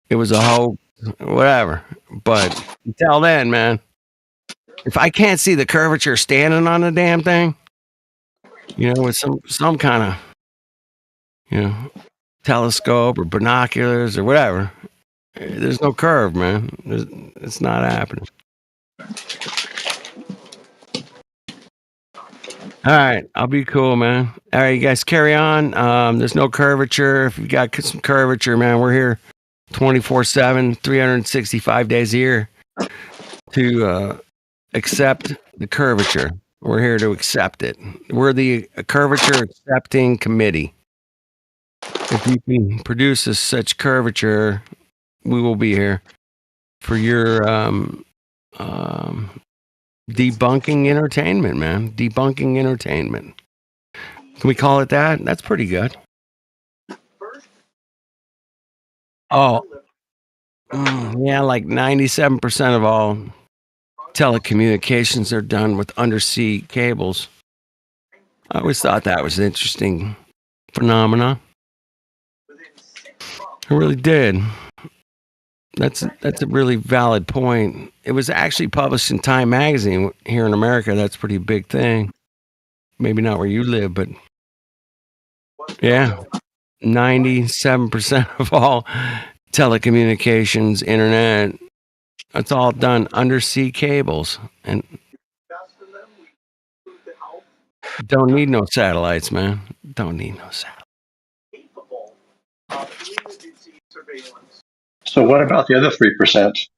It was a hoax, whatever. But until then, man, if I can't see the curvature standing on the damn thing, with some kind of, telescope or binoculars or whatever, there's no curve, man. It's not happening. All right, I'll be cool, man. All right, you guys carry on. There's no curvature. If you got some curvature, man, we're here 24/7, 365 days a year to accept the curvature. We're here to accept it. We're the curvature accepting committee. If you can produce such curvature, we will be here for your debunking entertainment, man. Debunking entertainment. Can we call it that? That's pretty good. Oh, yeah, like 97% of all telecommunications are done with undersea cables. I always thought that was an interesting phenomenon. I really did. That's a really valid point. It was actually published in Time magazine here in America. That's a pretty big thing. Maybe not where you live, but yeah, 97% of all telecommunications, internet, it's all done undersea cables, and don't need no satellites, man. Don't need no satellites. So what about the other 3%?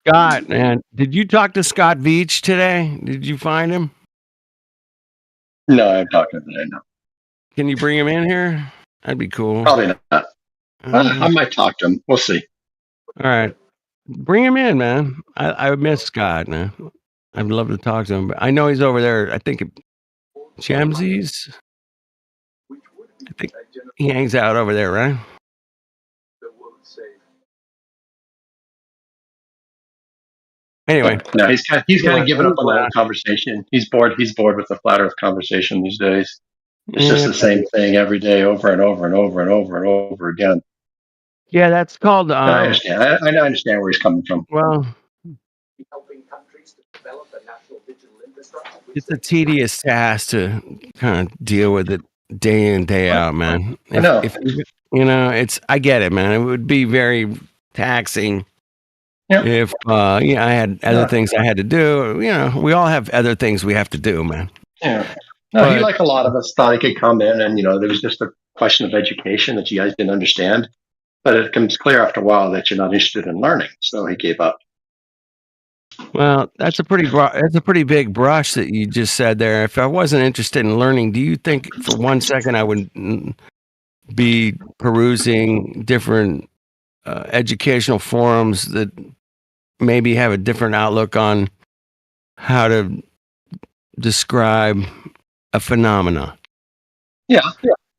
Scott, man, did you talk to Scott Veach today? Did you find him? No, I'm talking today. No, Can you bring him in here? That'd be cool. probably not. I might talk to him. We'll see. All right. Bring him in, man. I miss Scott, man. I'd love to talk to him, but I know he's over there. I think at Chamsies. I think he hangs out over there, right? Anyway, No, he's kind of given up on the whole conversation. He's bored. He's bored with the flat Earth conversation these days. It's just the same thing every day, over and over and over and over and over again. Yeah, that's called. I understand. I understand where he's coming from. Well, it's a tedious task to kind of deal with it day in, day out, man. I know. If it's. I get it, man. It would be very taxing. If I had other things I had to do. We all have other things we have to do, man. Yeah. No, he, like a lot of us, thought he could come in and, there was just a question of education that you guys didn't understand. But it becomes clear after a while that you're not interested in learning. So he gave up. Well, that's a pretty big brush that you just said there. If I wasn't interested in learning, do you think for 1 second I would be perusing different educational forums that maybe have a different outlook on how to describe a phenomena? Yeah.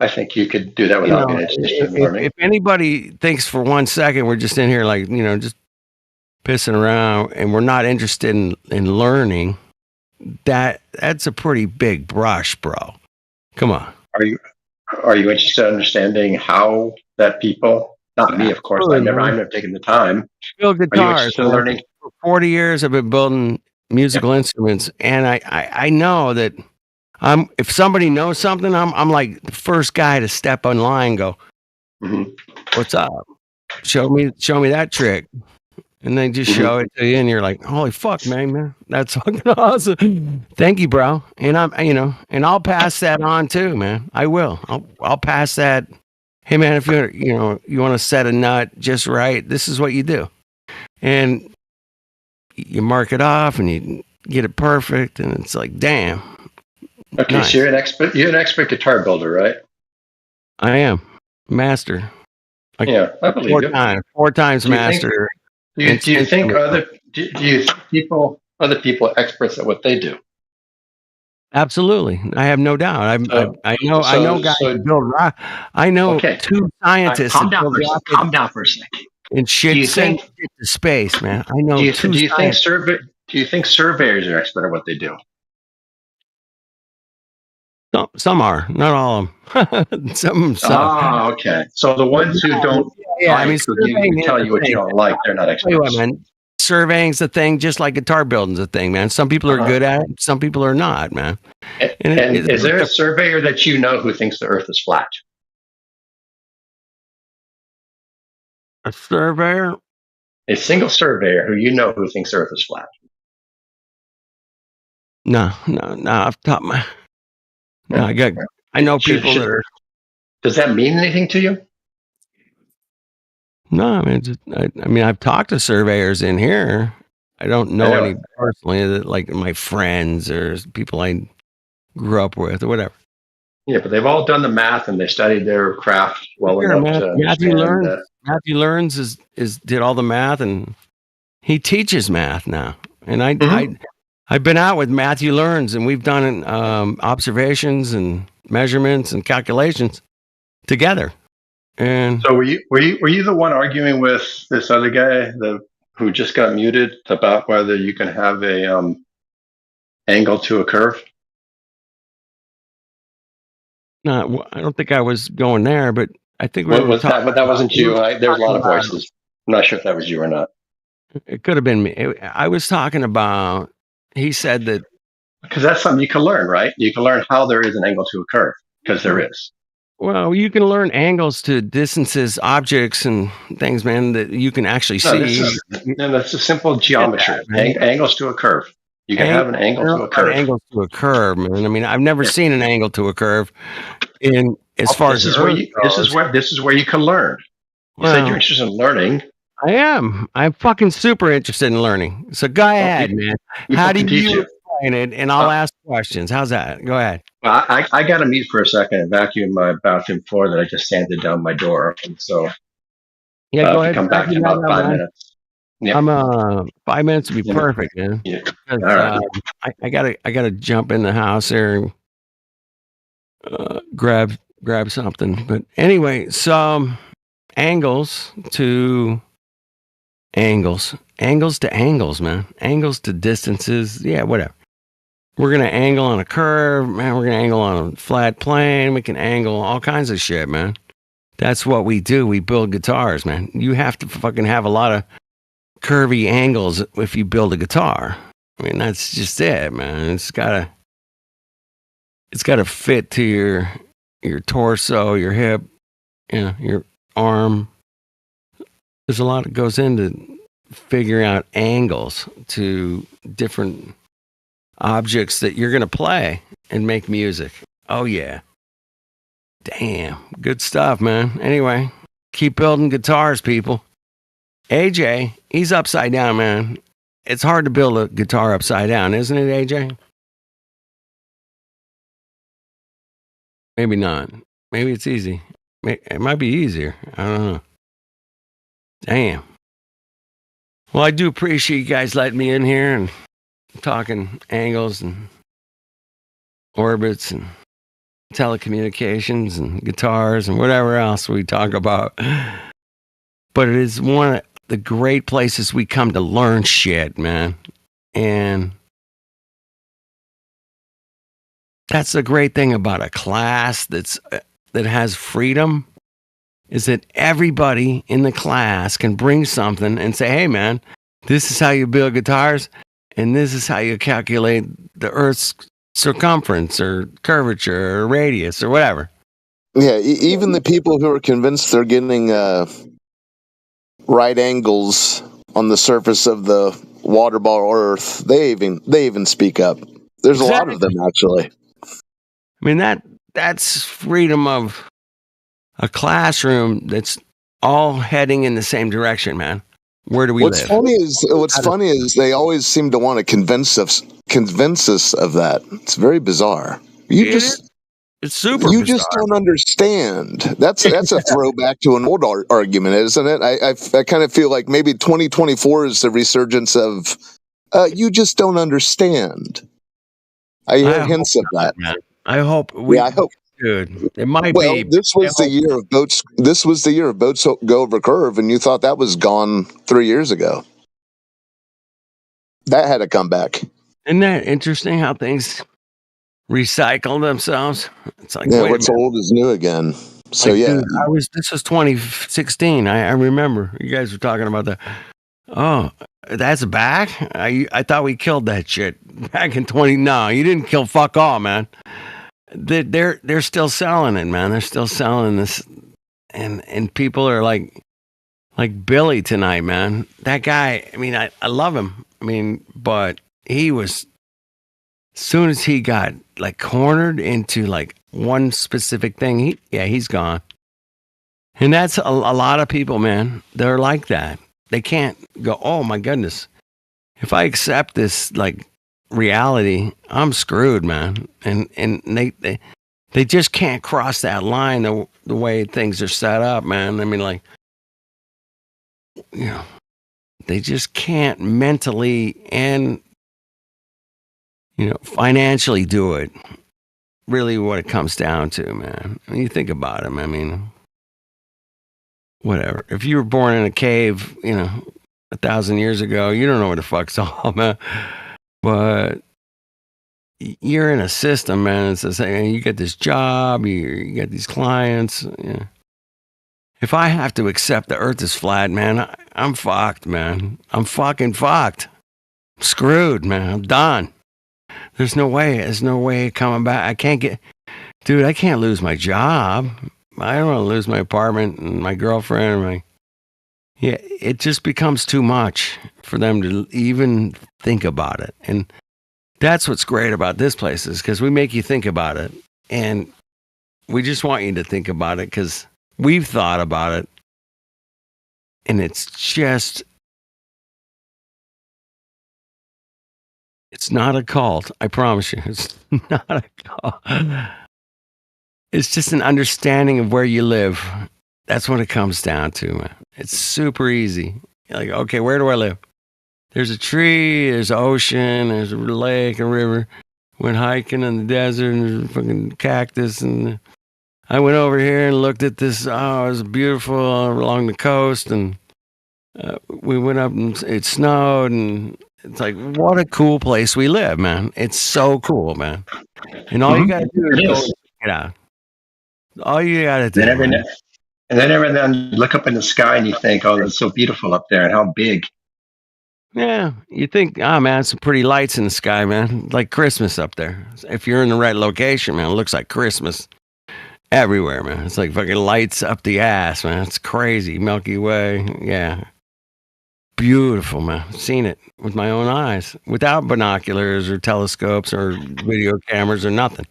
I think you could do that without being interested in learning. If anybody thinks for 1 second we're just in here like, just pissing around and we're not interested in learning, that's a pretty big brush, bro. Come on. Are you interested in understanding how that people, not me, of course, I've never taken the time. Build guitars. Interested in learning? For 40 years I've been building musical instruments, and I know that if somebody knows something, I'm like the first guy to step on line and go, what's up? Show me that trick. And they just show it to you, and you're like, holy fuck, man, that's fucking awesome. Thank you, bro. And and I'll pass that on too, man. I will. I'll pass that. Hey man, if you want to set a nut just right, this is what you do. And you mark it off and you get it perfect, and it's like, damn. Okay, nice. So you're an expert guitar builder, right? I am. Master. I believe you. Four times master. Do you think other people are experts at what they do? Absolutely, I have no doubt. I know guys who build rock. I know two scientists. Calm down for a second. And shit send to space, man. I know. Do you think surveyors are expert at what they do? Some are, not all of them. some. Oh, okay. So the ones who don't, tell you what you don't like, they're not experts. What, man. Surveying's a thing, just like guitar building's a thing, man. Some people are good at it, some people are not, man. And is there a surveyor that you know who thinks the Earth is flat? A surveyor? A single surveyor who you know who thinks the Earth is flat? No. Off the top of my... No, I know people that are... Does that mean anything to you? No, I mean, I mean, I've talked to surveyors in here. I don't know know any personally, that like my friends or people I grew up with or whatever. Yeah, but they've all done the math and they studied their craft well Sure, enough to Matthew understand Learns. Matthew Learns is did all the math, and he teaches math now. And I've been out with Matthew Learns, and we've done observations and measurements and calculations together. And So were you the one arguing with this other guy, who just got muted, about whether you can have a angle to a curve? no, I don't think I was going there, but I think we What were was that? talking. But that wasn't you. There's a lot of about- voices. I'm not sure if that was you or not. It could have been me. I was talking about. He said that. Because that's something you can learn, right? You can learn how there is an angle to a curve, because there is. Well, you can learn angles to distances, objects, and things, man, that you can actually see. That's a simple geometry. Angles to a curve. You can have an angle to a curve. Angles to a curve, man. I mean, I've never seen an angle to a curve. In as far as this is where you can learn. You said you're interested in learning. I am. I'm fucking super interested in learning. So go ahead, man. How do you explain it? And I'll ask questions. How's that? Go ahead. Well, I got to mute for a second and vacuum my bathroom floor that I just sanded down my door. And so, Yeah, go ahead. come back in about 5 minutes. Yeah. I'm 5 minutes would be perfect, man. Yeah. 'Cause, All right. I gotta jump in the house there and grab something. But anyway, some angles to angles, man. Angles to distances. Yeah, whatever. We're gonna angle on a curve, man. We're gonna angle on a flat plane. We can angle all kinds of shit, man. That's what we do. We build guitars, man. You have to fucking have a lot of curvy angles if you build a guitar. I mean, that's just it, man. It's gotta fit to your torso, your hip, your arm. There's a lot that goes into figuring out angles to different objects that you're gonna play and make music. Oh yeah. Damn, good stuff, man. Anyway, keep building guitars, people. AJ, he's upside down, man. It's hard to build a guitar upside down, isn't it, AJ? Maybe not. Maybe it's easy. It might be easier. I don't know. Damn. Well, I do appreciate you guys letting me in here and talking angles and orbits and telecommunications and guitars and whatever else we talk about. But it is one of the great places we come to learn shit, man. And that's the great thing about a class that has freedom, is that everybody in the class can bring something and say, hey, man, this is how you build guitars, and this is how you calculate the Earth's circumference or curvature or radius or whatever. Yeah, even the people who are convinced they're getting right angles on the surface of the water ball Earth, they even speak up. There's a lot of them, actually. I mean, that's freedom of a classroom that's all heading in the same direction, man. Where do we live? What's funny is they always seem to want to convince us of that. It's very bizarre. It's super You bizarre. just don't understand. That's a throwback to an old argument, isn't it? I kind of feel like maybe 2024 is the resurgence of you just don't understand. I hear hints of that. Man. I hope. I hope. Dude, it might Well, be. this was the year of boats. This was the year of boats go over curve, and you thought that was gone 3 years ago. That had a comeback. Isn't that interesting how things recycle themselves? It's like, Yeah, wait a what's minute. old is new again. So Like, yeah, dude, this was 2016. I remember you guys were talking about that. Oh, that's back. I thought we killed that shit back in 20. No, you didn't kill fuck all, man. They're still selling it, man. They're still selling this, and people are like Billy tonight, man. That guy. I mean, I love him. I mean, but he was, as soon as he got like cornered into like one specific thing, he's gone. And that's a lot of people, man. They're like that. They can't go, oh my goodness. If I accept this like reality, I'm screwed, man. And they just can't cross that line the way things are set up, man. I mean, like, you know, they just can't mentally and, you know, financially do it. Really what it comes down to, man. When you think about it, I mean, whatever. If you were born in a cave, you know, 1,000 years ago, you don't know what the fuck's all, man. But you're in a system, man. It's saying you get this job, you get these clients. You know. If I have to accept the earth is flat, man, I'm fucked, man. I'm fucking fucked. I'm screwed, man. I'm done. There's no way coming back. I can't I can't lose my job. I don't want to lose my apartment and my girlfriend and it just becomes too much for them to even think about it. And that's what's great about this place is because we make you think about it. And we just want you to think about it because we've thought about it. And it's not a cult. I promise you. It's not a cult. It's just an understanding of where you live. That's what it comes down to, man. It's super easy. You're like, okay, where do I live? There's a tree, there's an ocean, there's a lake, a river. Went hiking in the desert and there's a fucking cactus. And I went over here and looked at this. Oh, it was beautiful along the coast. And we went up and it snowed. And it's like, what a cool place we live, man. It's so cool, man. And all you got to do is go and check it out. All you got to do. And then every now and then you look up in the sky and you think, oh, it's so beautiful up there and how big. Yeah, you think, oh man, some pretty lights in the sky, man. Like Christmas up there. If you're in the right location, man, it looks like Christmas everywhere, man. It's like fucking lights up the ass, man. It's crazy. Milky Way, yeah. Beautiful, man. I've seen it with my own eyes without binoculars or telescopes or video cameras or nothing.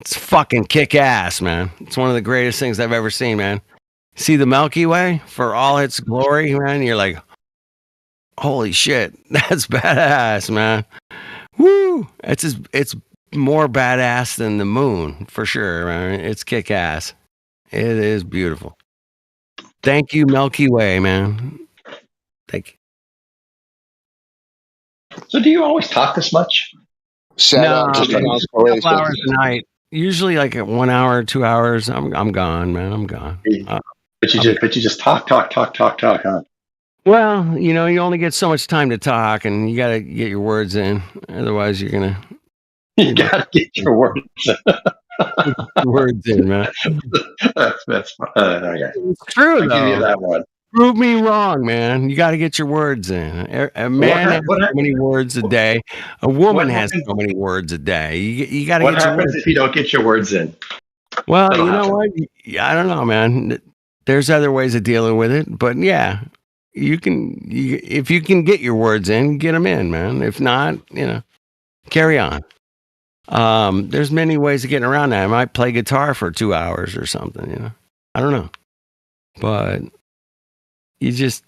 It's fucking kick ass, man. It's one of the greatest things I've ever seen, man. See the Milky Way for all its glory, man. You're like, holy shit, that's badass, man. Woo! It's more badass than the moon for sure, man. It's kick ass. It is beautiful. Thank you, Milky Way, man. Thank you. So, do you always talk this much? Shout out to a couple Constellation. hours a night. Usually like at 1 hour, 2 hours. I'm gone, man. I'm gone. But you just talk, huh? Well, you know, you only get so much time to talk, and you got to get your words in. Otherwise, you're gonna. You gotta get your words in, man. That's okay. It's true, I'll though. give you that one. Prove me wrong, man. You got to get your words in. A man has so many words a day. A woman has so many words a day. You got to get your words. What happens if you don't get your words in? Well, you know what? I don't know, man. There's other ways of dealing with it, but yeah, if you can get your words in, get them in, man. If not, you know, carry on. There's many ways of getting around that. I might play guitar for 2 hours or something, you know. I don't know, but you just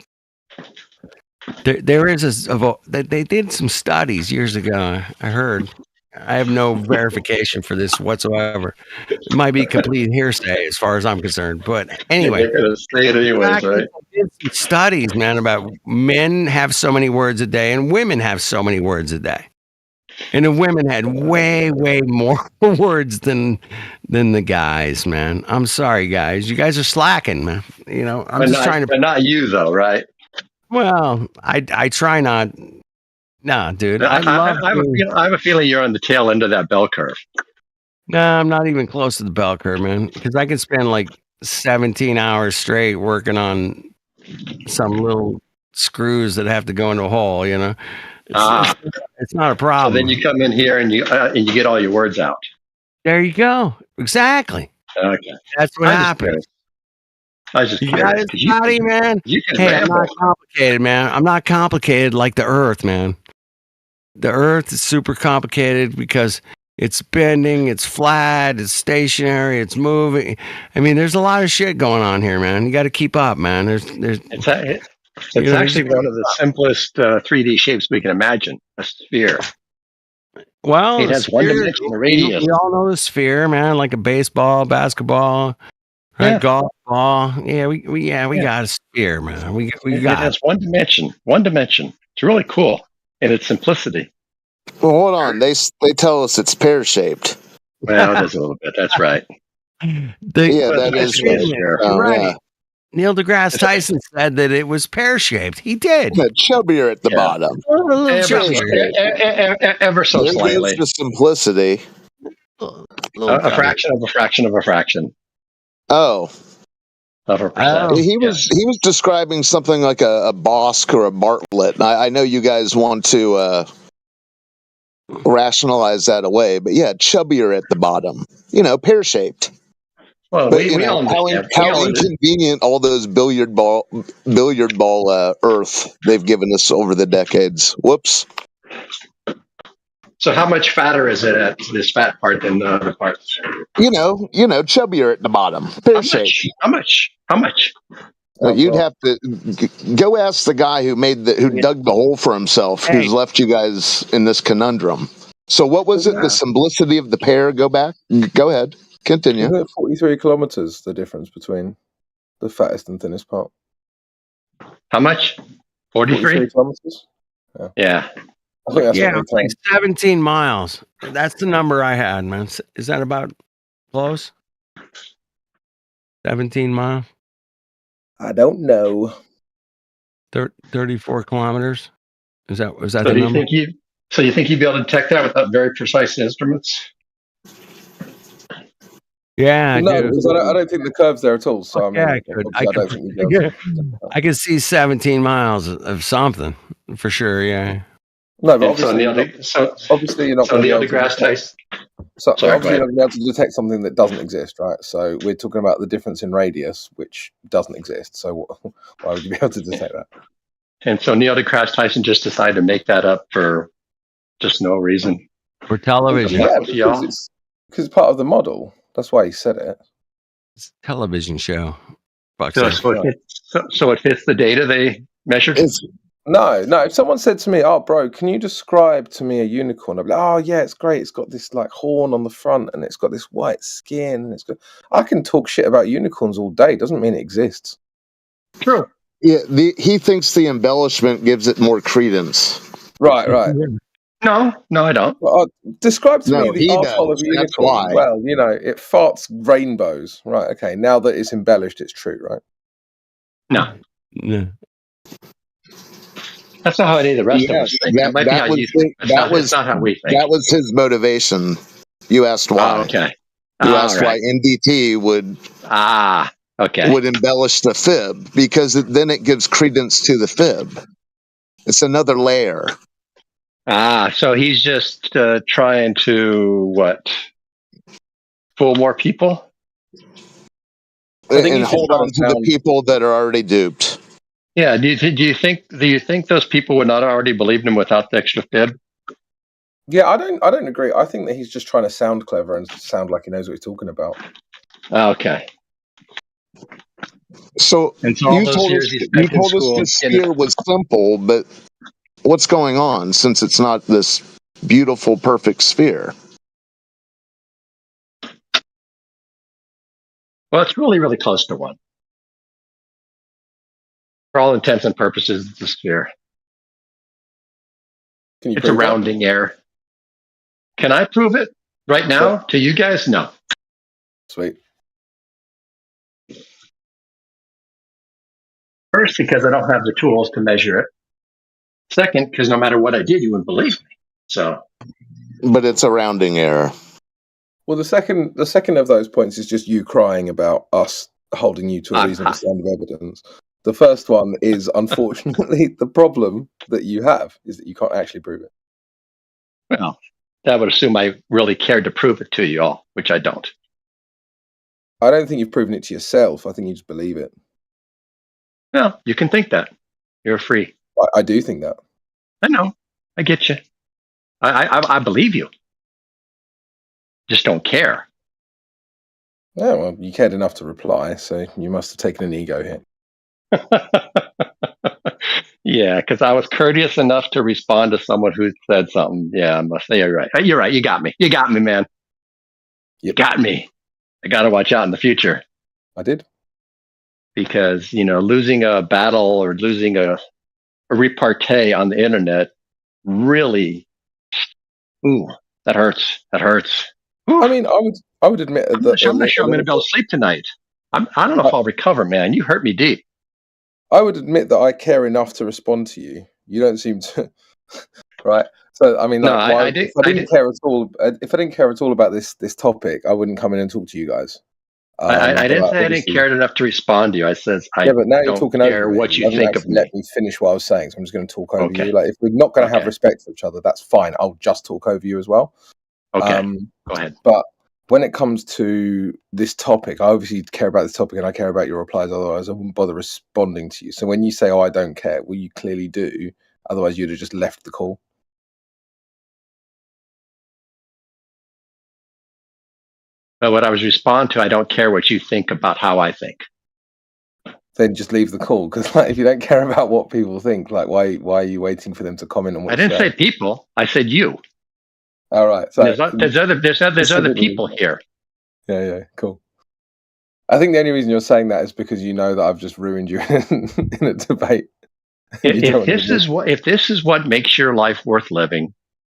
there is they did some studies years ago. I heard. I have no verification for this whatsoever. It might be complete hearsay as far as I'm concerned. But anyway, they're gonna say it anyways, right? Did some studies, man, about men have so many words a day and women have so many words a day. And the women had way, way more words than the guys, man. I'm sorry, guys. You guys are slacking, man. You know, I'm just trying to. But not you, though, right? Well, I try not. Nah, dude. I have a feeling you're on the tail end of that bell curve. No, I'm not even close to the bell curve, man. Because I can spend like 17 hours straight working on some little screws that have to go into a hole, you know. It's not a problem. So then you come in here and you get all your words out. There you go. Exactly. Okay. That's what happens. I was just You got it, Scotty, man. Hey, I'm not complicated, man. I'm not complicated like the Earth, man. The Earth is super complicated because It's bending, it's flat, it's stationary, it's moving. I mean, there's a lot of shit going on here, man. You got to keep up, man. There's It's actually one of the simplest 3D shapes we can imagine, a sphere. Well, It the has one sphere, dimension, the radius. we all know the sphere, man, like a baseball, basketball, right? Yeah. Golf ball. Yeah, we got a sphere, man. We It got has one dimension. One dimension. It's really cool in its simplicity. Well, hold on. They tell us it's pear shaped. Well, it is a little bit. That's right. Yeah, that is You're right. Neil deGrasse Tyson said that it was pear-shaped. He did. Yeah, chubbier at the bottom. A little chubbier. Ever so There slightly. goes the simplicity. A fraction of a fraction of a fraction Oh. of a percent. He was describing something like a Bosk or a Bartlett. And I know you guys want to rationalize that away, but yeah, chubbier at the bottom. Pear shaped. Well, But we all understand. We how all understand. inconvenient all those billiard ball Earth they've given us over the decades. Whoops. So how much fatter is it at this fat part than the other parts? Chubbier at the bottom. Pear shaped. How much? You'd have to go ask the guy who dug the hole for himself, who's left you guys in this conundrum. So what was it? The simplicity of the pear? Go ahead. Continue. Isn't it 43 kilometers, the difference between the fattest and thinnest part? How much? 43 kilometers? Yeah. I think that's Yeah, what it's like 17 miles. That's the number I had, man. Is that about close? 17 miles? I don't know. 34 kilometers? Was that So the do you number? think you think you'd be able to detect that without very precise instruments? Yeah, I No, do. because I don't think the curve's there at all. So I mean, Yeah, I could. obviously I don't think you'd be able to. I could see 17 miles of something for sure. Yeah. No, but And so obviously you're not so going to be Neil able to deGrasse Tyson. So Sorry, obviously go you're ahead. not going to be able to detect something that doesn't exist, right? So we're talking about the difference in radius, which doesn't exist. So why would you be able to detect that? And so Neil deGrasse Tyson just decided to make that up for just no reason. For television. Yeah, With y'all. because it's part of the model. That's why he said it. It's a television show. Fuck's So, sake. so it fits the data they measured? No. If someone said to me, "Oh, bro, can you describe to me a unicorn?" I'd be like, "Oh, yeah, it's great. It's got this like horn on the front, and it's got this white skin. And it's got." I can talk shit about unicorns all day. Doesn't mean it exists. True. Yeah, he thinks the embellishment gives it more credence. Right. No, I don't. Well, describe to No, me the he arsehole of does. a That's unicorn. why. Well, it farts rainbows. Right. Okay. Now that it's embellished, it's true, right? No. No. That's not how any of the rest of us think. That might be how you think. It's not how we think. That was his motivation. You asked why. Oh, okay. You All asked right. why NDT would okay. would embellish the fib because then it gives credence to the fib. It's another layer. So he's just trying to what? Fool more people? And hold on to the people that are already duped. Yeah. Do you think those people would not already believe him without the extra fib? Yeah, I don't agree. I think that he's just trying to sound clever and sound like he knows what he's talking about. Okay. So all you those told years us he spent in school the sphere was simple, but what's going on since it's not this beautiful, perfect sphere? Well, it's really, really close to one. For all intents and purposes, it's a sphere. Can you It's a prove that? rounding error. Can I prove it right now to you guys? No. Sweet. First, because I don't have the tools to measure it. Second, because no matter what I did, you wouldn't believe me. So, But it's a rounding error. Well, the second of those points is just you crying about us holding you to a reasonable standard of evidence. The first one is, unfortunately, the problem that you have is that you can't actually prove it. well, that would assume I really cared to prove it to you all, which I don't. I don't think you've proven it to yourself. I think you just believe it. Well, you can think that. You're free. I do think that. I know. I get you. I believe you. just don't care. Yeah, well, you cared enough to reply, so you must have taken an ego hit. Yeah, because I was courteous enough to respond to someone who said something. Yeah, I must say you're right. You're right. You got me. You got me, man. You got me. I got to watch out in the future. I did. Because, losing a battle or losing a repartee on the internet really, that hurts. That hurts. I mean, I would admit that I'm not sure I'm going to be able to sleep tonight. I don't know if I'll recover, man. You hurt me deep. I would admit that I care enough to respond to you. You don't seem to, right? So I mean, No, like, if I didn't care at all about this topic, I wouldn't come in and talk to you guys. I didn't say I didn't care enough to respond to you. I said yeah, but now you're don't talking care over me. what you haven't think of actually me. let me finish what I was saying, so I'm just going to talk over Okay. you. Like, if we're not going to have respect for each other, that's fine. I'll just talk over you as well. Okay. Go ahead. But when it comes to this topic, I obviously care about this topic and I care about your replies. Otherwise, I wouldn't bother responding to you. So when you say, "Oh, I don't care," well, you clearly do. Otherwise, you'd have just left the call. But what I was responding to, I don't care what you think about how I think. Then just leave the call, because like, if you don't care about what people think, like why are you waiting for them to comment on what I didn't say people. I said you. All right. So there's other people here. Yeah, cool. I think the only reason you're saying that is because you know that I've just ruined you in a debate. If this is what makes your life worth living,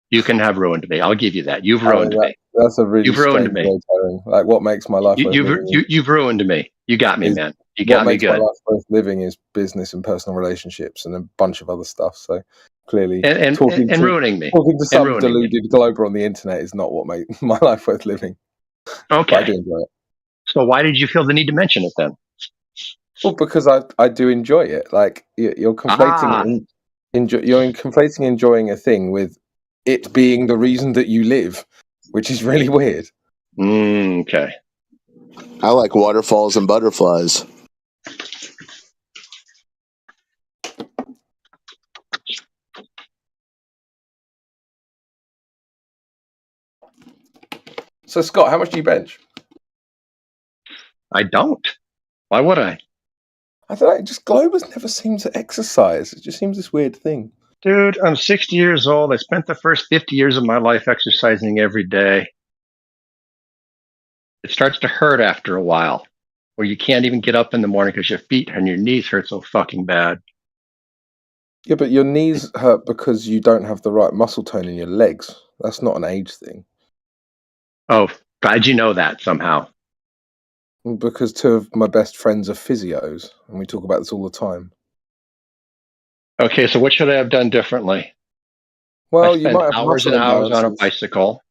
you can have ruined me. I'll give you that. You've ruined me. That's a really You've ruined strange me. way of telling. Like, what makes my life worth living? You've ruined me. You got me, man. You What got me makes good. my life worth living is business and personal relationships and a bunch of other stuff. So clearly, And ruining me. Talking to And some ruining me. deluded glober on the internet is not what makes my life worth living. But I do Okay. enjoy it. So why did you feel the need to mention it then? Well, because I do enjoy it. Like, you're conflating you're conflating enjoying a thing with it being the reason that you live, which is really weird. Okay. I like waterfalls and butterflies. So, Scott, how much do you bench? I don't. Why would I? I don't know. Just globers never seem to exercise. It just seems this weird thing. Dude, I'm 60 years old. I spent the first 50 years of my life exercising every day. It starts to hurt after a while, where you can't even get up in the morning because your feet and your knees hurt so fucking bad. Yeah, but your knees hurt because you don't have the right muscle tone in your legs. That's not an age thing. Oh, glad you know that somehow. Because two of my best friends are physios, and we talk about this all the time. Okay, so what should I have done differently? Well, I you spent might have hours and muscle hours on a imbalances. bicycle.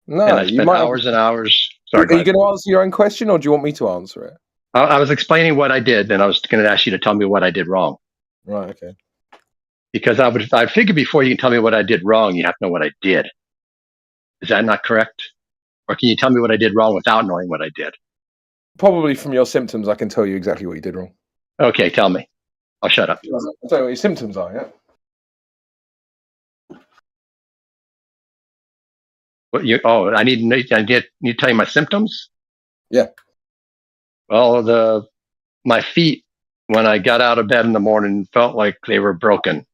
No, and I you spent might hours and hours. Are Sorry, you going to answer your own question, or do you want me to answer it? I was explaining what I did, and I was going to ask you to tell me what I did wrong. Right. Okay. Because I figured before you can tell me what I did wrong, you have to know what I did. Is that not correct? Or can you tell me what I did wrong without knowing what I did? Probably from your symptoms, I can tell you exactly what you did wrong. Okay, tell me. I'll shut up. I'll tell you what your symptoms are, yeah? I need to tell you my symptoms? Yeah. Well, my feet, when I got out of bed in the morning, felt like they were broken.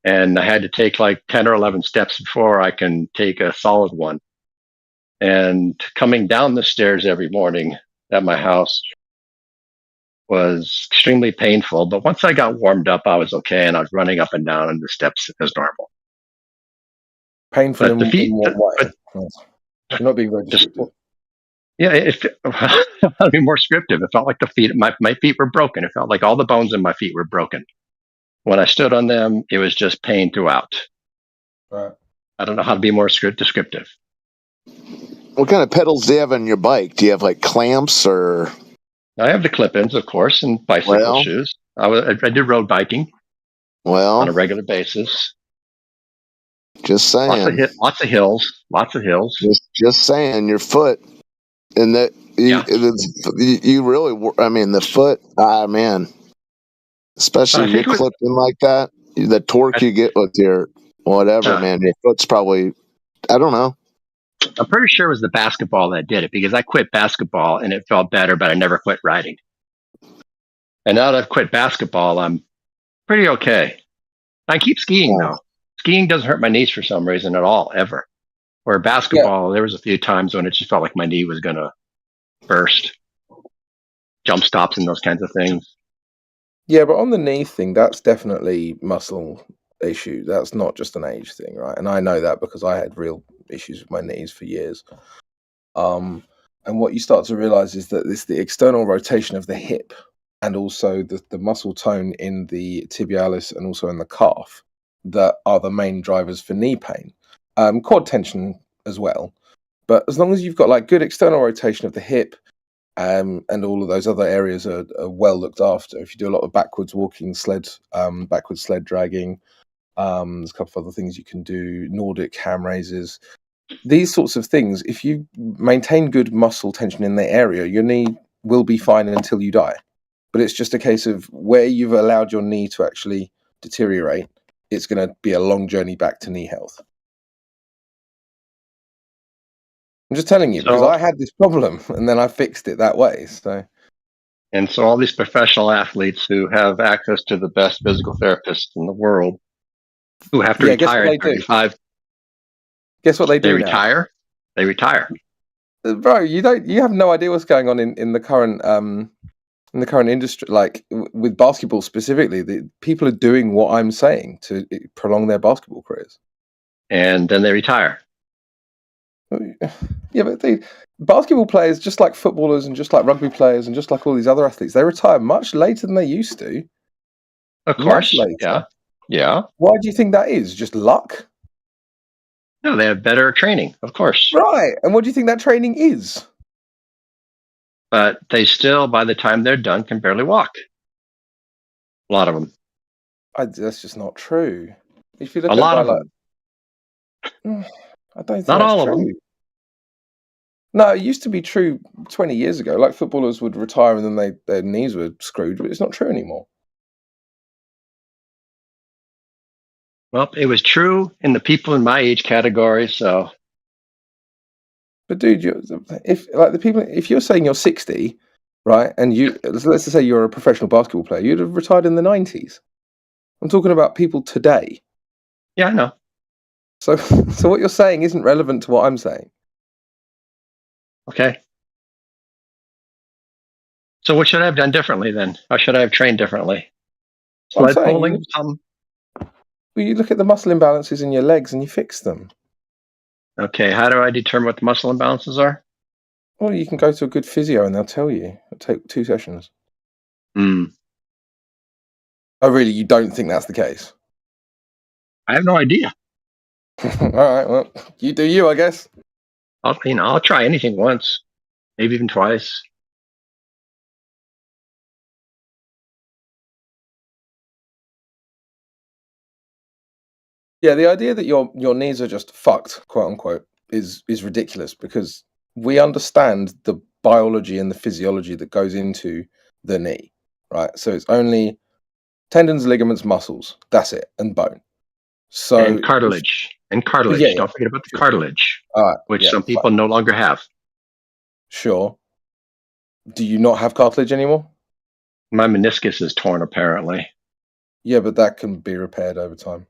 And I had to take like 10 or 11 steps before I can take a solid one. And coming down the stairs every morning at my house was extremely painful. But once I got warmed up, I was okay. And I was running up and down the steps as normal. Painful But the feet, in what way? You're not being very descriptive. Yeah, I'll be more descriptive. It felt like my feet were broken. It felt like all the bones in my feet were broken. When I stood on them, it was just pain throughout. Right. I don't know how to be more descriptive. What kind of pedals do you have on your bike? Do you have like clamps or? I have the clip-ins, of course, and bicycle shoes. I did road biking. On a regular basis. Just saying. Lots of hills. Just saying, your foot, and that you really. I mean, the foot. Man, especially if you're clipped in like that, the torque you get with your whatever, man, your foot's probably. I don't know. I'm pretty sure it was the basketball that did it because I quit basketball and it felt better, but I never quit riding. And now that I've quit basketball, I'm pretty okay. I keep skiing though. Skiing doesn't hurt my knees for some reason at all, ever. Where basketball, there was a few times when it just felt like my knee was going to burst. Jump stops and those kinds of things. Yeah, but on the knee thing, that's definitely muscle issue. That's not just an age thing, right? And I know that because I had real issues with my knees for years. And what you start to realize is that it's the external rotation of the hip and also the muscle tone in the tibialis and also in the calf that are the main drivers for knee pain. Quad tension as well. But as long as you've got like good external rotation of the hip, and all of those other areas are well looked after. If you do a lot of backwards walking, backwards sled dragging, there's a couple of other things you can do, Nordic ham raises, these sorts of things. If you maintain good muscle tension in the area, your knee will be fine until you die. But it's just a case of where you've allowed your knee to actually deteriorate, it's going to be a long journey back to knee health. I'm just telling you, because I had this problem and then I fixed it that way. And so all these professional athletes who have access to the best physical therapists in the world, who have to retire at 35. Guess what they do? They retire. They retire. Bro, you have no idea what's going on in the current industry, like with basketball specifically. The people are doing what I'm saying to prolong their basketball careers. And then they retire. Yeah, but basketball players, just like footballers and just like rugby players and just like all these other athletes, they retire much later than they used to. Of course. Yeah. Yeah. Why do you think that is? Just luck? No, they have better training, of course. Right. And what do you think that training is? But they still, by the time they're done, can barely walk. A lot of them. That's just not true. If you look a at lot of them. I don't think Not that's all true. of them. No, it used to be true 20 years ago. Like footballers would retire and then their knees were screwed, but it's not true anymore. Well, it was true in the people in my age category, so. But dude, if you're saying you're 60, right, and let's just say you're a professional basketball player, you'd have retired in the 90s. I'm talking about people today. Yeah, I know. So what you're saying isn't relevant to what I'm saying. Okay. So what should I have done differently then? How should I have trained differently? Sled pulling? Well, you look at the muscle imbalances in your legs and you fix them. Okay, how do I determine what the muscle imbalances are? Well, you can go to a good physio and they'll tell you. It'll take 2 sessions. Hmm. Oh, really? You don't think that's the case? I have no idea. All right, well, you do you, I guess. I'll try anything once, maybe even twice. Yeah, the idea that your knees are just fucked, quote unquote, is ridiculous because we understand the biology and the physiology that goes into the knee, right? So it's only tendons, ligaments, muscles. That's it, and bone. So and cartilage. Yeah, Don't forget about the cartilage, which yeah, some people no longer have. Sure. Do you not have cartilage anymore? My meniscus is torn, apparently. Yeah, but that can be repaired over time.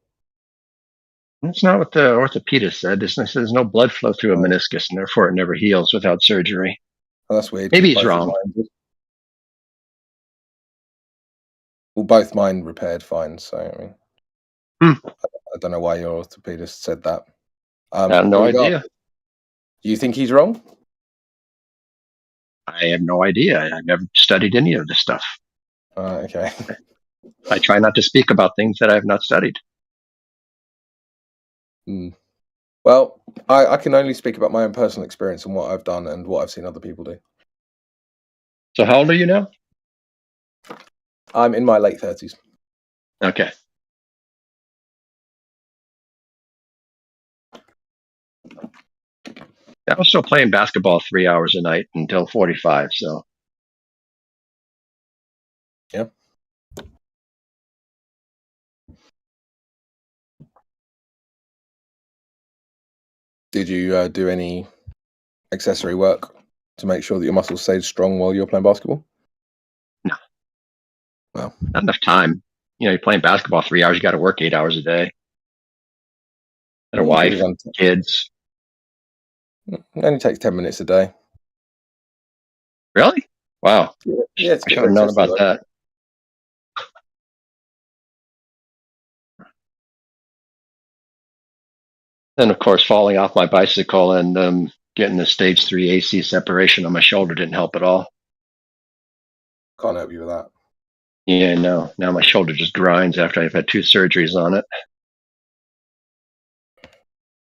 That's not what the orthopedist said. There's no blood flow through a meniscus, and therefore it never heals without surgery. Oh, that's weird. Maybe he's wrong. Well, both mine repaired fine, so I mean, I don't know why your orthopedist said that. I have no idea. Do you think he's wrong? I have no idea. I've never studied any of this stuff. Okay. I try not to speak about things that I have not studied. Well, I can only speak about my own personal experience and what I've done and what I've seen other people do. So how old are you now? I'm in my late 30s. Okay. I was still playing basketball 3 hours a night until 45, so. Yeah. Did you do any accessory work to make sure that your muscles stayed strong while you were playing basketball? No. Well, not enough time. You know, you're playing basketball 3 hours. You got to work 8 hours a day. And a wife, kids. It only takes 10 minutes a day. Really? Wow. Yeah, I should have known about that. And of course, falling off my bicycle and getting the stage 3 AC separation on my shoulder didn't help at all. Can't help you with that. Yeah, no. Now my shoulder just grinds after I've had 2 surgeries on it.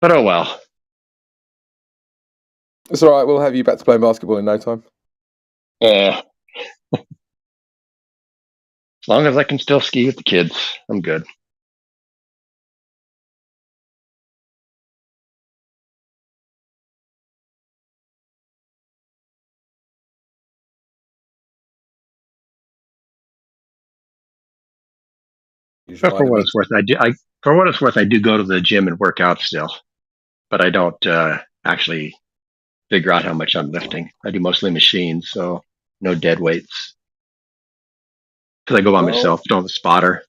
But oh well. It's all right. We'll have you back to playing basketball in no time. Yeah. As long as I can still ski with the kids, I'm good. But for what it's worth, I do go to the gym and work out still, but I don't actually figure out how much I'm lifting. I do mostly machines, so no dead weights. Because I go by myself, don't have a spotter.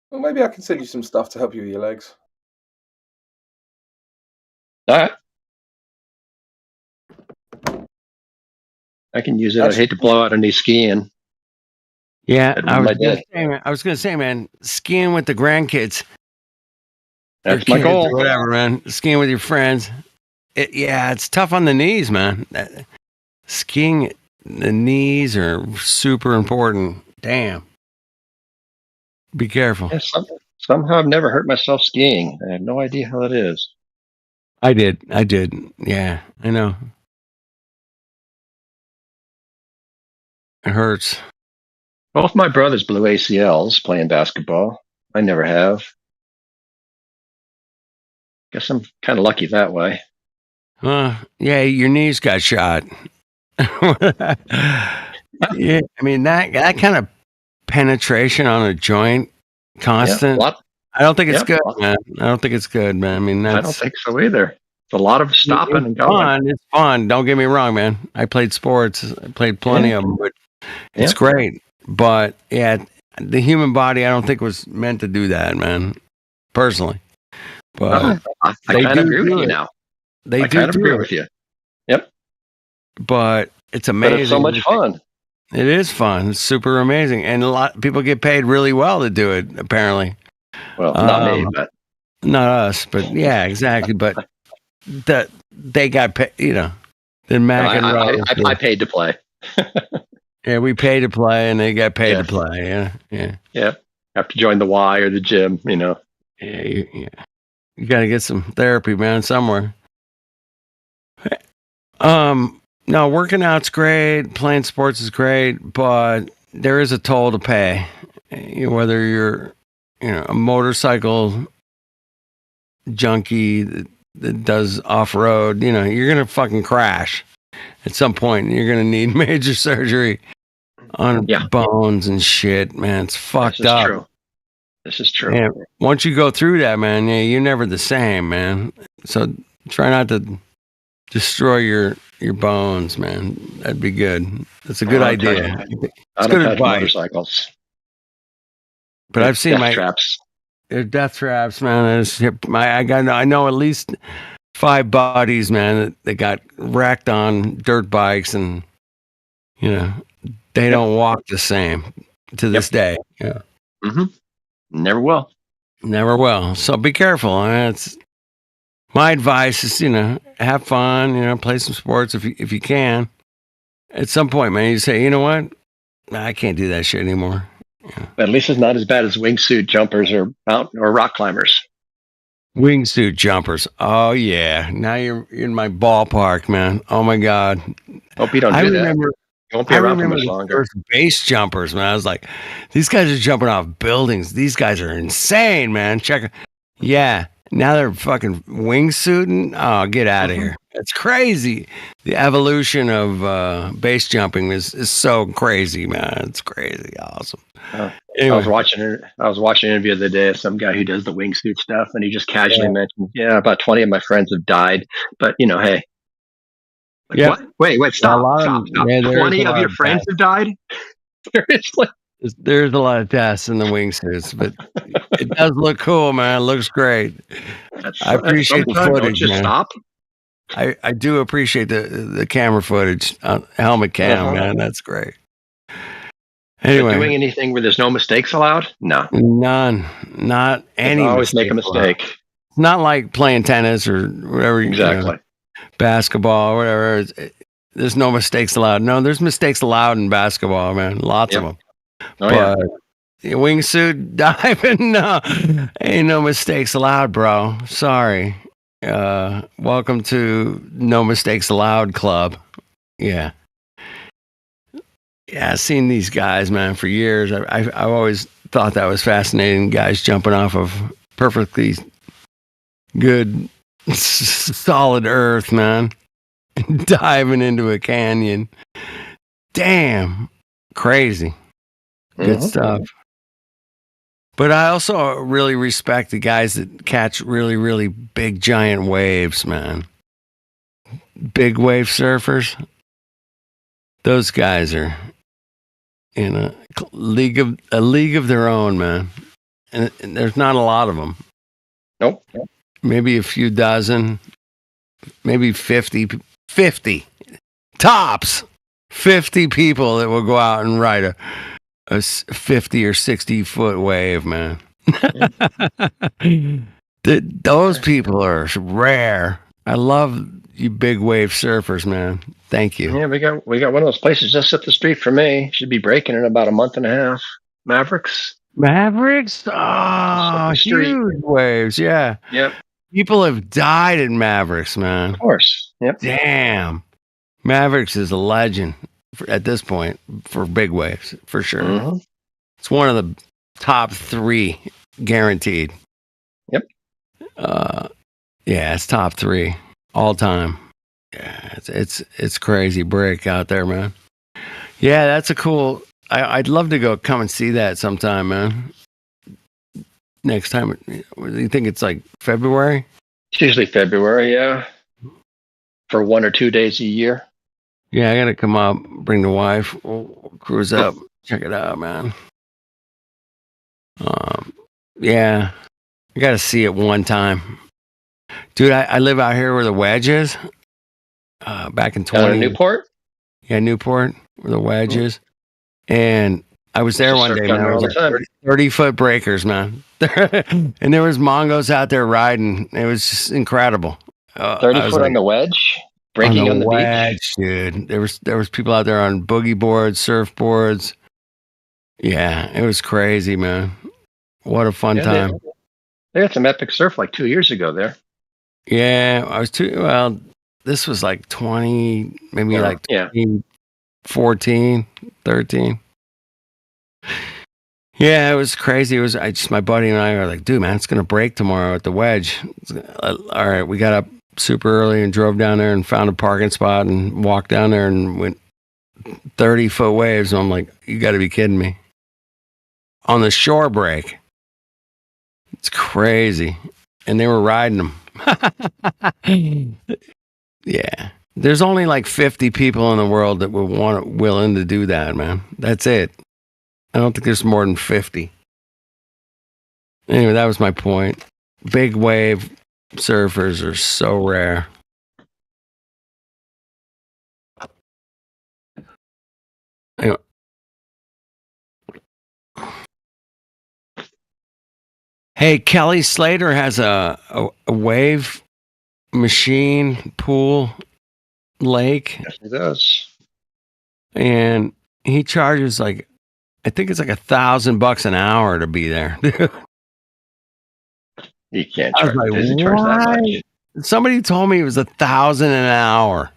Well, maybe I can send you some stuff to help you with your legs. All right. I can use it. I hate to blow out any skiing. Yeah, That'd I be was, my gonna day. say, man, I was gonna say, man, skiing with the grandkids. That's your my kids or goal. whatever, man. Skiing with your friends. It's tough on the knees, man. Skiing, the knees are super important. Damn. Be careful. Yeah, somehow I've never hurt myself skiing. I have no idea how that is. I did. Yeah, I know. It hurts. Both my brothers blew ACLs playing basketball. I never have. Guess I'm kind of lucky that way. Yeah, your knees got shot. Yeah, I mean that kind of penetration on a joint, constant. I don't think it's good, man. I don't think it's good, man. I mean, I don't think so either. It's a lot of stopping and going. It's fun. Don't get me wrong, man. I played sports. I played plenty of them, but it's great. But yeah, the human body, I don't think was meant to do that, man. Personally, but I kind of agree with you now. They I do kind of agree it. with you. Yep. But it's amazing. But it's so much fun. It is fun. It's super amazing, and a lot of people get paid really well to do it. Apparently, well, not me, but not us. But yeah, exactly. But they got paid. You know, then Mac and Rob. I paid to play. Yeah, we paid to play, and they got paid to play. Yeah. Have to join the Y or the gym. You know. Yeah. You got to get some therapy, man, somewhere. No, working out's great, playing sports is great, but there is a toll to pay. Whether you're, a motorcycle junkie that does off road, you're gonna fucking crash at some point. And you're gonna need major surgery on bones and shit, man. It's fucked up. True. This is true. And once you go through that, man, you're never the same, man. So try not to destroy your bones, man. That'd be good. That's a good idea. It's good advice. Motorcycles. But I've seen death traps. They're death traps, man. I know at least 5 buddies, man, that got wrecked on dirt bikes, and they don't walk the same to this day. Yeah. Mm-hmm. Never will. Never will. So be careful. It's my advice is, have fun, play some sports if you can. At some point, man, you say, you know what? I can't do that shit anymore. But at least it's not as bad as wingsuit jumpers or mountain or rock climbers. Wingsuit jumpers. Oh yeah. Now you're in my ballpark, man. Oh my God. Hope you don't do that. You won't be around for much the longer. first base jumpers, man. I was like, these guys are jumping off buildings. These guys are insane, man. Yeah. Now they're fucking wingsuiting. Oh, get out of here! That's crazy. The evolution of base jumping is so crazy, man. It's crazy, awesome. Anyway. I was watching an interview the other day of some guy who does the wingsuit stuff, and he just casually mentioned, about 20 of my friends have died, but hey. Like, what? Wait, stop. 20 of your friends have died? Seriously? There's a lot of deaths in the wingsuits, but it does look cool, man. It looks great. I appreciate the footage, just man. Stop. I do appreciate the camera footage, helmet cam, man. That's great. Anyway, doing anything where there's no mistakes allowed? No, none, not any. Always make a mistake. It's not like playing tennis or whatever. Exactly. Basketball or whatever. There's no mistakes allowed. No, there's mistakes allowed in basketball, man. Lots of them. But wingsuit diving, no, ain't no mistakes allowed, bro. Sorry. Welcome to No Mistakes Allowed Club. Yeah. Yeah, I've seen these guys, man, for years. I've always thought that was fascinating. Guys jumping off of perfectly good, solid earth, man, and diving into a canyon. Damn, crazy. Good stuff. But I also really respect the guys that catch really, really big, giant waves, man. Big wave surfers. Those guys are in a league of their own, man. And there's not a lot of them. Nope. Maybe a few dozen, maybe 50 tops. 50 people that will go out and ride a 50 or 60 foot wave, man. Those people are rare. I love you big wave surfers, man. Thank you. Yeah, we got one of those places just up the street from me. Should be breaking in about a month and a half. Mavericks. Oh, huge waves. Yeah. Yep. People have died in Mavericks, man. Of course. Yep. Damn. Mavericks is a legend at this point for big waves, for sure. Mm-hmm. It's one of the top 3 guaranteed. Yep. Yeah, it's top 3 all time. Yeah, it's crazy break out there, man. Yeah, that's a cool. I'd love to go come and see that sometime, man. Next time, what do you think? It's like February? It's usually February, yeah. For 1 or 2 days a year. Yeah, I gotta come up, bring the wife, we'll cruise up, check it out, man. Yeah, I gotta see it one time, dude. I live out here where the Wedge is. Back in Newport. Yeah, Newport, where the Wedge is, and I was there one day, man. It was like 30-foot breakers, man, and there was Mongos out there riding. It was just incredible. 30 foot on the Wedge. Breaking on the Wedge, beach, dude. There was people out there on boogie boards, surfboards. Yeah, it was crazy, man. What a fun time. They had some epic surf like 2 years ago there. Yeah, this was like 20, maybe like 2014, 13. Yeah, it was crazy. It was my buddy and I were like, dude, man, it's gonna break tomorrow at the Wedge. All right, we got up super early and drove down there and found a parking spot and walked down there and went 30-foot waves. And I'm like, you got to be kidding me. On the shore break. It's crazy. And they were riding them. Yeah. There's only like 50 people in the world that would willing to do that, man. That's it. I don't think there's more than 50. Anyway, that was my point. Big wave surfers are so rare. Anyway. Hey, Kelly Slater has a wave machine pool lake. Yes, he does. And he charges like, I think it's like $1,000 an hour to be there. You can't I was like, charge that much. Somebody told me it was $1,000 an hour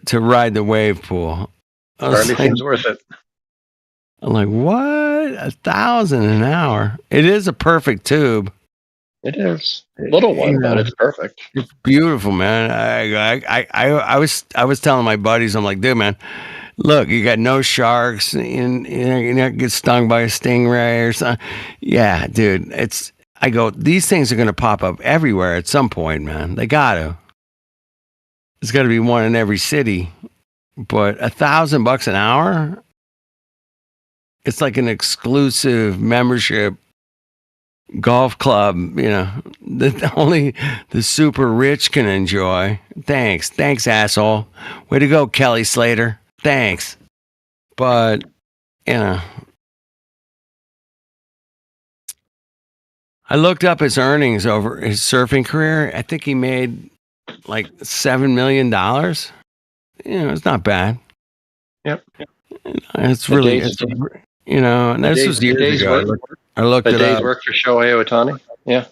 to ride the wave pool. Hardly seems worth it. I'm like, what? 1,000 an hour? It is a perfect tube. It is a little one, but it's perfect. It's beautiful, man. I was telling my buddies, I'm like, dude, man, look, you got no sharks, and you're not get stung by a stingray or something. Yeah, dude, I go, these things are gonna pop up everywhere at some point, man. They gotta. There's got to be one in every city, but $1,000 an hour. It's like an exclusive membership golf club, that only the super rich can enjoy. Thanks, asshole. Way to go, Kelly Slater. Thanks, but I looked up his earnings over his surfing career. I think he made like $7 million. It's not bad. Yep. It's really, and this was years ago. I looked it up. A day's work for Shohei Ohtani. Yeah.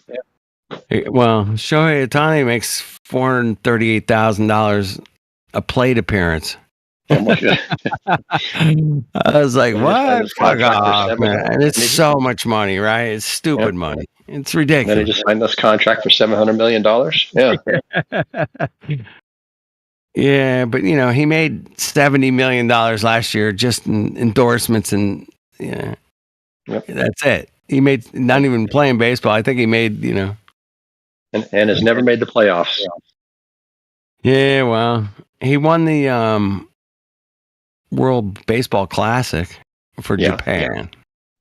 Well, Shohei Ohtani makes $438,000 a plate appearance. Oh my God. I was like, what? Fuck off, man. And it's so much money, right? It's stupid money. It's ridiculous. Then he just signed this contract for $700 million. Yeah. Yeah, but he made $70 million last year just in endorsements and that's it. He made not even playing baseball. I think he made and has never made the playoffs. Yeah, well, he won the World Baseball Classic for Japan.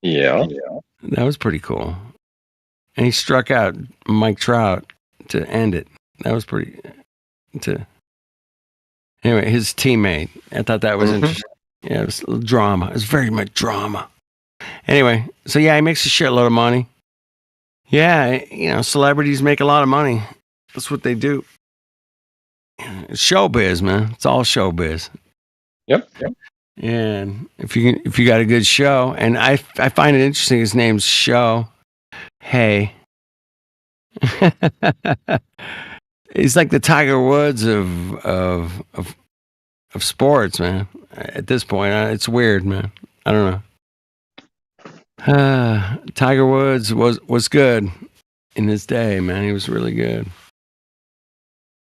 Yeah, that was pretty cool. And he struck out Mike Trout to end it. That was pretty. Anyway, his teammate. I thought that was interesting. Yeah, it was a little drama. It was very much drama. Anyway, so yeah, he makes a shitload of money. Yeah, celebrities make a lot of money. That's what they do. It's showbiz, man. It's all showbiz. Yep. And if you got a good show, and I find it interesting. His name's Show. Hey. He's like the Tiger Woods of sports, man. At this point, it's weird, man. I don't know. Tiger Woods was good in his day, man. He was really good,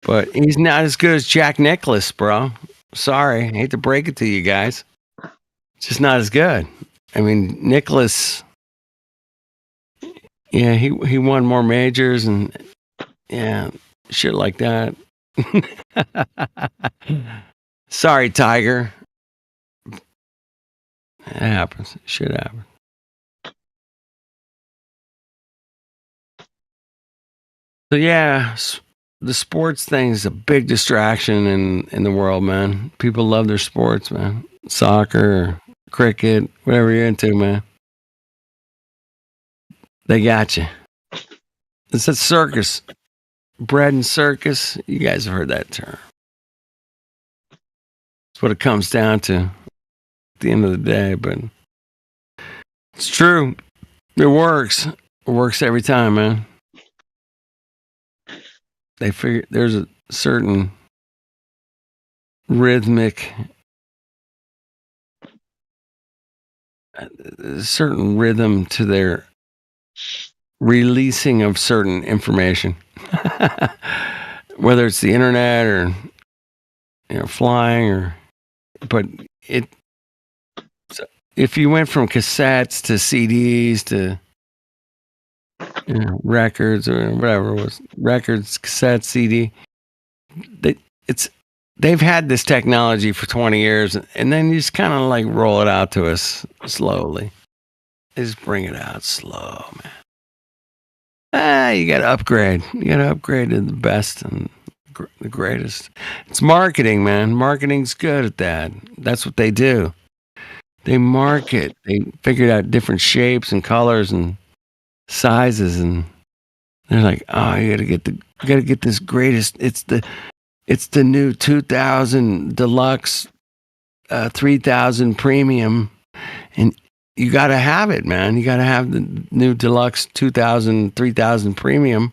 but he's not as good as Jack Nicklaus, bro. Sorry, I hate to break it to you guys. Just not as good. I mean, Nicklaus. Yeah, he won more majors and shit like that. Sorry, Tiger. It happens. Shit happens. So yeah, the sports thing is a big distraction in the world, man. People love their sports, man. Soccer, cricket, whatever you're into, man. They got you. It's a circus. Bread and circus. You guys have heard that term. That's what it comes down to at the end of the day, but it's true. It works. It works every time, man. They figure there's a certain rhythmic, rhythm to their releasing of certain information, whether it's the internet or flying but if you went from cassettes to CDs to records or whatever it was, records, cassette, CD, they've had this technology for 20 years, and then you just kind of like roll it out to us slowly. They just bring it out slow, man. You got to upgrade. You got to upgrade to the best and the greatest. It's marketing, man. Marketing's good at that. That's what they do. They market. They figured out different shapes and colors and sizes, and they're like, oh, you gotta get this greatest. It's the new 2000 deluxe, 3000 premium, and you gotta have it, man. You gotta have the new deluxe 2000, 3000 premium,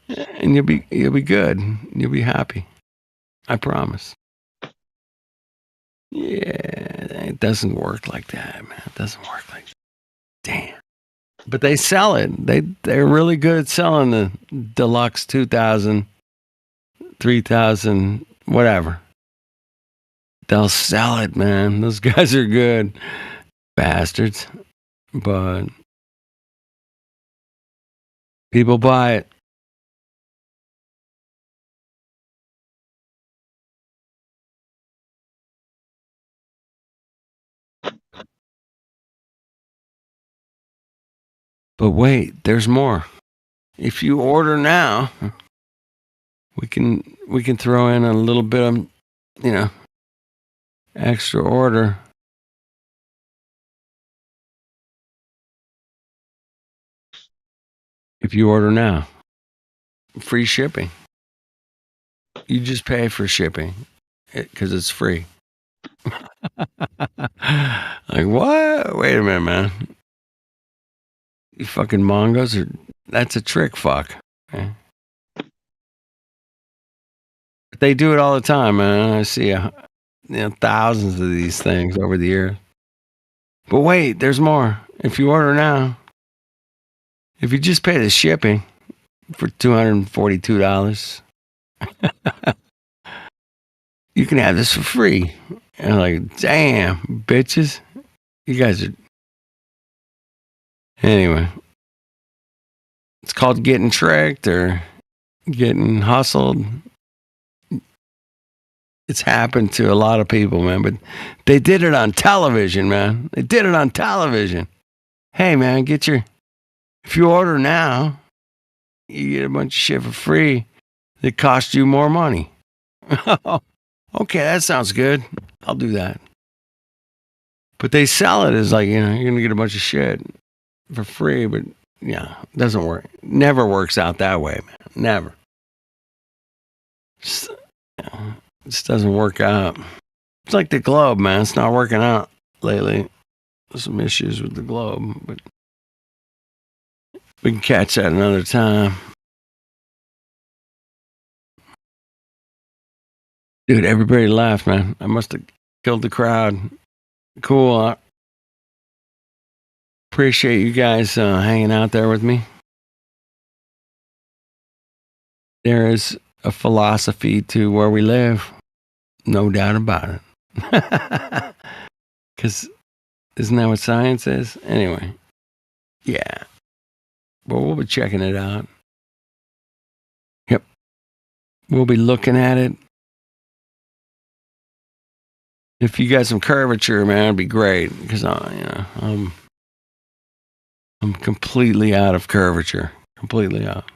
and you'll be good. You'll be happy. I promise. Yeah, It doesn't work like that, man. It doesn't work like that. Damn. But they sell it. They're really good at selling the deluxe 2,000, 3,000, whatever. They'll sell it, man. Those guys are good. Bastards. But people buy it. But wait, there's more. If you order now, we can throw in a little bit of, extra order. If you order now, free shipping. You just pay for shipping because it's free. Like, what? Wait a minute, man. You fucking Mongos that's a trick fuck. Okay? They do it all the time, man. I see thousands of these things over the years. But wait, there's more. If you order now, if you just pay the shipping for $242, you can have this for free. And I'm like, damn, bitches. You guys are... Anyway. It's called getting tricked or getting hustled. It's happened to a lot of people, man. But they did it on television, man. They did it on television. Hey, man, if you order now, you get a bunch of shit for free that costs you more money. Okay, that sounds good. I'll do that. But they sell it as like, you're going to get a bunch of shit for free. But yeah, it doesn't work. Never works out that way, man. Never. This doesn't work out. It's like the globe, man. It's not working out lately. There's some issues with the globe, but we can catch that another time. Dude, everybody laughed, man. I must have killed the crowd. Cool. I appreciate you guys hanging out there with me. There is a philosophy to where we live. No doubt about it. Because isn't that what science is? Anyway. Yeah. But we'll be checking it out. Yep. We'll be looking at it. If you got some curvature, man, it'd be great. Because I'm completely out of curvature. Completely out.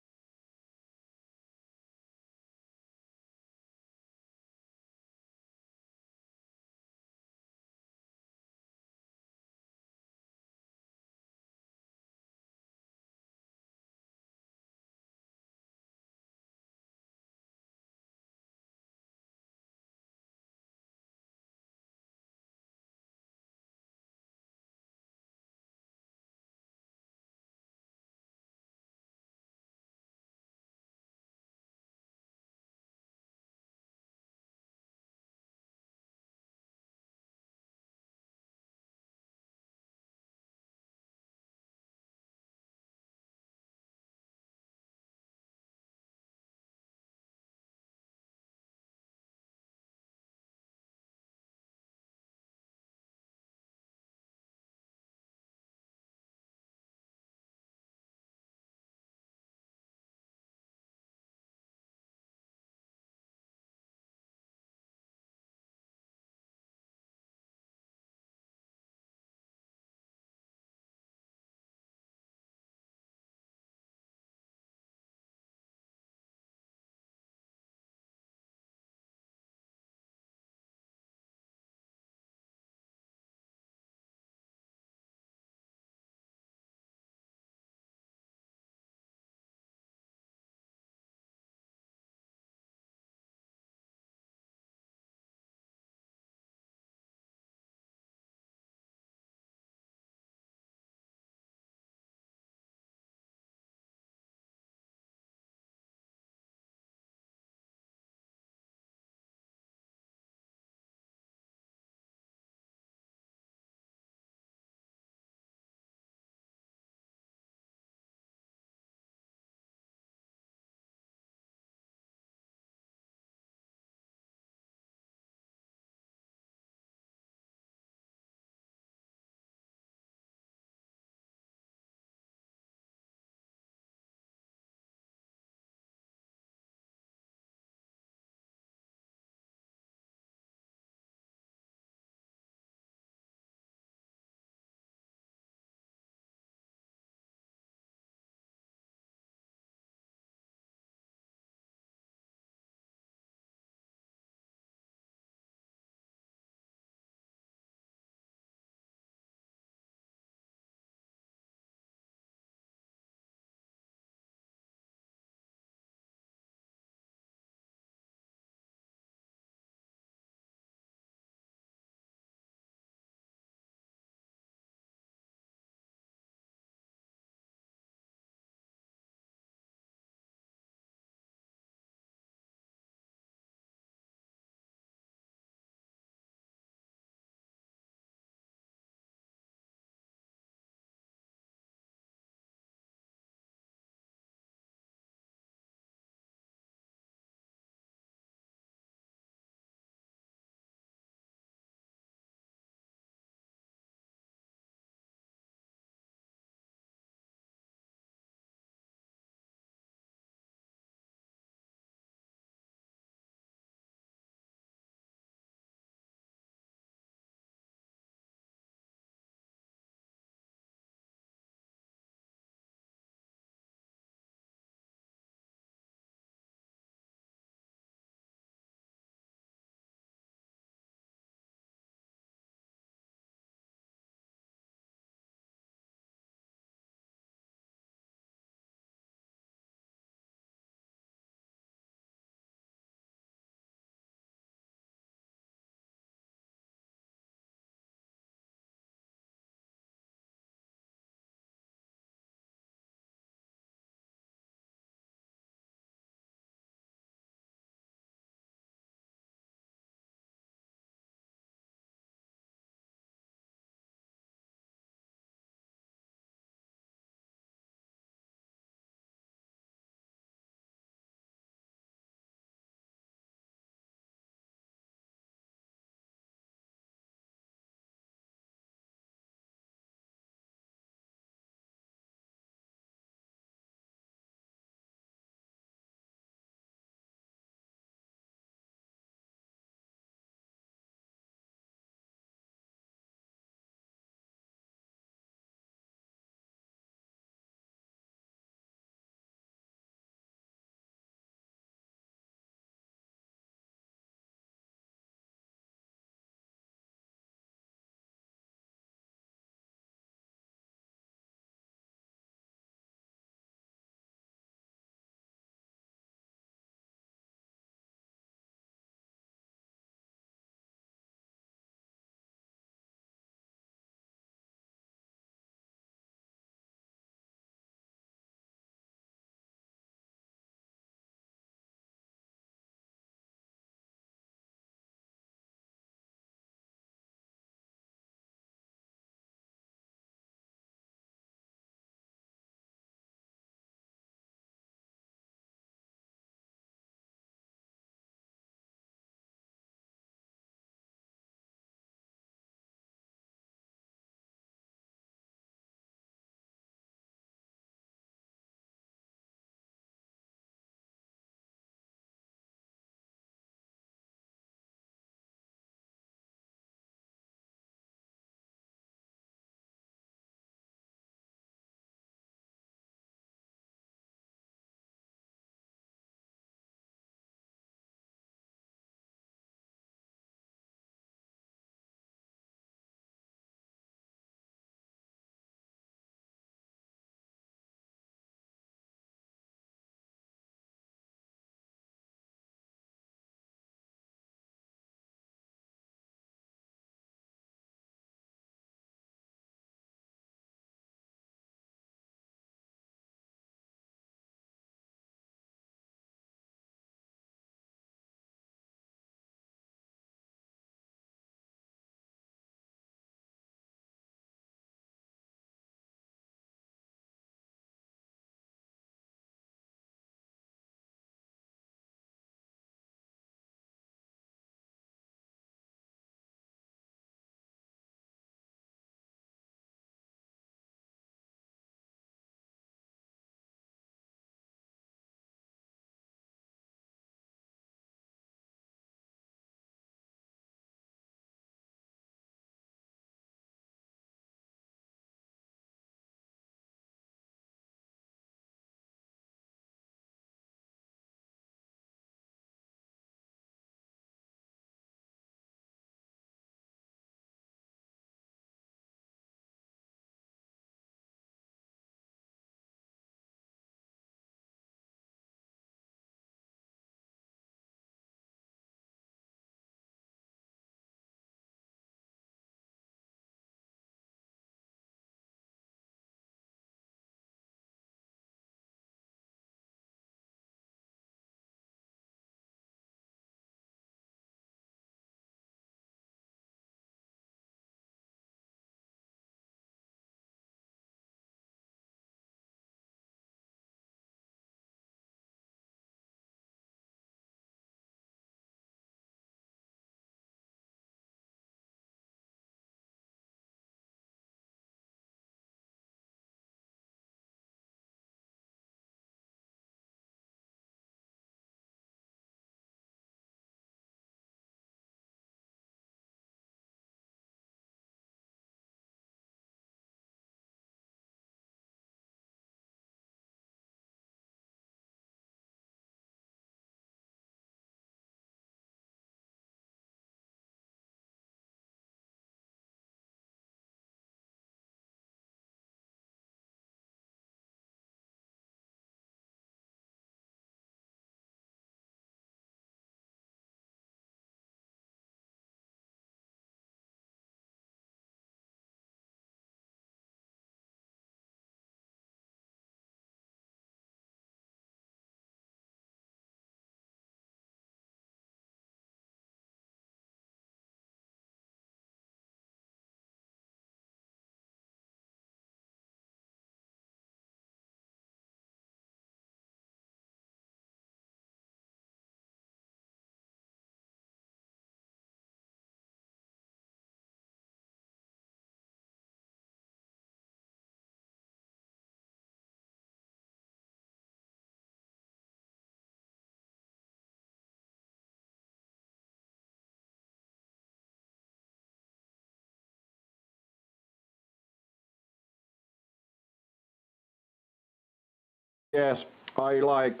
Yes, I like.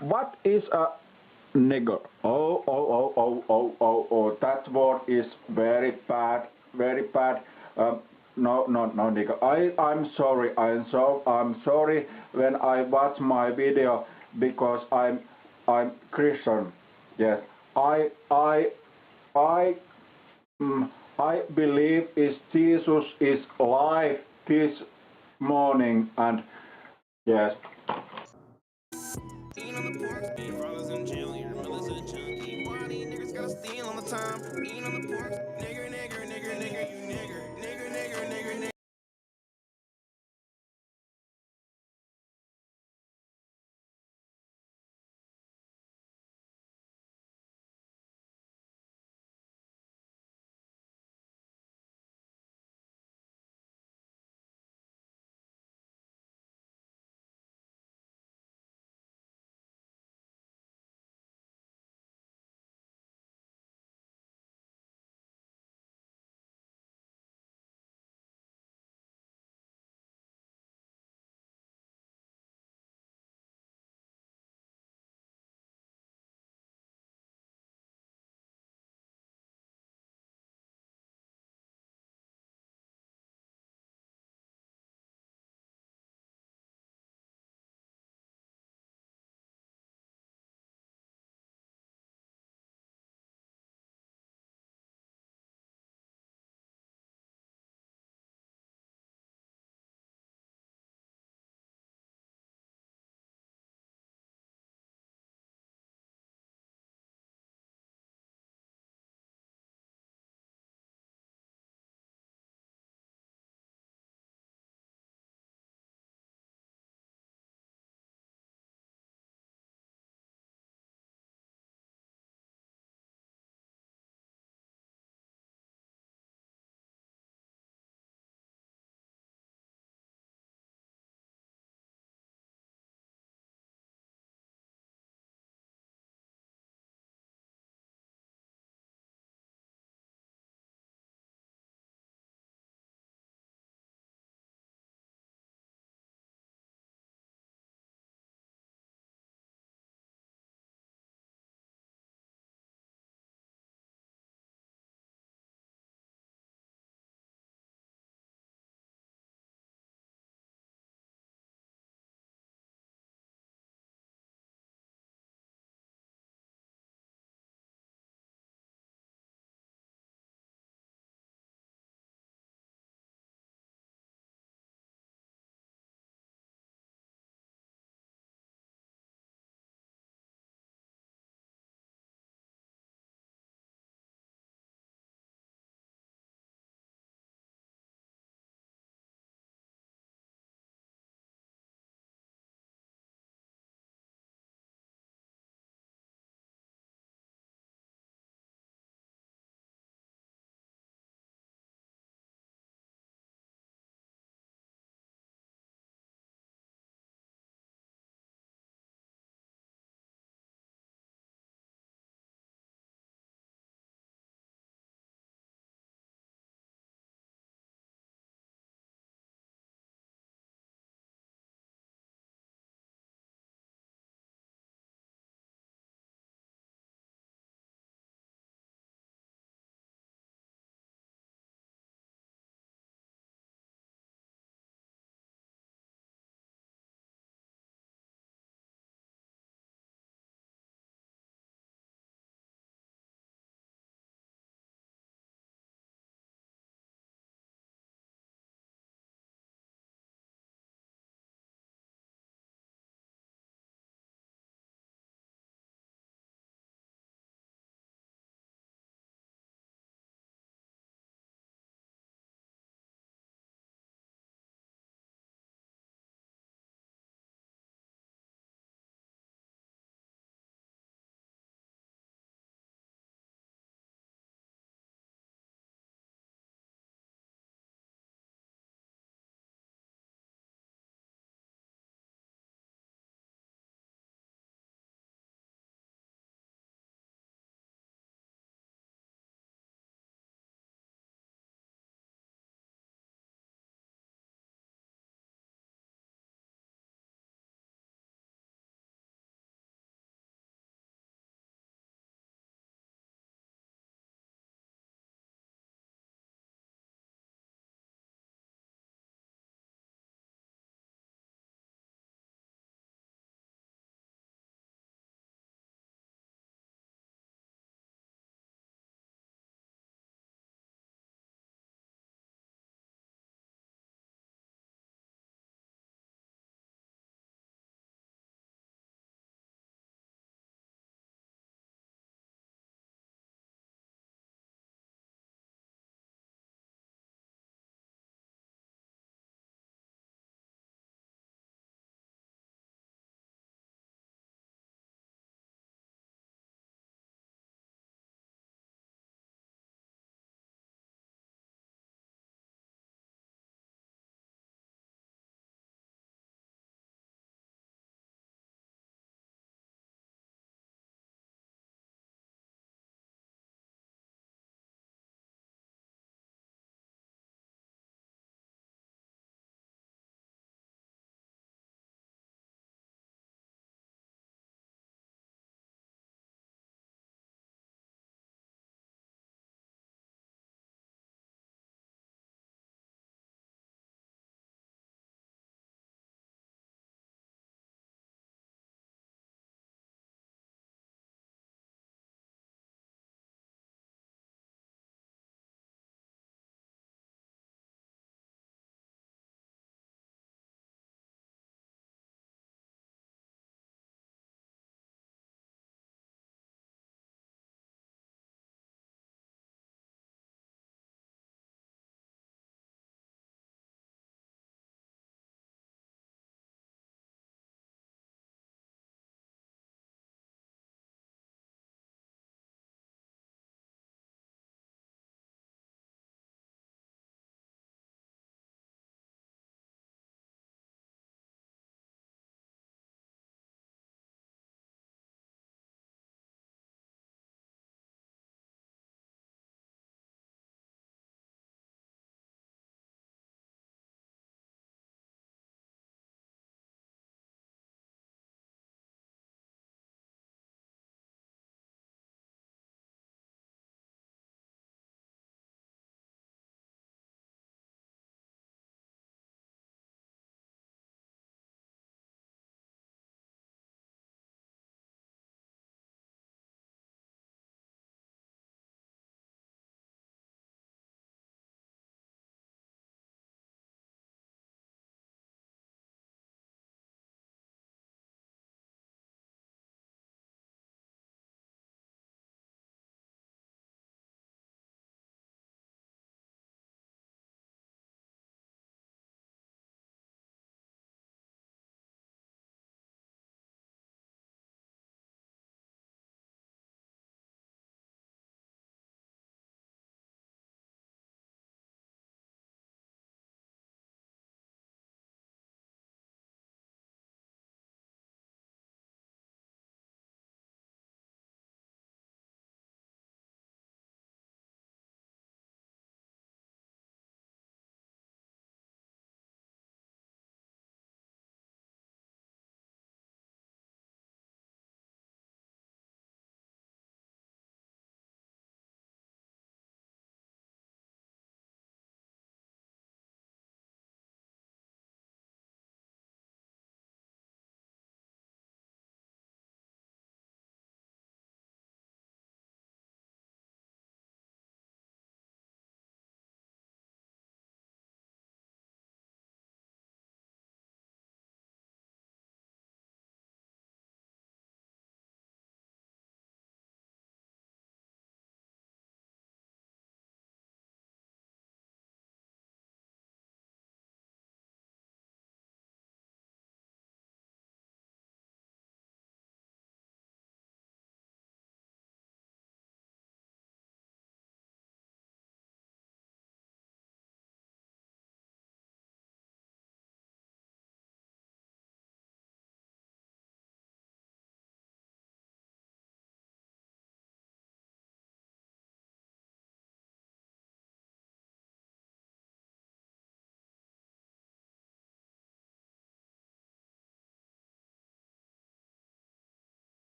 What is a nigger? Oh. That word is very bad, very bad. No, nigger. I'm sorry. I'm sorry when I watch my video because I'm Christian. Yes, I I believe is Jesus is alive this morning and yes. Brothers in jail, your mother's a junkie. Why these niggas gotta steal on the time? Eating on the pork, nigger, you nigger.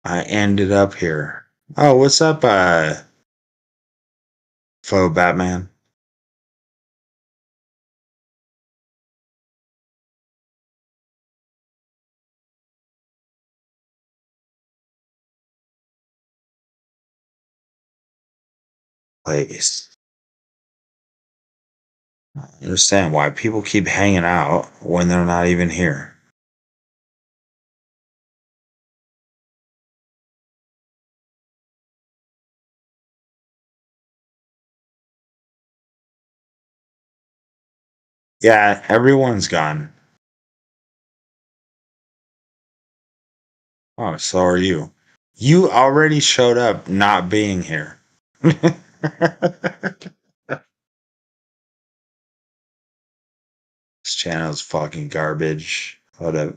I ended up here. Oh, what's up, faux Batman? Place. I understand why people keep hanging out when they're not even here. Yeah, everyone's gone. Oh, so are you. You already showed up not being here. This channel's fucking garbage. Hold up.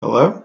Hello?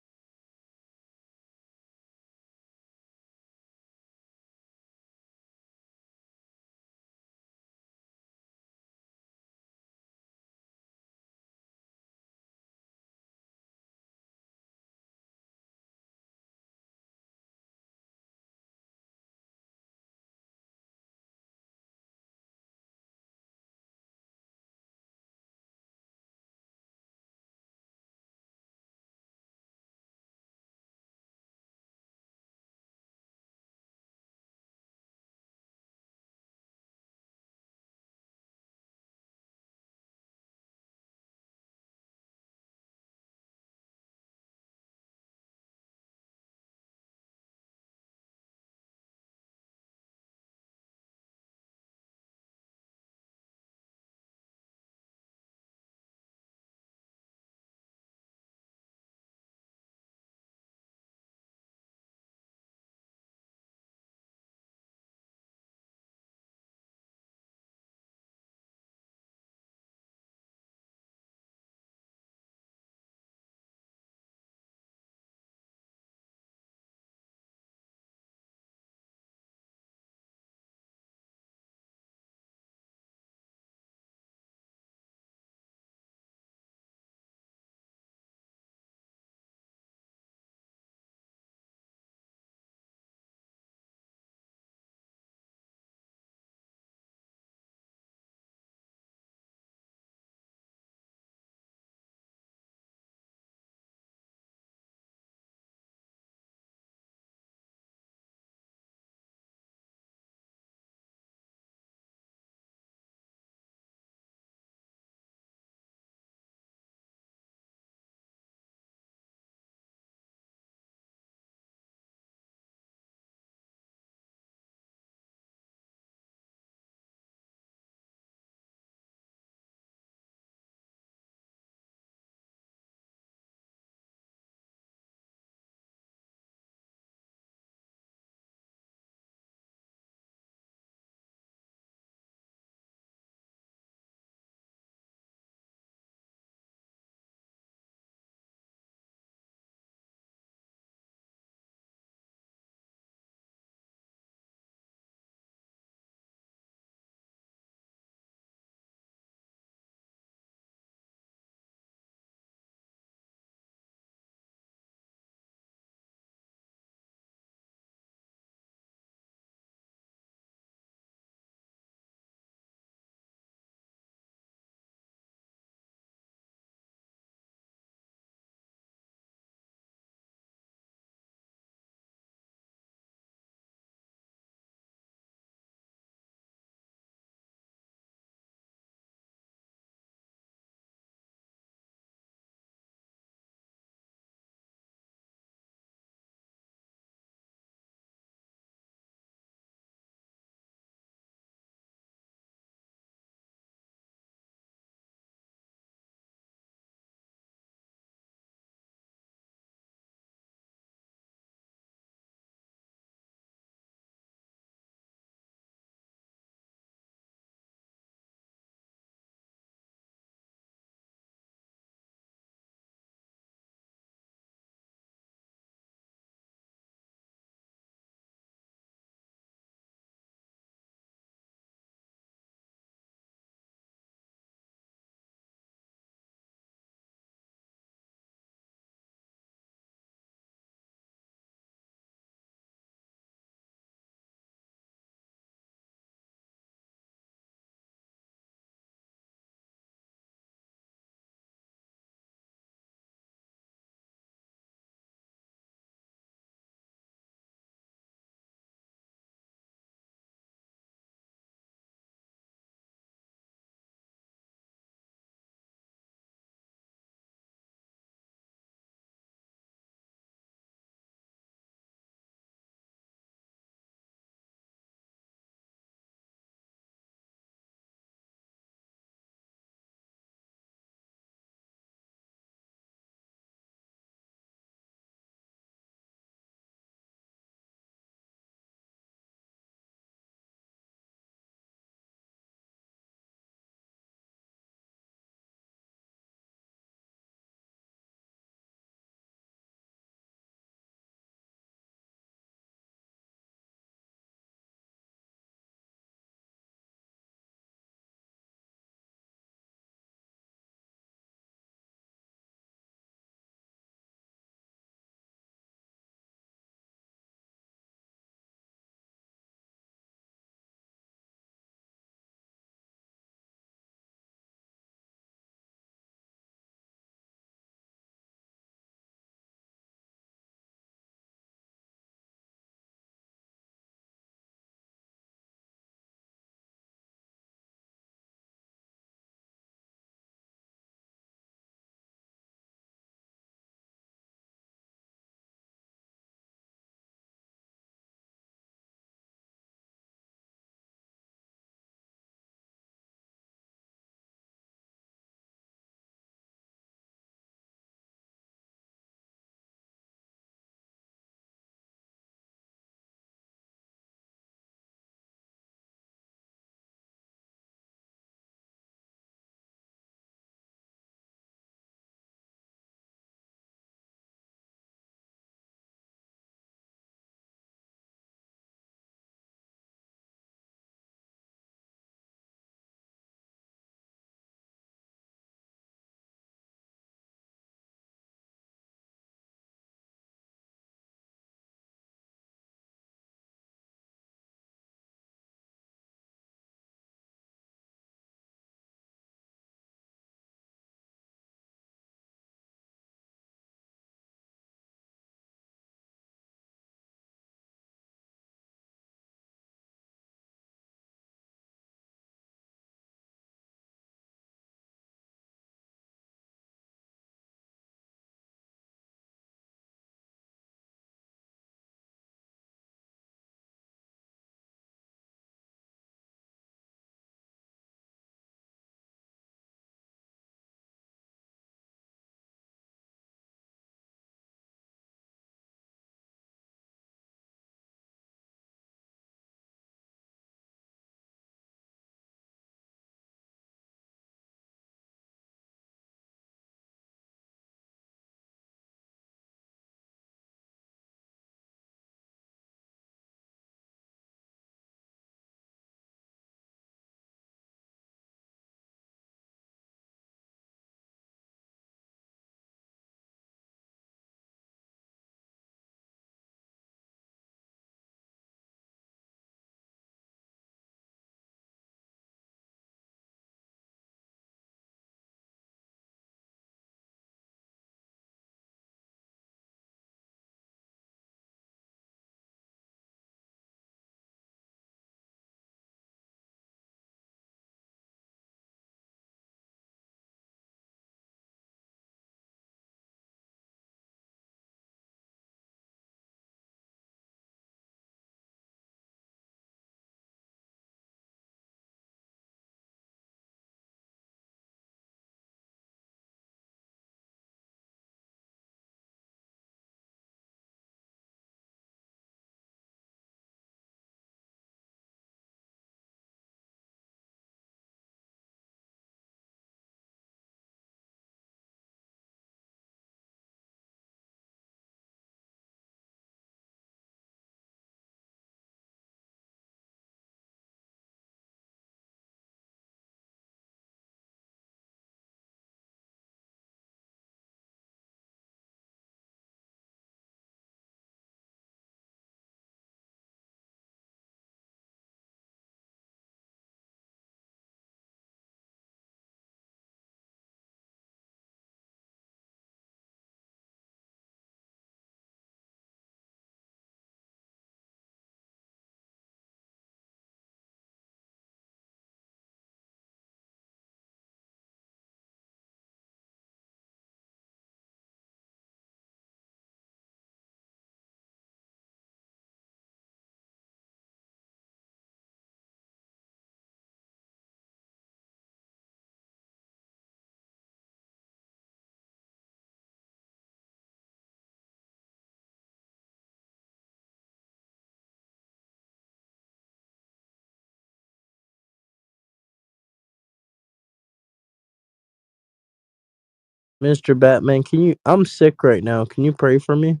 Mr. Batman, can you? I'm sick right now. Can you pray for me?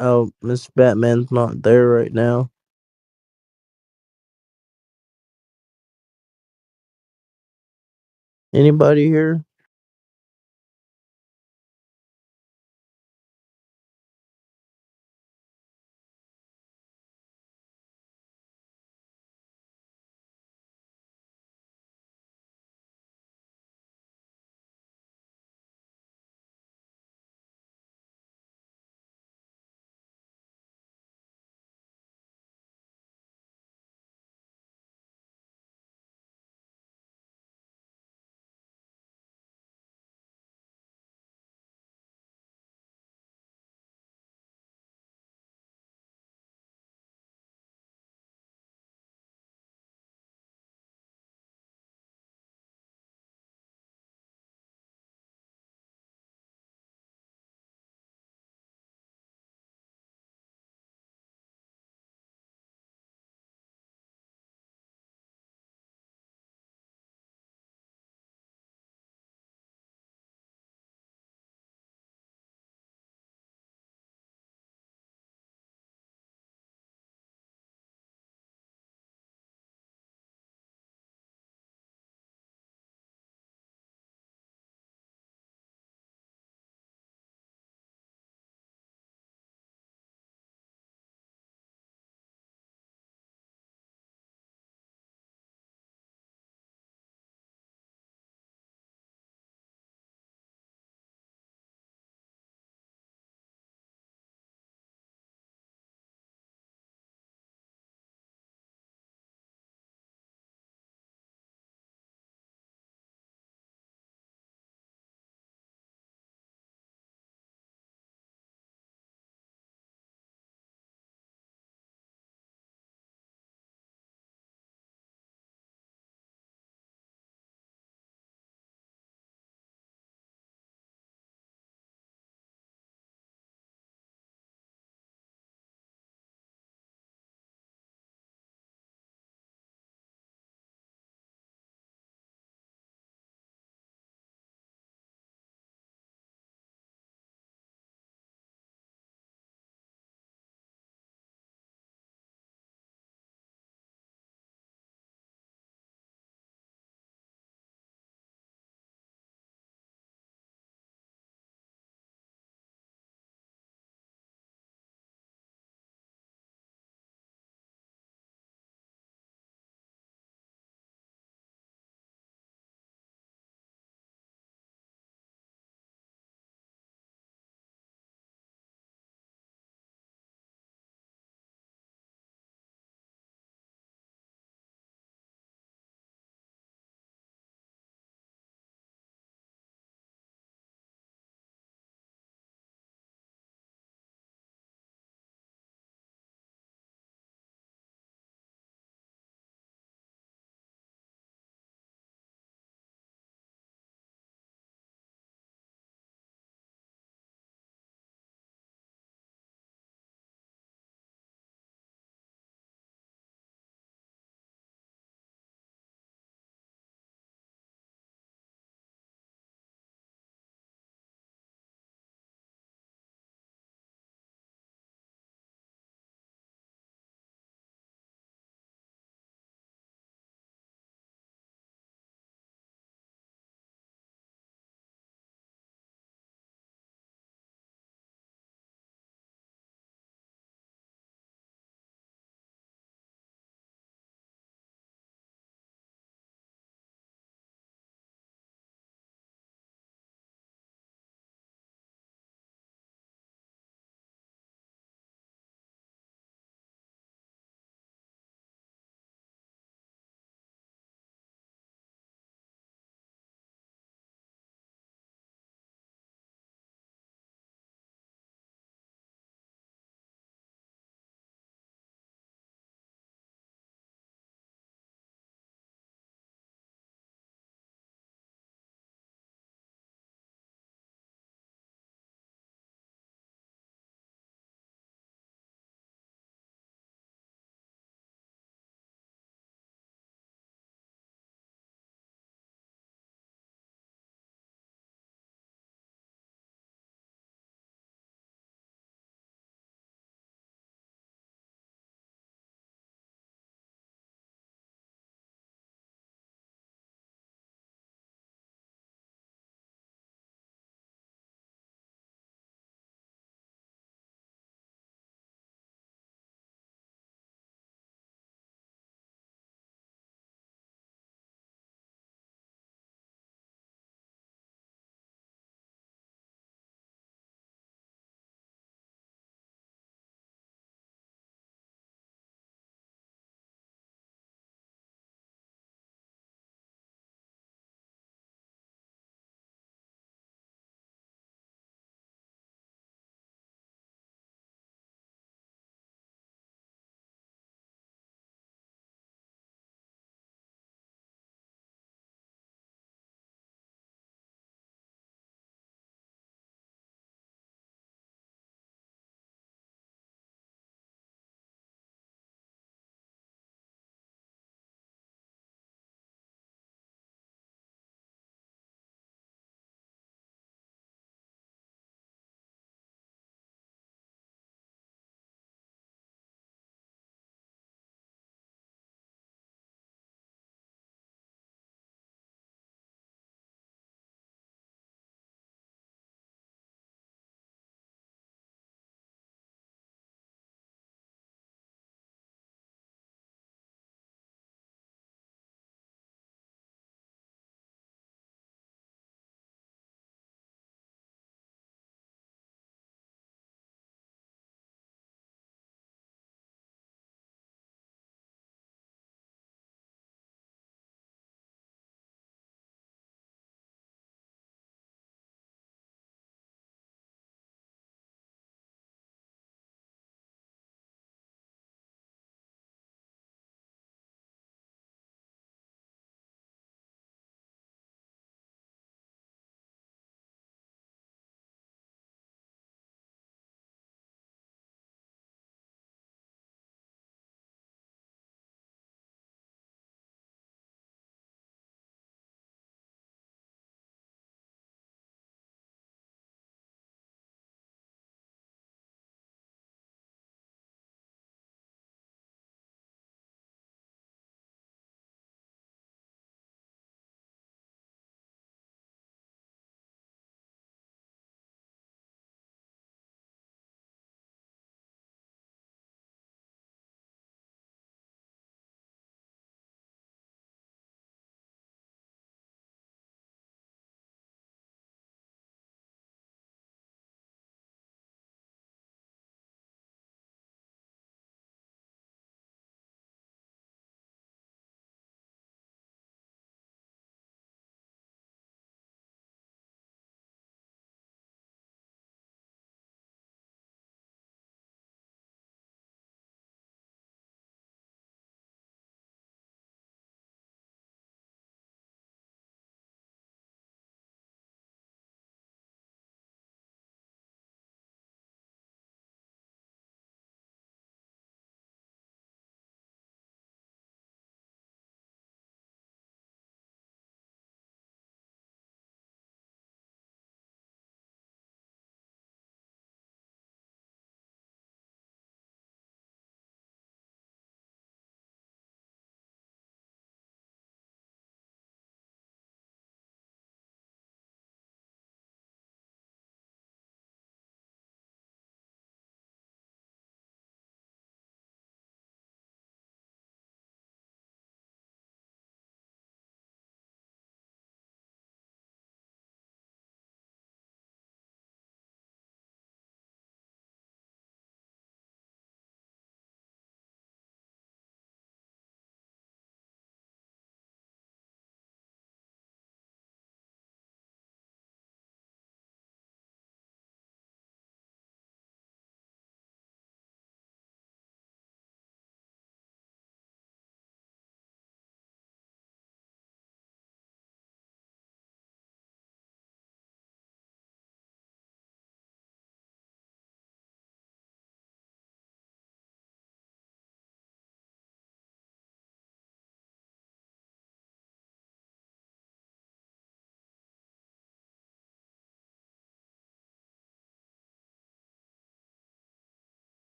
Oh, Mr. Batman's not there right now. Anybody here?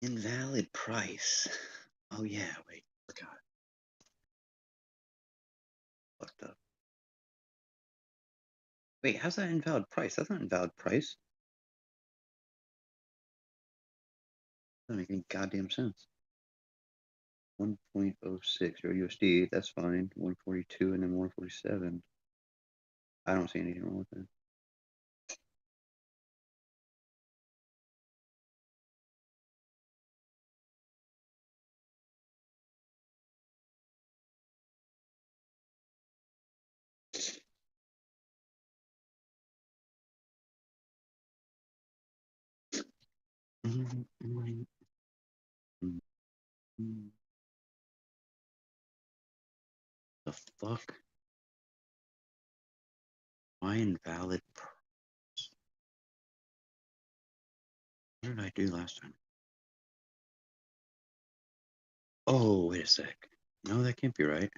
Invalid price. Oh yeah, wait, forgot. Fucked up. Wait, how's that invalid price? That's not invalid price. Doesn't make any goddamn sense. 1.06 or USD, that's fine. 142 and then 147. I don't see anything wrong with that. The fuck? Why invalid price? What did I do last time? Oh, wait a sec. No, that can't be right.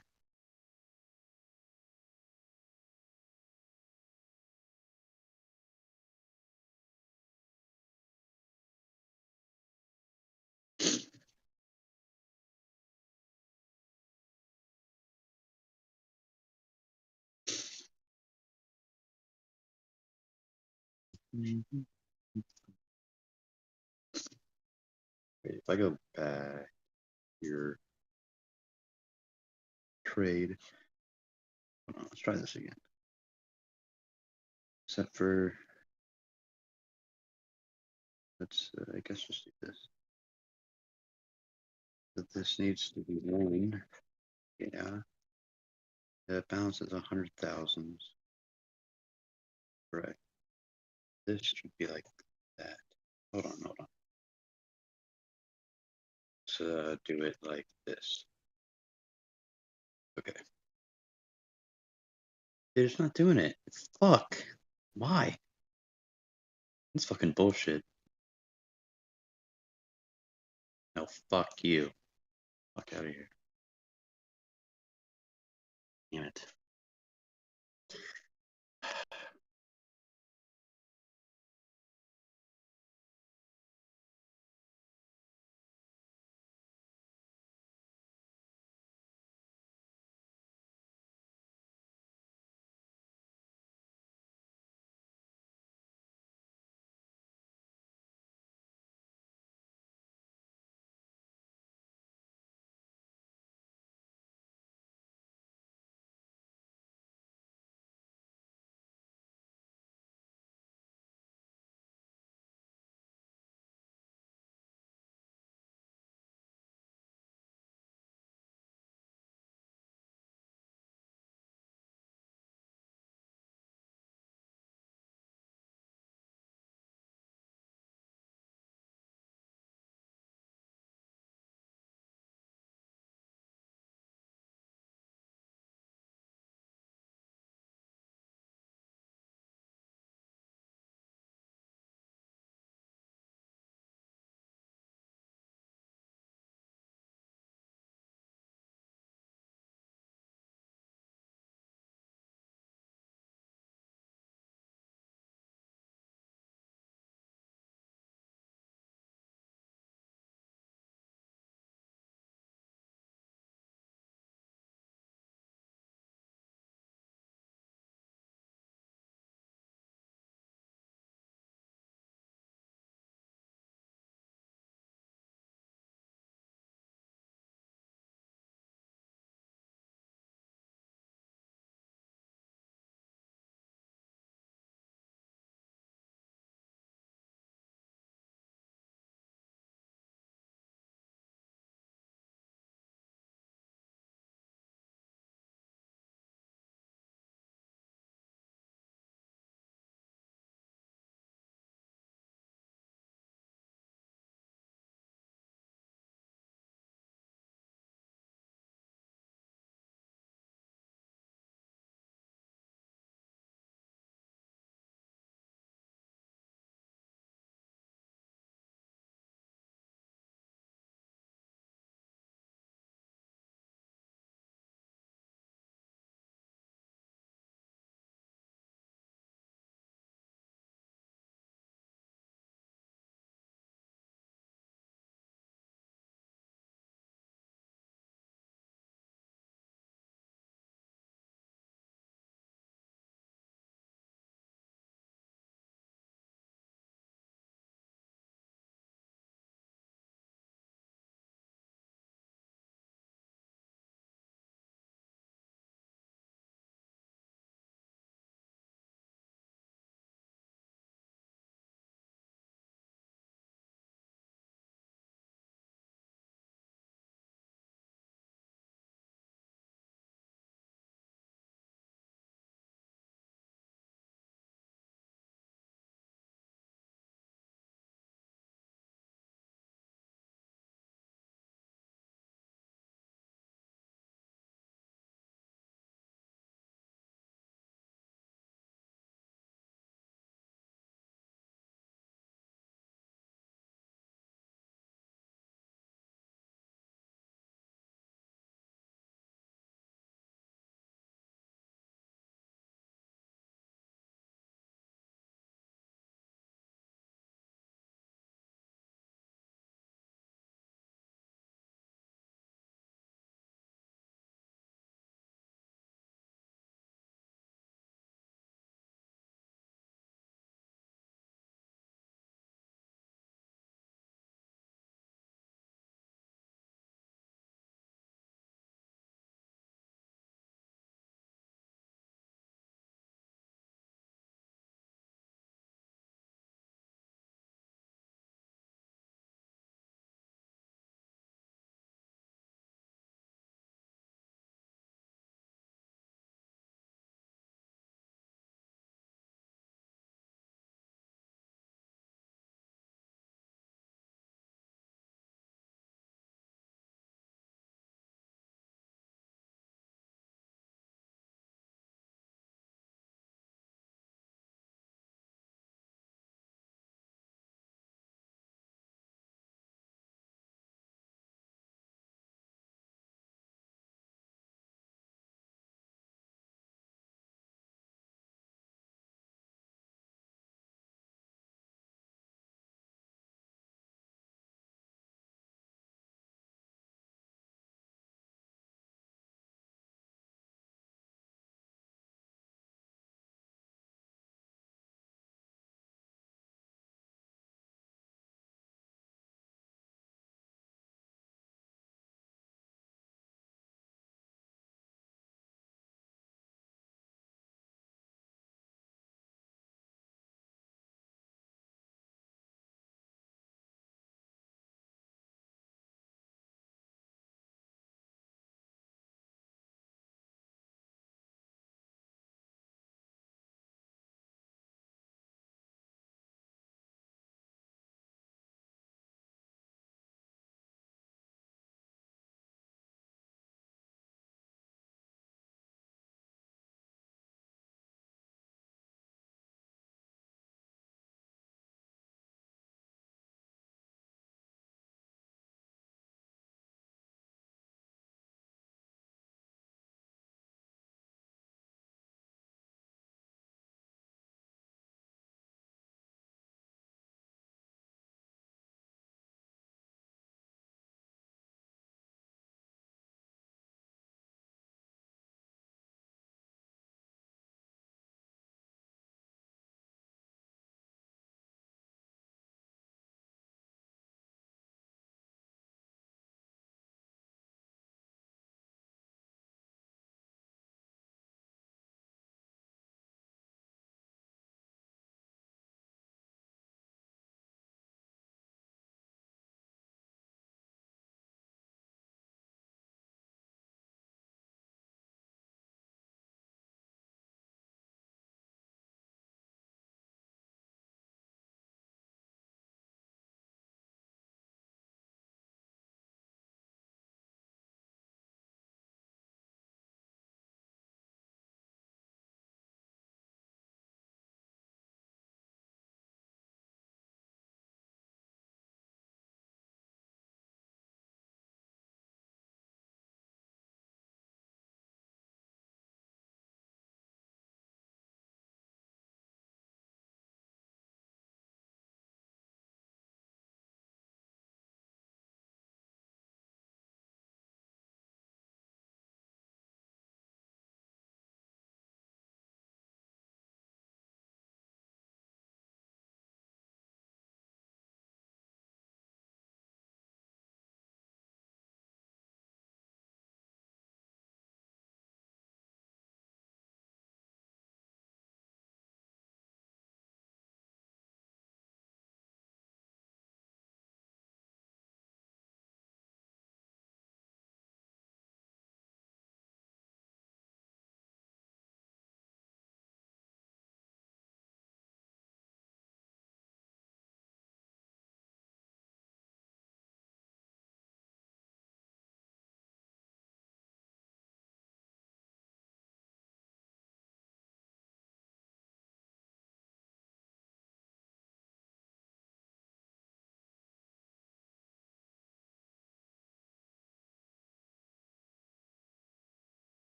Wait, if I go back here, trade. Hold on, let's try this again. Except for, let's, I guess just do this. But this needs to be 1. Yeah. The balance is 100,000. Correct. This should be like that. Hold on. Let's do it like this. Okay. Dude, it's not doing it. Fuck. Why? It's fucking bullshit. No, fuck you. Fuck out of here. Damn it.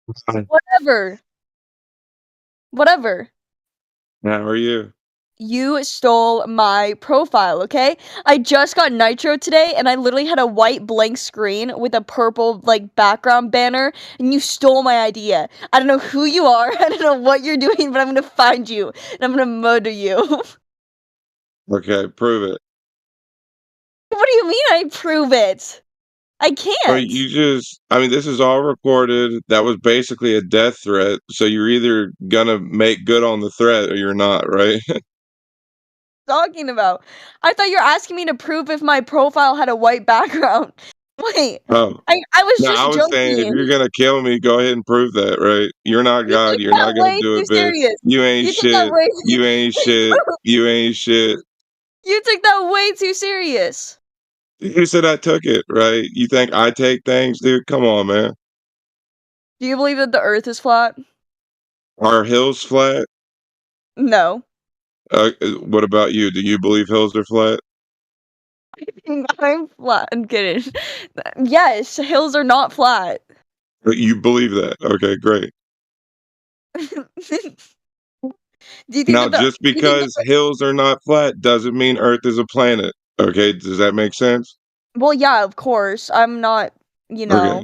Whatever. Whatever. How are you? You stole my profile, okay? I just got Nitro today, and I literally had a white blank screen with a purple, like, background banner, and you stole my idea. I don't know who you are, I don't know what you're doing, but I'm gonna find you, and I'm gonna murder you. Okay, prove it. What do you mean I prove it? I I mean, can't. this is all recorded. That was basically a death threat. So you're either gonna make good on the threat or you're not, right? Talking about? I thought you were asking me to prove if my profile had a white background. Wait, Oh. I was No, just I was saying if joking. you're gonna kill me, go ahead and prove that, right? You're not You God. took You're that not gonna way do too it, bitch. serious. You ain't You took that shit. way. You ain't shit. You ain't shit. You took that way too serious. You said I took it, right? You think I take things, dude? Come on, man. Do you believe that the Earth is flat? Are hills flat? No. What about you? Do you believe hills are flat? I'm flat. I'm kidding. Yes, hills are not flat. You believe that? Okay, great. Do you think Now, that the just do you think that because hills are not flat doesn't mean Earth is a planet. Okay, does that make sense? Well, yeah, of course. I'm not, you know,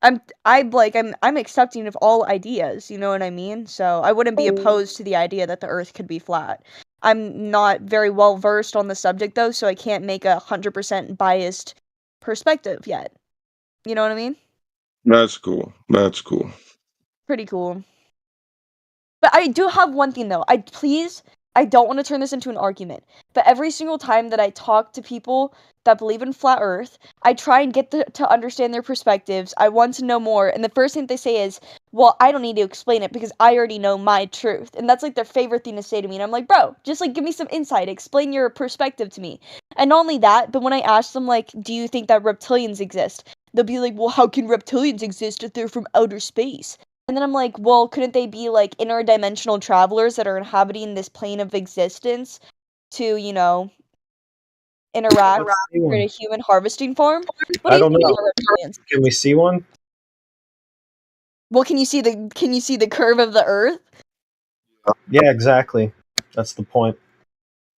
Okay. I'm accepting of all ideas, you know what I mean? So I wouldn't be opposed to the idea that the Earth could be flat. I'm not very well versed on the subject though, so I can't make 100% biased perspective yet. You know what I mean? That's cool. That's cool. Pretty cool. But I do have one thing though. I don't want to turn this into an argument, but every single time that I talk to people that believe in flat Earth, I try and get to understand their perspectives. I want to know more, and the first thing they say is, "Well, I don't need to explain it because I already know my truth." And that's like their favorite thing to say to me. And I'm like, "Bro, just like give me some insight, explain your perspective to me." And not only that, but when I ask them like, "Do you think that reptilians exist?" They'll be like, "Well, how can reptilians exist if they're from outer space?" And then I'm like, well, couldn't they be like interdimensional travelers that are inhabiting this plane of existence to, you know, interact Let's see and one. create a human harvesting farm? What do I you don't think know. about reptilians? Can we see one? Well, can you see the curve of the Earth? Yeah, exactly. That's the point.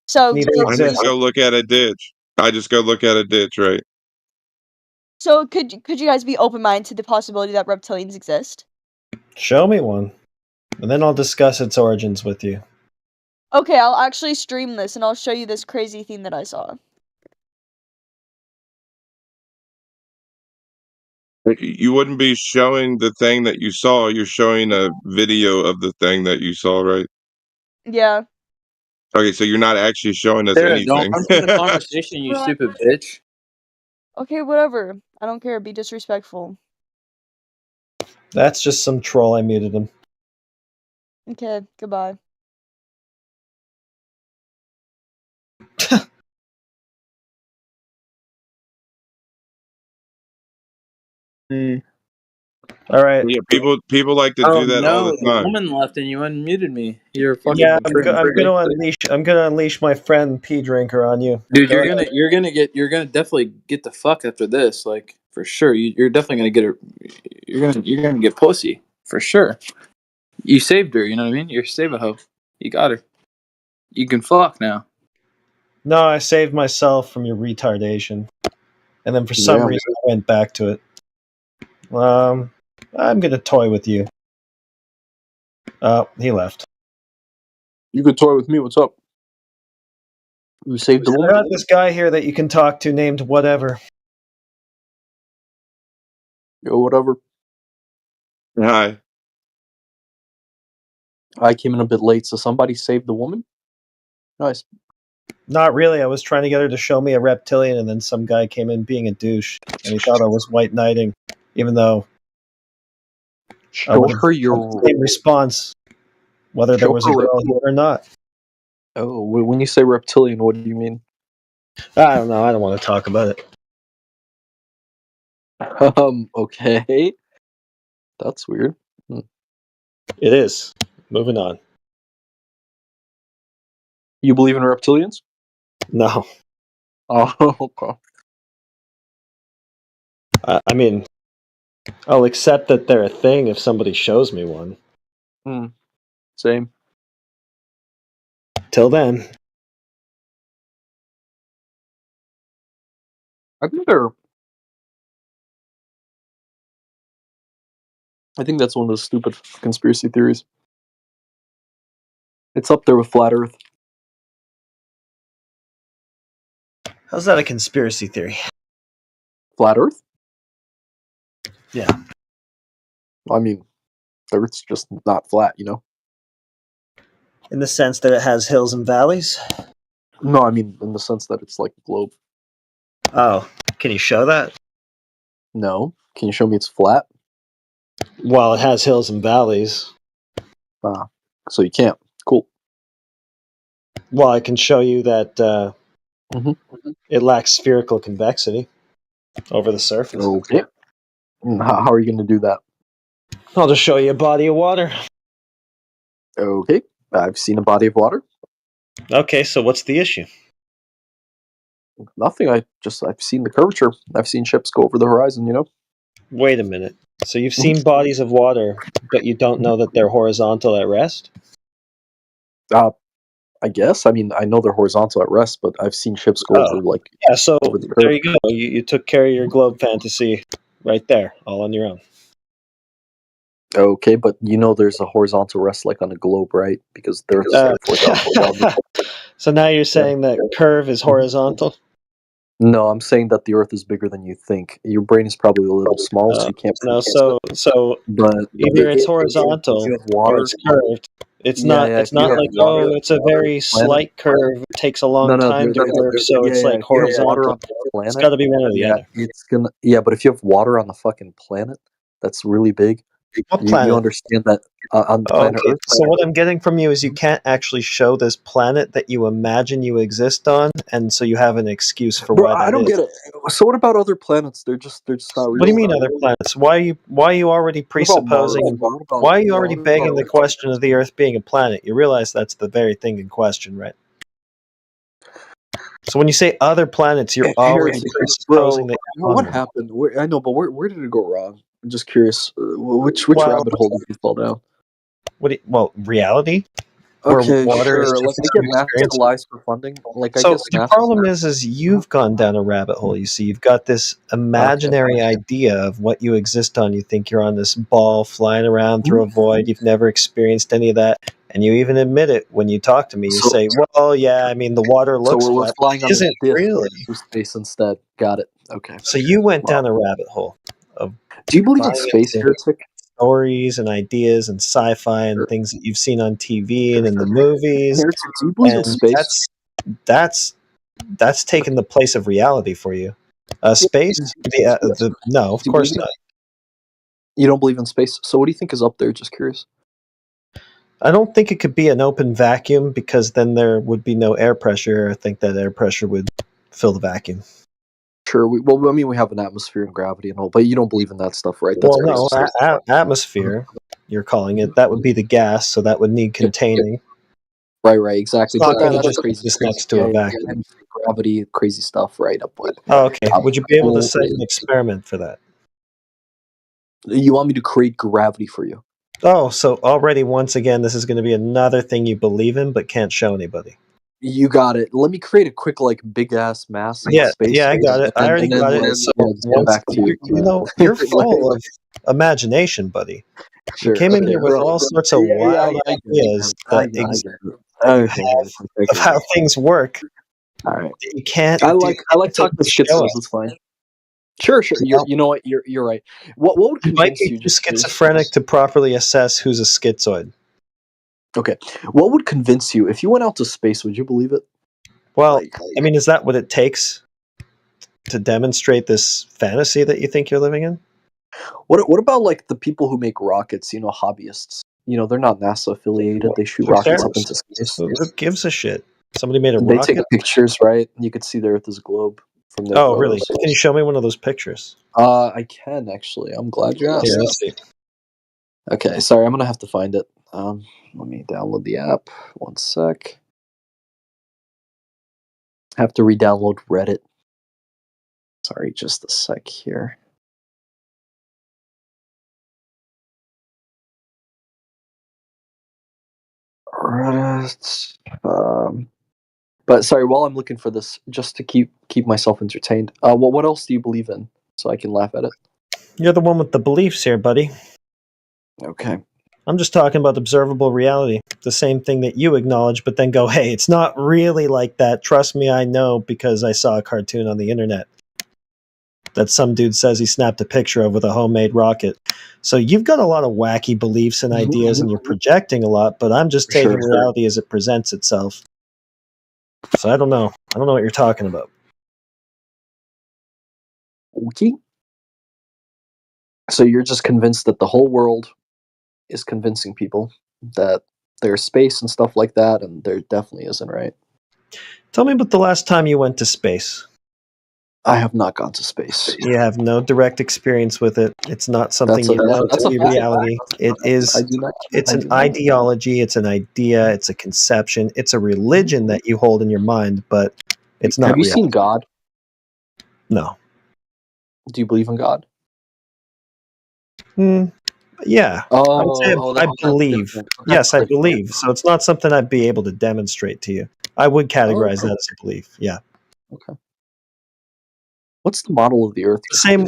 So Neither I just exist. go look at a ditch. I just go look at a ditch, right? so could you guys be open minded to the possibility that reptilians exist? Show me one, and then I'll discuss its origins with you. Okay, I'll actually stream this and I'll show you this crazy thing that I saw. You wouldn't be showing the thing that you saw. You're showing a video of the thing that you saw, right? Yeah. Okay, so you're not actually showing us Sarah, don't anything. run from the conversation, you stupid bitch. Okay, whatever. I don't care. Be disrespectful. That's just some troll. I muted him. Okay, goodbye. All right. Yeah, people like to Oh do that all no, the the time. woman left and you unmuted me. You're a fucking Yeah, I'm prick. gonna unleash my friend P Drinker on you. Dude, you're gonna definitely get the fuck after this, like for sure. You're definitely gonna get you're gonna get pussy for sure. You saved her, you know what I mean? You're save a hoe. You got her. You can fuck now. No, I saved myself from your retardation, and then for some Yeah. reason I went back to it. I'm gonna toy with you. He left. You could toy with me. What's up? You saved the I woman. got this guy here that you can talk to named whatever. Yo, whatever. Hi. I came in a bit late, so somebody saved the woman. Nice. Not really. I was trying to get her to show me a reptilian, and then some guy came in being a douche, and he thought I was white knighting, even though I Show would have her had your. the same response, whether there Show was a her girl here or not. Oh, when you say reptilian, what do you mean? I don't know. I don't want to talk about it. Okay. That's weird. It is. Moving on. You believe in reptilians? No. Oh, okay. I mean, I'll accept that they're a thing if somebody shows me one. Same. Till then. I think that's one of those stupid conspiracy theories. It's up there with flat Earth. How's that a conspiracy theory? Flat Earth? Yeah. I mean, the Earth's just not flat, you know? In the sense that it has hills and valleys? No, I mean in the sense that it's like a globe. Oh, can you show that? No. Can you show me it's flat? Well, it has hills and valleys. So you can't. Cool. Well, I can show you that it lacks spherical convexity over the surface. Okay. How are you going to do that? I'll just show you a body of water. Okay. I've seen a body of water. Okay, so what's the issue? Nothing. I've seen the curvature. I've seen ships go over the horizon, you know? Wait a minute. So you've seen bodies of water, but you don't know that they're horizontal at rest? I guess. I mean, I know they're horizontal at rest, but I've seen ships go over like. Yeah, so over the there you go. You took care of your globe fantasy right there, all on your own. Okay, but you know there's a horizontal rest like on a globe, right? Because the Earth is like 4,000. So now you're saying that curve is horizontal? No, I'm saying that the Earth is bigger than you think. Your brain is probably a little small, so you can't. No, so but either it's horizontal or it's curved. It's not. It's not like it's a very slight curve. It takes a long time to curve, so it's like horizontal. It's got to be one or the other. It's gonna. Yeah, but if you have water on the fucking planet, that's really big. What You planet? understand that on planet Okay, Earth. so what I'm getting from you is you can't actually show this planet that you imagine you exist on, and so you have an excuse for Bro, why that I don't is. get it. So what about other planets? They're just not real. What do you mean other planets? Why are you already presupposing? Why are you already begging the question of the Earth being a planet? You realize that's the very thing in question, right? So when you say other planets, you're already presupposing that. What happened? I know, but where did it go wrong? I'm just curious. Which rabbit hole did you fall down? Reality? Okay, Where water is sure. Like just I get an experience? NASA lies for funding. Like I So guess the NASA. problem is you've gone down a rabbit hole. You see, you've got this imaginary idea of what you exist on. You think you're on this ball flying around through a void. You've never experienced any of that, and you even admit it when you talk to me. You say, "Well, yeah, I mean, the water looks So we're flat." flying on Isn't a disc really? through space instead. Got it. Okay. So you went down a rabbit hole of. Do you believe in buying space, into heretic? stories and ideas and sci-fi and things that you've seen on TV and in the movies? Heretic, do you believe in And space? that's taken the place of reality for you. Space? No, of course not. You don't believe in space. So what do you think is up there? Just curious. I don't think it could be an open vacuum because then there would be no air pressure. I think that air pressure would fill the vacuum. Sure. We have an atmosphere and gravity and all, but you don't believe in that stuff, right? Well, no, atmosphere, you're calling it. That would be the gas, so that would need containing. Right, exactly. It's not But going to that's just crazy. exist next to a vacuum. Gravity, crazy stuff, right? Oh, okay. Would you be able to set an experiment for that? You want me to create gravity for you? Oh, so already once again, this is going to be another thing you believe in but can't show anybody. You got it. Let me create a quick, big ass mass in space. Yeah, I got it. I already got it. So you're full of imagination, buddy. Sure, You came in okay, here with bro. all sorts of wild ideas of how things work. All right. You can't. I like talking to schizos. It's fine. Sure. You know what? You're right. What would You might convince be you? too schizophrenic to properly assess who's a schizoid. Okay. What would convince you if you went out to space? Would you believe it? Well, I mean, is that what it takes to demonstrate this fantasy that you think you're living in? What about the people who make rockets? Hobbyists. They're not NASA affiliated. They shoot rockets up into space. Who gives a shit? Somebody made a They rocket. take pictures, right? You could see the Earth as a globe from their Oh, photos. really? Can you show me one of those pictures? I can actually. I'm glad you asked. Yeah, let's see. Okay, sorry, I'm gonna have to find it. Let me download the app. One sec. Have to re-download Reddit. Sorry, just a sec here. Reddit. But sorry, while I'm looking for this, just to keep myself entertained, what else do you believe in, so I can laugh at it? You're the one with the beliefs here, buddy. Okay. I'm just talking about observable reality. The same thing that you acknowledge, but then go, hey, it's not really like that. Trust me, I know because I saw a cartoon on the internet that some dude says he snapped a picture of with a homemade rocket. So you've got a lot of wacky beliefs and ideas, and you're projecting a lot, but I'm just taking reality as it presents itself. So I don't know. I don't know what you're talking about. Okay. So you're just convinced that the whole world is convincing people that there's space and stuff like that, and there definitely isn't, right? Tell me about the last time you went to space. I have not gone to space. You have no direct experience with it. It's not something you know to be reality. It is. It's an ideology. It's an idea. It's a conception. It's a religion that you hold in your mind, but it's not. Have you reality. seen God? No. Do you believe in God? Yeah. I would say I that's believe. different. Yes, I believe. So it's not something I'd be able to demonstrate to you. I would categorize that as a belief. Yeah. Okay. What's the model of the Earth? Same.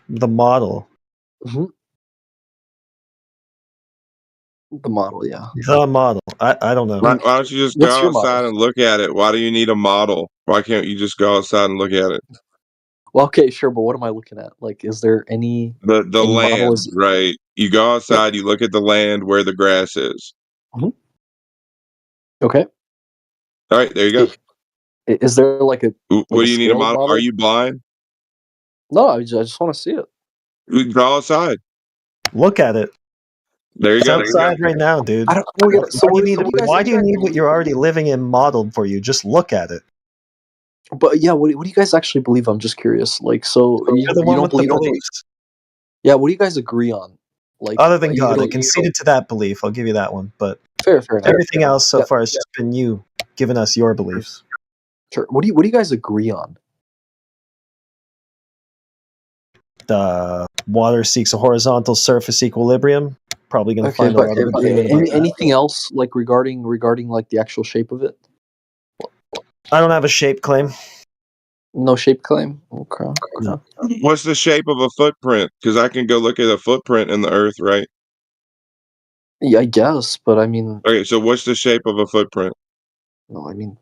The model. Mm-hmm. The model, yeah. The model. I don't know. Why don't you just go outside and look at it? Why do you need a model? Why can't you just go outside and look at it? Well, okay, sure, but what am I looking at? Like, is there any The any land, model right? You go outside, you look at the land where the grass is. Okay. All right, there you go. Is there like a What do you need a scale model? Are you blind? No, I just want to see it. We can go outside. Look at it. There you It's go. outside right now, dude. I don't get it. So Why do you what need, do you guys why do you actually need what you're already living in modeled for you? Just look at it. But yeah, what do you guys actually believe? I'm just curious. Like, so you You're the one don't with the believe in beliefs. Yeah, what do you guys agree on? Like, Other than you God, I don't- conceded to that belief. I'll give you that one. But Fair enough. everything else so Yeah. far has just been you giving us your beliefs. Sure. What do you guys agree on? The water seeks a horizontal surface equilibrium. Probably going to Okay, find a but lot of agreement about that. anything else like regarding like the actual shape of it? I don't have a shape claim. No shape claim. Okay. No. What's the shape of a footprint? Because I can go look at a footprint in the earth, right? Yeah, I guess, but I mean, Okay, so what's the shape of a footprint? no, I mean,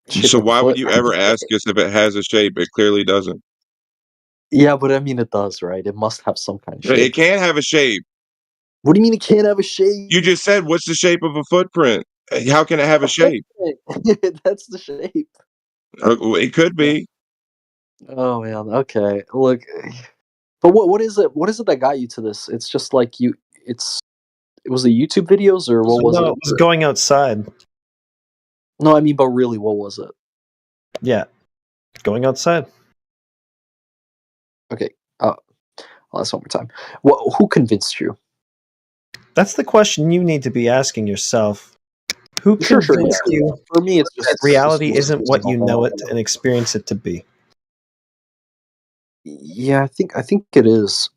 So why would you ever ask us if it has a shape? It clearly doesn't. Yeah, but I mean, it does, right? It must have some kind of shape. It can't have a shape. What do you mean it can't have a shape? You just said, what's the shape of a footprint? How can it have a shape? That's the shape. It could be. Oh man. Okay. Look, but what is it? What is it that got you to this? It's just like you. It was the YouTube videos or what was it? No, it was going outside. No, I mean, but really, what was it? Yeah, going outside. Okay. I'll ask one more time. Who convinced you? That's the question you need to be asking yourself. Who convinced you? For me, it's just reality isn't what you know it and experience it to be. Yeah, I think it is.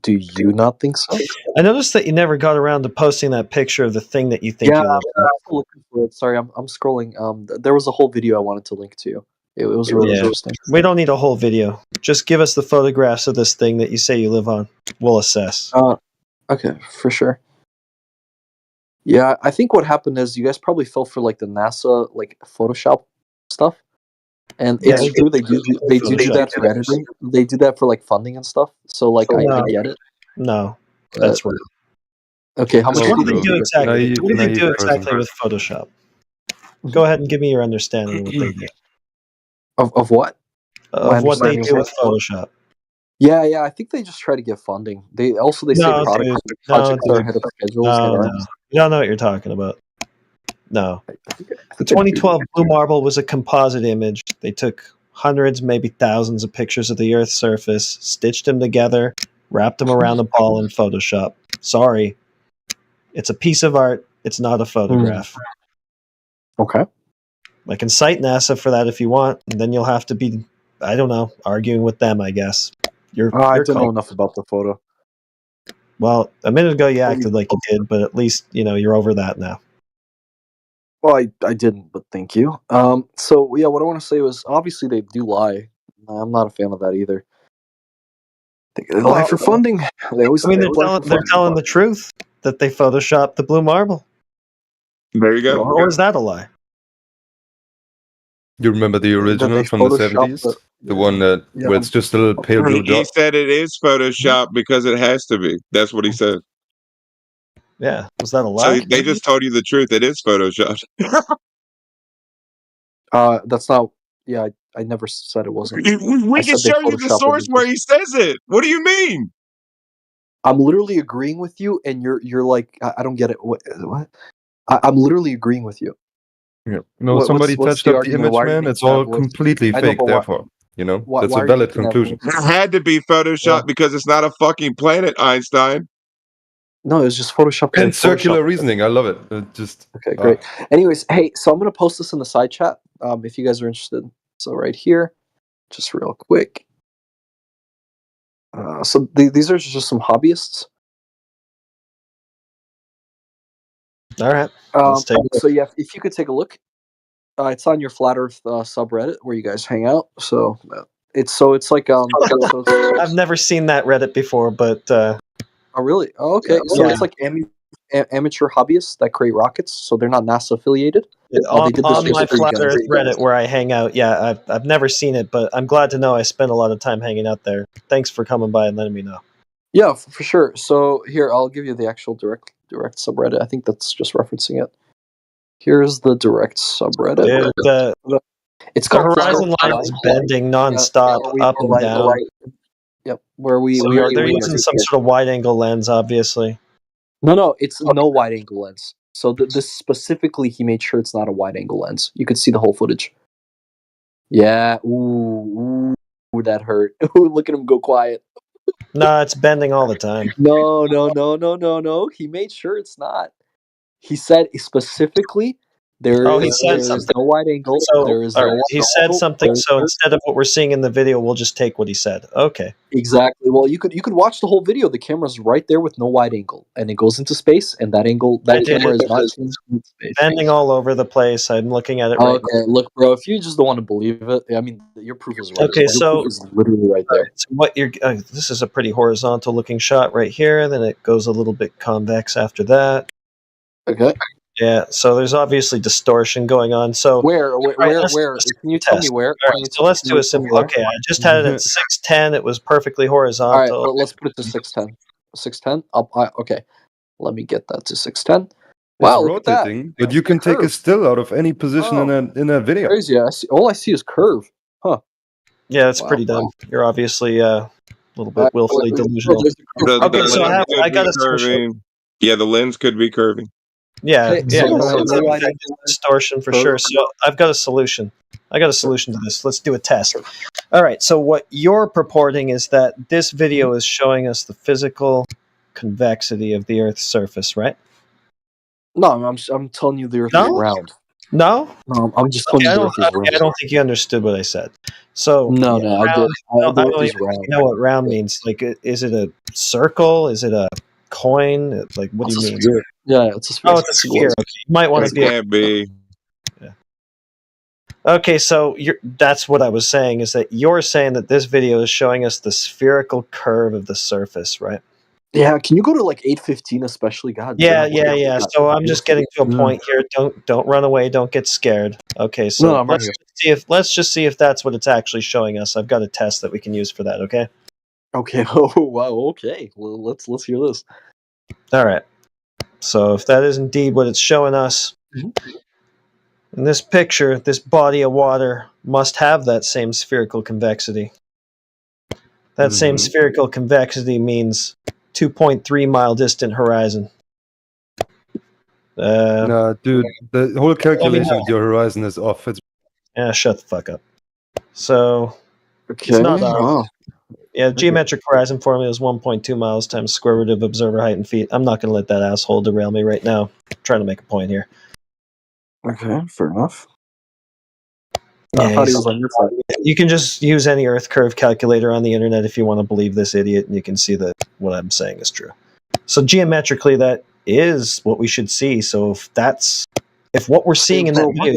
Do you not think so? I noticed that you never got around to posting that picture of the thing that you think Yeah, you live I'm looking for it. Sorry, I'm scrolling. There was a whole video I wanted to link to. It was really interesting. We don't need a whole video. Just give us the photographs of this thing that you say you live on. We'll assess. Okay, for sure. Yeah, I think what happened is you guys probably fell for like the NASA like Photoshop stuff, and Yeah, it's we true did they do Photoshop that for editing. They do that for like funding and stuff. So like I get it. No, that's right. Okay, how much? What do they do exactly? you- What do now they you've do frozen. exactly with Photoshop? Go ahead and give me your understanding of what they do. Of what? Of what they understanding do of with Photoshop. Yeah. I think they just try to get funding. They say No, product dude. projects No, are dude. ahead of schedules. No, that no. aren't. You don't know what you're talking about. No. The I 2012 Blue Marble was a composite image. They took hundreds, maybe thousands of pictures of the Earth's surface, stitched them together, wrapped them around a ball in Photoshop. Sorry. It's a piece of art. It's not a photograph. Okay. I can cite NASA for that if you want, and then you'll have to be, I don't know, arguing with them, I guess. I don't know enough about the photo. Well, a minute ago you acted like you did, but at least you're over that now. Well, I didn't, but thank you. So yeah, what I want to say was obviously they do lie. I'm not a fan of that either. They lie for funding. They always. I mean, they lie for they're funding. telling the truth that they photoshopped the blue marble. There you go. Or is that a lie? You remember the original from the 70s? The one where it's just a little pale blue He dot? said it is Photoshop because it has to be. That's what he said. Yeah, was that a lie? So they just told you the truth. It is Photoshop. That's not. Yeah, I never said it wasn't. We I can said they show you the photoshopped source it. where he says it. What do you mean? I'm literally agreeing with you, and you're like, I don't get it. What? I'm literally agreeing with you. Yeah. No, somebody touched up the image, man. It's all completely fake, therefore. That's a valid conclusion. It had to be Photoshop because it's not a fucking planet, Einstein. No, it was just Photoshop. And circular reasoning. I love it. Just Okay, great. Anyways, hey, so I'm gonna post this in the side chat if you guys are interested. So right here, just real quick. So these are just some hobbyists. All right. Let's take a look. So yeah, if you could take a look, it's on your Flat Earth subreddit where you guys hang out. So it's like I've never seen that Reddit before, but oh really? Oh, okay. So it's like amateur hobbyists that create rockets. So they're not NASA affiliated. On my Flat Earth Reddit where I hang out, yeah, I've never seen it, but I'm glad to know I spent a lot of time hanging out there. Thanks for coming by and letting me know. Yeah, for sure. So here, I'll give you the actual direct subreddit. I think that's just referencing it. Here's the direct subreddit. It's called the horizon line is bending nonstop, up and down. Yep, where they're using some sort of wide-angle lens, obviously. No, it's no wide-angle lens. So this specifically, he made sure it's not a wide-angle lens. You could see the whole footage. Yeah, ooh, that hurt. Ooh, look at him go quiet. No, it's bending all the time. No. He made sure it's not. He said specifically there is no wide angle. So he said something. So instead of what we're seeing in the video, we'll just take what he said. Okay. Exactly. Well, you could watch the whole video. The camera's right there with no wide angle, and it goes into space. And that camera is not in space. Bending all over the place. I'm looking at it right now. Okay, look, bro. If you just don't want to believe it, I mean, your proof is right. Okay, Your so proof is literally right there. So what you're this is a pretty horizontal looking shot right here. Then it goes a little bit convex after that. Okay. Yeah, so there's obviously distortion going on. So where? Can you tell me where? Right, so let's do a simple. Okay, I just had it at 610. It was perfectly horizontal. All right, but let's put it to 610. 610. Okay, let me get that to 610. Wow, look at that. But you can take a still out of any position in a video. Crazy. All I see is curve. Huh. Yeah, it's pretty dumb. You're obviously a little bit willfully delusional. Okay, so I got a solution. Yeah, the lens could be curving. Yeah, it's distortion for sure. So I've got a solution. I got a solution to this. Let's do a test. All right. So what you're purporting is that this video is showing us the physical convexity of the Earth's surface, right? No, I'm telling you the Earth is round. No, I'm just telling you the Earth is round. I don't think you understood what I said. So no, I did. I don't even know what round means. Like, is it a circle? Is it a coin? Like, what do you mean? Sphere. Yeah, it's a sphere. Oh, it's a sphere. Okay. You might want to be. Can't be. Yeah. Okay, so that's what I was saying. Is that you're saying that this video is showing us the spherical curve of the surface, right? Yeah. Can you go to like 8:15, especially? God. Yeah. So I'm just getting to a point here. Don't run away. Don't get scared. Okay. So let's just see if that's what it's actually showing us. I've got a test that we can use for that. Okay. Okay. Oh wow. Okay. Well, let's hear this. All right. So if that is indeed what it's showing us, in this picture, this body of water must have that same spherical convexity. That same spherical convexity means 2.3 mile distant horizon. No, dude, the whole calculation of your horizon is off. Yeah, shut the fuck up. So okay. It's not off. Yeah, geometric horizon formula is 1.2 miles times square root of observer height in feet. I'm not going to let that asshole derail me right now. I'm trying to make a point here. Okay, fair enough. Yeah, you can just use any Earth curve calculator on the internet if you want to believe this idiot, and you can see that what I'm saying is true. So geometrically, that is what we should see. So if what we're seeing in that video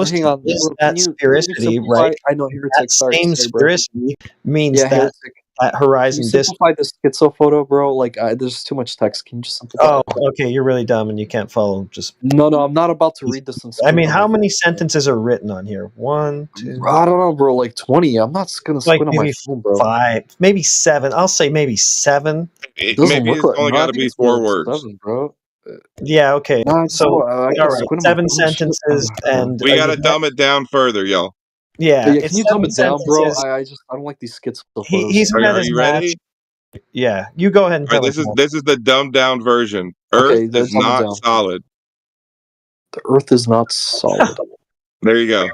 hang on, is bro, that can you sphericity, simplify? right? I know That heretic. Sorry, same bro. sphericity means Yeah, that heretic. that Can you horizon distance. simplify this schizo photo, bro? Like, there's too much text. Can you just simplify Oh, it? okay. You're really dumb and you can't follow. Just No, I'm not about to read this. I mean, how many sentences are written on here? 1, 2. I don't know, bro. Like 20. I'm not gonna Like squint on my maybe phone, bro. 5, maybe 7. I'll say maybe 7. It doesn't Maybe look it's like. only No, I got to think be it's more 4 like words. 7, bro. Yeah, okay. No, So, I all gotta right, squint on my 7 phone. Shit. sentences, and We got to dumb it down further, y'all. yeah, Can it's you dumb 7 it down, bro? sentences. I don't like these schizo photos. He's met Are his you match. ready? Yeah, you go ahead and All right, tell us. this is the dumbed down version. Earth Okay, is dumb it not down. solid. The Earth is not solid. There you go.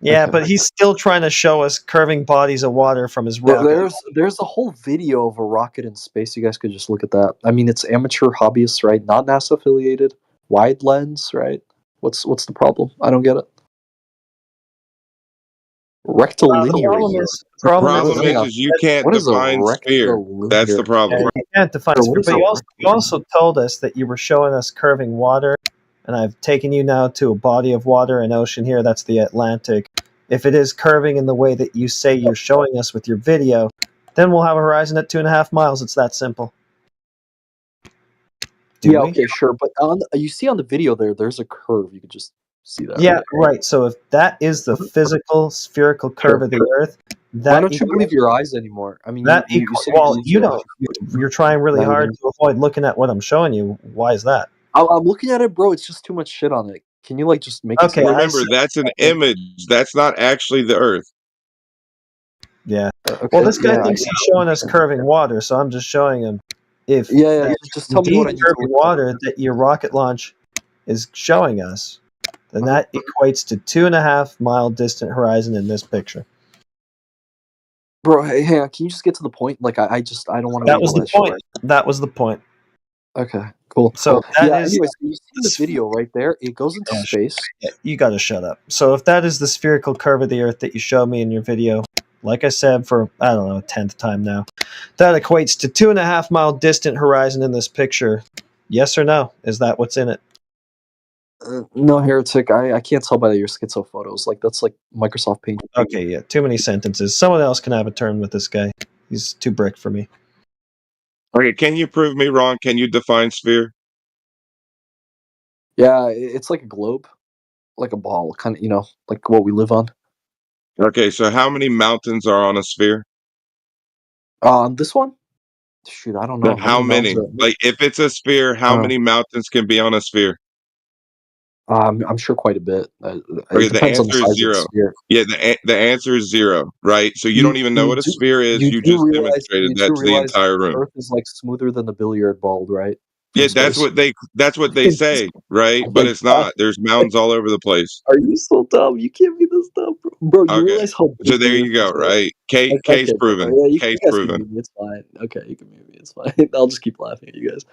Yeah, Okay. but he's still trying to show us curving bodies of water from his rocket. There's a whole video of a rocket in space. You guys could just look at that. I mean, it's amateur hobbyists, right? Not NASA affiliated. Wide lens, right? What's the problem? I don't get it. Rectilinear. The problem is you can't what is a define sphere. That's the problem. Yeah, you can't define So sphere, what is but a you also told us that you were showing us curving water, and I've taken you now to a body of water, an ocean here. That's the Atlantic. If it is curving in the way that you say you're showing us with your video, then we'll have a horizon at 2.5 miles. It's that simple. Yeah, okay, sure. But you see on the video there's a curve. You could just see that. Yeah, right. So if that is the physical spherical curve of the Earth, that Why don't you believe your eyes anymore? I mean, that you equals, say well, believe you your don't. eyes. You're trying really No, you hard don't. to avoid looking at what I'm showing you. Why is that? I'm looking at it, bro. It's just too much shit on it. Can you like just make it? Okay, Remember, that's an image. That's not actually the Earth. Yeah. Okay, Well, this guy yeah, thinks he's showing us curving water, so I'm just showing him if Yeah, just tell me what I need to curving look at. water that your rocket launch is showing us, then that equates to 2.5 mile distant horizon in this picture. Bro, hey, hang on. Can you just get to the point? Like, I don't want to. That was the point. That was the point. Okay, cool. So that is. Anyways, you see the video right there? It goes into space. Yeah, you got to shut up. So if that is the spherical curve of the Earth that you showed me in your video, like I said for, I don't know, 10th time now, that equates to 2.5 mile distant horizon in this picture. Yes or no? Is that what's in it? No, heretic. I can't tell by your schizo photos. Like, that's like Microsoft Paint. Okay, yeah, too many sentences. Someone else can have a turn with this guy. He's too brick for me. Okay, can you prove me wrong? Can you define sphere? Yeah, it's like a globe, like a ball, kind of, like what we live on. Okay, so how many mountains are on a sphere? This one? Shoot, I don't know. How many? Like, if it's a sphere, how many mountains can be on a sphere? I'm sure quite a bit. Okay, It the depends on answer the is size of the zero. sphere. Yeah, the answer is 0, right? So you don't even know what a sphere is. You just demonstrated that to the entire room. Earth is like smoother than the billiard ball, right? Yeah, that's what they say, right? But it's not. There's mountains all over the place. Are you so dumb? You can't be this dumb, bro. You Okay, realize how big so there the you Earth go, is, right? Case Okay, proven. bro. Yeah, Case you guys can proven. mute me. It's fine. Okay, you can mute me. It's fine. I'll just keep laughing at you guys.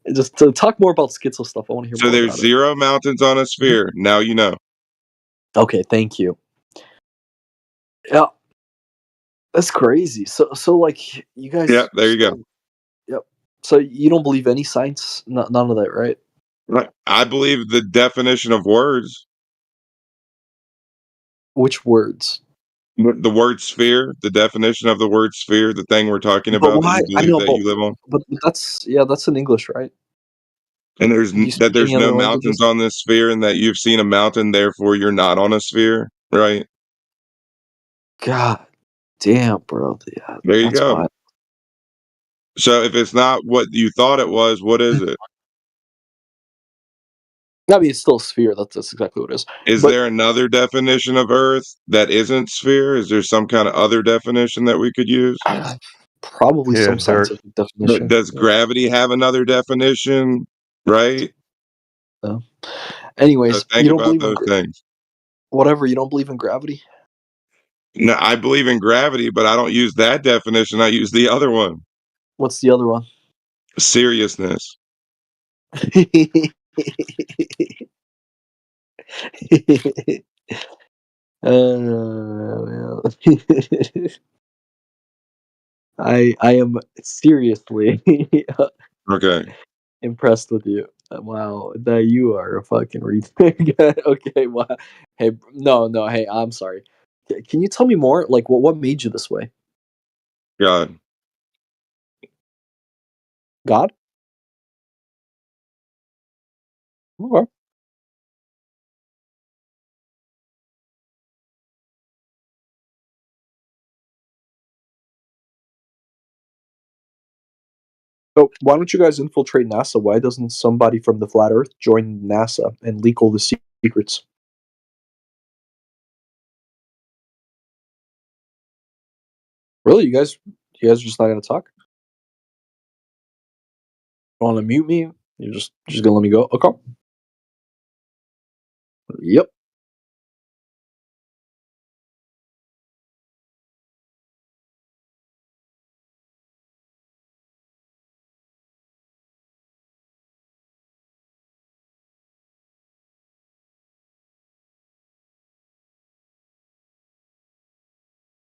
And just to talk more about schizo stuff. I want to hear So more there's about 0 mountains on a sphere. Now you know. it. Okay, thank you. Yeah, that's crazy. So like you guys. Yeah, there you go. Yep. So you don't believe any science? None of that, right? Right. I believe the definition of words. Which words? The word sphere, the definition of the word sphere, the thing we're talking about that you believe that you live on. But that's in English, right? And there's Do you speak there's any no other mountains languages? on this sphere, and that you've seen a mountain, therefore you're not on a sphere, right? God damn, bro. Yeah, There you that's go. fine. So if it's not what you thought it was, what is it? I mean, it's still a sphere. That's exactly what it is. Is But there another definition of Earth that isn't sphere? Is there some kind of other definition that we could use? probably some scientific definition. Does gravity have another definition? Right? So, So anyways, think you don't about believe in those things. whatever. You don't believe in gravity? No, I believe in gravity, but I don't use that definition. I use the other one. What's the other one? Seriousness. I am seriously Okay. Impressed with you. Wow, that you are a fucking retard. Okay, wow. Hey, no, hey, I'm sorry. Can you tell me more? Like, what made you this way? God. God? Okay. So why don't you guys infiltrate NASA? Why doesn't somebody from the Flat Earth join NASA and leak all the secrets? Really, you guys are just not gonna talk? You want to mute me? You're just gonna let me go? Okay. Yep.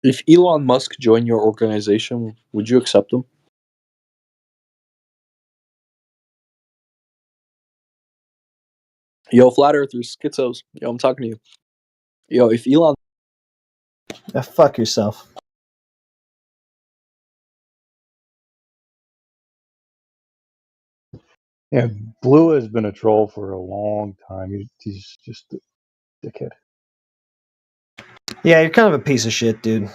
If Elon Musk joined your organization, would you accept him? Yo, Flat Earthers, schizos. Yo, I'm talking to you. Yo, if Elon... Fuck yourself. Yeah, Blue has been a troll for a long time. He's just a dickhead. Yeah, you're kind of a piece of shit, dude.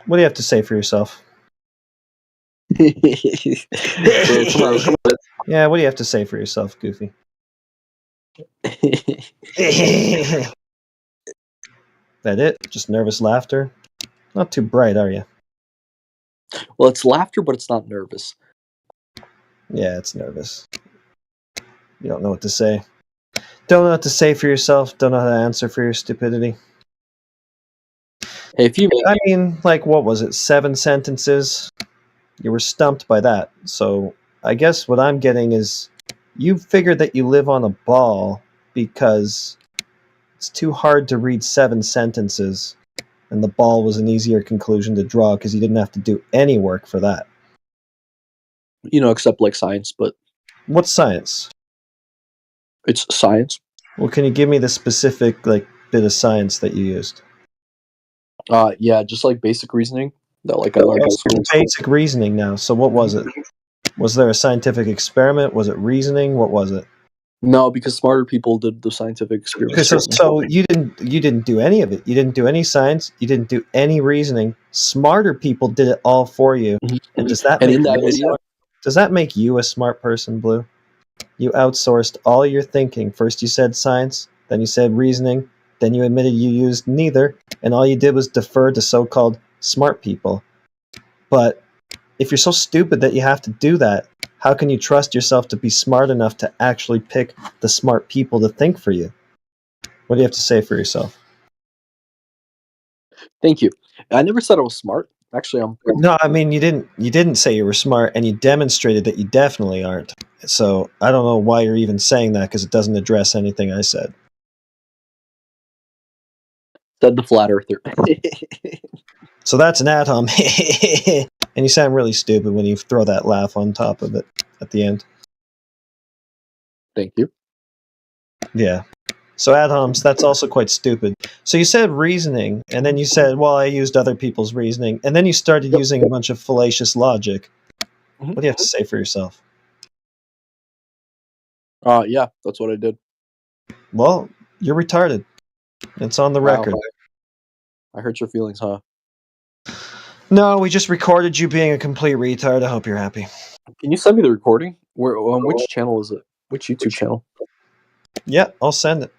What do you have to say for yourself? Bro, come on. Yeah, what do you have to say for yourself, Goofy? That it? Just nervous laughter? Not too bright, are you? Well, it's laughter, but it's not nervous. Yeah, it's nervous. You don't know what to say. Don't know what to say for yourself. Don't know how to answer for your stupidity. Hey, if you... I mean, like, what was it? 7 sentences? You were stumped by that. So, I guess what I'm getting is you figured that you live on a ball because it's too hard to read 7 sentences, and the ball was an easier conclusion to draw because you didn't have to do any work for that. You know, except like science, but... What's science? It's science. Well, can you give me the specific, like, bit of science that you used? Yeah, just like basic reasoning that like I learned in school. Basic reasoning now. So what was it? Was there a scientific experiment? Was it reasoning? What was it? No, because smarter people did the scientific experiments. So you didn't do any of it. You didn't do any science. You didn't do any reasoning. Smarter people did it all for you. And does that make you a smart person, Blue? You outsourced all your thinking. First you said science, then you said reasoning, then you admitted you used neither, and all you did was defer to so-called smart people. But if you're so stupid that you have to do that, how can you trust yourself to be smart enough to actually pick the smart people to think for you? What do you have to say for yourself? Thank you. I never said I was smart. Actually, I'm... No, I mean, you didn't say you were smart, and you demonstrated that you definitely aren't. So I don't know why you're even saying that, because it doesn't address anything I said. Said the Flat Earther. So that's an atom. And you sound really stupid when you throw that laugh on top of it at the end. Thank you. Yeah. So atoms, that's also quite stupid. So you said reasoning, and then you said, well, I used other people's reasoning, and then you started using a bunch of fallacious logic. What do you have to say for yourself? Yeah, that's what I did. Well, you're retarded. It's on the record. I hurt your feelings, huh? No, we just recorded you being a complete retard. I hope you're happy. Can you send me the recording? Where on which channel is it? Which YouTube channel? Yeah, I'll send it.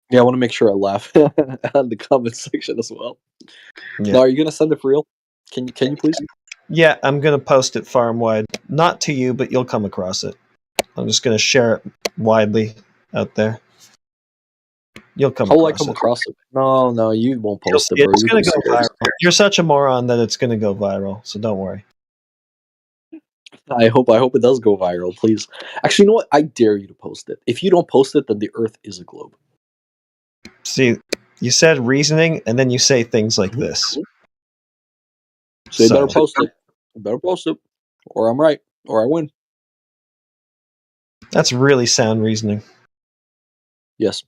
Yeah, I want to make sure I laugh on the comment section as well. Yeah. Now, are you gonna send it for real? Can you please? Yeah, I'm gonna post it far and wide. Not to you, but you'll come across it. I'm just gonna share it widely out there. You'll come. How will I come across it? No, you won't post it, bro. It's gonna go viral. You're such a moron that it's gonna go viral. So don't worry. I hope it does go viral, please. Actually, you know what? I dare you to post it. If you don't post it, then the Earth is a globe. See, you said reasoning, and then you say things like this. So you better post it. You better post it, or I'm right, or I win. That's really sound reasoning. Yes.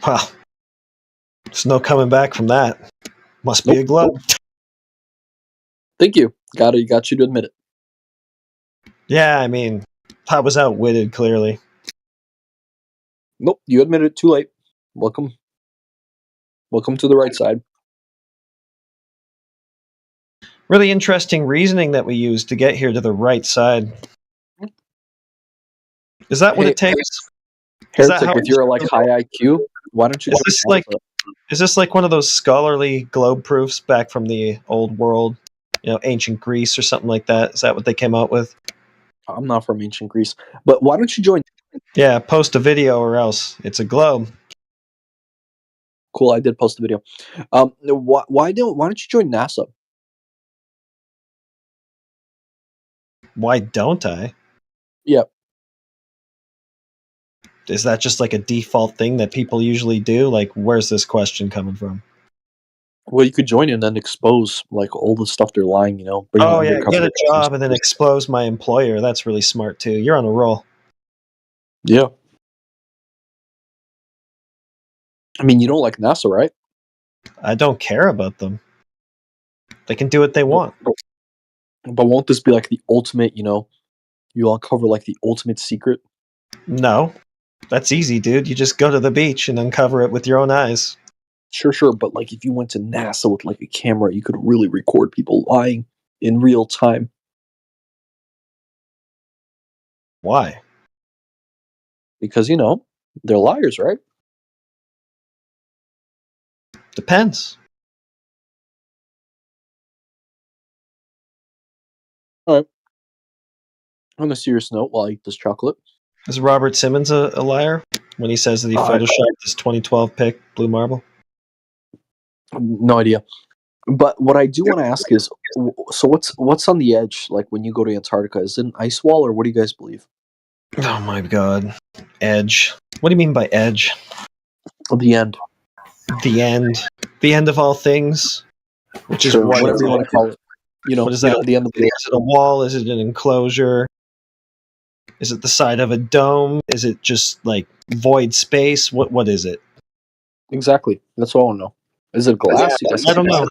Wow. There's no coming back from that. Must be a globe. Thank you. Got you to admit it. Yeah, I mean, I was outwitted, clearly. Nope, you admitted it too late. Welcome to the right side. Really interesting reasoning that we used to get here to the right side. Is that what it takes? Heretic, with your high IQ, why don't you? Is this like one of those scholarly globe proofs back from the old world, ancient Greece or something like that? Is that what they came out with? I'm not from ancient Greece, but why don't you join? Yeah, post a video or else it's a globe. Cool, I did post a video. Why don't you join NASA? Why don't I? Yep. Is that just like a default thing that people usually do? Like, where's this question coming from? Well, you could join and then expose all the stuff they're lying. Oh yeah, get a job and then expose my employer. That's really smart too. You're on a roll. Yeah. I mean, you don't like NASA, right? I don't care about them. They can do what they want. But won't this be the ultimate? You uncover the ultimate secret. No. That's easy, dude. You just go to the beach and uncover it with your own eyes. Sure. But if you went to NASA with a camera, you could really record people lying in real time. Why? Because they're liars, right? Depends. All right. On a serious note, while I eat this chocolate. Is Robert Simmons a liar when he says that he photoshopped his 2012 pick, Blue Marble? No idea. But what I do want to ask is, so what's on the edge? When you go to Antarctica, is it an ice wall, or what do you guys believe? Oh my god. Edge. What do you mean by edge? The end. The end. The end of all things? Which is whatever you want to call it. What is that? The end of the Is it a wall? Is it an enclosure? Is it the side of a dome? Is it just void space? What is it? Exactly. That's what I want to know. Is it glass? I don't know.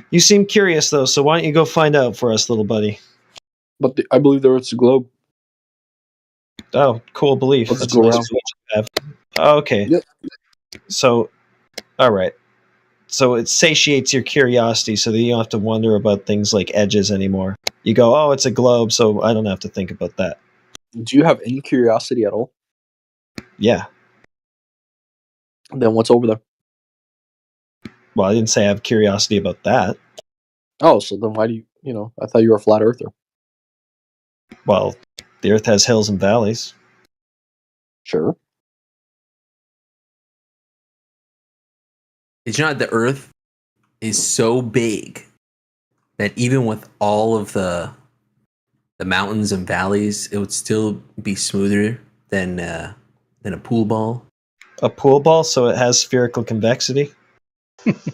You seem curious though, so why don't you go find out for us, little buddy? But I believe there is a globe. Oh, cool belief. Let's That's go a nice around. belief to have. Oh, okay. Yep. So, all right. So it satiates your curiosity so that you don't have to wonder about things like edges anymore. You go, oh, it's a globe, so I don't have to think about that. Do you have any curiosity at all? Yeah. Then what's over there? Well, I didn't say I have curiosity about that. Oh, so then why do you, I thought you were a flat earther. Well, the Earth has hills and valleys. Sure. Did you know that the Earth is so big that even with all of the mountains and valleys, it would still be smoother than a pool ball? A pool ball, so it has spherical convexity?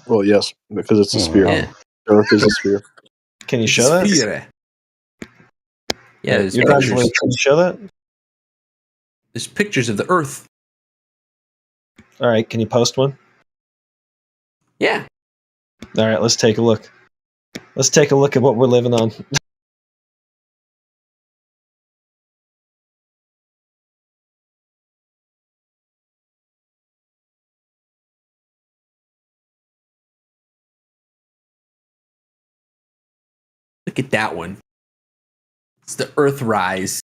Well, yes, because it's a sphere. Yeah. The Earth is a sphere. Can you show that? Sphere. Yeah, there's Can pictures. you show that? There's pictures of the Earth. All right, can you post one? Yeah. All right, let's take a look. Let's take a look at what we're living on. Look at that one. It's the Earthrise.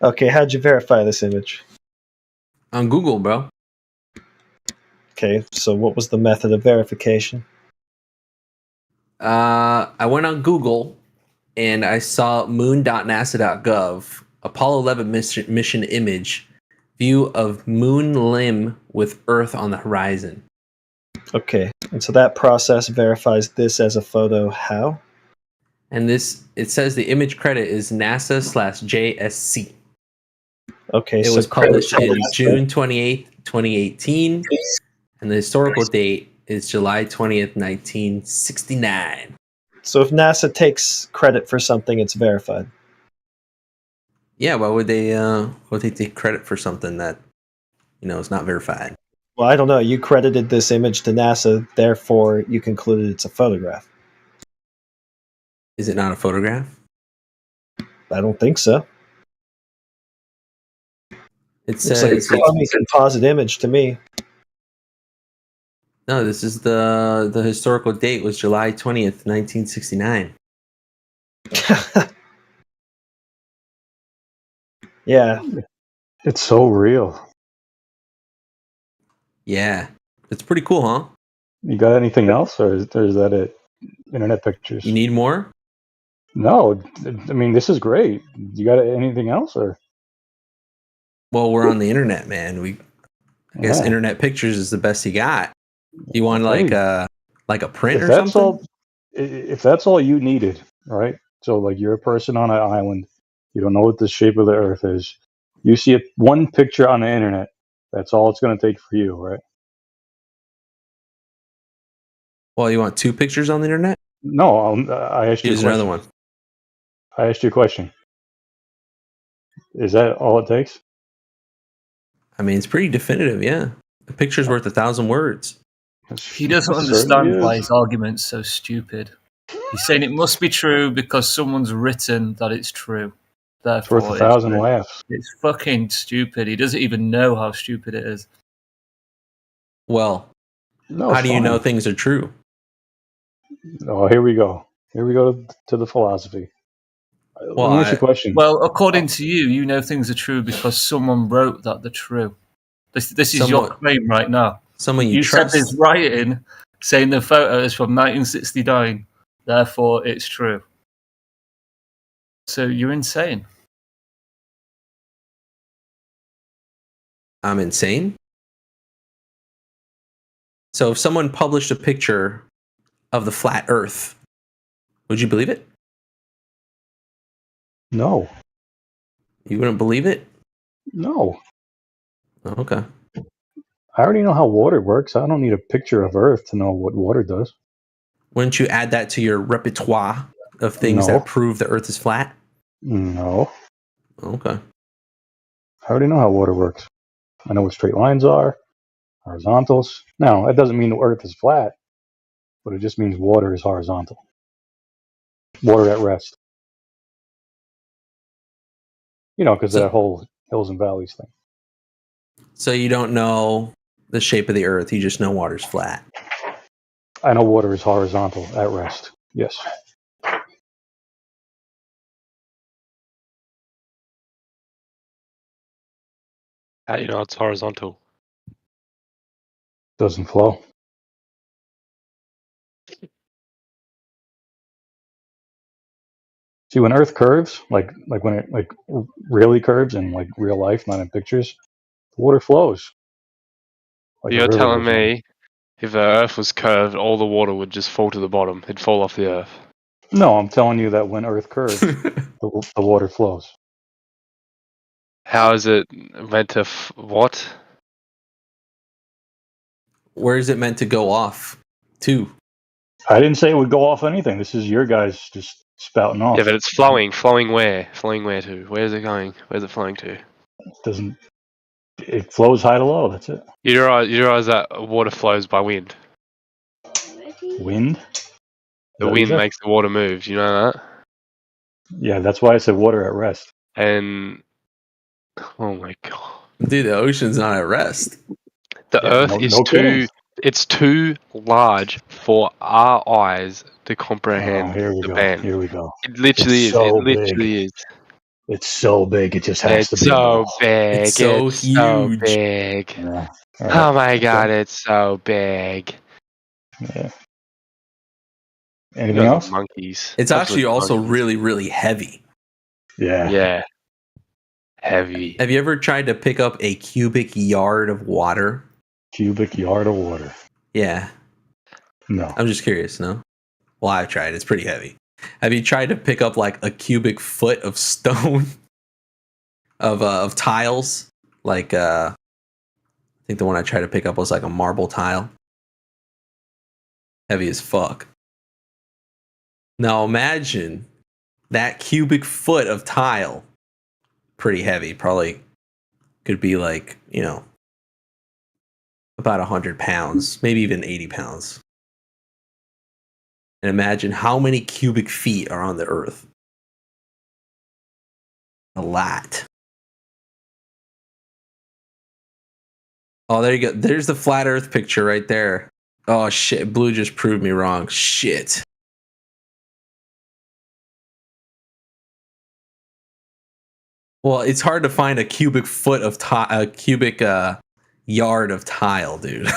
Okay, how'd you verify this image? On Google, bro. Okay, so what was the method of verification? I went on Google and I saw moon.nasa.gov, Apollo 11 mission image, view of moon limb with Earth on the horizon. Okay, and so that process verifies this as a photo how? And it says the image credit is NASA/JSC. Okay, It so was published credit in to NASA. June 28th, 2018, and the historical date is July 20th, 1969. So if NASA takes credit for something, it's verified. Yeah, why would they take credit for something that is not verified? Well, I don't know. You credited this image to NASA, therefore you concluded it's a photograph. Is it not a photograph? I don't think so. It Looks like a says composite image to me. no. This is the historical date was July 20th, 1969. Yeah. It's so real. Yeah, it's pretty cool, huh? You got anything else, or is that it? Internet pictures. You need more? No, I mean this is great. You got anything else, or? Well, we're on the internet, man. I guess internet pictures is the best you got. You want like a print or something? If that's all you needed, right? So like you're a person on an island, you don't know what the shape of the Earth is. You see one picture on the internet. That's all it's going to take for you, right? Well, you want 2 pictures on the internet? No, I asked you. Here's another one. I asked you a question. Is that all it takes? I mean, it's pretty definitive, yeah. A picture's worth 1,000 words. He doesn't understand why his argument's so stupid. He's saying it must be true because someone's written that it's true. Therefore, It's worth 1,000 laughs. It's fucking stupid. He doesn't even know how stupid it is. Well, how do you know things are true? Oh, here we go. Here we go to the philosophy. Let me ask you a question. Well, according to you, you know things are true because someone wrote that they're true. This is your claim right now. Someone you trust. said this writing saying the photo is from 1969. Therefore, it's true. So you're insane. I'm insane? So if someone published a picture of the flat Earth, would you believe it? No. You wouldn't believe it? No. Oh, okay. I already know how water works. I don't need a picture of Earth to know what water does. Wouldn't you add that to your repertoire of things that prove the Earth is flat? No. Okay. I already know how water works. I know what straight lines are, horizontals. Now, that doesn't mean the Earth is flat, but it just means water is horizontal. Water at rest. Because that whole hills and valleys thing. So you don't know the shape of the Earth, you just know water's flat. I know water is horizontal at rest. Yes. How do you know it's horizontal? Doesn't flow. See, when Earth curves, like when it really curves in like real life, not in pictures, the water flows. Like You're telling me if the Earth was curved, all the water would just fall to the bottom. It'd fall off the Earth. No, I'm telling you that when Earth curves, the water flows. How is it meant to? What? Where is it meant to go off to? I didn't say it would go off anything. This is your guys just spouting off. Yeah, but it's flowing. Flowing where? Flowing where to? Where is it going? Where's it flowing to? It flows high to low. That's it. You realize that water flows by wind. Wind? The wind makes the water move. Do you know that? Yeah, that's why I said water at rest. And oh my god, dude, the ocean's not at rest. The Earth is too. It's too large for our eyes to comprehend the band. Here we go. It literally is. So it literally is. It's so big. It just has to be. It's so big. It's so huge. So big. Yeah. Oh my god, it's so big. Yeah. Anything else? Monkeys. It's actually also really, really heavy. Yeah. Yeah. Heavy. Have you ever tried to pick up a cubic yard of water? Cubic yard of water. Yeah. No. I'm just curious, no? Well, I've tried. It's pretty heavy. Have you tried to pick up like a cubic foot of stone? of tiles? Like I think the one I tried to pick up was like a marble tile. Heavy as fuck. Now imagine that cubic foot of tile pretty heavy. Probably could be like, about 100 pounds, maybe even 80 pounds. And imagine how many cubic feet are on the Earth. A lot. Oh, there you go. There's the flat Earth picture right there. Oh, shit. Blue just proved me wrong. Shit. Well, it's hard to find a cubic foot of cubic yard of tile, dude.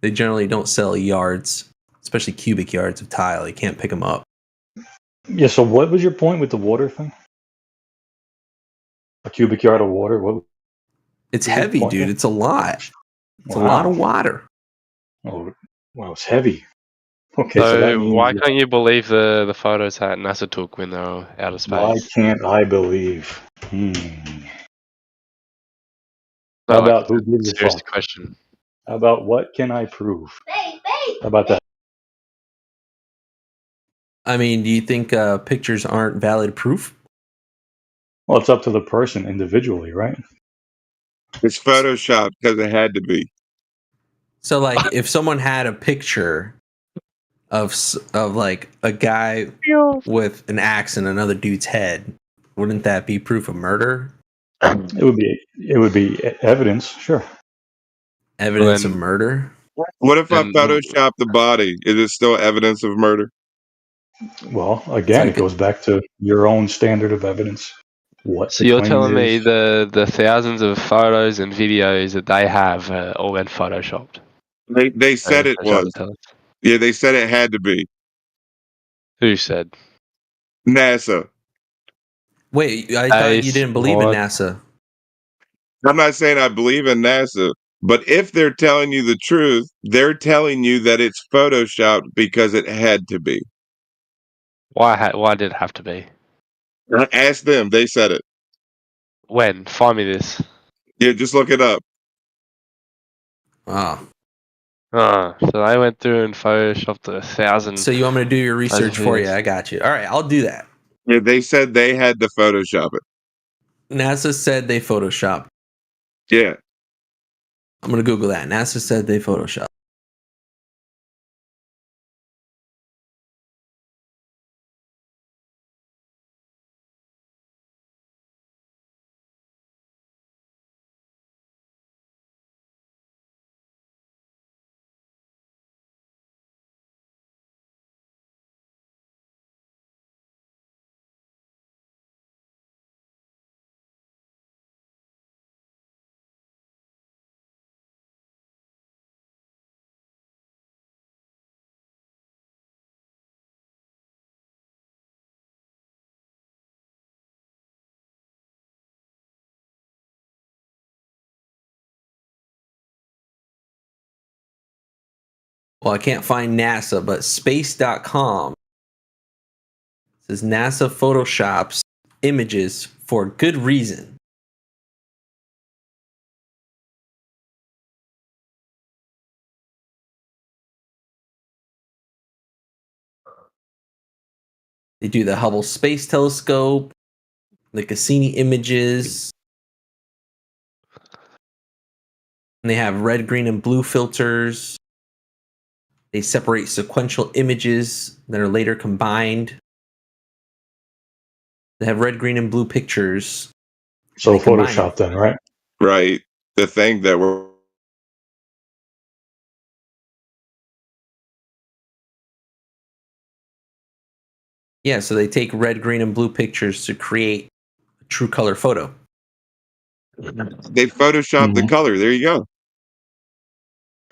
They generally don't sell yards, especially cubic yards of tile. You can't pick them up. Yeah, so what was your point with the water thing? A cubic yard of water? What? It's heavy, dude. It's a lot. It's a lot of water. Oh, wow, it's heavy. Okay, So, that means why can't you believe the photos that NASA took when they were out of space? why can't I believe? No, How like, about who gives a serious fuck? question. How about what can I prove? How about that? I mean, do you think pictures aren't valid proof? Well, it's up to the person individually, right? It's Photoshop because it had to be. So, like, if someone had a picture of like a guy with an axe in another dude's head, wouldn't that be proof of murder? It would be evidence, sure. Evidence of murder? What if I Photoshop the body? Is it still evidence of murder? Well, again, it goes back to your own standard of evidence. What So the you're claim telling me is. the thousands of photos and videos that they have all been photoshopped? They said it was. Yeah, they said it had to be. Who said? NASA. Wait, I thought you didn't believe in NASA. I'm not saying I believe in NASA, but if they're telling you the truth, they're telling you that it's photoshopped because it had to be. Why did it have to be? Ask them. They said it. When? Find me this. Yeah, just look it up. Oh. So they went through and photoshopped 1,000. So you want me to do your research for you? I got you. All right, I'll do that. Yeah, they said they had to Photoshop it. NASA said they photoshopped. Yeah. I'm going to Google that. NASA said they photoshopped. Well, I can't find NASA, but space.com says NASA photoshops images for good reason. They do the Hubble Space Telescope, the Cassini images. And they have red, green, and blue filters. They separate sequential images that are later combined. They have red, green, and blue pictures. So They combine Photoshop then, right? Right. The thing that we're Yeah, so they take red, green, and blue pictures to create a true color photo. they Photoshopped the color. There you go.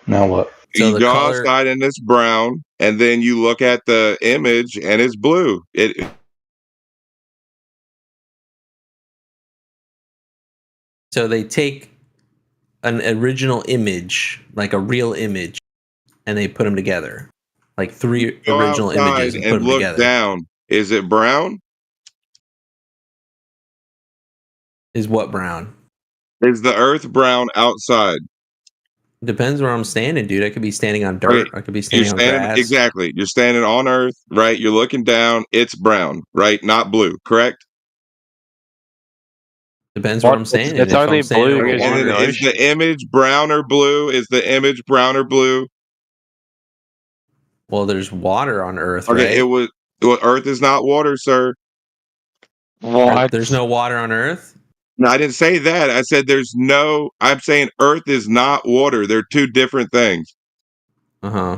Now what? So You the go color- outside and it's brown, and then you look at the image and it's blue. So they take an original image, like a real image, and they put them together. Like three Go original outside images and put them look together. down. Is it brown? Is what brown? Is the earth brown outside? Depends where I'm standing, dude. I could be standing on dirt. I could be standing on grass. Exactly. You're standing on earth, right? You're looking down. It's brown, right? Not blue, correct? Depends what I'm saying. It's and if only I'm saying blue over because you're in water, the Is the image brown or blue? Is the image brown or blue? well, there's water on Earth, Okay, right? it was. Well, Earth is not water, sir. What? There's no water on Earth? No, I didn't say that. I said there's no. I'm saying Earth is not water. They're two different things. Uh-huh.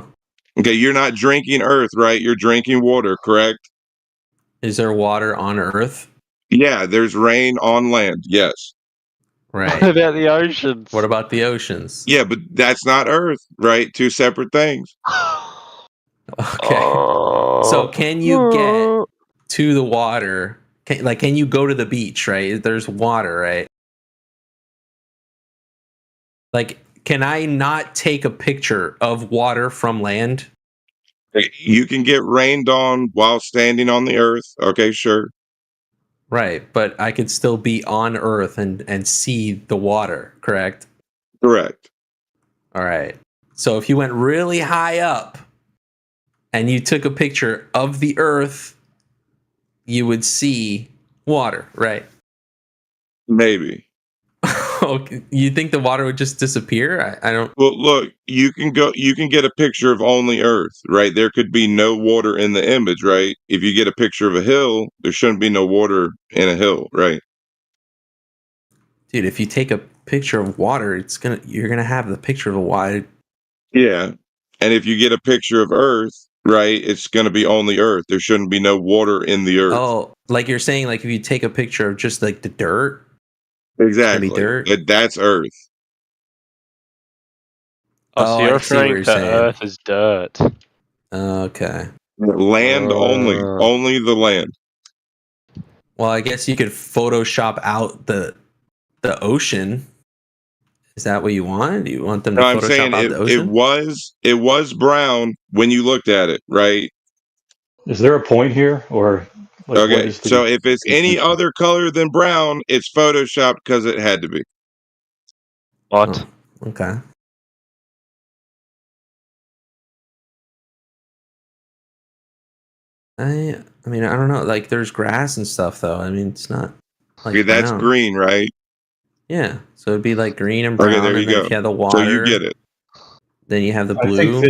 Okay, you're not drinking Earth, right? You're drinking water, correct? Is there water on Earth? Yeah, there's rain on land. Yes. Right. What about the oceans? What about the oceans? Yeah, but that's not Earth, right? Two separate things. Okay. So can you get to the water? Can you go to the beach, right? There's water, right? Like, can I not take a picture of water from land? You can get rained on while standing on the Earth. Okay, sure. Right, but I could still be on Earth and see the water, correct? Correct. All right. So if you went really high up and you took a picture of the Earth, you would see water, right? Maybe. Okay. You think the water would just disappear? I don't. Well, look, you can get a picture of only Earth, right? There could be no water in the image, right? If you get a picture of a hill, there shouldn't be no water in a hill, right? Dude, if you take a picture of water, you're gonna have the picture of a water. Yeah. And if you get a picture of Earth, right, it's gonna be only Earth. There shouldn't be no water in the Earth. Oh, like you're saying, like if you take a picture of just like the dirt, Exactly. it's gonna be dirt. That's Earth. So I you're see what referring you're to saying. Earth as dirt. Okay. Land only the land. Well, I guess you could Photoshop out the ocean. Is that what you want? Do you want them to No, I'm Photoshop saying out the ocean? it was brown when you looked at it, right? Is there a point here, or like, what Okay, is the? so if it's any other color than brown, it's photoshopped because it had to be. What? Oh, okay. I mean, I don't know. Like, there's grass and stuff, though. I mean, it's not like Okay, that's brown. green, right? Yeah, so it'd be like green and brown, Okay, there you and then go. if you have the So water, you get it. then you have the I blue.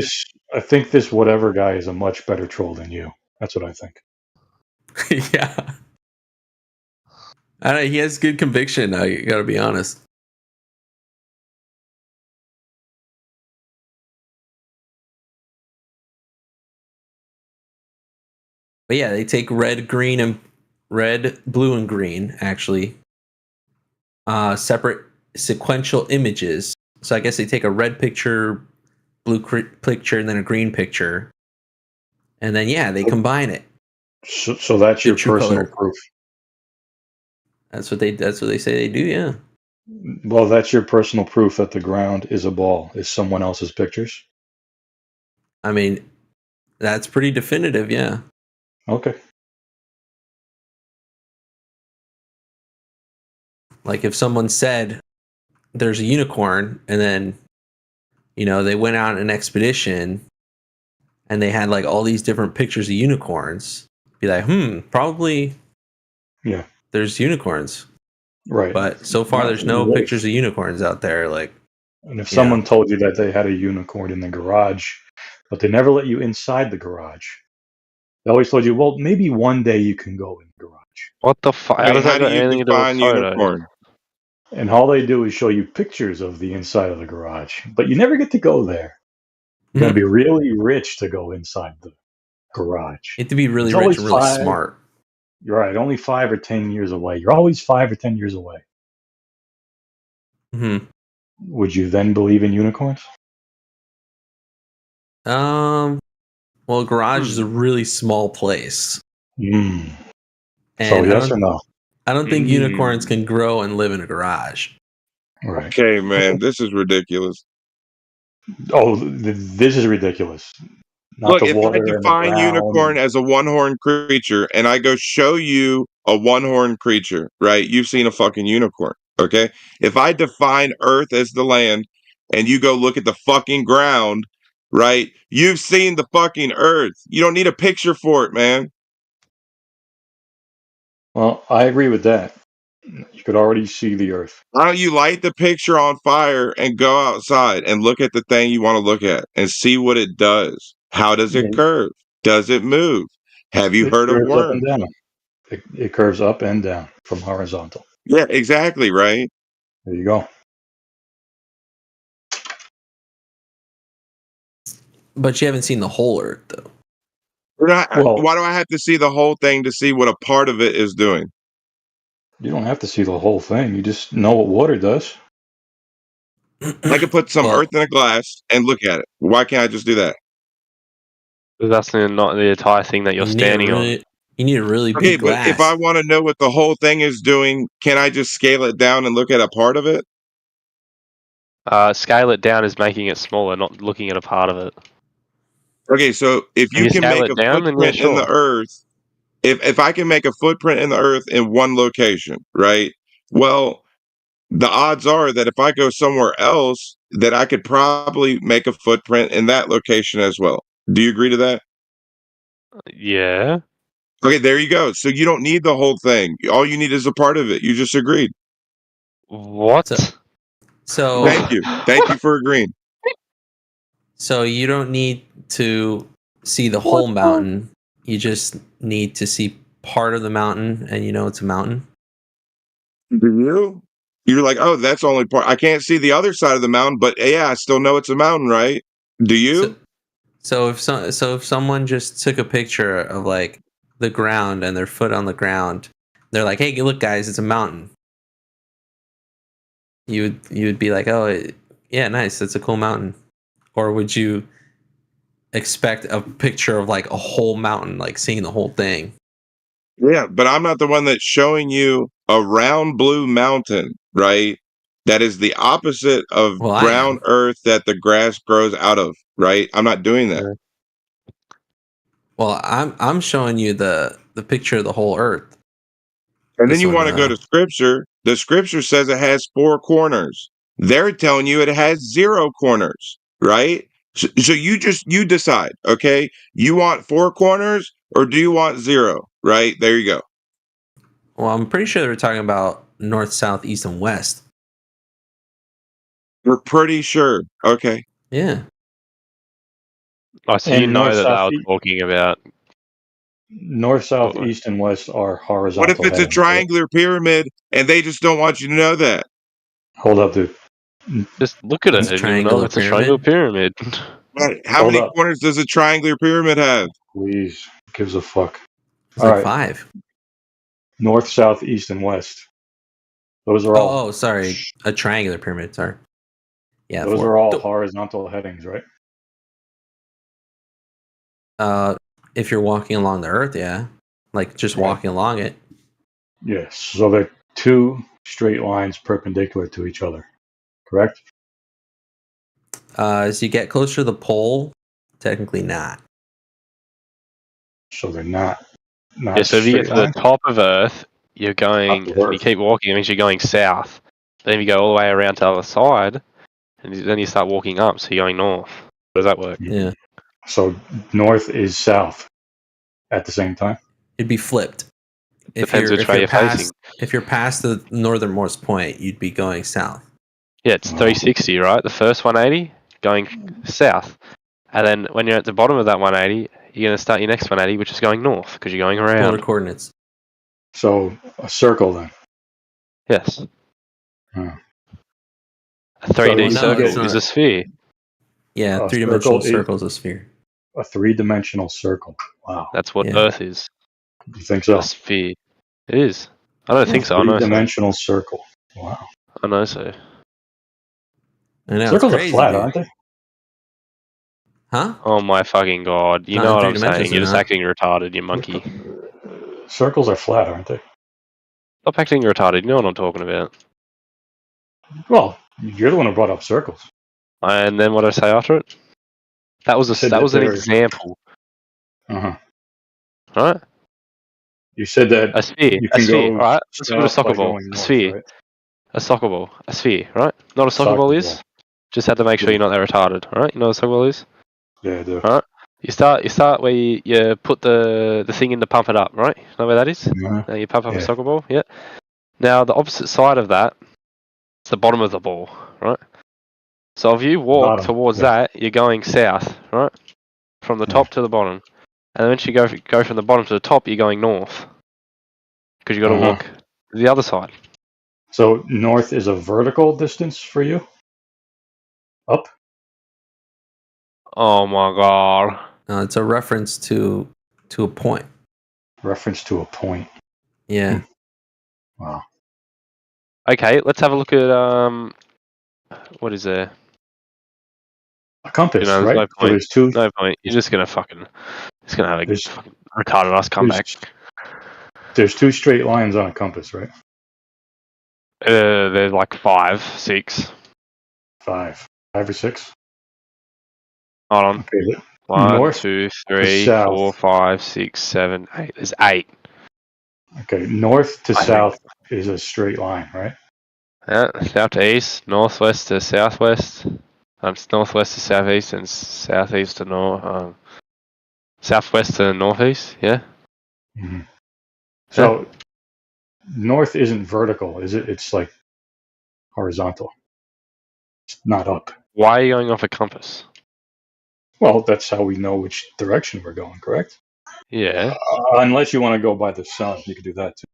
think this whatever guy is a much better troll than you. That's what I think. Yeah. I don't know, he has good conviction. I gotta be honest. But yeah, they take red, blue, and green actually. Separate sequential images. So I guess they take a red picture, blue picture, and then a green picture, and then yeah, they combine it. So that's your personal proof. That's what they say they do. Yeah. Well, that's your personal proof that the ground is a ball. Is someone else's pictures? I mean, that's pretty definitive. Yeah. Okay. Like if someone said there's a unicorn, and then they went out on an expedition, and they had like all these different pictures of unicorns, be like, probably. Yeah. There's unicorns. Right. But so far, there's no pictures of unicorns out there. Like, and if someone told you that they had a unicorn in the garage, but they never let you inside the garage, they always told you, well, maybe one day you can go in the garage. What the fuck? How does that got anything to do with unicorn? And all they do is show you pictures of the inside of the garage, but you never get to go there. You gotta be really rich to go inside the garage. You have to be really rich and really smart. You're right. Only 5 or 10 years away. You're always 5 or 10 years away. Mm-hmm. Would you then believe in unicorns? Well, a garage is a really small place. And so yes or no? I don't think unicorns can grow and live in a garage. Right. Okay, man, this is ridiculous. Oh, this is ridiculous. Look, if I define unicorn as a one-horned creature and I go show you a one-horned creature, right? You've seen a fucking unicorn, okay? If I define Earth as the land and you go look at the fucking ground, right? You've seen the fucking Earth. You don't need a picture for it, man. Well, I agree with that. You could already see the Earth. Why don't you light the picture on fire and go outside and look at the thing you want to look at and see what it does? How does it curve? Does it move? Have you heard of curves up worms? and down. It curves up and down from horizontal. Yeah, exactly, right? There you go. But you haven't seen the whole Earth, though. Why do I have to see the whole thing to see what a part of it is doing? You don't have to see the whole thing. You just know what water does. I could put some earth in a glass and look at it. Why can't I just do that? That's not the entire thing that you're standing on. You need a really Okay, big but glass. if I want to know what the whole thing is doing, can I just scale it down and look at a part of it? Scale it down is making it smaller, not looking at a part of it. Okay, so if you can scale make it a down, then footprint yeah, in the sure. earth, if I can make a footprint in the earth in one location, right? Well, the odds are that if I go somewhere else, that I could probably make a footprint in that location as well. Do you agree to that? Yeah. Okay, there you go. So you don't need the whole thing. All you need is a part of it. You just agreed. What? So Thank you. Thank you for agreeing. So you don't need to see the whole mountain. You just need to see part of the mountain, and you know it's a mountain. Do you? You're like, oh, that's only part. I can't see the other side of the mountain, but yeah, I still know it's a mountain, right? Do you? So if someone just took a picture of like the ground and their foot on the ground, they're like, "Hey, look, guys, it's a mountain." You would be like, "Oh, yeah, nice. That's a cool mountain." Or would you expect a picture of like a whole mountain, like seeing the whole thing? Yeah, but I'm not the one that's showing you a round blue mountain, right? That is the opposite of brown earth that the grass grows out of, right? I'm not doing that. Well, I'm showing you the picture of the whole Earth. And then you want to go to scripture. The scripture says it has 4 corners. They're telling you it has 0 corners, right? So you decide, okay? You want 4 corners or do you want 0? Right? There you go. Well, I'm pretty sure they were talking about north, south, east, and west. We're pretty sure. Okay. Yeah. Oh, so you know that I was talking about North, south, east, and west are horizontal. What if it's a triangular pyramid and they just don't want you to know that? Hold up, dude. Just look at it. It's a triangular pyramid. Right. How many corners does a triangular pyramid have? Please, gives a fuck. It's like 5. North, south, east, and west. Those are all. Oh, sorry. A triangular pyramid. Sorry. Yeah. Those are all horizontal headings, right? If you're walking along the Earth, yeah, like just walking along it. Yes. So they're 2 straight lines perpendicular to each other. Correct. As you get closer to the pole, technically not. So they're not. Yeah, so if you get to the top of Earth, you're going, and you keep walking, it means you're going south. Then if you go all the way around to the other side, and then you start walking up, so you're going north. How does that work? Yeah. So north is south at the same time? It'd be flipped. Depends which way you're facing. If you're past the northernmost point, you'd be going south. Yeah, it's 360, right? The first 180, going south. And then when you're at the bottom of that 180, you're going to start your next 180, which is going north, because you're going around. Polar coordinates. So a circle then? Yes. Huh. A 3D circle is a sphere. Yeah, 3-dimensional circle is a sphere. A 3-dimensional circle. Wow. That's what Earth is. You think so? A sphere. It is. I don't think so. I know so. 3-dimensional circle. Wow. I know so. I know, Circles crazy, are flat, dude. aren't they? Huh? Oh my fucking god. You know what I'm saying. You're just acting retarded, you monkey. Circles are flat, aren't they? Stop acting retarded. You know what I'm talking about. Well, you're the one who brought up circles. And then what did I say after it? That was an example. Uh-huh. Right? You said that a sphere. You A can sphere, go right? Let's put a soccer by ball. going A north, sphere. right? A soccer ball. A sphere, right? Not a soccer ball is? Just had to make sure you're not that retarded, alright? You know what a soccer ball is? Yeah, I do. Alright? You start where you put the thing in to pump it up, right? You know where that is? Uh-huh. Now you pump up a soccer ball, yeah? Now, the opposite side of that is the bottom of the ball, right? So if you walk Bottom, towards yeah. that, you're going south, right? From the top to the bottom. And then once you go from the bottom to the top, you're going north. Because you got to Uh-huh. walk the other side. So north is a vertical distance for you? Up? Oh my god. No, it's a reference to a point. Reference to a point. Yeah. Wow. Okay, let's have a look at what is there? A compass, There's right? no So point. there's two. No point. You're just gonna have a fucking retarded ass comeback. There's two straight lines on a compass, right? There's like 5, 6. 5 or 6. Hold on. Okay. 1, North 2, to 3, south. 4, 5, 6, 7, 8. There's 8. Okay, north to I think. south is a straight line, right? Yeah, south to east, northwest to southwest, northwest to southeast, and southeast to north, southwest to northeast. Yeah. Mm-hmm. So north isn't vertical, is it? It's like horizontal. It's not up. Why are you going off a compass? Well, that's how we know which direction we're going, correct? Yeah. Unless you want to go by the sun, you could do that too.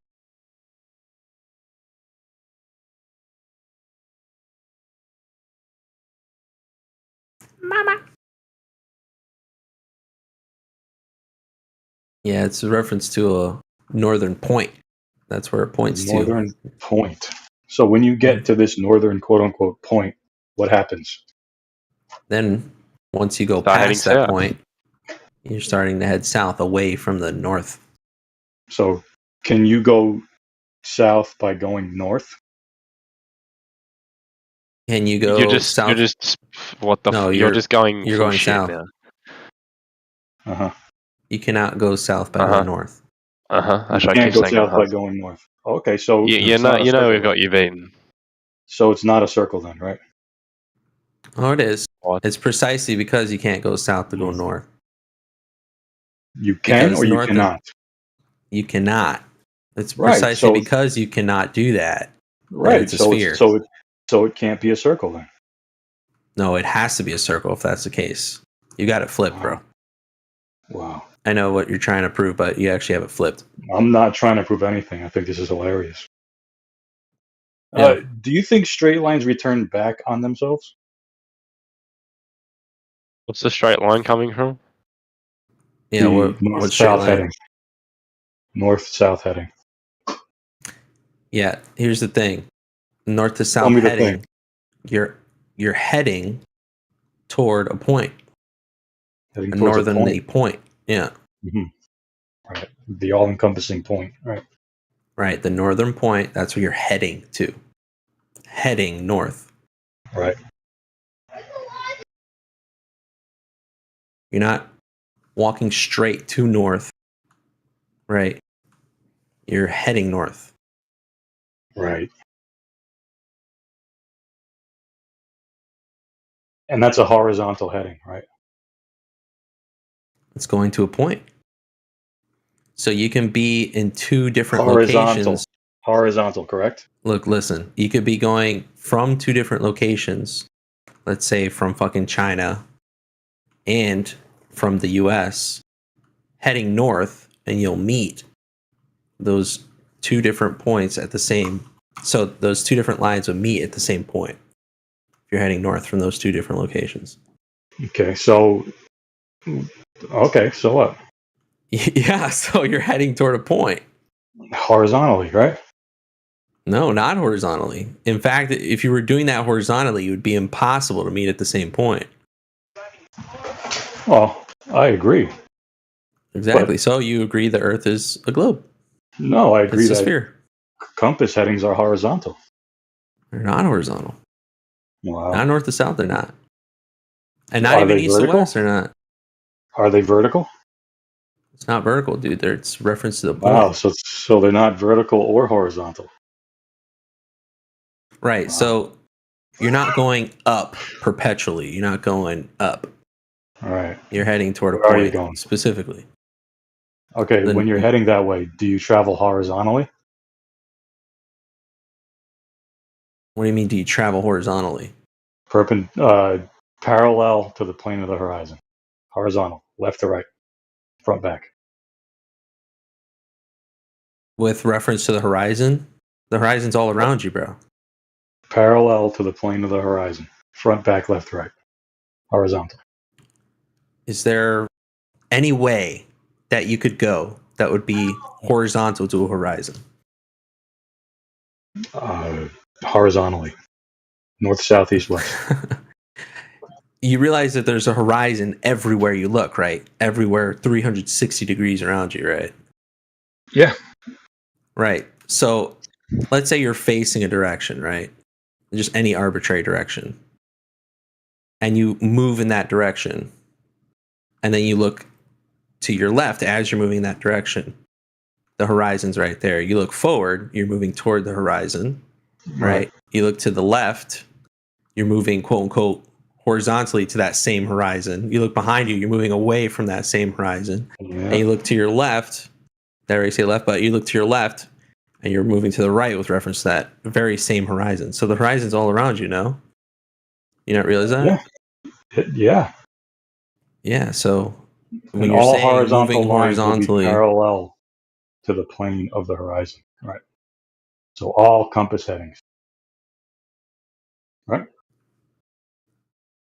Mama. Yeah, it's a reference to a northern point. That's where it points Northern point. So when you get to this northern quote unquote point, what happens? Then once you go Start heading past that south. point, you're starting to head south away from the north. So can you go south by going north? Can you go You're just south? what the? No, You're just going. You're full going shit south. now. Uh-huh. You cannot go south by going north. That's You what I can't keep go saying. south by going north. Okay, so You it's know, not a circle we've then. got you beaten. So it's not a circle then, right? Oh, it is. It's precisely because you can't go south to go north. You can Because or you north and- cannot. You cannot. It's Right, precisely so- because you cannot do that. Right. It's a So sphere. so it can't be a circle then. No, it has to be a circle if that's the case. You got it flipped, bro. Wow. I know what you're trying to prove, but you actually have it flipped. I'm not trying to prove anything. I think this is hilarious. Yeah. Do you think straight lines return back on themselves? What's the straight line coming from? Yeah, The what north straight south line? heading. North south heading. Yeah, here's the thing. North to south me the heading. You're heading toward a point. Heading A towards a northerly point. point. Yeah. Right. The all-encompassing point. Right. Right. The northern point, that's where you're heading to. Heading north. Right. You're not walking straight to north. Right. You're heading north. Right. And that's a horizontal heading, right? It's going to a point. So you can be in two different Horizontal. locations. Horizontal, correct? Look, listen. You could be going from two different locations. Let's say from fucking China and from the US, heading north, and you'll meet those two different points at the same. So those two different lines will meet at the same point. If you're heading north from those two different locations. Okay, so what? Yeah, so you're heading toward a point. Horizontally, right? No, not horizontally. In fact, if you were doing that horizontally, it would be impossible to meet at the same point. Well, I agree. Exactly. So you agree the Earth is a globe. No, I agree It's a that sphere. compass headings are horizontal. They're not horizontal. Wow. Not north to south, they're not. And not Are even they east vertical? to west, they're not. Are they vertical? It's not vertical, dude. It's reference to the point. Wow, so they're not vertical or horizontal. Right. So you're not going up perpetually. You're not going up. All right. You're heading toward a Where are you point going? specifically. Okay, Then- when you're heading that way, do you travel horizontally? What do you mean? Do you travel horizontally? Parallel to the plane of the horizon. Horizontal, left to right, front, back. With reference to the horizon? The horizon's all around you, bro. Parallel to the plane of the horizon. Front, back, left, right. Horizontal. Is there any way that you could go that would be horizontal to a horizon? Horizontally. North, south, east, west. You realize that there's a horizon everywhere you look, right? Everywhere 360 degrees around you, right? Yeah. Right. So let's say you're facing a direction, right? Just any arbitrary direction. And you move in that direction. And then you look to your left as you're moving in that direction. The horizon's right there. You look forward, you're moving toward the horizon, right? You look to the left, you're moving, quote unquote, horizontally to that same horizon. You look behind you, you're moving away from that same horizon. Yeah. And you look to your left, did I already say left, but you look to your left and you're moving to the right with reference to that very same horizon. So the horizon's all around you, no? You not realize that? Yeah. Yeah, so when And you're all saying horizontal moving lines will be horizontally, parallel to the plane of the horizon. Right. So all compass headings. Right.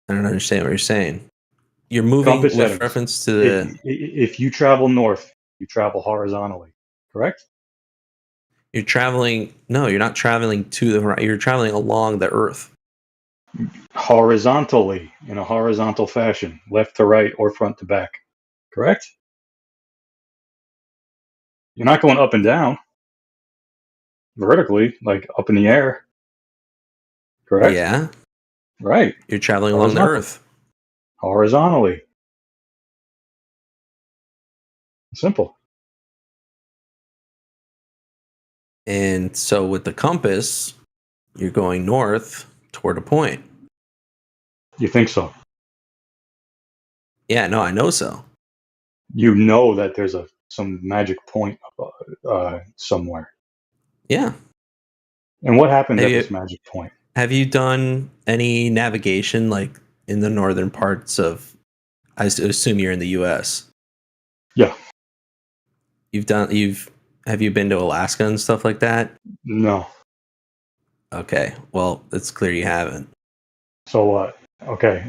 I don't understand what you're saying. You're moving Compass with headings. reference to the... If you travel north, you travel horizontally. Correct? You're traveling... No, you're not traveling to the horizon. You're traveling along the Earth. Horizontally, in a horizontal fashion, left to right or front to back. Correct? You're not going up and down. Vertically, like up in the air. Correct? Yeah. Right. You're traveling along the Earth. Horizontally. Simple. And so with the compass, you're going north toward a point. You think so? Yeah, no, I know so. You know that there's some magic point somewhere. Yeah. And what happens Have at you- this magic point? Have you done any navigation like in the northern parts of, I assume you're in the US? Yeah. Have you been to Alaska and stuff like that? No. Okay. Well, it's clear you haven't. So what? Okay.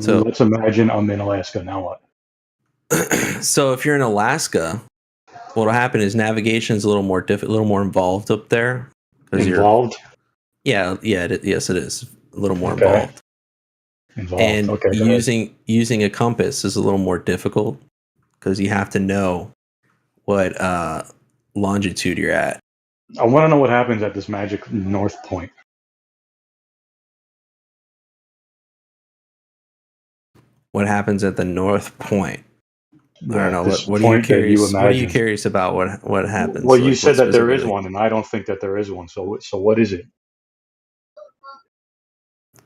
So- let's imagine I'm in Alaska. Now what? So if you're in Alaska, what'll happen is navigation is a little more a little more involved up there. 'Cause Involved? yes, it is a little more Okay. involved. Involved. And Okay. go ahead. using a compass is a little more difficult because you have to know what longitude you're at. I want to know what happens at this magic north point. What happens at the north point? I don't know. This What are you point that you curious? What are you imagine. curious about? What happens? Well, you Like, said what that there is specifically? one, and I don't think that there is one. So what is it?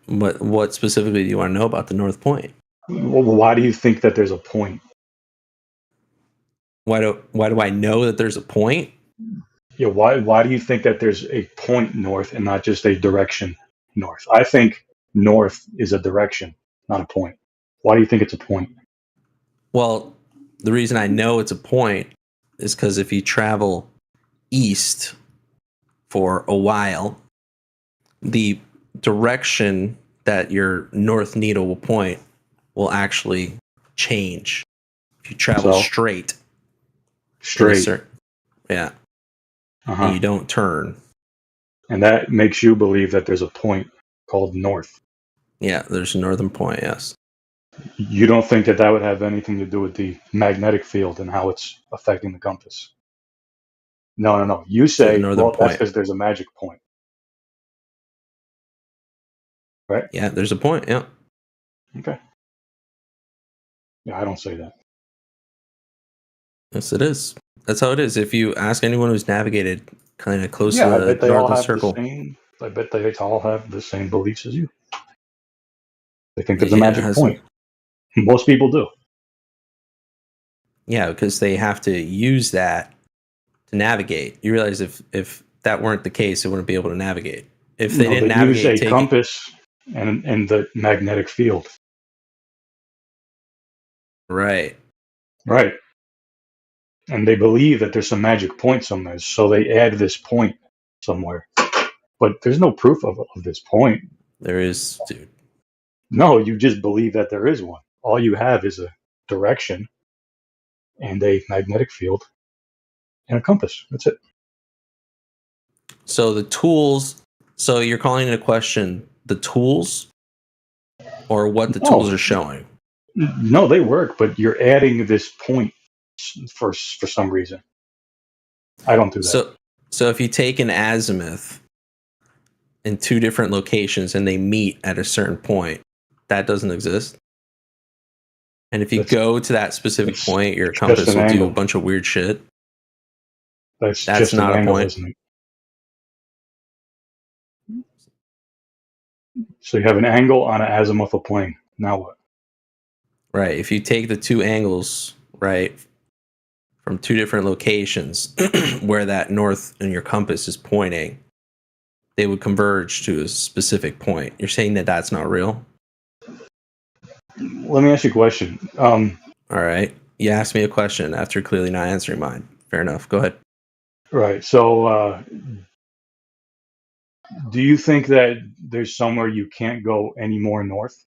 What specifically do you want to know about the North Point? Well, why do you think that there's a point? Why do I know that there's a point? Yeah, why do you think that there's a point north and not just a direction north? I think north is a direction, not a point. Why do you think it's a point? Well, the reason I know it's a point is because if you travel east for a while, the direction that your north needle will point will actually change. If you travel So? straight. Straight. Yeah. Uh-huh. And you don't turn. And that makes you believe that there's a point called north. Yeah, there's a northern point, yes. You don't think that would have anything to do with the magnetic field and how it's affecting the compass? No. You say, northern well, that's point. because there's a magic point. Right? Yeah, there's a point, yeah. Okay. Yeah, I don't say that. Yes, it is. That's how it is. If you ask anyone who's navigated kind of close Yeah, I to bet the they all northern have circle. I bet they all have the same beliefs as you. They think there's a Yeah, magic has- point. Most people do. Yeah, because they have to use that to navigate. You realize if that weren't the case, they wouldn't be able to navigate. If they didn't They navigate, use a take compass and the magnetic field. right. Right. And they believe that there's some magic point somewhere, so they add this point somewhere. But there's no proof of this point. There is, dude. No, you just believe that there is one. All you have is a direction and a magnetic field and a compass. That's it. So the tools. So you're calling into question the tools, or what the tools are showing? No, they work, but you're adding this point for some reason. I don't do that. So if you take an azimuth in two different locations and they meet at a certain point, that doesn't exist. And if you go to that specific point, your compass will do a bunch of weird shit. That's just not a point. Isn't it? So you have an angle on an azimuthal plane. Now what? Right. If you take the two angles, right, from two different locations where that north in your compass is pointing, they would converge to a specific point. You're saying that that's not real? Let me ask you a question. All right. You asked me a question after clearly not answering mine. Fair enough. Go ahead. Right. So do you think that there's somewhere you can't go any more north?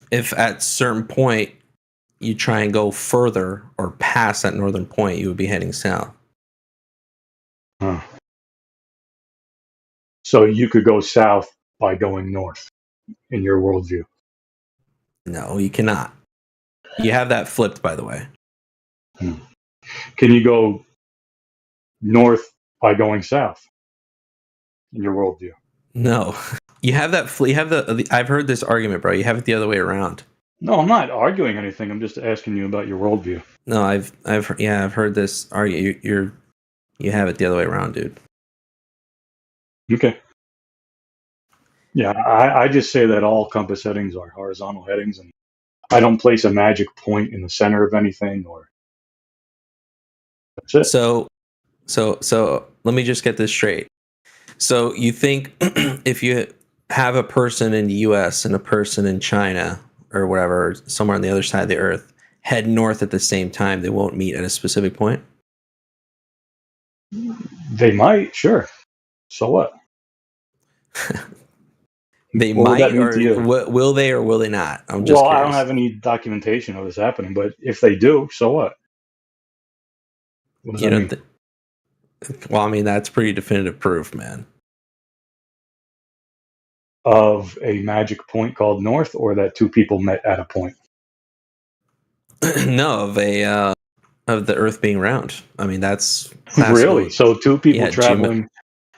If at certain point you try and go further or past that northern point, you would be heading south. Huh. So you could go south by going north in your worldview? No, you cannot. You have that flipped, by the way. Can you go north by going south in your worldview? No. You have that. You have the. I've heard this argument, bro. You have it the other way around. No, I'm not arguing anything. I'm just asking you about your worldview. No, I've heard this argue. You have it the other way around, dude. Okay. Yeah, I just say that all compass headings are horizontal headings, and I don't place a magic point in the center of anything, or that's it. So let me just get this straight. So you think if you have a person in the U.S. and a person in China or whatever, somewhere on the other side of the earth, head north at the same time, they won't meet at a specific point? They might, sure. So what? They What would might, that mean or to you? will they, or will they not? I'm just Well, I curious. don't have any documentation of this happening, but if they do, so what? What does You that don't mean? Well, I mean, that's pretty definitive proof, man. Of a magic point called north, or that two people met at a point? No, of the Earth being round. I mean, that's Really? So two people Yeah, traveling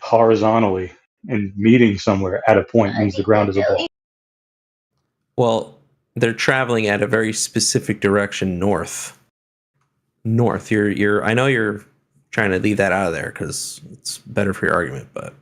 horizontally and meeting somewhere at a point means the ground is a ball. Well, they're traveling at a very specific direction north. North. You're. I know you're trying to leave that out of there because it's better for your argument, but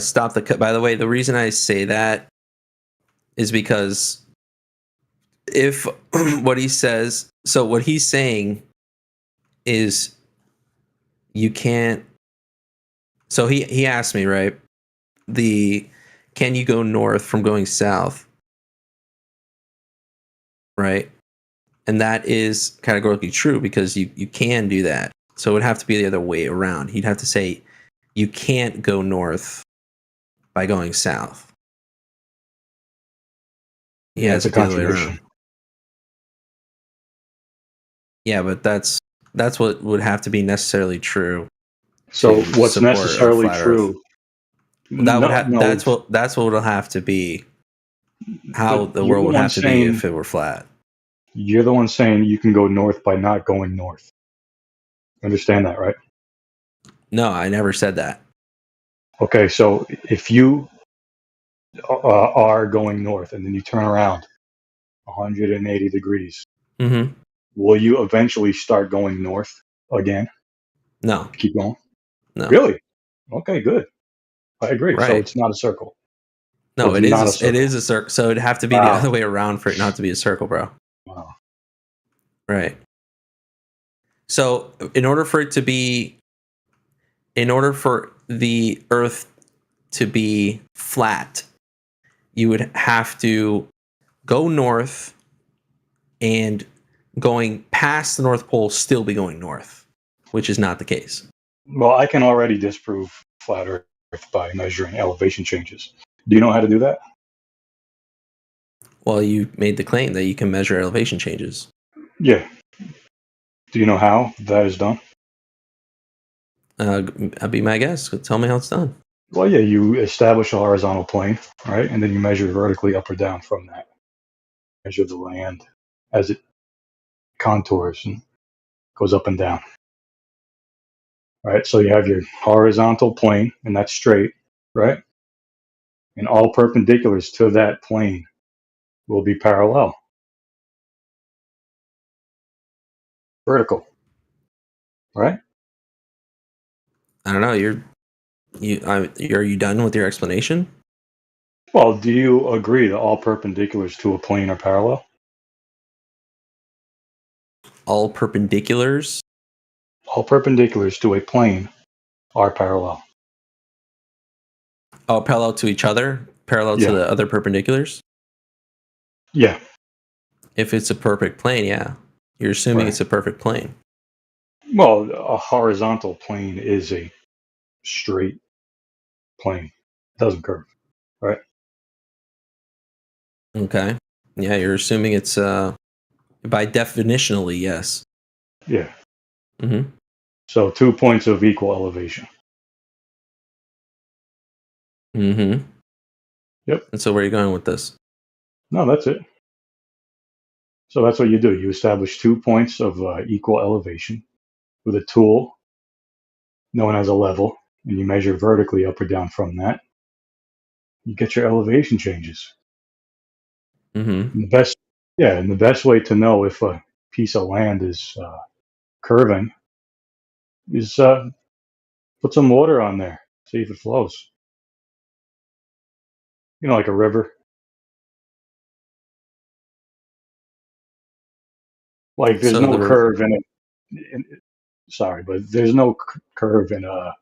stop the cut. By the way, the reason I say that is because if what he says, so what he's saying is you can't. So he asked me, right? Can you go north from going south? Right? And that is categorically true because you can do that. So it would have to be the other way around. He'd have to say you can't go north by going south. Yeah, That's it's a the other way contradiction. around. Yeah, but that's that's what would have to be necessarily true. So to what's support a necessarily flat Earth. true? That would No, that's what it'll have to be. How but the you're world the would one have to be saying if it were flat. you're the one saying you can go north by not going north. Understand that, right? No, I never said that. Okay, so if you are going north and then you turn around 180 degrees, Mm-hmm. will you eventually start going north again? No. Keep going? No. Really? Okay, good. I agree. So Right. it's not a circle. No, It's it not a is. It is a circle. So it'd have to be the Wow. other way around for it not to be a circle, bro. Wow. Right. So in order for the Earth to be flat, you would have to go north, and going past the North Pole still be going north, which is not the case. Well, I can already disprove flat Earth by measuring elevation changes. Do you know how to do that? Well, you made the claim that you can measure elevation changes. Yeah. Do you know how that is done? That'd be my guess. Tell me how it's done. Well, yeah, you establish a horizontal plane, right? And then you measure vertically up or down from that. Measure the land as it contours and goes up and down. Right? So you have your horizontal plane, and that's straight, right? And all perpendiculars to that plane will be parallel. Vertical. Right? I don't know. Are you done with your explanation? Well, do you agree that all perpendiculars to a plane are parallel? All perpendiculars? All perpendiculars to a plane are parallel. Oh, parallel to each other? Parallel to the other perpendiculars? Yeah. If it's a perfect plane, yeah. You're assuming it's a perfect plane. Well, a horizontal plane is a straight plane. It doesn't curve, right? Okay. Yeah, you're assuming it's by definitionally, yes. Yeah. Mm-hmm. So 2 points of equal elevation. Mm-hmm. Yep. And so where are you going with this? No, that's it. So that's what you do. You establish 2 points of equal elevation with a tool known as a level, and you measure vertically up or down from that. You get your elevation changes. Mm-hmm. And the best way to know if a piece of land is curving is put some water on there, see if it flows. You know, like a river. Like there's no curve in it. Sorry, but there's no curve in a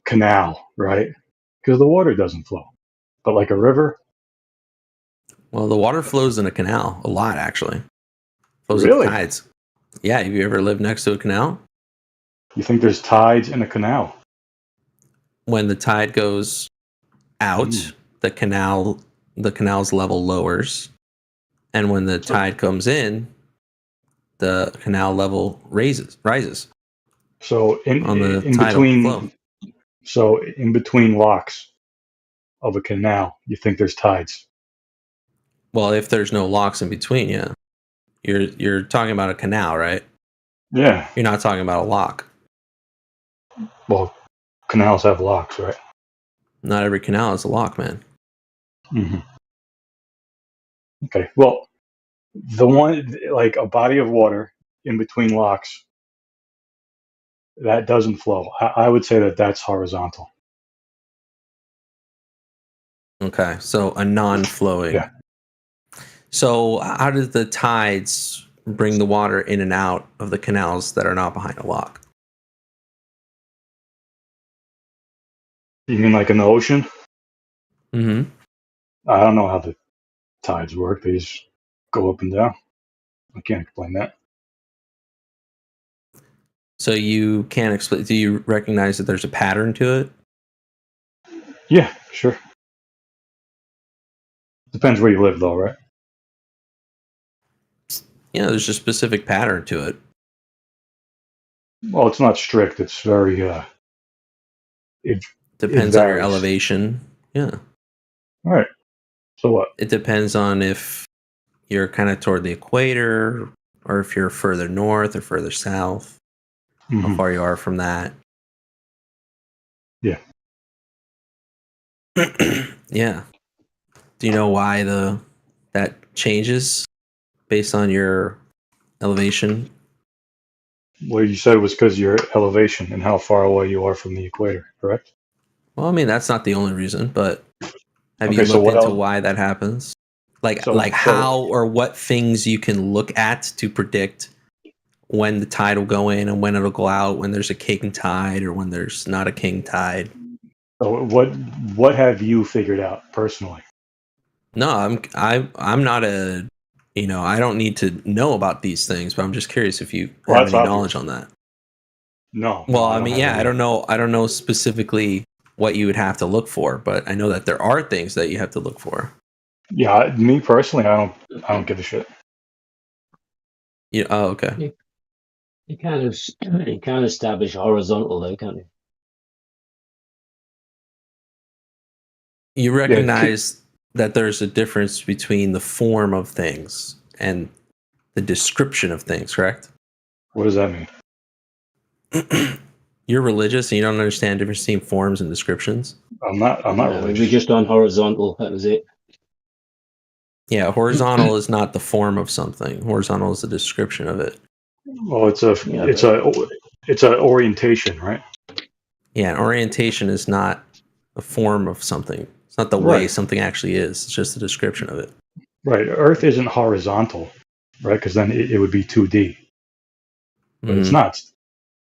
canal, right? Because the water doesn't flow. But like a river. Well, the water flows in a canal a lot, actually. Flows Really? with tides. Yeah, have you ever lived next to a canal? You think there's tides in a canal? When the tide goes out, the canal's level lowers, and when the tide comes in, the canal level rises. So in between locks of a canal, you think there's tides? Well, if there's no locks in between, yeah. You're talking about a canal, right? Yeah. You're not talking about a lock. Well, canals have locks, right? Not every canal is a lock, man. Mm-hmm. Okay. Well, the one like a body of water in between locks that doesn't flow. I would say that that's horizontal. Okay, so a non-flowing. Yeah. So how does the tides bring the water in and out of the canals that are not behind a lock? You mean like in the ocean? Mm-hmm. I don't know how the tides work. They just go up and down. I can't explain that. So you can't explain. Do you recognize that there's a pattern to it? Yeah, sure. Depends where you live, though, right? Yeah, there's a specific pattern to it. Well, it's not strict. It's very it Depends on your varies. elevation. Yeah. All right. So what? It depends on if you're kind of toward the equator, or if you're further north or further south. How far you are from that. Yeah. Yeah. Do you know why that changes based on your elevation? Well, you said it was because your elevation and how far away you are from the equator, correct? Well, I mean, that's not the only reason, but have Okay, you so looked what into else? why that happens? Like So- how or what things you can look at to predict when the tide will go in and when it'll go out, when there's a king tide or when there's not a king tide. So what have you figured out personally? No, I'm not a, I don't need to know about these things, but I'm just curious if you Well, have that's any obvious. knowledge on that. No. Well, I I don't mean, have yeah, any. I don't know specifically what you would have to look for, but I know that there are things that you have to look for. Yeah, me personally, I don't give a shit. Yeah. Oh, okay. You can't establish horizontal though, can't you? You recognize that there's a difference between the form of things and the description of things, correct? What does that mean? You're religious and you don't understand the difference between forms and descriptions? I'm not No, religious. we're just on horizontal. That was it. Yeah, horizontal is not the form of something. Horizontal is the description of it. Well, it's a orientation, right? Yeah, an orientation is not a form of something. It's not the way Right. something actually is. It's just a description of it. Right. Earth isn't horizontal, right? Because then it would be 2D. But it's Mhm. not.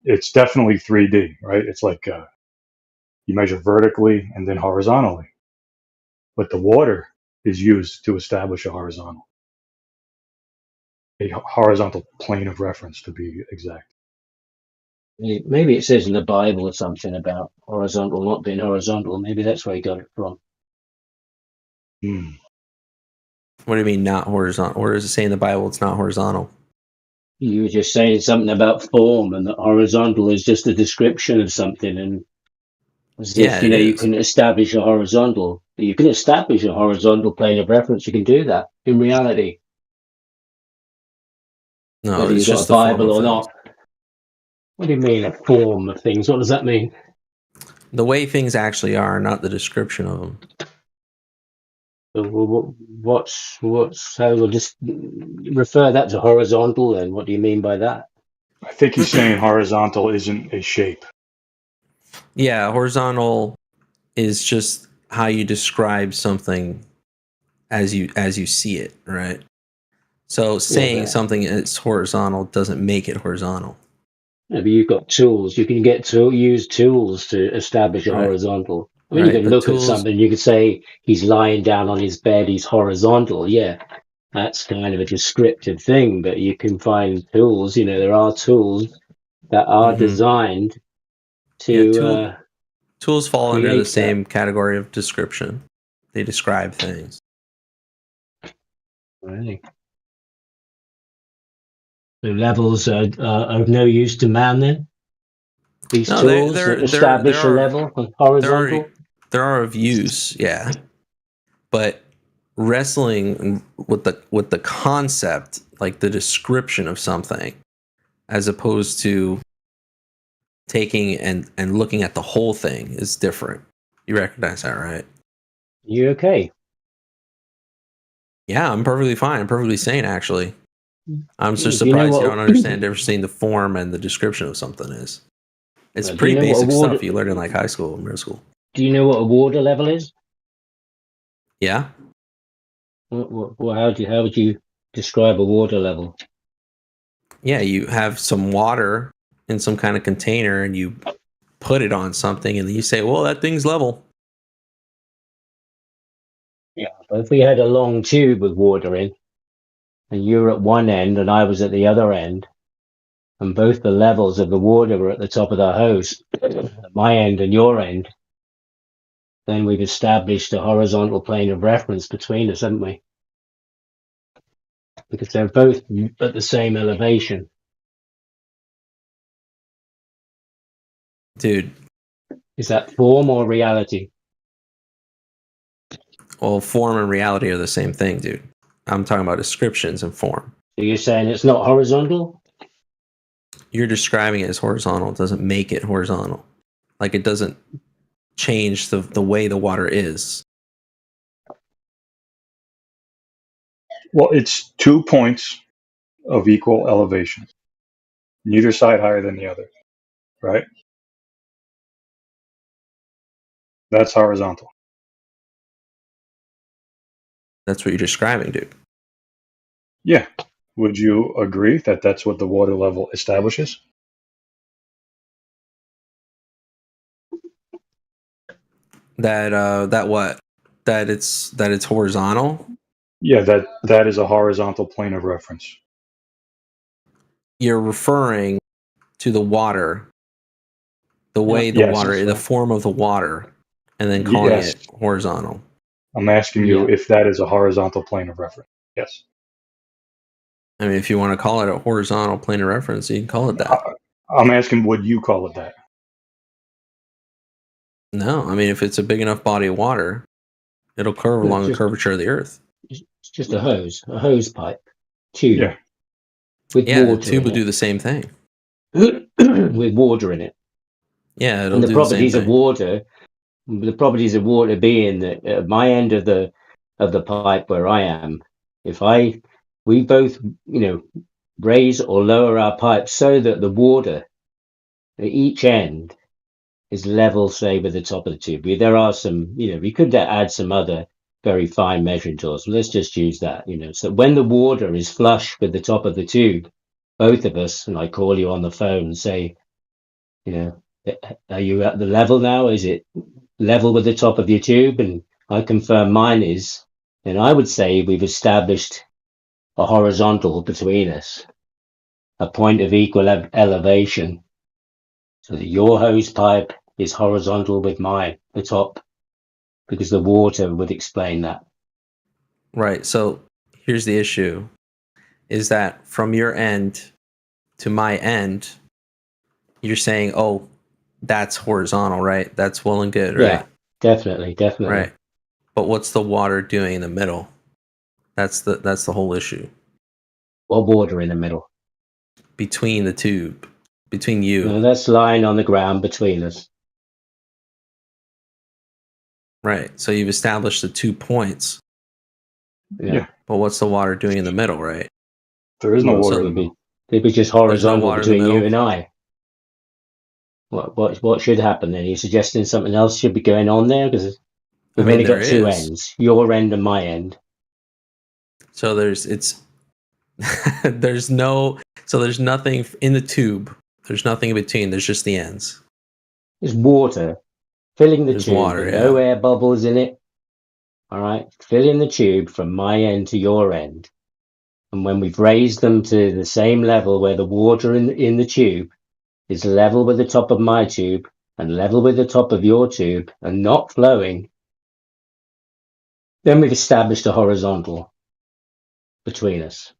It's definitely 3D, right? It's like you measure vertically and then horizontally. But the water is used to establish a horizontal plane of reference, to be exact. Maybe it says in the Bible or something about horizontal not being horizontal. Maybe that's where he got it from. What do you mean not horizontal? Where does it say in the Bible it's not horizontal? You were just saying something about form, and that horizontal is just a description of something, and as Yeah, if it you is. can establish a horizontal. You can establish a horizontal plane of reference. You can do that in reality, No, whether it's you've got just a the form Bible of or things. not. What do you mean a form of things? What does that mean? The way things actually are, not the description of them. What's so we'll just refer that to horizontal then. What do you mean by that? I think he's saying horizontal isn't a shape. Yeah, horizontal is just how you describe something as you see it, right? So saying but- something is horizontal doesn't make it horizontal. Yeah, but you've got tools. You can get to use tools to establish a Right. horizontal. I mean, you Right, can but look at tools- something. You could say he's lying down on his bed. He's horizontal. Yeah, that's kind of a descriptive thing. But you can find tools. There are tools that are Mhm. designed to Yeah, tools fall under the create that. same category of description. They describe things. Really. The levels are of no use to man then? These No, tools that establish a level of horizontal? There are of use, yeah. But wrestling with the concept, like the description of something, as opposed to taking and looking at the whole thing is different. You recognize that, right? You okay? Yeah, I'm perfectly fine. I'm perfectly sane, actually. I'm just Do you know surprised you what- don't understand the difference between the form and the description of something is. It's Do you pretty know what basic award- stuff you learn in like high school and middle school. Do you know what a water level is? Yeah. How would you describe a water level? Yeah, you have some water in some kind of container and you put it on something and then you say, well, that thing's level. Yeah, but if we had a long tube with water in, and you were at one end and I was at the other end, and both the levels of the water were at the top of the hose, at my end and your end, then we've established a horizontal plane of reference between us, haven't we? Because they're both at the same elevation. Dude. Is that form or reality? Well, form and reality are the same thing, dude. I'm talking about descriptions and form. So you're saying it's not horizontal? You're describing it as horizontal. It doesn't make it horizontal. Like, it doesn't change the way the water is. Well, it's 2 points of equal elevation, neither side higher than the other, right? That's horizontal. That's what you're describing, dude. Yeah. Would you agree that that's what the water level establishes? That what? That it's horizontal? Yeah, that is a horizontal plane of reference. You're referring to the water, the way the water, the form of the water, and then calling it horizontal. I'm asking you if that is a horizontal plane of reference. Yes. I mean, if you want to call it a horizontal plane of reference, you can call it that. I'm asking, would you call it that? No, I mean, if it's a big enough body of water, it'll curve along the curvature of the Earth. It's just a hose pipe, tube. Yeah. With Yeah, water the tube in will it. do the same thing. With water in it. Yeah, it'll And the do the same properties of thing. water, the properties of water being that at my end of the pipe where I am, we both, raise or lower our pipe so that the water at each end is level, say, with the top of the tube. There are some, we could add some other very fine measuring tools. Let's just use that, so when the water is flush with the top of the tube, both of us, and I call you on the phone and say, are you at the level now? Is it level with the top of your tube? And I confirm mine is, then I would say we've established a horizontal between us, a point of equal elevation, so that your hose pipe is horizontal with mine, the top, because the water would explain that. Right. So here's the issue, is that from your end to my end, you're saying, oh, that's horizontal, right? That's well and good, right? Yeah, definitely. Right. But what's the water doing in the middle? That's the whole issue. What water in the middle? Between the tube. Between you. No, that's lying on the ground between us. Right. So you've established the 2 points. Yeah. But what's the water doing in the middle, right? There is no water in the middle. It'd be just horizontal water in the between you middle? and I. What should happen then? Are you suggesting something else should be going on there? Because we've only got two ends, your end and my end. So there's nothing in the tube. There's nothing in between. There's just the ends. There's water filling the There's tube. water, with no air bubbles in it. All right, filling the tube from my end to your end. And when we've raised them to the same level where the water in the tube is level with the top of my tube and level with the top of your tube and not flowing, then we've established a horizontal between us.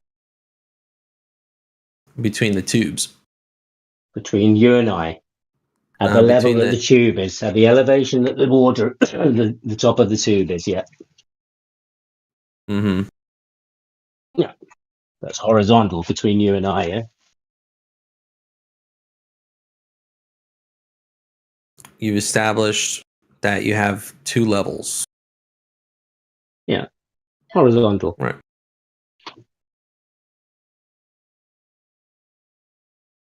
Between the tubes. Between you and I. At the level that the tube is, at the elevation that the water, the top of the tube is, yeah. Mm-hmm. Yeah. That's horizontal between you and I, yeah? You've established that you have 2 levels. Yeah. Horizontal. Right.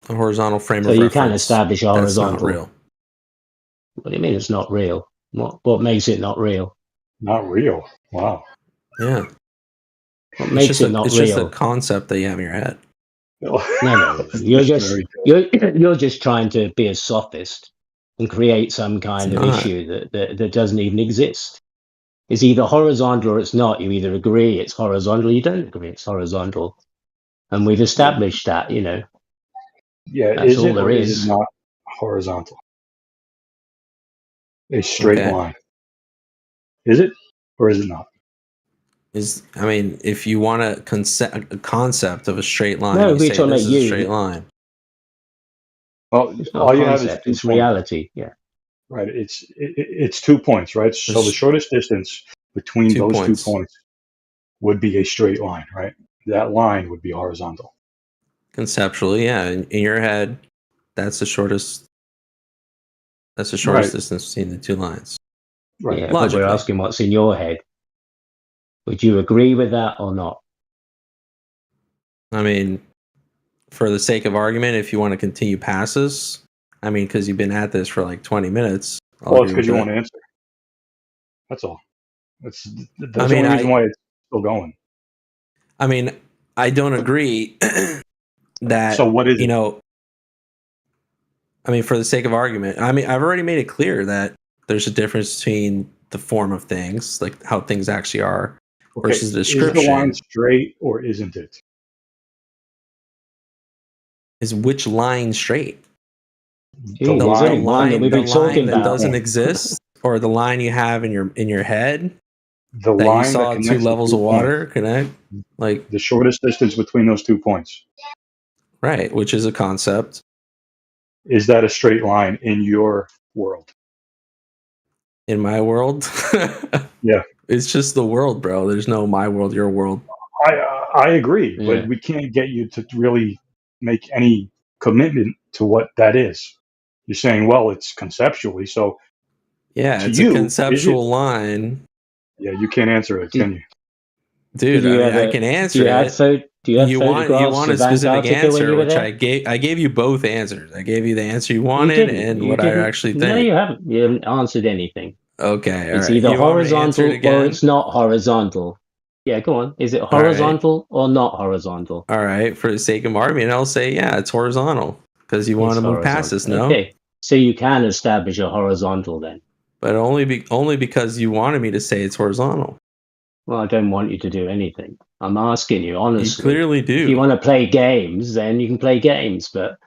A horizontal frame of reference. So you can establish a horizontal. That's not real. What do you mean it's not real? What makes it not real? Not real. Wow. Yeah. What makes it not real? It's just a concept that you have in your head. No. You're just trying to be a sophist and create some kind of issue that doesn't even exist. It's either horizontal or it's not. You either agree it's horizontal, or you don't agree it's horizontal. And we've established that, Yeah, that's all there is. Is it not horizontal? A straight line. Is it or is it not? If you want a concept of a straight line, no, you we're say talking this about is you. a straight line. Well, It's not all a you have is concept. 2 It's points. reality. Yeah. Right. It's 2 points, right? So the shortest distance between 2 those 2 points. points would be a straight line, right? That line would be horizontal. Conceptually, yeah. In your head, that's the shortest. That's the shortest Right. distance between the two lines. Right. Yeah, but we're asking what's in your head. Would you agree with that or not? I mean, for the sake of argument, if you want to continue passes, I mean, because you've been at this for like 20 minutes. Well, it's because you want to answer. That's all. That's the only reason why it's still going. I mean, I don't agree that. So what is you it? know? I mean, for the sake of argument, I mean, I've already made it clear that there's a difference between the form of things, like how things actually are, versus the description. Is the line straight or isn't it? Is which line straight? Gee, the there's only one that we've been talking that about doesn't then. exist, or the line you have in your head The that line you saw that two connects the levels 2 of water connect, like the shortest distance between those 2 points. right, which is a concept. Is that a straight line in your world? In my world, Yeah, it's just the world, bro. There's no my world, your world. I agree, Yeah. but we can't get you to really make any commitment to what that is. You're saying, well, it's conceptually, so Yeah, to it's you, a is conceptual it? line. Yeah, you can't answer it, can you? Dude, I mean, I can answer it. Do you have you photographs want a of specific Antarctica when answer, you were which there? I gave you both answers. I gave you the answer you You wanted didn't. and You what I didn't. actually No, think. you haven't. You haven't answered anything. Okay, all It's right. either You want me to answer it horizontal or again? it's not horizontal. Yeah, go on. Is it All right. horizontal or not horizontal? All right, for the sake of argument, I'll say yeah, it's horizontal because you want It's to move past horizontal. this, no? Okay, so you can establish a horizontal then. But only because you wanted me to say it's horizontal. Well, I don't want you to do anything. I'm asking you honestly. You clearly do. If you want to play games, then you can play games. But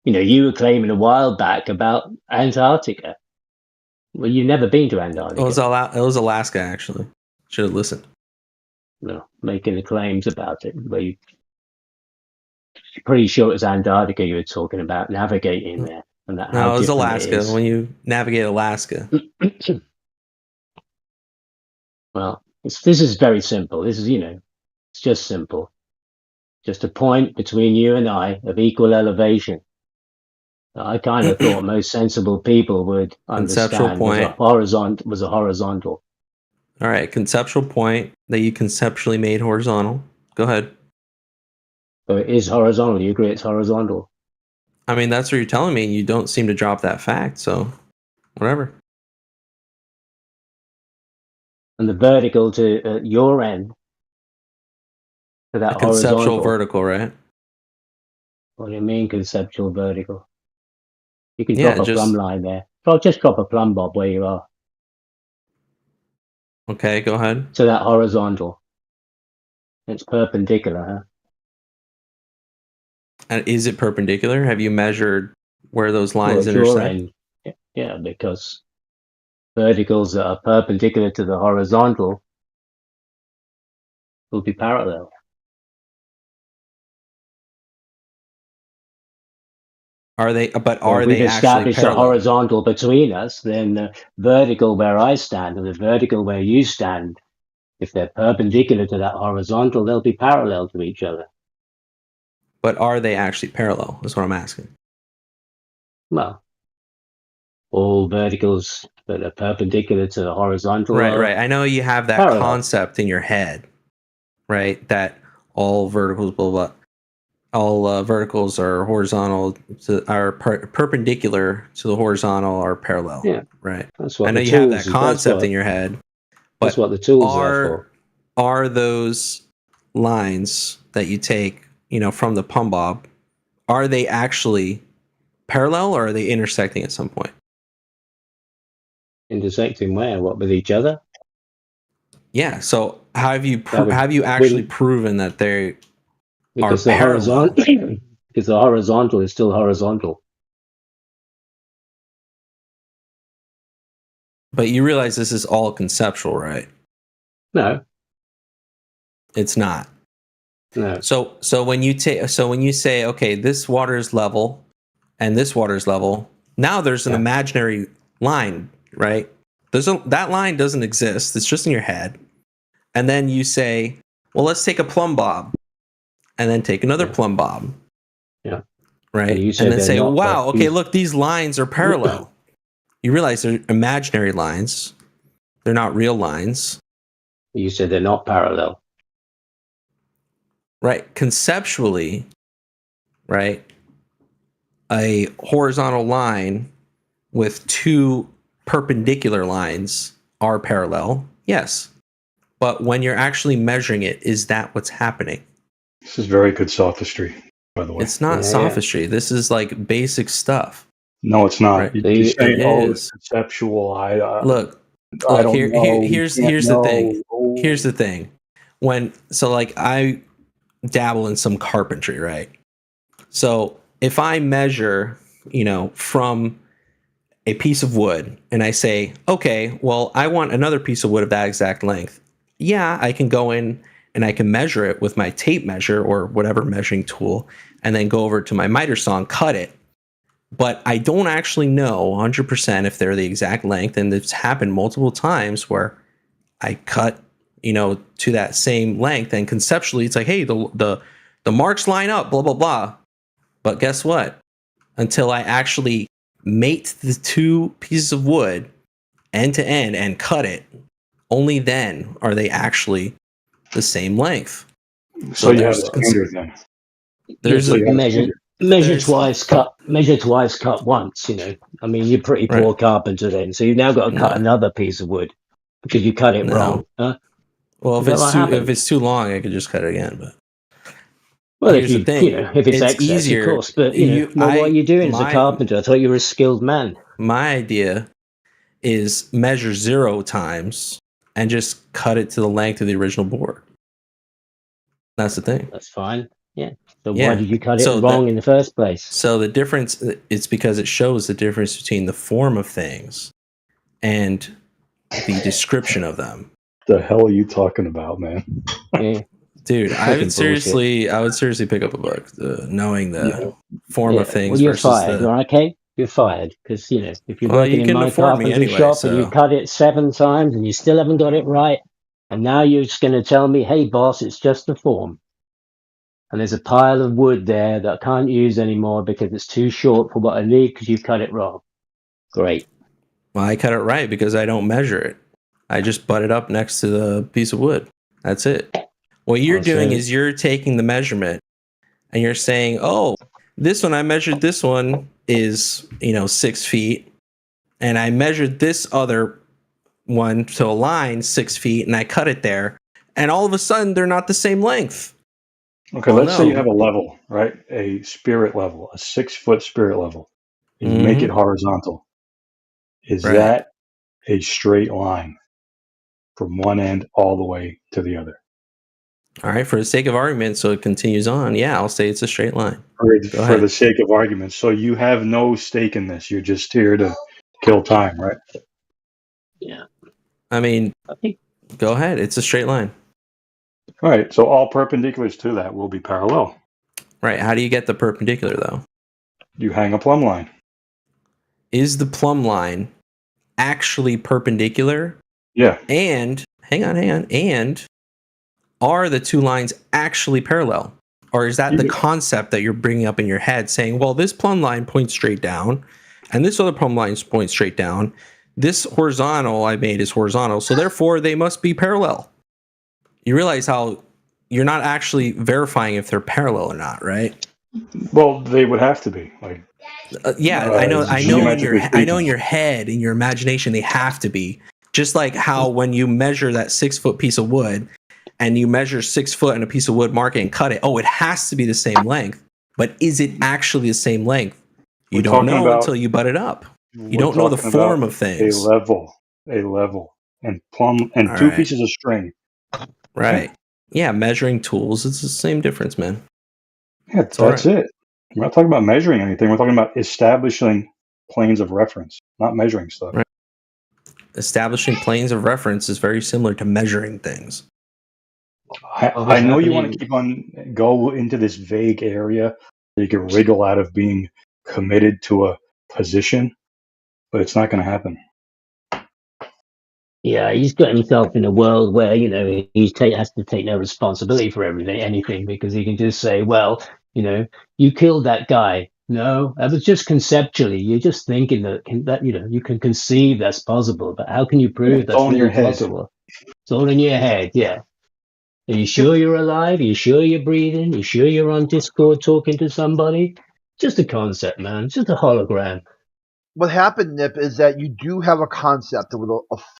you were claiming a while back about Antarctica. Well, you've never been to Antarctica. It was Alaska, actually. Should have listened. No, making the claims about it. But you're pretty sure it's Antarctica you were talking about, navigating there. And that, No, how it was different Alaska. it is. When you navigate Alaska. Well, this is very simple. This is, it's just simple. Just a point between you and I of equal elevation. I kind of thought most sensible people would Conceptual understand point. was a horizontal. All right, conceptual point that you conceptually made horizontal. Go ahead. So it is horizontal. You agree it's horizontal? I mean, that's what you're telling me. You don't seem to drop that fact, so whatever. And the vertical to your end, to that A conceptual horizontal. vertical, right? What do you mean conceptual vertical? You can Yeah, drop a just- plumb line there. Well, just drop a plumb bob where you are. Okay, go ahead. To that horizontal. It's perpendicular, huh? And is it perpendicular? Have you measured where those lines Well, at your intersect? end, yeah, because verticals that are perpendicular to the horizontal will be parallel. Are they? But Well, are if we've they actually established a parallel? horizontal between us, then the vertical where I stand and the vertical where you stand, if they're perpendicular to that horizontal, they'll be parallel to each other. But are they actually parallel? That's what I'm asking. Well, all verticals that are perpendicular to the horizontal. Right, are right. I know you have that parallel. concept in your head, right? That all verticals, blah blah. All verticals are horizontal are perpendicular to the horizontal are parallel. Yeah, right. That's what I know the you have tools- that that's concept what- in your head. That's but what the tools are Are those lines that you take, from the plumb bob, are they actually parallel or are they intersecting at some point? Intersecting where? What, with each other? Yeah. So have you That would- have you actually proven that they are Because the parallel? horizontal, because the horizontal is still horizontal. But you realize this is all conceptual, right? No. It's not. No. So when you say, okay, this water is level, and this water's level. Now there's an imaginary line, right? That line doesn't exist. It's just in your head. And then you say, well, let's take a plumb bob, and then take another plumb bob. Yeah. Right. And then say, wow, okay, look, these lines are parallel. You realize they're imaginary lines. They're not real lines. You said they're not parallel. Right. Conceptually, right, a horizontal line with two perpendicular lines are parallel. Yes. But when you're actually measuring it, is that what's happening? This is very good sophistry, by the way. It's not sophistry. This is like basic stuff. No, it's not. Right. You're saying, It it's conceptual. Look, I don't know. Here's the thing. Here's the thing. I dabble in some carpentry, right? So if I measure, from a piece of wood and I say, okay, well, I want another piece of wood of that exact length. Yeah, I can go in and I can measure it with my tape measure or whatever measuring tool, and then go over to my miter saw and cut it. But I don't actually know 100% if they're the exact length. And it's happened multiple times where I cut, to that same length. And conceptually, it's like, hey, the marks line up, blah, blah, blah. But guess what? Until I actually mate the two pieces of wood end to end and cut it, only then are they actually the same length. So you have a standard then. There's Measure twice, cut once. I mean, you're pretty poor carpenter then. So you've now got to cut another piece of wood because you cut it wrong. Huh? Well, if it's too long, I could just cut it again. But here's the thing: if it's excess, easier, of course. But what are you doing as a carpenter? I thought you were a skilled man. My idea is measure 0 times and just cut it to the length of the original board. That's the thing. That's fine. Yeah. So why did you cut it wrong in the first place? So the difference, it's because it shows the difference between the form of things and the description of them. The hell are you talking about, man? Yeah. Dude, I would seriously pick up a book, knowing the form of things. Well, you're versus fired, okay? You're fired because if you're working in my afford me carpentry anyway, shop so. and you cut it 7 times and you still haven't got it right, and now you're just going to tell me, "Hey, boss, it's just the form." And there's a pile of wood there that I can't use anymore because it's too short for what I need because you cut it wrong. Great. Well, I cut it right because I don't measure it. I just butt it up next to the piece of wood. That's it. What you're doing is you're taking the measurement and you're saying, oh, this one, I measured this one is, 6 feet. And I measured this other one to a line 6 feet and I cut it there. And all of a sudden, they're not the same length. Okay, let's say you have a level, right? A spirit level, a 6-foot spirit level. And you make it horizontal. Is that a straight line from one end all the way to the other? All right, for the sake of argument, so it continues on. Yeah, I'll say it's a straight line. For the sake of argument. So you have no stake in this. You're just here to kill time, right? Yeah. I mean, go ahead. It's a straight line. All right, so all perpendiculars to that will be parallel. Right. How do you get the perpendicular, though? You hang a plumb line. Is the plumb line actually perpendicular? Yeah. And, hang on. And are the two lines actually parallel? Or is that the concept that you're bringing up in your head saying, well, this plumb line points straight down, and this other plumb line points straight down. This horizontal I made is horizontal, so therefore they must be parallel. You realize how you're not actually verifying if they're parallel or not, right? Well, they would have to be. I know in your head, in your imagination, they have to be. Just like how when you measure that 6-foot piece of wood and you measure 6 foot in a piece of wood, mark it and cut it. Oh, it has to be the same length. But is it actually the same length? You don't know until you butt it up. You don't know the form of things. A level, and plumb, and two pieces of string. Right. Yeah, measuring tools. It's the same difference, man. Yeah, that's it. We're not talking about measuring anything. We're talking about establishing planes of reference, not measuring stuff. Right. Establishing planes of reference is very similar to measuring things. I know you want to go into this vague area so you can wriggle out of being committed to a position, but it's not going to happen. Yeah, he's got himself in a world where he has to take no responsibility for anything, because he can just say, "Well, you killed that guy." No, that was just conceptually. You're just thinking that you can conceive that's possible, but how can you prove It's that's all in your really head. possible? It's all in your head. Yeah. Are you sure you're alive? Are you sure you're breathing? Are you sure you're on Discord talking to somebody? Just a concept, man. It's just a hologram. What happened, Nip, is that you do have a concept with a